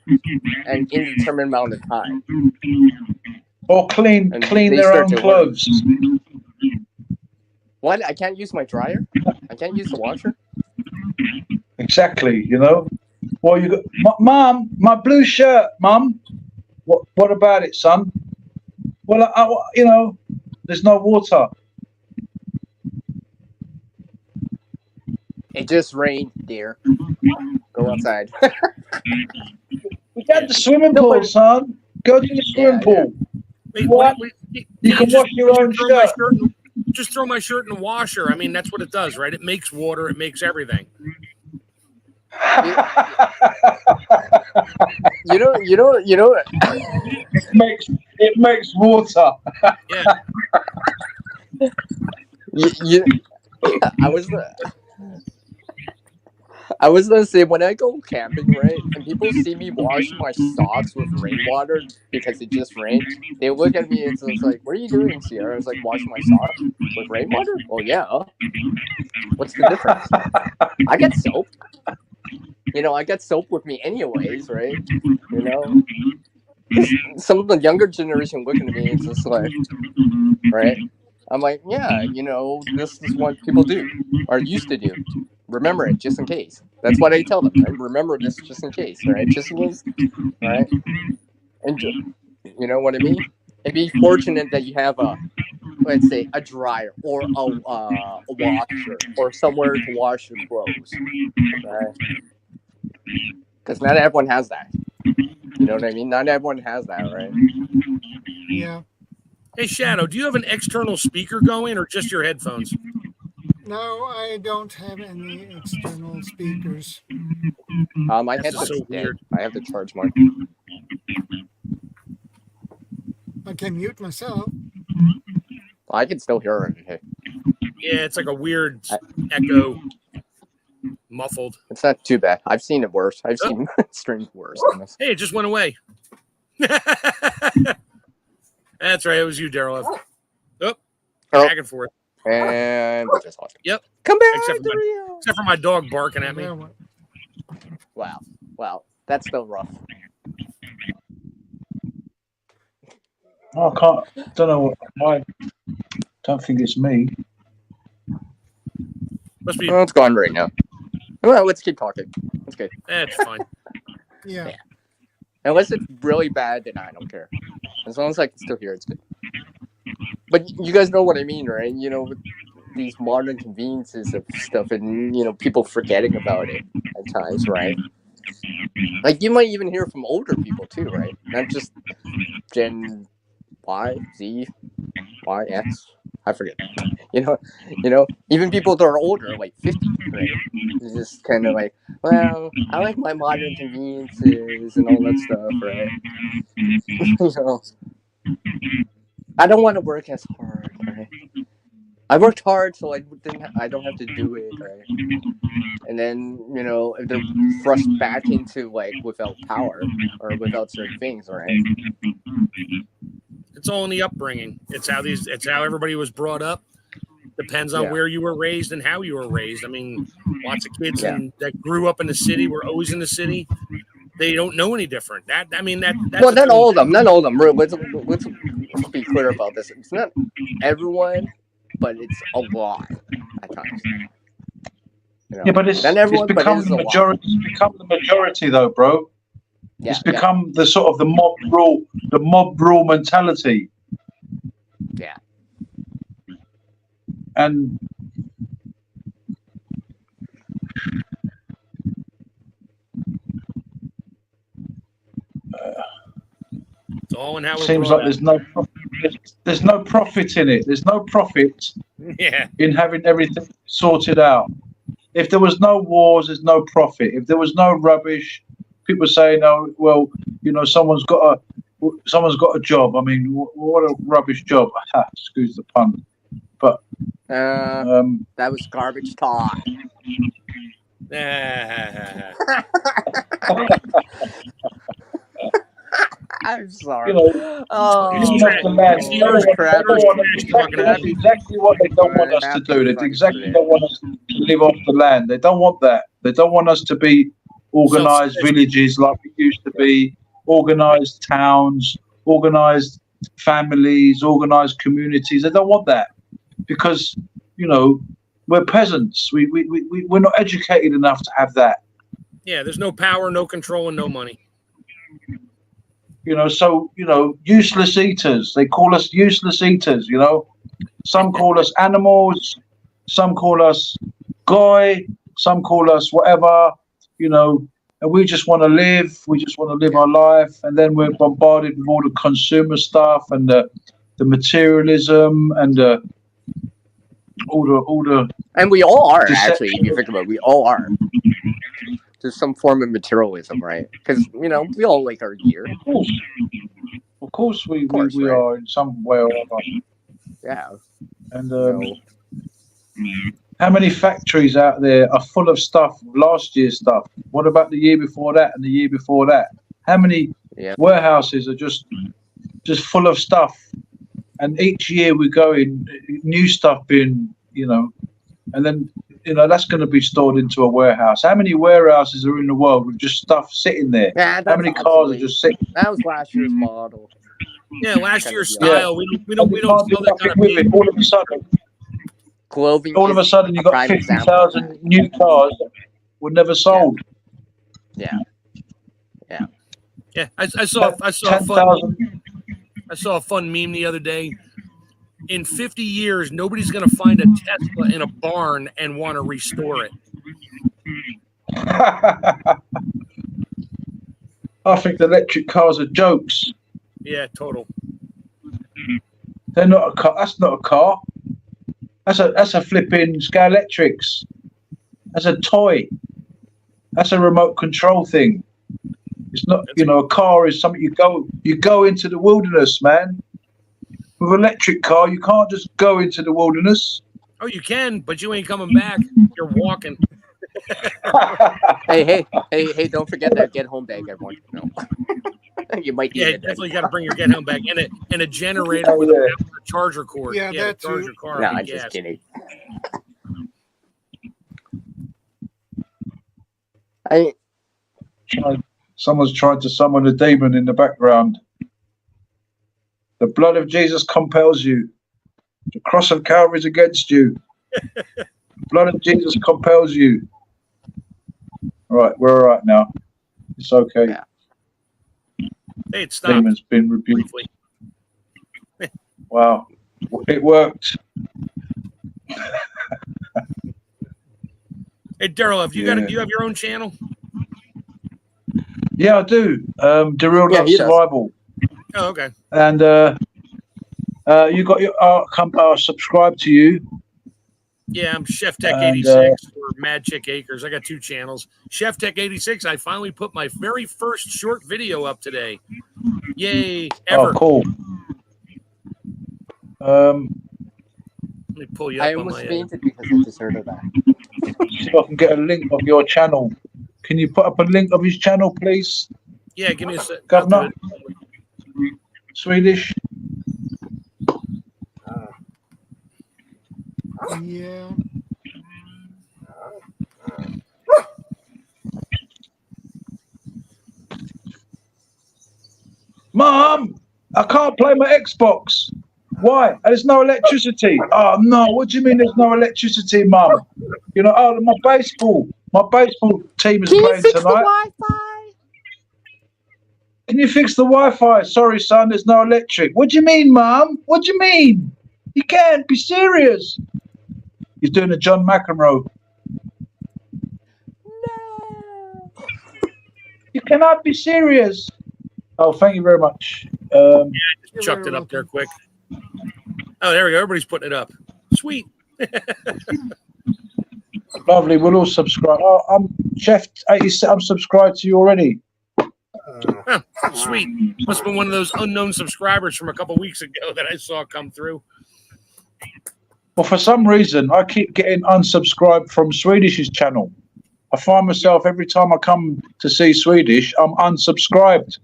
an indeterminate amount of time. Or clean they their start own to clothes. What? I can't use my dryer? I can't use the washer? Exactly, you know. Well, you got, Mom, my blue shirt, Mom. What about it, son? Well, you know, there's no water. It just rained, dear. Go outside. We got the swimming pool, son. Go to the swimming pool. Wait, What? You can wash your own shirt. Just throw my shirt in the washer. I mean, that's what it does, right? It makes water. It makes everything. You know. It makes water. Yeah. I was gonna say, when I go camping, right, and people see me wash my socks with rainwater because it just rained, they look at me and it's like, "What are you doing, Sierra?" I was like, "Washing my socks with rainwater." Well, yeah. What's the difference? I got soap. You know, I got soap with me anyways, right? You know, some of the younger generation looking at me and it's just like, right? I'm like, yeah, you know, this is what people do or used to do. Remember it just in case. That's what I tell them. Right? Remember this just in case, right? Just in case, right? And you know what I mean? And be fortunate that you have let's say, a dryer or a washer or somewhere to wash your clothes, right? Because not everyone has that. You know what I mean? Not everyone has that, right? Yeah. Hey, Shadow, do you have an external speaker going or just your headphones? No, I don't have any external speakers. My headset's so dead. weird. I have to charge mine. I can mute myself. I can still hear it. Yeah, it's like a weird echo, muffled. It's not too bad. I've seen it worse. I've seen streams worse than this. Hey, it just went away. That's right. It was you, Daryl. Back and forth. And we just lost it. Yep. Come back, except for my dog barking at me. Wow. That's still rough. I don't know why. Don't think it's me. Must be. Oh, it's gone right now. Well, let's keep talking. That's good. That's fine. Yeah. Unless it's really bad, then I don't care. As long as I can still hear it, it's good. But you guys know what I mean, right? You know, with these modern conveniences of stuff and, you know, people forgetting about it at times, right? Like, you might even hear from older people, too, right? Not just Gen Y, Z, Y, X. I forget. You know, even people that are older, like 50, right? It's just kind of like, well, I like my modern conveniences and all that stuff, right? You know, I don't want to work as hard, right? I worked hard, so I don't have to do it, right? And then, you know, if they're thrust back into, like, without power or without certain things, right? It's all in the upbringing. It's how everybody was brought up. Depends on where you were raised and how you were raised. I mean, lots of kids that grew up in the city were always in the city. They don't know any different. That's well, not all of them. Not all of them. Let's be clear about this. It's not everyone, but it's a lot at times. You know, yeah, but it's become the majority. It's become the majority, though, bro. Yeah, it's become the sort of the mob rule mentality. Yeah. and It's all in how we're seems brought like up. there's no profit in it. There's no profit Yeah. in having everything sorted out. If there was no wars, there's no profit. If there was no rubbish, people saying, "Oh, well, you know, someone's got a job." I mean, what a rubbish job! Excuse the pun, but that was garbage talk. I'm sorry. you know, Oh, living off the land. It's No one- trash. no one- That's exactly what they don't want us to do. They exactly don't want us to live off the land. They don't want that. They don't want us to be organized villages like we used to be, organized towns, organized families, organized communities. They don't want that because, you know, we're peasants. We're not educated enough to have that. Yeah, there's no power, no control, and no money. You know, so, you know, useless eaters. They call us useless eaters, you know. Some call us animals. Some call us goy. Some call us whatever, you know. And we just want to live. We just want to live our life. And then we're bombarded with all the consumer stuff and the materialism and all the. And we all are, actually, if you think about it. We all are. There's some form of materialism, right? Because, you know, we all like our gear. Of course, we are in some way or other. Yeah. And how many factories out there are full of stuff, last year's stuff? What about the year before that and the year before that? How many warehouses are just full of stuff? And each year we go in, new stuff in, you know, and then, you know, that's going to be stored into a warehouse. How many warehouses are in the world with just stuff sitting there? Yeah, how many cars are just sitting? That was last year's model. Yeah, last year's style. We don't do feel that kind of with it. All of a sudden, clothing. All of a sudden, you got 50,000 new cars that were never sold. Yeah. I saw a fun meme the other day. In 50 years, nobody's going to find a Tesla in a barn and want to restore it. I think the electric cars are jokes. Yeah, total. They're not a car. That's not a car. That's a flipping Scalextrics. That's a toy. That's a remote control thing. It's not, you know, a car is something you go into the wilderness, man. With an electric car, you can't just go into the wilderness. Oh, you can, but you ain't coming back. You're walking. Hey, don't forget that get home bag, everyone. No. You might need it. Definitely got to bring your get home bag and a generator with a charger cord. Yeah, that charge too. your car. No, I'm just kidding. Someone's trying to summon a demon in the background. The blood of Jesus compels you. The cross of Calvary is against you. The blood of Jesus compels you. All right, we're all right now. It's okay. Yeah. Hey, it stopped. Demon's been rebuked. Briefly. Wow, it worked. Hey, Daryl, do you have your own channel? Yeah, I do. The Real Love Survival. Oh, okay. And you got your subscribe to you. Yeah, I'm Chef Tech 86 or Mad Chick Acres. I got two channels. Chef Tech 86. I finally put my very first short video up today. Yay! Ever. Oh, cool. Let me pull you up. I on almost my fainted because I just heard of that. So I can get a link of your channel. Can you put up a link of his channel, please? Yeah, give me a sec. Governor. Swedish. Yeah. Mom, I can't play my Xbox. Why? There's no electricity. Oh no! What do you mean there's no electricity, Mum? You know, oh, my baseball team is playing tonight. Can you fix the Wi-Fi? Sorry, son, there's no electric. What do you mean, Mum? What do you mean? You can't be serious. He's doing a John McEnroe. No. You cannot be serious. Oh, thank you very much. Just chucked it up there quick. Oh, there we go. Everybody's putting it up. Sweet. Lovely. We'll all subscribe. Oh, I'm Chef 87. I'm subscribed to you already. Oh, sweet. Must have been one of those unknown subscribers from a couple weeks ago that I saw come through. Well, for some reason, I keep getting unsubscribed from Swedish's channel. I find myself every time I come to see Swedish, I'm unsubscribed.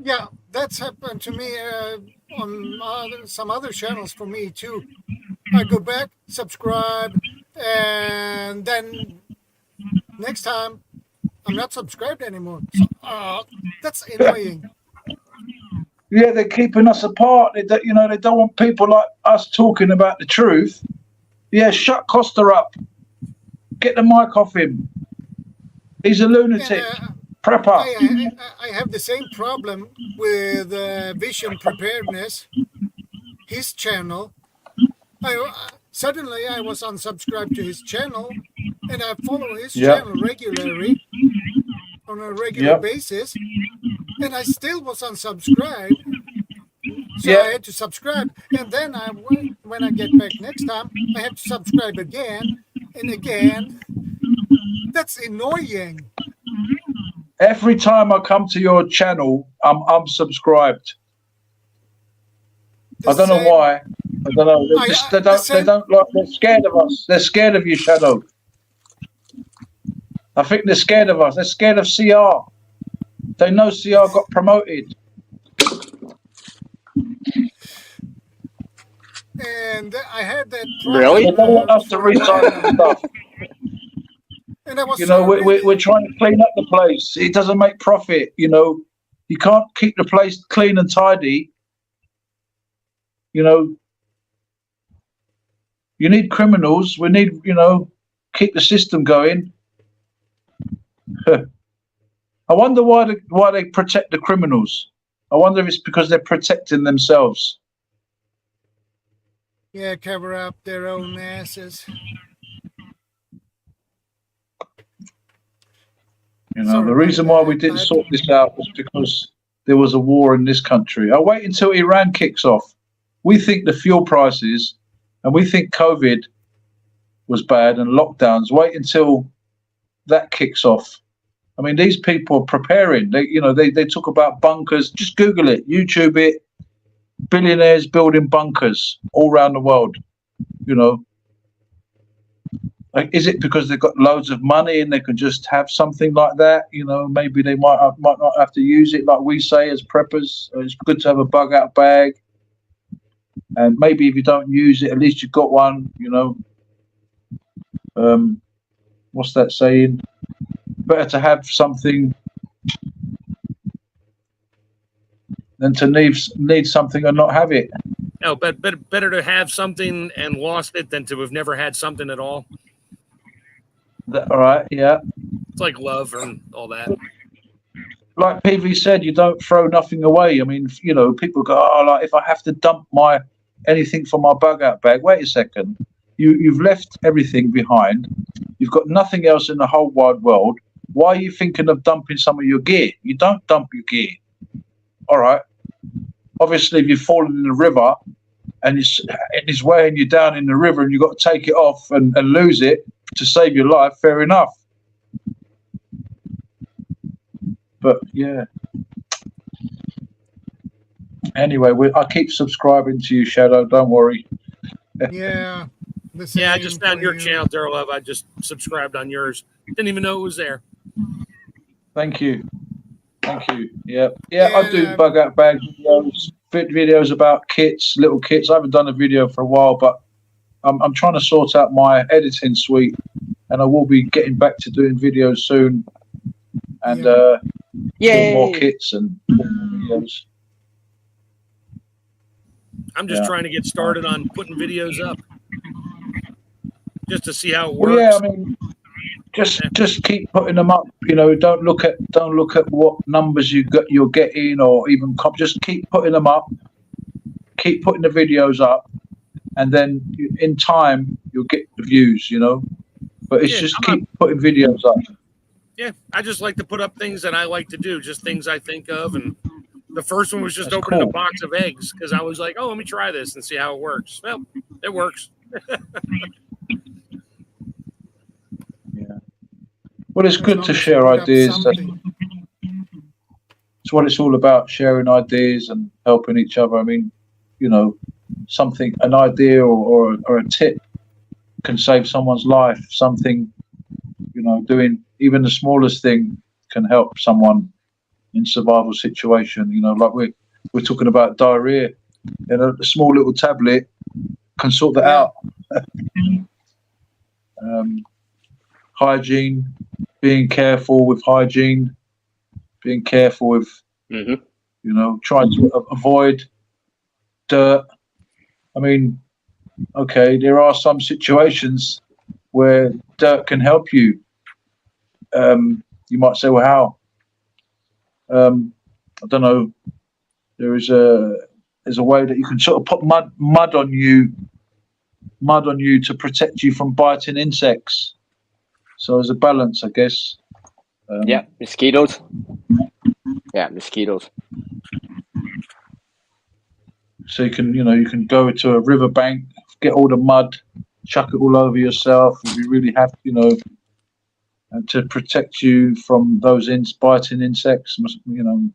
Yeah, that's happened to me on some other channels for me too. I go back, subscribe, and then next time I'm not subscribed anymore. So, that's annoying. Yeah, they're keeping us apart. They don't want people like us talking about the truth. Yeah, shut Costa up. Get the mic off him. He's a lunatic. Prepper. I have the same problem with Vision Preparedness, his channel. Suddenly I was unsubscribed to his channel, and I follow his channel regularly, on a regular basis, and I still was unsubscribed. So I had to subscribe, and then when I get back next time, I have to subscribe again and again. That's annoying. Every time I come to your channel, I'm unsubscribed. I don't know why. I don't know. They don't like. They're scared of us. They're scared of you, Shadow. I think they're scared of us. They're scared of CR. They know CR got promoted. And I had that Really? They don't want us to recycle stuff. And I was We're trying to clean up the place. It doesn't make profit. You can't keep the place clean and tidy. You need criminals. We need, keep the system going. I wonder why they protect the criminals. I wonder if it's because they're protecting themselves. Yeah, cover up their own asses. The reason why we didn't sort this out was because there was a war in this country. I'll wait until Iran kicks off. We think the fuel prices and we think COVID was bad and lockdowns. Wait until that kicks off. I mean, these people are preparing. They talk about bunkers. Just Google it, YouTube it. Billionaires building bunkers all around the world. Is it because they've got loads of money and they can just have something like that? Maybe they might not have to use it like we say as preppers. It's good to have a bug out bag. And maybe if you don't use it, at least you've got one. What's that saying? Better to have something than to need something and not have it. No, but better to have something and lost it than to have never had something at all. All right, yeah. It's like love and all that. Like PV said, you don't throw nothing away. I mean, people go, if I have to dump anything from my bug out bag, wait a second. You've left everything behind. You've got nothing else in the whole wide world. Why are you thinking of dumping some of your gear? You don't dump your gear. All right. Obviously, if you've fallen in the river and it's weighing you down in the river and you've got to take it off and lose it to save your life, fair enough. But, yeah. Anyway, I keep subscribing to you, Shadow. Don't worry. Yeah. I just found your channel, Daryl Love. I just subscribed on yours. Didn't even know it was there. Thank you. Yeah. I do bug out bag videos about kits, little kits. I haven't done a video for a while, but I'm trying to sort out my editing suite, and I will be getting back to doing videos soon, and doing more kits and videos. I'm just trying to get started on putting videos up, just to see how it works. Well, yeah, I mean, just keep putting them up. Don't look at what numbers you're getting, or even just keep putting them up. Keep putting the videos up, and then in time you'll get the views, you know. But it's just keep putting videos up. Yeah, I just like to put up things that I like to do, just things I think of. And the first one was just opening a box of eggs because I was like, oh, let me try this and see how it works. Well, it works. Yeah. Well, it's good to share ideas. That's what it's all about, sharing ideas and helping each other. I mean, you know, an idea or a tip can save someone's life. Something, you know, doing even the smallest thing can help someone in survival situation. You know, like we're talking about diarrhea, and a small little tablet can sort that out. Hygiene, being careful with hygiene, being careful with, you know, trying to avoid dirt. I mean, okay, there are some situations where dirt can help you. You might say, well, how? I don't know. There's a way that you can sort of put mud on you to protect you from biting insects. So there's a balance, I guess. Yeah, mosquitoes. Yeah, mosquitoes. So you can go to a riverbank, get all the mud, chuck it all over yourself. If you really have, you know, and to protect you from those biting insects, you know.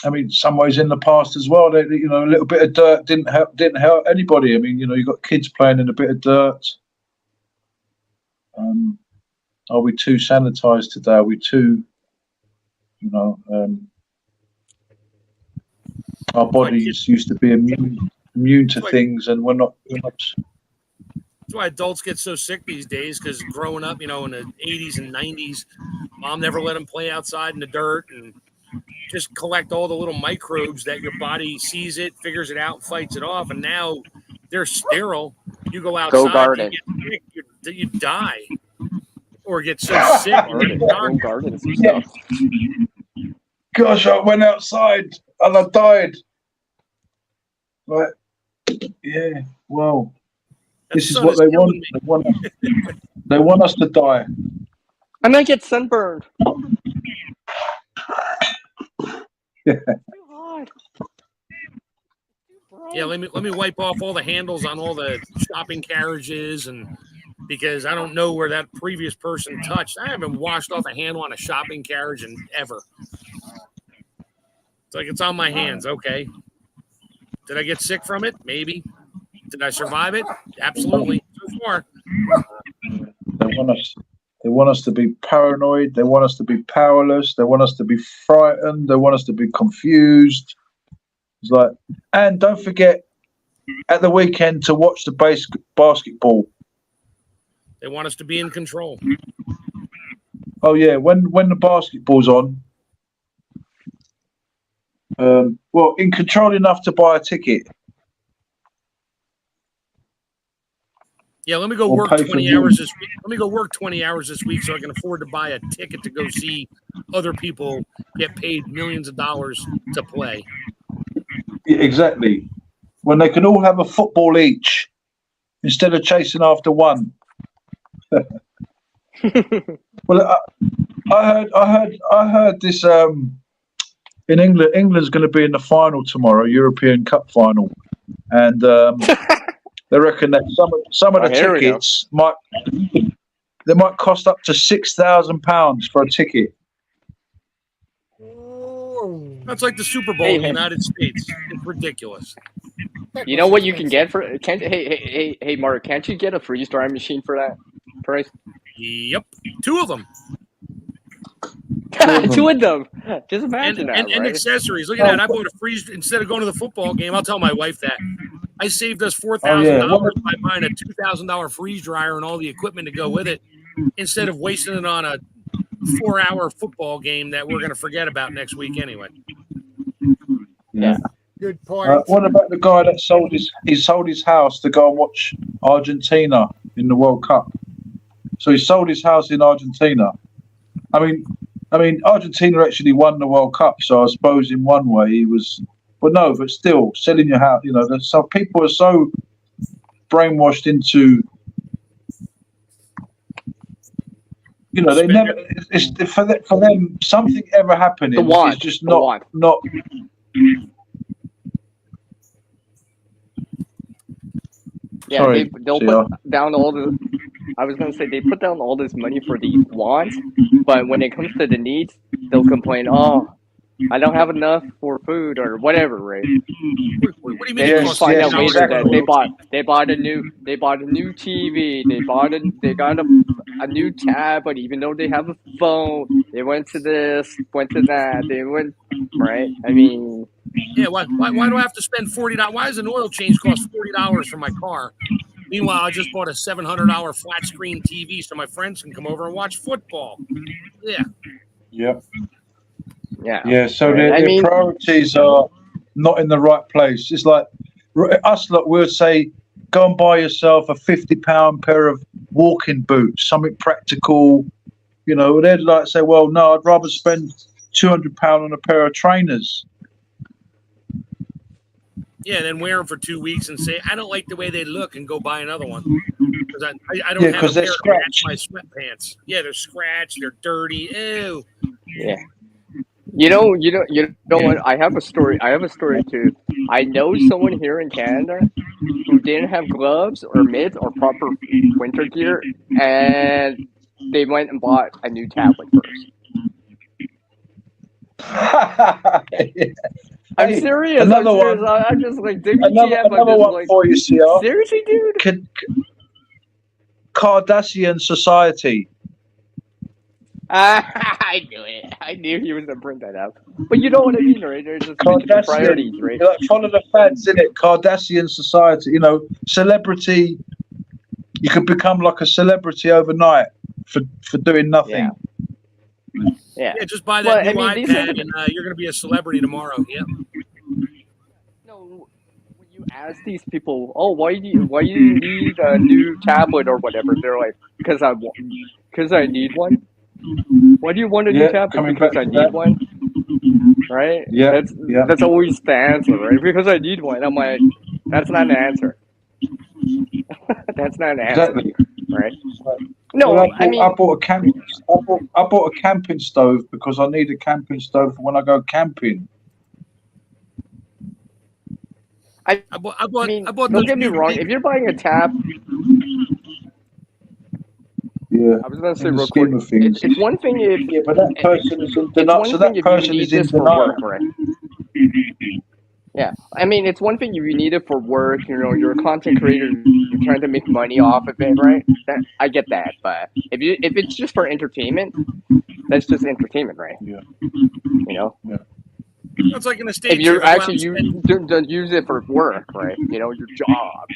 I mean, some ways in the past as well, you know, a little bit of dirt didn't hurt anybody. I mean, you know, you got kids playing in a bit of dirt. Are we too sanitized today? Are we too, you know, our bodies used to be immune to things, and we're not. That's why adults get so sick these days, because growing up, you know, in the 80s and 90s, mom never let them play outside in the dirt and just collect all the little microbes that your body sees it, figures it out, fights it off. And now they're sterile. You go outside, Go garden. you get sick, you die or get so sick. Go garden some stuff. Gosh, I went outside and I died. Right? Yeah. Well, this is what they want. They want us to die. I might get sunburned. Yeah, let me wipe off all the handles on all the shopping carriages, and because I don't know where that previous person touched. I haven't washed off a handle on a shopping carriage in ever. It's like it's on my hands. Okay. Did I get sick from it? Maybe. Did I survive it? Absolutely. So far. They want us to be paranoid. They want us to be powerless. They want us to be frightened. They want us to be confused. It's like, and don't forget at the weekend to watch the basketball. They want us to be in control. Oh yeah, when the basketball's on, well, in control enough to buy a ticket. Yeah, let me go work 20 hours this week. Let me go work 20 hours this week so I can afford to buy a ticket to go see other people get paid millions of dollars to play. Yeah, exactly. When they can all have a football each instead of chasing after one. Well, I heard this in England. England's going to be in the final tomorrow, European Cup final, and they reckon that some of the tickets might cost up to £6,000 for a ticket. That's like the Super Bowl in the United States. It's ridiculous. You know what you can get for? Hey, Mark, can't you get a freeze drying machine for that price? Yep, 2 of them. 2 of them. Just imagine that. And accessories. Look at that. I bought a freeze instead of going to the football game. I'll tell my wife that. I saved us $4,000 by buying a $2,000 freeze dryer and all the equipment to go with it, instead of wasting it on a 4-hour football game that we're going to forget about next week anyway. Yeah. Good point. What about the guy that sold his house to go and watch Argentina in the World Cup? So he sold his house in Argentina. I mean, Argentina actually won the World Cup, so I suppose in one way he was But still, selling your house, there's some people are so brainwashed into, they never. It's for them. Something ever happening is just not. Yeah, Sorry, they'll put down all the. I was gonna say they put down all this money for these wants, but when it comes to the needs, they'll complain. Oh, I don't have enough for food or whatever, right? What do you mean? They just find out later that they bought a new TV. They got a new tab, but even though they have a phone, they went to this, went to that. They went right. I mean. Yeah, why do I have to spend $40? Why does an oil change cost $40 for my car? Meanwhile, I just bought a $700 flat screen TV so my friends can come over and watch football. Yeah. Yep. Yeah. So their priorities are not in the right place. It's like us lot will say, go and buy yourself a £50 pair of walking boots, something practical. They'd like say, well, no, I'd rather spend £200 on a pair of trainers. Yeah, then wear them for 2 weeks and say, I don't like the way they look, and go buy another one. Because I don't have a pair to match my sweatpants. Yeah, they're scratched, they're dirty. Ew. Yeah. You know what? I have a story too. I know someone here in Canada who didn't have gloves or mitts or proper winter gear, and they went and bought a new tablet first. I'm serious. I'm just like, another one for you, CR. Seriously, dude? Kardashian Society. I knew it. I knew he was going to bring that up. But you know what I mean, right? There's just priorities, right? Follow the fads, innit? Kardashian Society. Celebrity. You could become like a celebrity overnight for doing nothing. Yeah, just buy that new iPad and you're going to be a celebrity tomorrow. Yeah. No, when you ask these people, oh, why do you need a new tablet or whatever? They're like, because I need one. Why do you want a new tablet? Because I need one. Right? Yeah. That's always the answer, right? Because I need one. I'm like, that's not an answer. That's not an answer, right? No, well, I bought a camping stove because I need a camping stove for when I go camping. I bought don't get me wrong. If you're buying a tab, I was going to say real quick. It's one thing if but that person is in denial. So that person is in denial. Right? Yeah, I mean, it's one thing if you need it for work, you're a content creator, you're trying to make money off of it, right? I get that, but if it's just for entertainment, that's just entertainment, right? Yeah. Yeah. It's like in the States. If you're actually don't use it for work, right? Your job.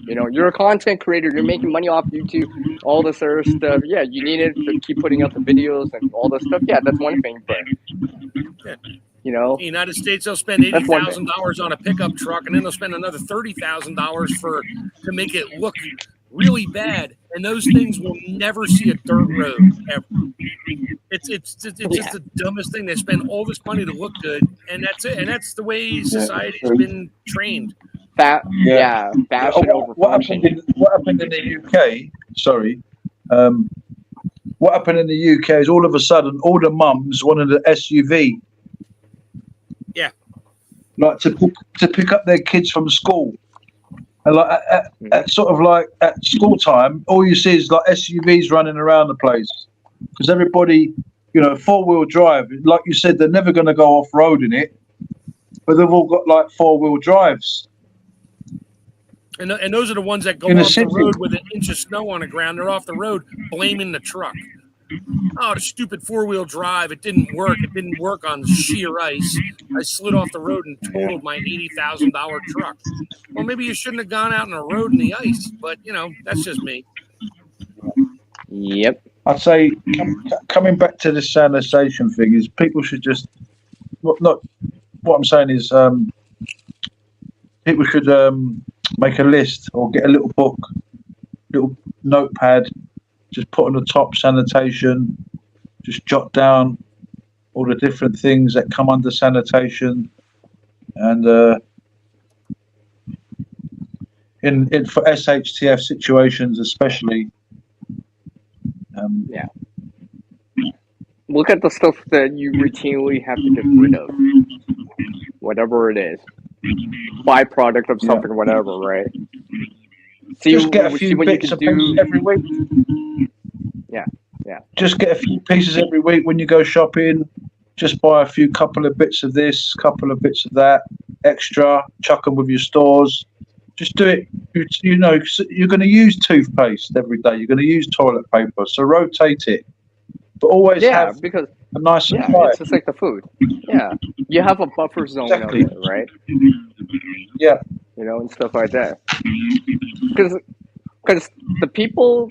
You're a content creator, you're making money off YouTube, all this other stuff. Yeah, you need it to keep putting out the videos and all this stuff. Yeah, that's one thing, but in the United States, they'll spend $80,000 on a pickup truck, and then they'll spend another $30,000 to make it look really bad. And those things will never see a dirt road ever. It's just the dumbest thing. They spend all this money to look good, and that's it. And that's the way society's been trained. Fashion over function. What happened in the UK? Sorry. What happened in the UK is all of a sudden all the mums wanted an SUV. Yeah. Like to pick up their kids from school. And like at sort of like at school time, all you see is like SUVs running around the place. Because everybody, 4-wheel drive, like you said, they're never going to go off-road in it. But they've all got like 4-wheel drives. And those are the ones that go off the road with an inch of snow on the ground. They're off the road blaming the truck. Oh, the stupid 4-wheel drive. It didn't work. It didn't work on sheer ice. I slid off the road and totaled my $80,000 truck. Well, maybe you shouldn't have gone out on a road in the ice. But, that's just me. Yep. I'd say coming back to the sanitation thing is people should just not. What I'm saying is people should make a list or get a little book, little notepad, just put on the top sanitation, just jot down all the different things that come under sanitation, And in for SHTF situations especially, Yeah. Look at the stuff that you routinely have to get rid of, whatever it is, byproduct of something, whatever, right? just get a See few what you bits can and pieces do. every week. Yeah, yeah. Just get a few pieces every week when you go shopping. Just buy a couple of bits of this, couple of bits of that, extra. Chuck them with your stores. Just do it. You know, you're going to use toothpaste every day. You're going to use toilet paper, so rotate it. But always Yeah, have because a nice yeah, supply. it's just like the food. Yeah, you have a buffer zone Exactly. of it, right? Yeah. You know, and stuff like that. Because the people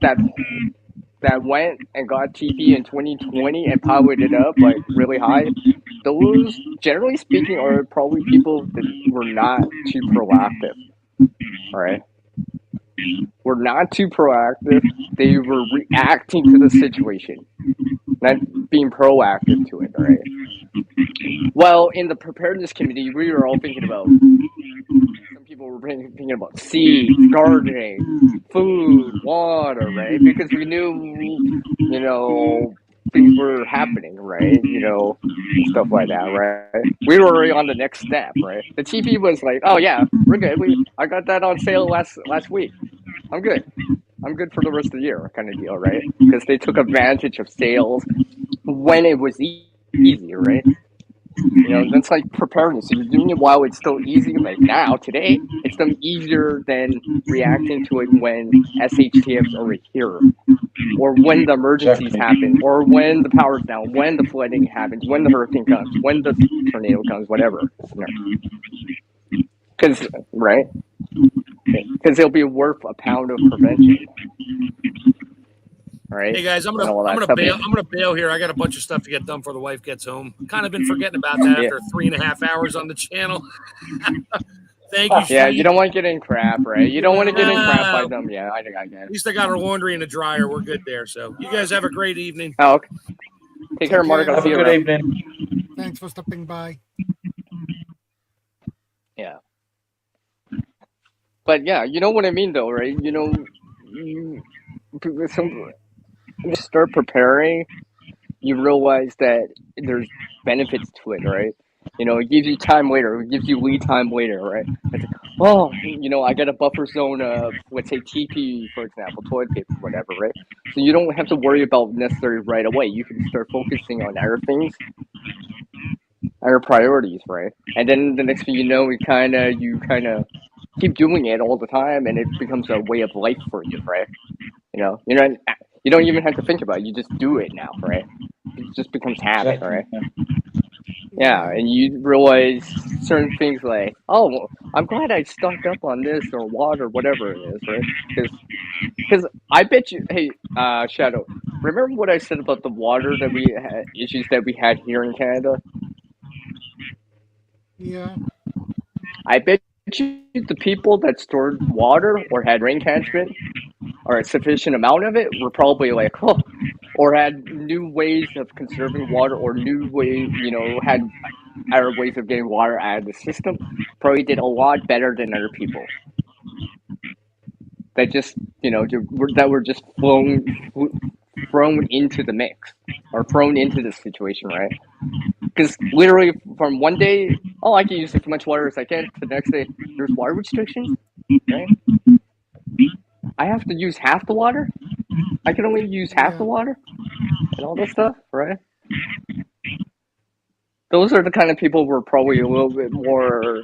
that went and got TP in 2020 and powered it up like really high, those generally speaking are probably people that were not too proactive, right? Were not too proactive. They were reacting to the situation, not being proactive to it, right? Well, in the preparedness community, we were all thinking about, some people were thinking about seeds, gardening, food, water, right? Because we knew, you know, things were happening, right? You know, and stuff like that, right? We were already on the next step, right? The TP was like, oh yeah, we're good. I got that on sale last week. I'm good. I'm good for the rest of the year, kind of deal, right? Because they took advantage of sales when it was easy, right? You know, that's like preparedness. If you're doing it while it's still easy, like now, today, it's done easier than reacting to it when SHTF's already here, or when the emergencies happen, or when the power's down, when the flooding happens, when the hurricane comes, when the tornado comes, whatever. Because, right? Because it'll be worth a pound of prevention. Right. Hey guys, I'm And all that gonna stuff. bail. I'm gonna bail here. I got a bunch of stuff to get done before the wife gets home. Kind of been forgetting about that after 3.5 hours on the channel. Thank you. Yeah, Steve. you don't want to get in crap, right? You don't want to get in crap by them. Yeah, I get it. At least I got her laundry in the dryer. We're good there. So you guys have a great evening. Oh, okay. Take care, Mark. I'll Have see a you good around. evening. Thanks for stopping by. Yeah. But yeah, you know what I mean, though, right? You know, you start preparing, you realize that there's benefits to it, right? You know, it gives you time later. It gives you lead time later, right? It's like, oh, you know, I get a buffer zone of, let's say, TP, for example, toilet paper, whatever, right? So you don't have to worry about necessarily right away. You can start focusing on other things, other priorities, right? And then the next thing you know, you kind of keep doing it all the time, and it becomes a way of life for you, right? You know, you don't even have to think about it. You just do it now, right? It just becomes habit, right? Yeah, and you realize certain things like, oh, well, I'm glad I stocked up on this or water, whatever it is, right? Because I bet you, hey, Shadow, remember what I said about the water that we had, issues that we had here in Canada? Yeah. I bet you the people that stored water or had rain catchment or a sufficient amount of it were probably like, oh, or had new ways of conserving water, or new ways, you know, had other ways of getting water out of the system, probably did a lot better than other people that just, you know, that were just thrown into the mix or thrown into the situation, right? Because literally from one day, oh, I can use as much water as I can, to the next day, there's water restrictions, right? I have to use half the water. I can only use half the water and all that stuff, right? Those are the kind of people who are probably a little bit more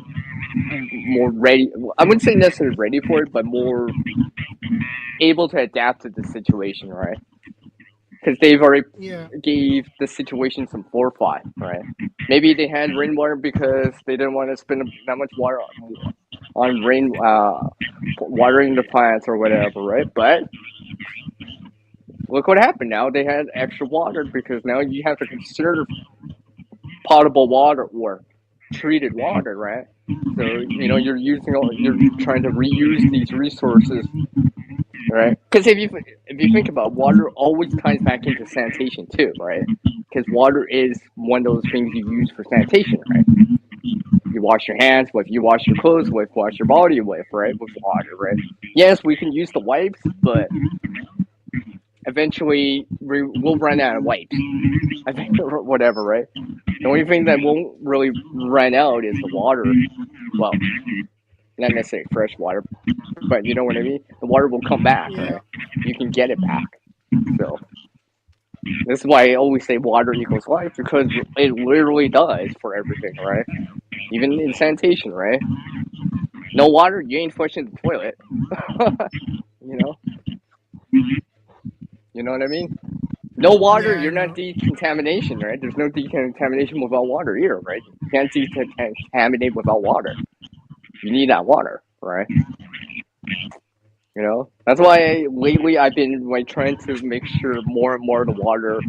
ready. I wouldn't say necessarily ready for it, but more able to adapt to the situation, right? Because they've already gave the situation some forethought, right? Maybe they had rainwater because they didn't want to spend that much water on rain, watering the plants or whatever, right? But look what happened now. They had extra water because now you have to consider potable water or treated water, right? So, you know, you're trying to reuse these resources, right? Because if you think about it, water always ties back into sanitation too, right? Because water is one of those things you use for sanitation, right? You wash your hands with, you wash your clothes with, wash your body with, right? With water, right? Yes, we can use the wipes, but eventually we'll run out of wipes. I think whatever, right? The only thing that won't really run out is the water. Well, not necessarily fresh water, but you know what I mean? The water will come back, Yeah. right? You can get it back. So this is why I always say water equals life, because it literally does for everything, right? Even in sanitation, right? No water, you ain't flushing the toilet. You know? You know what I mean? No water, Yeah, I you're not know. decontamination, right? There's no decontamination without water either, right? You can't decontaminate without water. You need that water, right? You know? That's why lately I've been like trying to make sure more and more the water,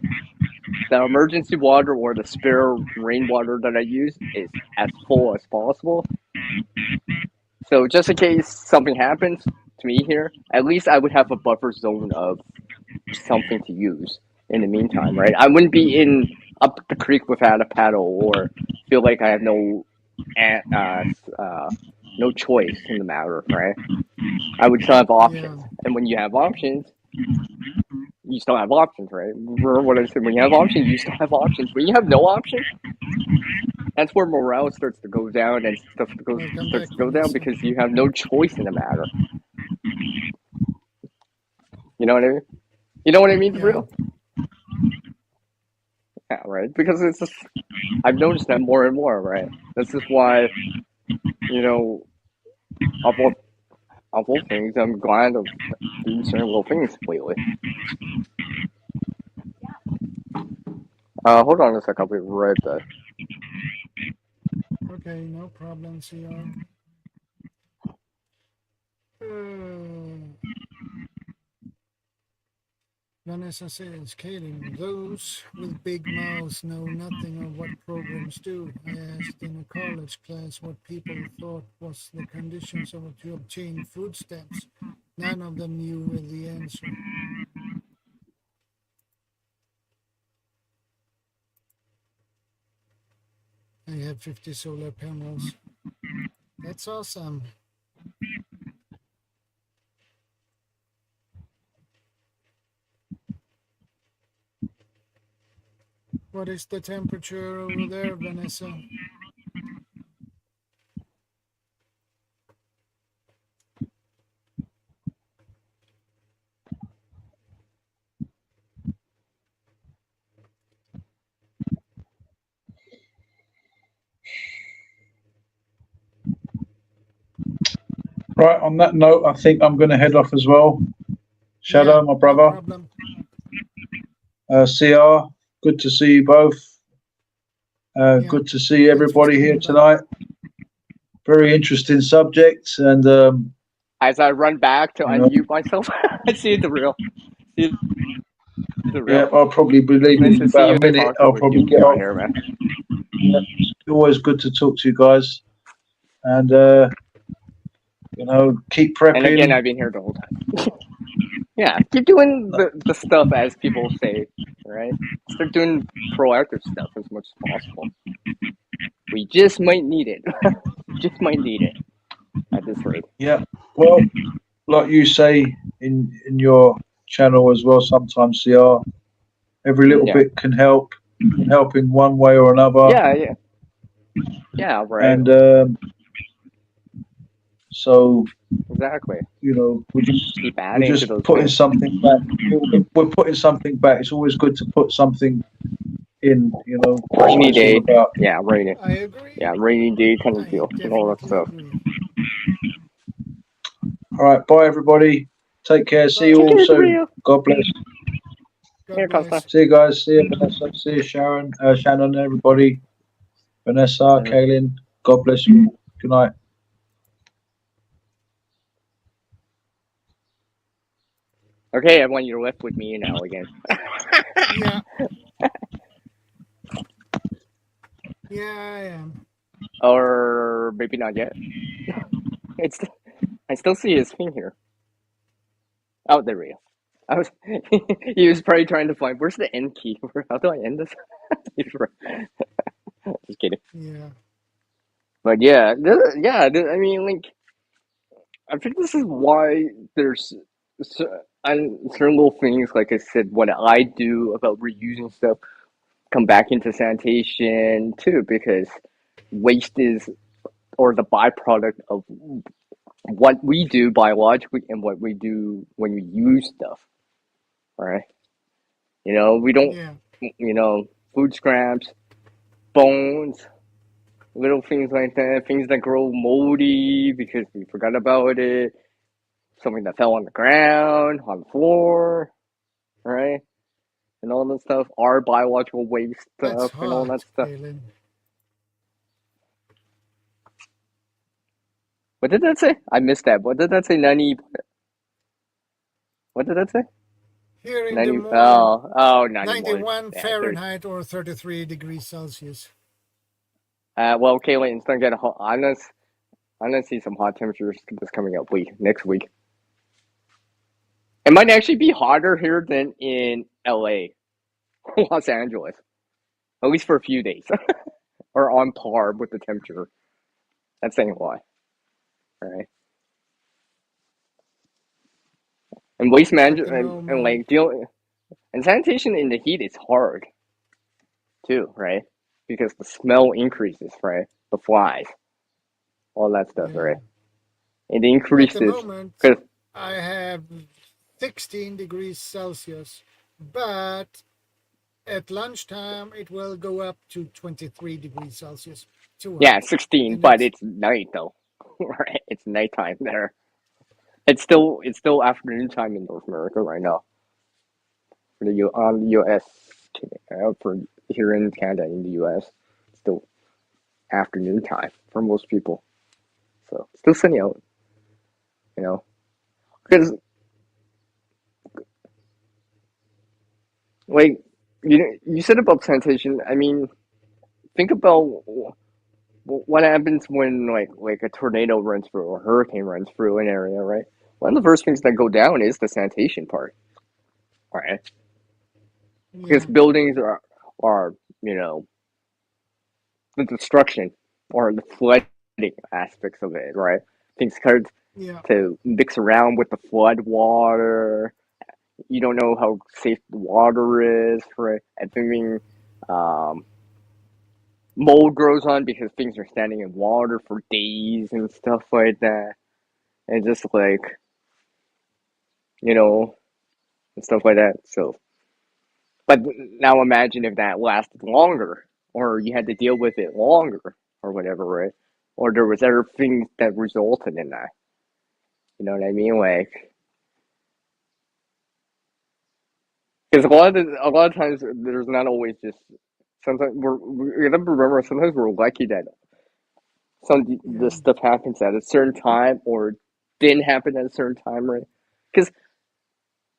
the emergency water or the spare rainwater that I use is as full as possible. So just in case something happens to me here, at least I would have a buffer zone of something to use in the meantime, right? I wouldn't be in up the creek without a paddle or feel like I have no choice in the matter, right? I would still have options, and when you have options, you still have options, right? Remember what I said? When you have options, you still have options. When you have no option, that's where morale starts to go down and stuff starts to go down because you have no choice in the matter. You know what I mean? You know what I mean, for real? Yeah, right. Because it's just, I've noticed that more and more, right? This is why, you know, of all things, I'm glad of doing certain little things lately. Hold on a sec, I'll be right back. Okay, no problem, CR. Vanessa says, Kaylin, those with big mouths know nothing of what programs do. I asked in a college class what people thought was the conditions of to obtain food stamps. None of them knew the answer. I have 50 solar panels. That's awesome. What is the temperature over there, Vanessa? Right, on that note, I think I'm going to head off as well. Shadow, my brother. No CR, good to see you both. Good to see everybody here tonight. Very interesting subject. And as I run back to unmute myself, I see the real. Yeah, I'll probably be leaving in about a minute. I'll probably get off. Here, man. Yeah, it's always good to talk to you guys. And, keep prepping. And again, I've been here the whole time. Yeah, keep doing the stuff as people say, right? Start doing proactive stuff as much as possible. We just might need it. Just might need it at this rate. Yeah. Well, like you say in your channel as well, sometimes CR, every little bit can help. Can help in one way or another. Yeah, right. And so exactly, we're just keep adding to those putting things. Something back. We're putting something back. It's always good to put something in. Rainy day. About. Yeah, rainy. I agree. Yeah, rainy day kind of deal and all that stuff. All right, bye everybody. Take care. See you all soon. God bless. See you guys. See you, Vanessa. See you, Sharon, Shannon, everybody. Vanessa, Kaylin. God bless you. Good night. Okay, everyone, you're left with me now again. Yeah. Yeah, I am. Or maybe not yet. I still see his thing here. Oh, there we go. He was probably trying to find, where's the end key? How do I end this? Just kidding. Yeah. But yeah, I mean, like, I think this is why there's certain little things, like I said, what I do about reusing stuff come back into sanitation too, because waste is, or the byproduct of what we do biologically and what we do when we use stuff, right? We don't, Yeah. food scraps, bones, little things like that, things that grow moldy because we forgot about it, something that fell on the ground, on the floor, right? And all that stuff, our biological waste That's stuff, and all that hot, stuff. Kaylin. What did that say? I missed that. What did that say? 90. What did that say? Here in 90. Des Moines, Oh, 91. 91 Yeah, Fahrenheit or 33 degrees Celsius. well, Caitlin, it's gonna get hot. I'm gonna see some hot temperatures this coming up next week. It might actually be hotter here than in LA, Los Angeles, at least for a few days, or on par with the temperature. That's saying why, right? And waste At the management and moment, and sanitation in the heat is hard too, right? Because the smell increases, right? The flies, all that stuff, yeah. right? It At the increases moment, because I have 16 degrees Celsius, but at lunchtime it will go up to 23 degrees Celsius. Too yeah, hot. 16, And but it's night though, right? It's nighttime there. It's still afternoon time in North America right now. For the US, for here in Canada, in the US, it's still afternoon time for most people. So still sunny out, because like you said about sanitation. I mean, think about what happens when like a tornado runs through or a hurricane runs through an area, right? One of the first things that go down is the sanitation part, right? Because yeah, buildings are the destruction or the flooding aspects of it, right? Things start yeah, to mix around with the flood water. You don't know how safe the water is, right? And thinking mold grows on because things are standing in water for days and stuff like that. And just like, and stuff like that. So, but now imagine if that lasted longer, or you had to deal with it longer, or whatever, right? Or there was other things that resulted in that. You know what I mean? Like, because a lot of times there's not always just. Sometimes we have to remember. Sometimes we're lucky that yeah, this stuff happens at a certain time, or didn't happen at a certain time, right? Because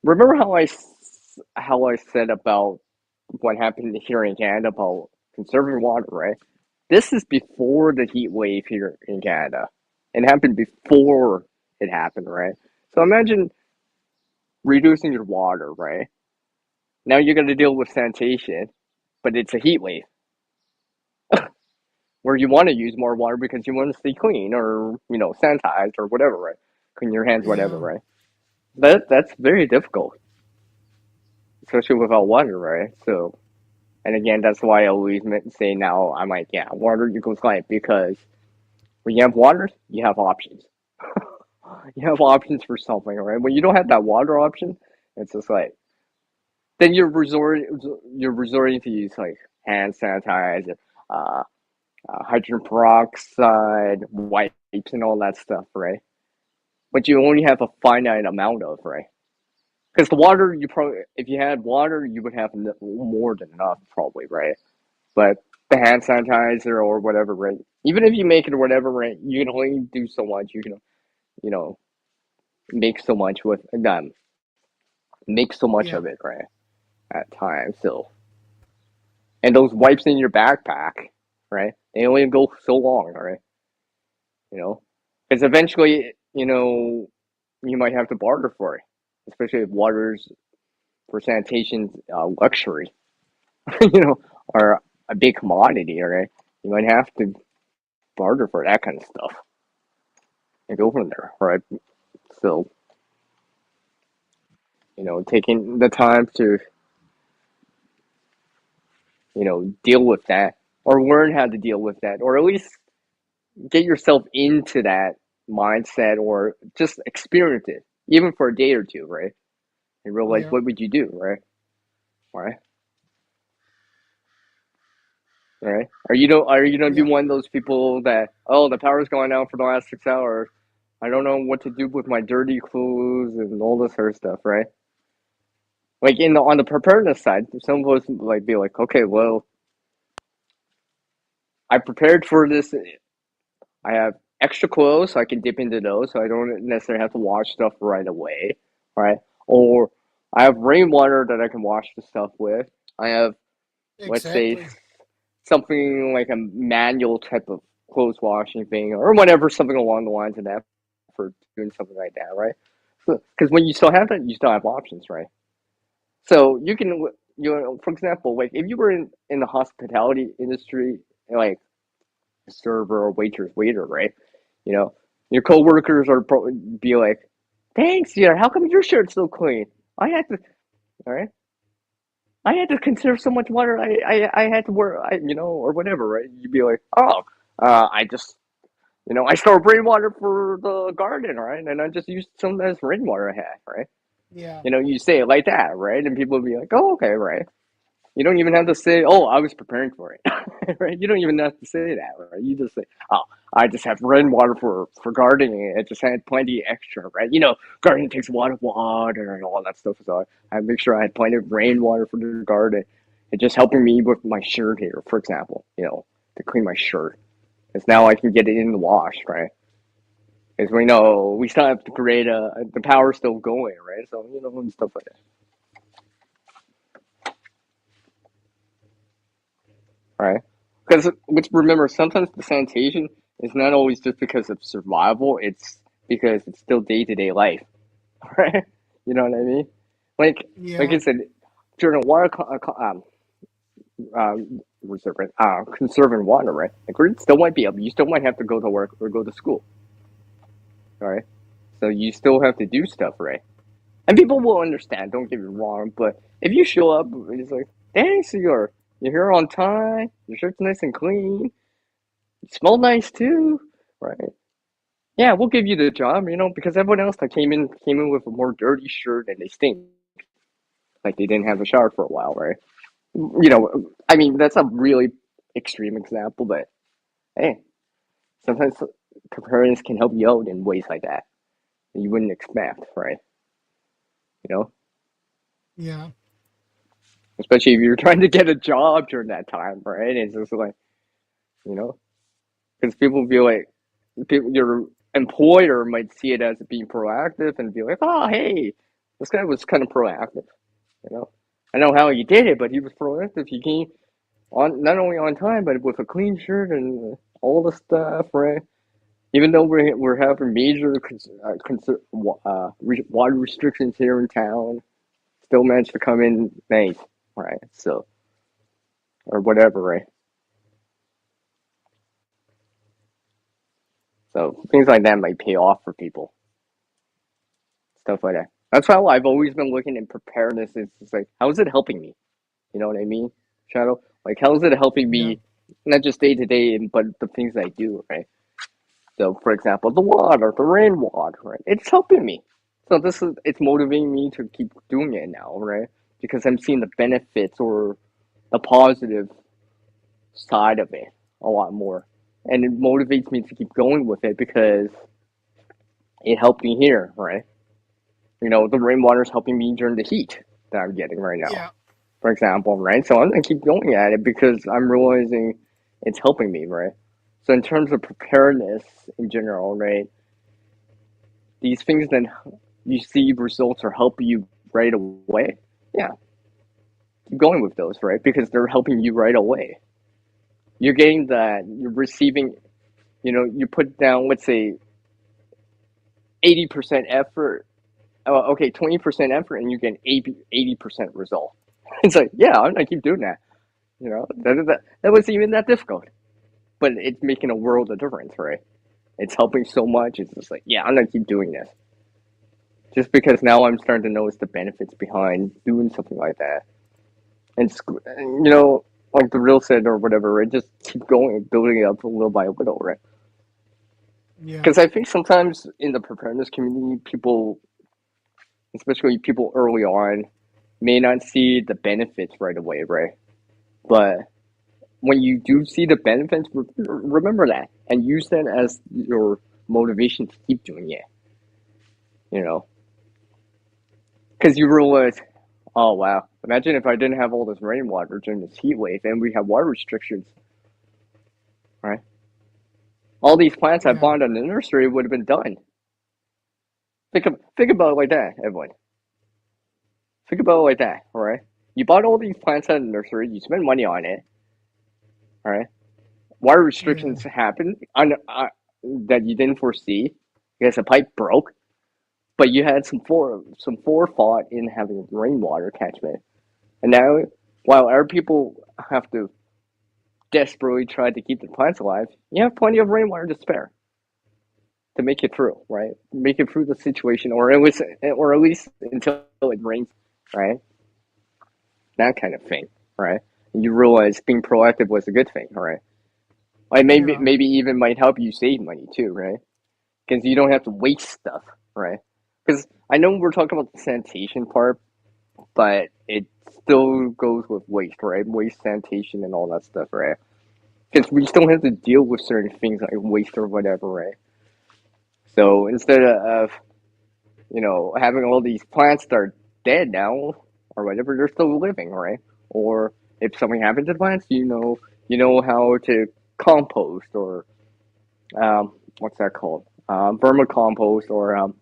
remember how I said about what happened here in Canada about conserving water, right? This is before the heat wave here in Canada. It happened before it happened, right? So imagine reducing your water, right? Now you're going to deal with sanitation, but it's a heat wave where you want to use more water because you want to stay clean or, sanitized or whatever, right? Clean your hands, whatever, yeah, right? That's very difficult, especially without water, right? So, and again, that's why I always say now, I'm like, yeah, water equals life, because when you have water, you have options. You have options for something, right? When you don't have that water option, it's just like, then you're resorting to use like hand sanitizer, uh, hydrogen peroxide, wipes, and all that stuff, right? But you only have a finite amount of, right? Because the water, if you had water, you would have more than enough, probably, right? But the hand sanitizer or whatever, right? Even if you make it or whatever, right? You can only do so much. You can, you know, make so much with them. Make so much yeah, of it, right? At times, so. And those wipes in your backpack, right? They only go so long, right? Because eventually, you might have to barter for it, especially if water's for sanitation's luxury, or a big commodity, right? You might have to barter for that kind of stuff and go from there, right? So, taking the time to, deal with that or learn how to deal with that, or at least get yourself into that mindset or just experience it, even for a day or two, right? And realize Yeah. what would you do, right? Right? Right? Are you gonna be Yeah. one of those people that, oh, the power's going out for the last 6 hours, I don't know what to do with my dirty clothes and all this sort of stuff, right? Like on the preparedness side, some of us like be like, okay, well, I prepared for this. I have extra clothes, so I can dip into those, so I don't necessarily have to wash stuff right away, right? Or I have rainwater that I can wash the stuff with. I have, let's say, Exactly. something like a manual type of clothes washing thing, or whatever, something along the lines of that for doing something like that, right? Because when you still have that, you still have options, right? So you can, for example, like if you were in the hospitality industry, like a server or waitress, waiter, right? You know, your coworkers are probably be like, "Thanks, yeah. How come your shirt's so clean? I had to, all right. I had to conserve so much water. I had to wear, or whatever, right? You'd be like, oh, I just, I store rainwater for the garden, right? And I just used some of this rainwater I had, right? Yeah. You say it like that, right? And people would be like, oh, okay, right? You don't even have to say, oh, I was preparing for it, right? You don't even have to say that, right? You just say, oh, I just have rainwater for gardening. I just had plenty extra, right? Gardening takes a lot of water and all that stuff. So I make sure I had plenty of rainwater for the garden. It's just helping me with my shirt here, for example, to clean my shirt. Because now I can get it in the wash, right? Because we know we still have to create the power's still going, right? So, and stuff like that. Right? Because let's remember, sometimes the sanitation is not always just because of survival. It's because it's still day-to-day life, right? You know what I mean? Like Yeah. I said, during a water conserving water, right? Like we still might be up. You still might have to go to work or go to school, right? So you still have to do stuff, right? And people will understand. Don't get me wrong, but if you show up, it's like, thanks, you're here on time. Your shirt's nice and clean. You smell nice too, right? Yeah, we'll give you the job, because everyone else that came in with a more dirty shirt and they stink, like they didn't have a shower for a while, right? I mean, that's a really extreme example, but hey, sometimes preparedness can help you out in ways like that you wouldn't expect, right? Yeah. Especially if you're trying to get a job during that time, right? It's just like, because people feel like your employer might see it as being proactive and be like, oh, hey, this guy was kind of proactive, I know how he did it, but he was proactive. He came on not only on time, but with a clean shirt and all the stuff, right? Even though we're having major water restrictions here in town, still managed to come in nice, right? So, or whatever, right? So things like that might pay off for people. Stuff like that. That's how I've always been looking at preparedness. It's just like, how is it helping me? You know what I mean, Shadow? Like, how is it helping Yeah. me, not just day to day, but the things I do, right? So, for example, the water, the rainwater, right? It's helping me. So it's motivating me to keep doing it now, right? Because I'm seeing the benefits or the positive side of it a lot more. And it motivates me to keep going with it because it helped me here, right? The rainwater is helping me during the heat that I'm getting right now, Yeah. for example, right? So I'm gonna keep going at it because I'm realizing it's helping me, right? So in terms of preparedness in general, right? These things that you see results or help you right away, yeah, keep going with those, right? Because they're helping you right away. You're getting that, you're receiving, you put down, let's say, 80% effort. Okay, 20% effort, and you get 80% result. It's like, yeah, I'm gonna keep doing that. That wasn't even that difficult. but it's making a world of difference, right? It's helping so much. It's just like, yeah, I'm gonna keep doing this. Just because now I'm starting to notice the benefits behind doing something like that. And, like the real said or whatever, right? Just keep going and building it up little by little, right? Yeah. Because I think sometimes in the preparedness community, people, especially people early on, may not see the benefits right away, right? But when you do see the benefits, remember that and use that as your motivation to keep doing it. Because you realize, oh wow, imagine if I didn't have all this rainwater during this heat wave and we have water restrictions, right? All these plants I Yeah. bought in the nursery would have been done. Think about it like that, everyone. Think about it like that, all right? You bought all these plants at the nursery, you spent money on it, all right? Water restrictions happened that you didn't foresee because a pipe broke, but you had some forethought in having rainwater catchment. And now, while our people have to desperately try to keep the plants alive, you have plenty of rainwater to spare to make it through, right? Make it through the situation, or at least until it rains, right? That kind of thing, right? And you realize being proactive was a good thing, right? Like maybe even might help you save money too, right? Because you don't have to waste stuff, right? Because I know we're talking about the sanitation part, but it still goes with waste, right? Waste, sanitation, and all that stuff, right? Because we still have to deal with certain things like waste or whatever, right? So instead of having all these plants that are dead now or whatever, they're still living, right? Or if something happens to the plants, you know how to compost or what's that called? Vermicompost or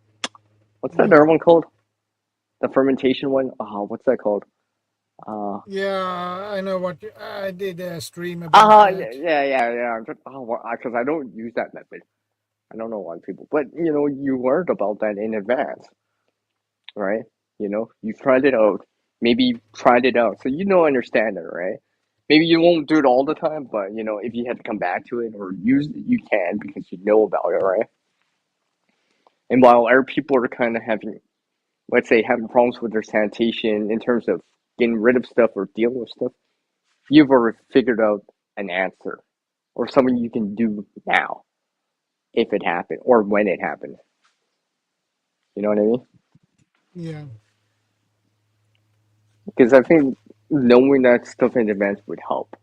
what's that other one called? The fermentation one? Oh, what's that called? Yeah, I know what I did a stream about that. Yeah. Because I don't use that method. I don't know why people, but you learned about that in advance, right? You tried it out. Maybe you tried it out, so understand it, right? Maybe you won't do it all the time, but if you had to come back to it or use it, you can because you know about it, right? And while other people are kind of having, let's say, having problems with their sanitation in terms of getting rid of stuff or dealing with stuff, you've already figured out an answer or something you can do now if it happened or when it happened. You know what I mean? Yeah. Because I think knowing that stuff in advance would help.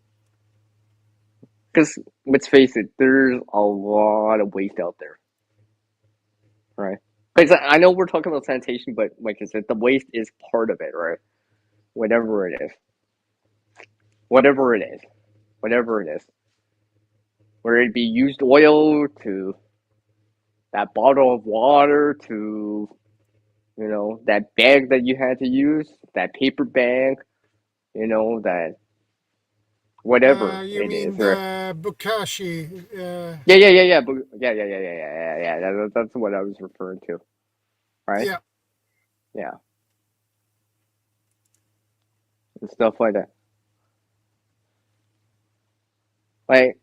Because let's face it, there's a lot of waste out there, right? Because I know we're talking about sanitation, but like I said, the waste is part of it, right? Whatever it is, whatever it is, whatever it is, whether it be used oil to that bottle of water to that bag that you had to use, that paper bag, that whatever You it mean is, right? the Bukashi? Yeah. But yeah. That's what I was referring to, right? Yeah. Yeah, and stuff like that. Like,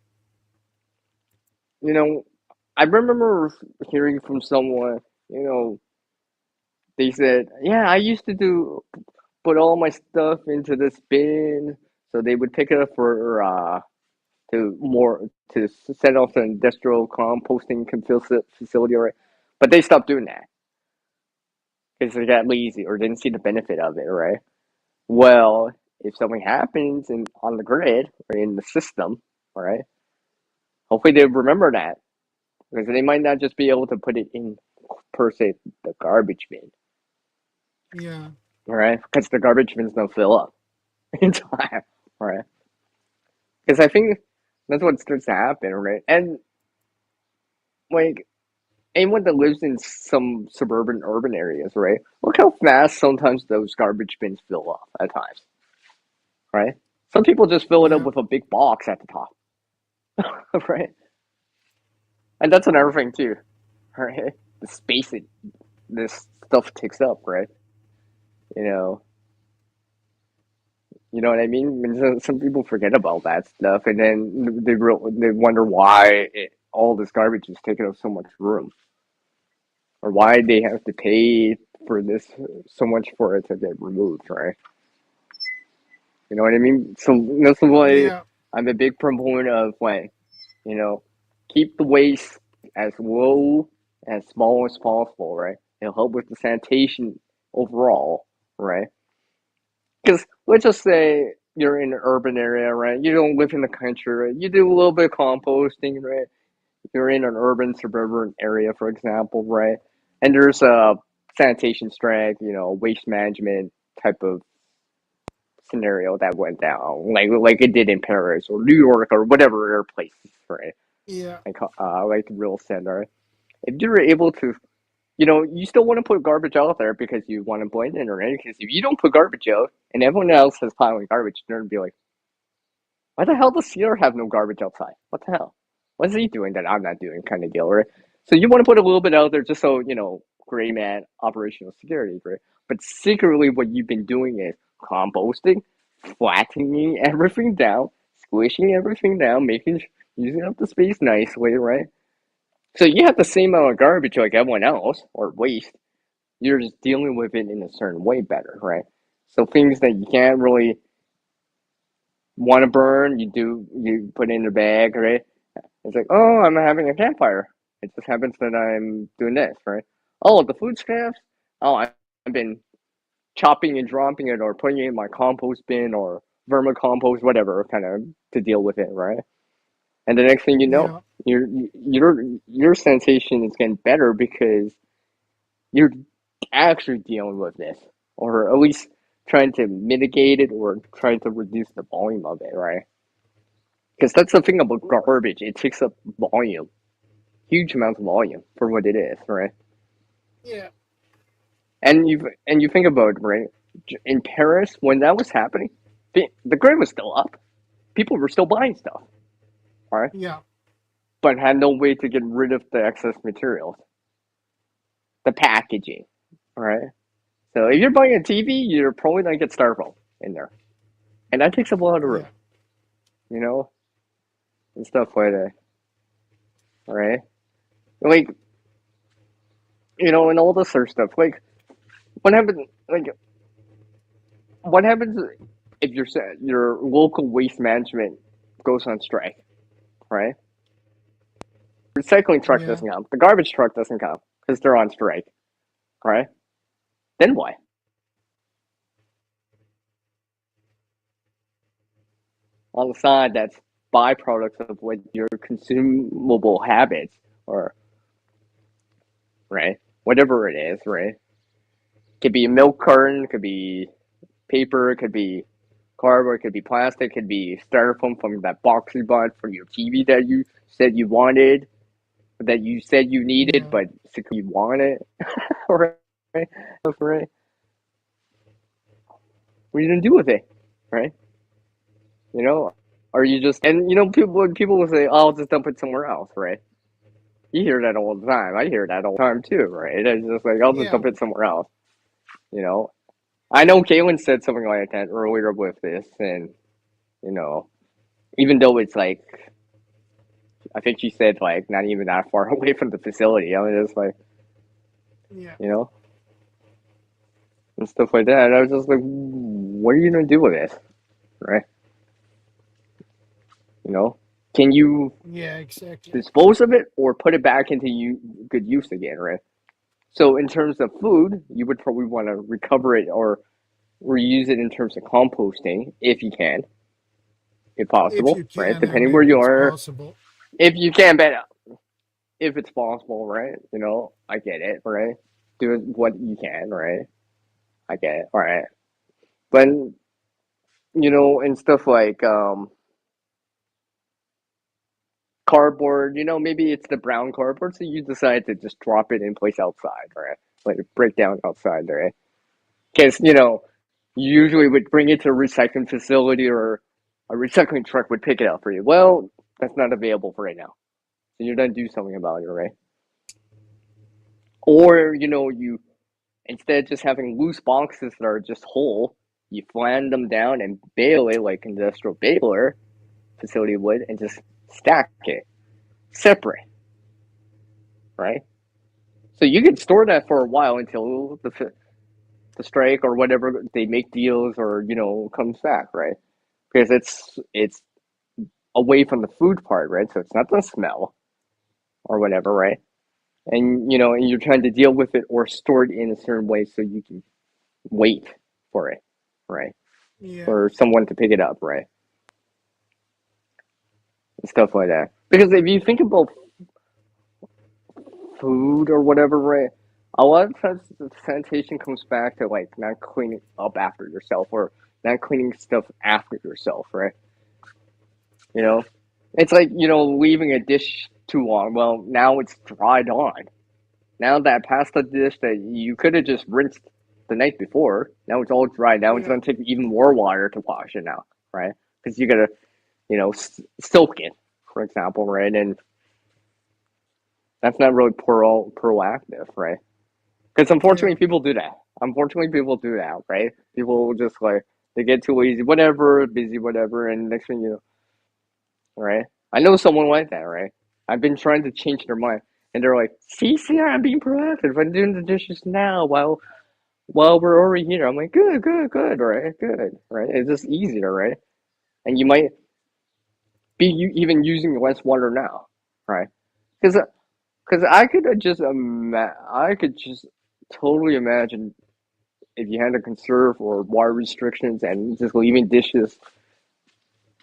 I remember hearing from someone, they said, yeah, I used to put all my stuff into this bin, so they would pick it up for to send off to an industrial composting facility, right? But they stopped doing that because they got lazy or didn't see the benefit of it, right? Well, if something happens on the grid or in the system, right? Hopefully they remember that because they might not just be able to put it in per se the garbage bin, Yeah. right? Because the garbage bins don't fill up in time, right? Because I think that's what starts to happen, right? And like anyone that lives in some suburban urban areas, right? Look how fast sometimes those garbage bins fill up at times, right? Some people just fill it up Yeah. with a big box at the top, right? And that's another thing too, right? The space this stuff takes up, right? You know what I mean? And some people forget about that stuff, and then they wonder why all this garbage is taking up so much room, or why they have to pay for this so much for it to get removed, right? You know what I mean? So that's why Yeah. I'm a big proponent of like, you know, keep the waste as low as small as possible, right? It'll help with the sanitation overall, right? Because let's just say you're in an urban area, right? You don't live in the country, right? You do a little bit of composting, right? You're in an urban suburban area, for example, right? And there's a sanitation strike, waste management type of scenario that went down, like it did in Paris or New York or whatever other places, right? Yeah. Like the real center. If you're able to, you still want to put garbage out there because you want to blend in, right? Because if you don't put garbage out and everyone else is piling garbage, they're gonna be like, why the hell does Cedar have no garbage outside? What the hell? What's he doing that I'm not doing? Kind of deal, right? So you want to put a little bit out there just so, gray man operational security, right? But secretly, what you've been doing is composting, flattening everything down, squishing everything down, using up the space nicely, right? So you have the same amount of garbage like everyone else, or waste. You're just dealing with it in a certain way better, right? So things that you can't really want to burn, you put it in a bag, right? It's like, oh, I'm having a campfire. It just happens that I'm doing this, right? Oh, the food scraps. Oh, I've been chopping and dropping it, or putting it in my compost bin or vermicompost, whatever, kind of to deal with it, right? And the next thing you know, Yeah. your sensation is getting better because you're actually dealing with this, or at least trying to mitigate it or trying to reduce the volume of it, right? Because that's the thing about garbage; it takes up volume, huge amounts of volume for what it is, right? Yeah. And you think about it, right? In Paris, when that was happening, the grid was still up. People were still buying stuff, all right, Yeah. but had no way to get rid of the excess materials, the packaging, all right. So if you're buying a TV, you're probably gonna get styrofoam in there, and that takes up a lot of room, Yeah. you know, and stuff like that, all right? Like, and all this sort of stuff. Like, what happens? Like, what happens if your local waste management goes on strike, right? Recycling truck Yeah. doesn't come. The garbage truck doesn't come because they're on strike, right? Then what? On the side, that's byproducts of what your consumable habits or right, whatever it is, right? Could be a milk carton, could be paper, could be cardboard, could be plastic, could be styrofoam from that box you bought for your TV that you said you wanted, that you said you needed, Yeah. but secretly you want it, right? Right? What are you gonna do with it, right? You know, or you just and people will say, "Oh, I'll just dump it somewhere else," right? You hear that all the time. I hear that all the time too, right? It's just like I'll just Yeah. dump it somewhere else. You know, I know Kaylin said something like that earlier with this, and you know, even though it's like I think she said like not even that far away from the facility. I mean, it's like Yeah. you know and stuff like that. And I was just like, what are you gonna do with this, right? You know, can you Yeah. Exactly. dispose of it or put it back into good use again, right? So in terms of food, you would probably want to recover it or reuse it in terms of composting if you can, if If you possible, right? can and Depending if where you it's are, possible. if you can, but if it's possible, right? I get it, right? Do what you can, right? I get it, all right. But and stuff like cardboard, maybe it's the brown cardboard, so you decide to just drop it in place outside, right? Like break down outside, right? Because you usually would bring it to a recycling facility or a recycling truck would pick it up for you. Well, that's not available for right now. So you're gonna do something about it, right? Or, you instead of just having loose boxes that are just whole, You flatten them down and bale it like industrial baler facility would, and just stack it separate, right? So you can store that for a while until the strike or whatever they make deals or comes back, right? Because it's away from the food part, right? So it's not the smell or whatever, right? And and you're trying to deal with it or store it in a certain way so you can wait for it, right? Yeah. For someone to pick it up, right? And stuff like that. Because if you think about food or whatever, right? A lot of times the sanitation comes back to like not cleaning up after yourself or not cleaning stuff after yourself, right? It's like, leaving a dish too long. Well, now it's dried on. Now that pasta dish that you could have just rinsed the night before, now it's all dry. Now it's going to take even more water to wash it now, right? Because you got to, soak it, for example, right? And that's not really proactive, right? Because unfortunately, people do that. Right? People just like, they get too lazy, whatever, busy, whatever, and next thing you know, right? I know someone like that, right? I've been trying to change their mind, and they're like, "See, I'm being proactive. I'm doing the dishes now while we're already here." I'm like, "Good, right? Good, right? It's just easier, right? And you might be even using less water now, right? Because I could just totally imagine if you had to conserve or water restrictions and just leaving dishes.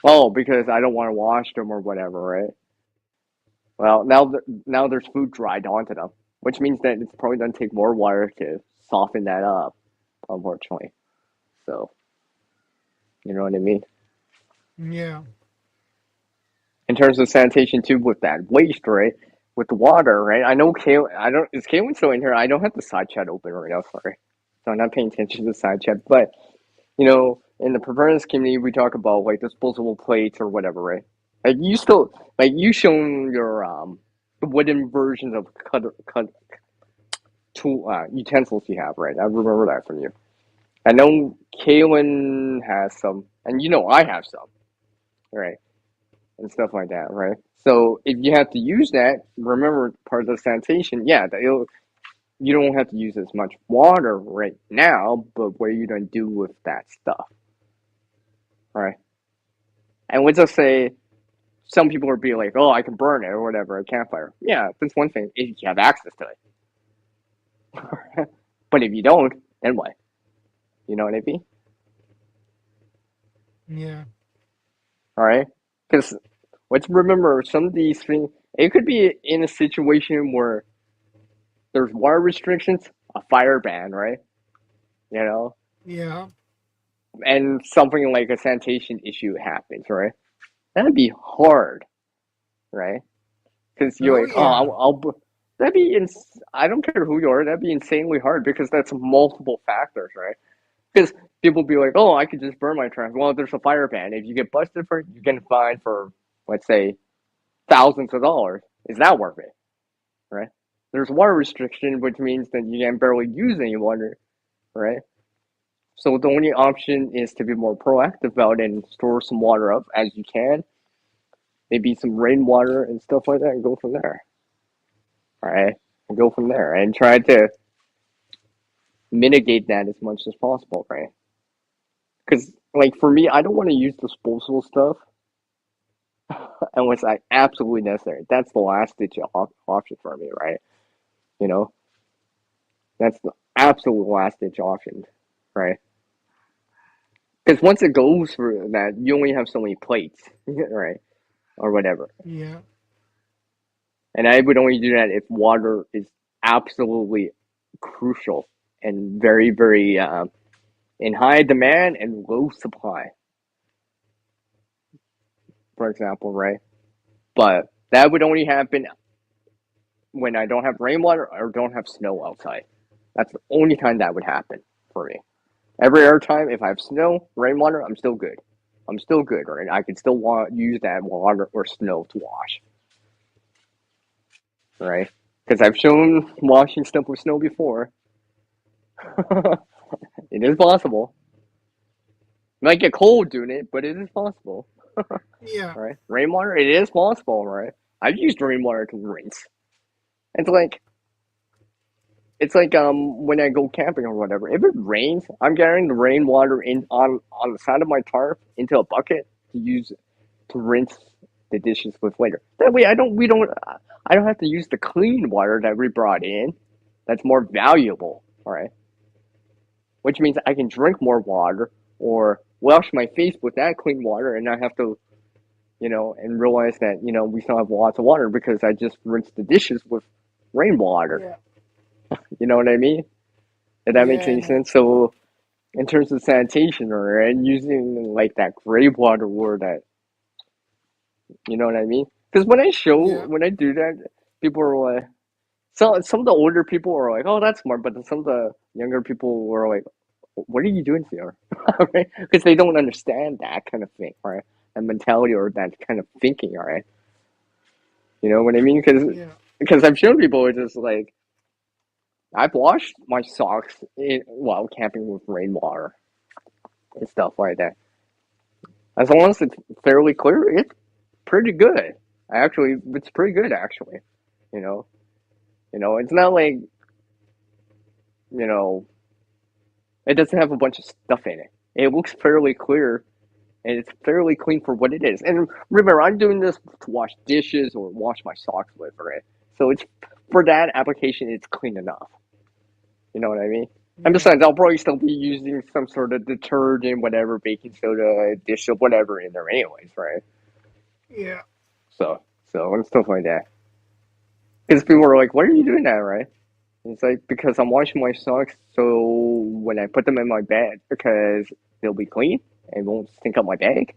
Oh, because I don't want to wash them or whatever, right? Well, now there's food dried onto them, which means that it's probably going to take more water to soften that up, unfortunately. So, you know what I mean? Yeah. In terms of sanitation too, with that waste, right? With the water, right? I know is Kaylin still in here? I don't have the side chat open right now, sorry. So I'm not paying attention to the side chat. But, in the preparedness community, we talk about like disposable plates or whatever, right? Like you shown your wooden versions of cut tool utensils you have, right? I remember that from you. I know Kaylin has some, and I have some, right? And stuff like that, right? So if you have to use that, remember part of the sanitation, yeah, you don't have to use as much water right now, but what are you going to do with that stuff, right? And let's just say some people are being like, oh, I can burn it or whatever, a campfire. Yeah, that's one thing if you have access to it. But if you don't, then what? You know what I mean? Yeah. All right? Because let's remember some of these things, it could be in a situation where there's water restrictions, a fire ban, right? Yeah. And something like a sanitation issue happens, right? That'd be hard, right? Because you're Oh like, yeah. that'd be, I don't care who you are, that'd be insanely hard because that's multiple factors, right? Because people be like, oh, I could just burn my trash. Well, there's a fire ban. If you get busted for it, you get fined for, let's say, thousands of dollars. Is that worth it, right? There's water restriction, which means that you can barely use any water, right? So the only option is to be more proactive about it and store some water up as you can. Maybe some rainwater and stuff like that and go from there. All right? And go from there and try to mitigate that as much as possible, right? Because, like, for me, I don't want to use disposable stuff unless I absolutely necessary. That's the last ditch option for me, right? That's the absolute last ditch option, right? Because once it goes for that, you only have so many plates, right? Or whatever. Yeah. And I would only do that if water is absolutely crucial and very, very in high demand and low supply, for example, right? But that would only happen when I don't have rainwater or don't have snow outside. That's the only time that would happen for me. Every other time, if I have snow, rainwater, I'm still good. Right? I could still use that water or snow to wash, right? Because I've shown washing stuff with snow before. It is possible. might get cold doing it, but it is possible. Yeah. Right? Rainwater, it is possible, right? I've used rainwater to rinse. It's like when I go camping or whatever. If it rains, I'm carrying the rainwater in on the side of my tarp into a bucket to use to rinse the dishes with later. That way, I don't have to use the clean water that we brought in. That's more valuable, all right? Which means I can drink more water or wash my face with that clean water and not have to, and realize that, we still have lots of water because I just rinsed the dishes with rainwater. Yeah. You know what I mean? If that makes Yeah, any no. sense. So, in terms of sanitation, or and using like that gray water or that, you know what I mean? Because Yeah. when I do that, people are like, some of the older people are like, oh, that's smart, but then some of the younger people were like, what are you doing here? Right? Because they don't understand that kind of thing, right? That mentality or that kind of thinking, right? You know what I mean? Yeah. Because I've shown people it's just like I've washed my socks while camping with rainwater and stuff like that. As long as it's fairly clear, it's pretty good. It's pretty good actually. You know, it's not like you know, it doesn't have a bunch of stuff in it. It looks fairly clear and it's fairly clean for what it is. And remember, I'm doing this to wash dishes or wash my socks with, right? So it's for that application, it's clean enough. You know what I mean? And Yeah. besides, I'll probably still be using some sort of detergent, whatever, baking soda, dish soap, whatever in there, anyways, right? Yeah. So and stuff like that. Because people are like, "Why are you doing that?" Right? And it's like because I'm washing my socks, so when I put them in my bag, because they'll be clean and won't stink up my bag.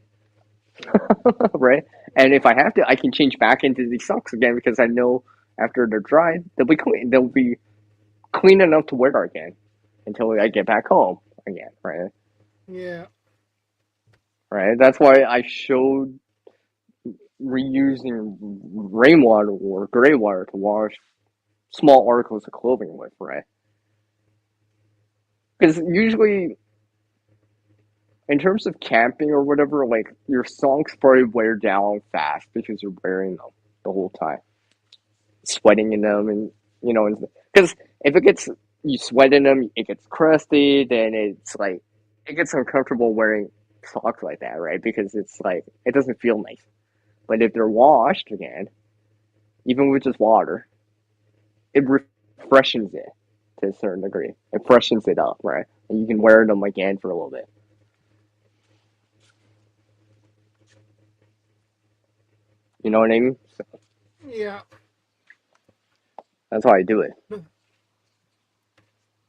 Right? And if I have to, I can change back into these socks again because I know after they're dried, they'll be clean. They'll be clean enough to wear again until I get back home again. Right? Yeah. Right? That's why I showed reusing rainwater or gray water to wash small articles of clothing with. Right? Because usually, in terms of camping or whatever, like your socks probably wear down fast because you're wearing them the whole time, sweating in them, and because if you sweat in them, it gets crusty, then it's like it gets uncomfortable wearing socks like that, right? Because it's like it doesn't feel nice. But if they're washed again, even with just water, it refreshes it to a certain degree. It freshens it up, right? And you can wear them again for a little bit. You know what I mean? So Yeah. that's how I do it.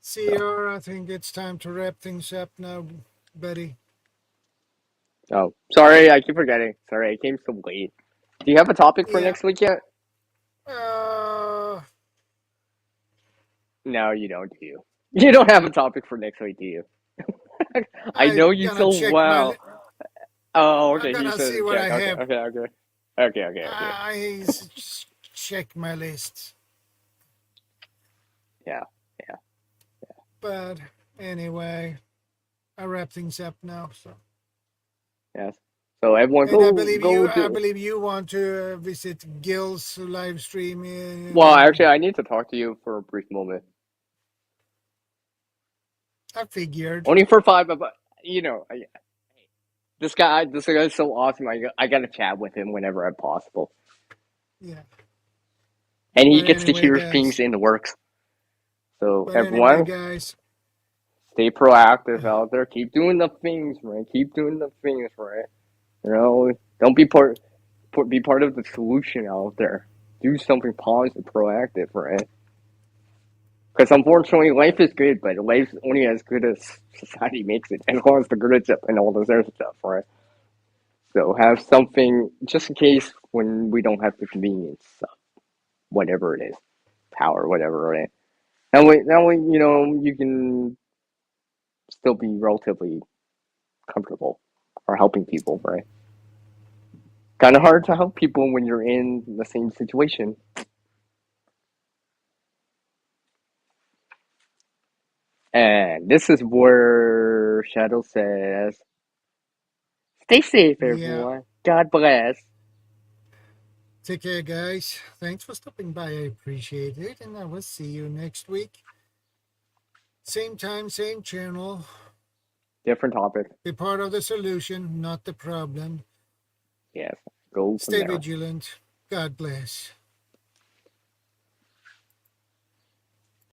CR, I think it's time to wrap things up now, buddy. Oh, sorry, I keep forgetting. Sorry, I came so late. Do you have a topic for Yeah. next week yet? Uh, No, you don't, do you? You don't have a topic for next week, do you? I know I'm you gonna so check well. Oh, I'm okay, he gonna said see what check. I Okay, have. okay, okay. Okay, okay, okay. Just check my list. Yeah, yeah. But anyway, I wrap things up now. So, Yes. So everyone and I go. believe you want to visit Gil's live stream. Well, actually, I need to talk to you for a brief moment. I figured. Only for 5, but this guy's so awesome. I gotta chat with him whenever possible, Yeah. and he But gets to anyway, hear guys. things in the works. So But anyway, everyone, guys. stay proactive out there. Keep doing the things, right? Keep doing the things, right? Don't be be part of the solution out there. Do something positive, proactive, right? Because unfortunately, life is good, but life's only as good as society makes it, as long as the good stuff and all this other stuff, right? So have something just in case when we don't have the convenience of whatever it is, power, whatever, right? That way, you can still be relatively comfortable or helping people, right? Kind of hard to help people when you're in the same situation. And this is where Shadow says, Stay safe, Yeah. everyone. God bless. Take care, guys. Thanks for stopping by. I appreciate it. And I will see you next week. Same time, same channel. Different topic. Be part of the solution, not the problem. Yes. Go from Stay there. vigilant. God bless.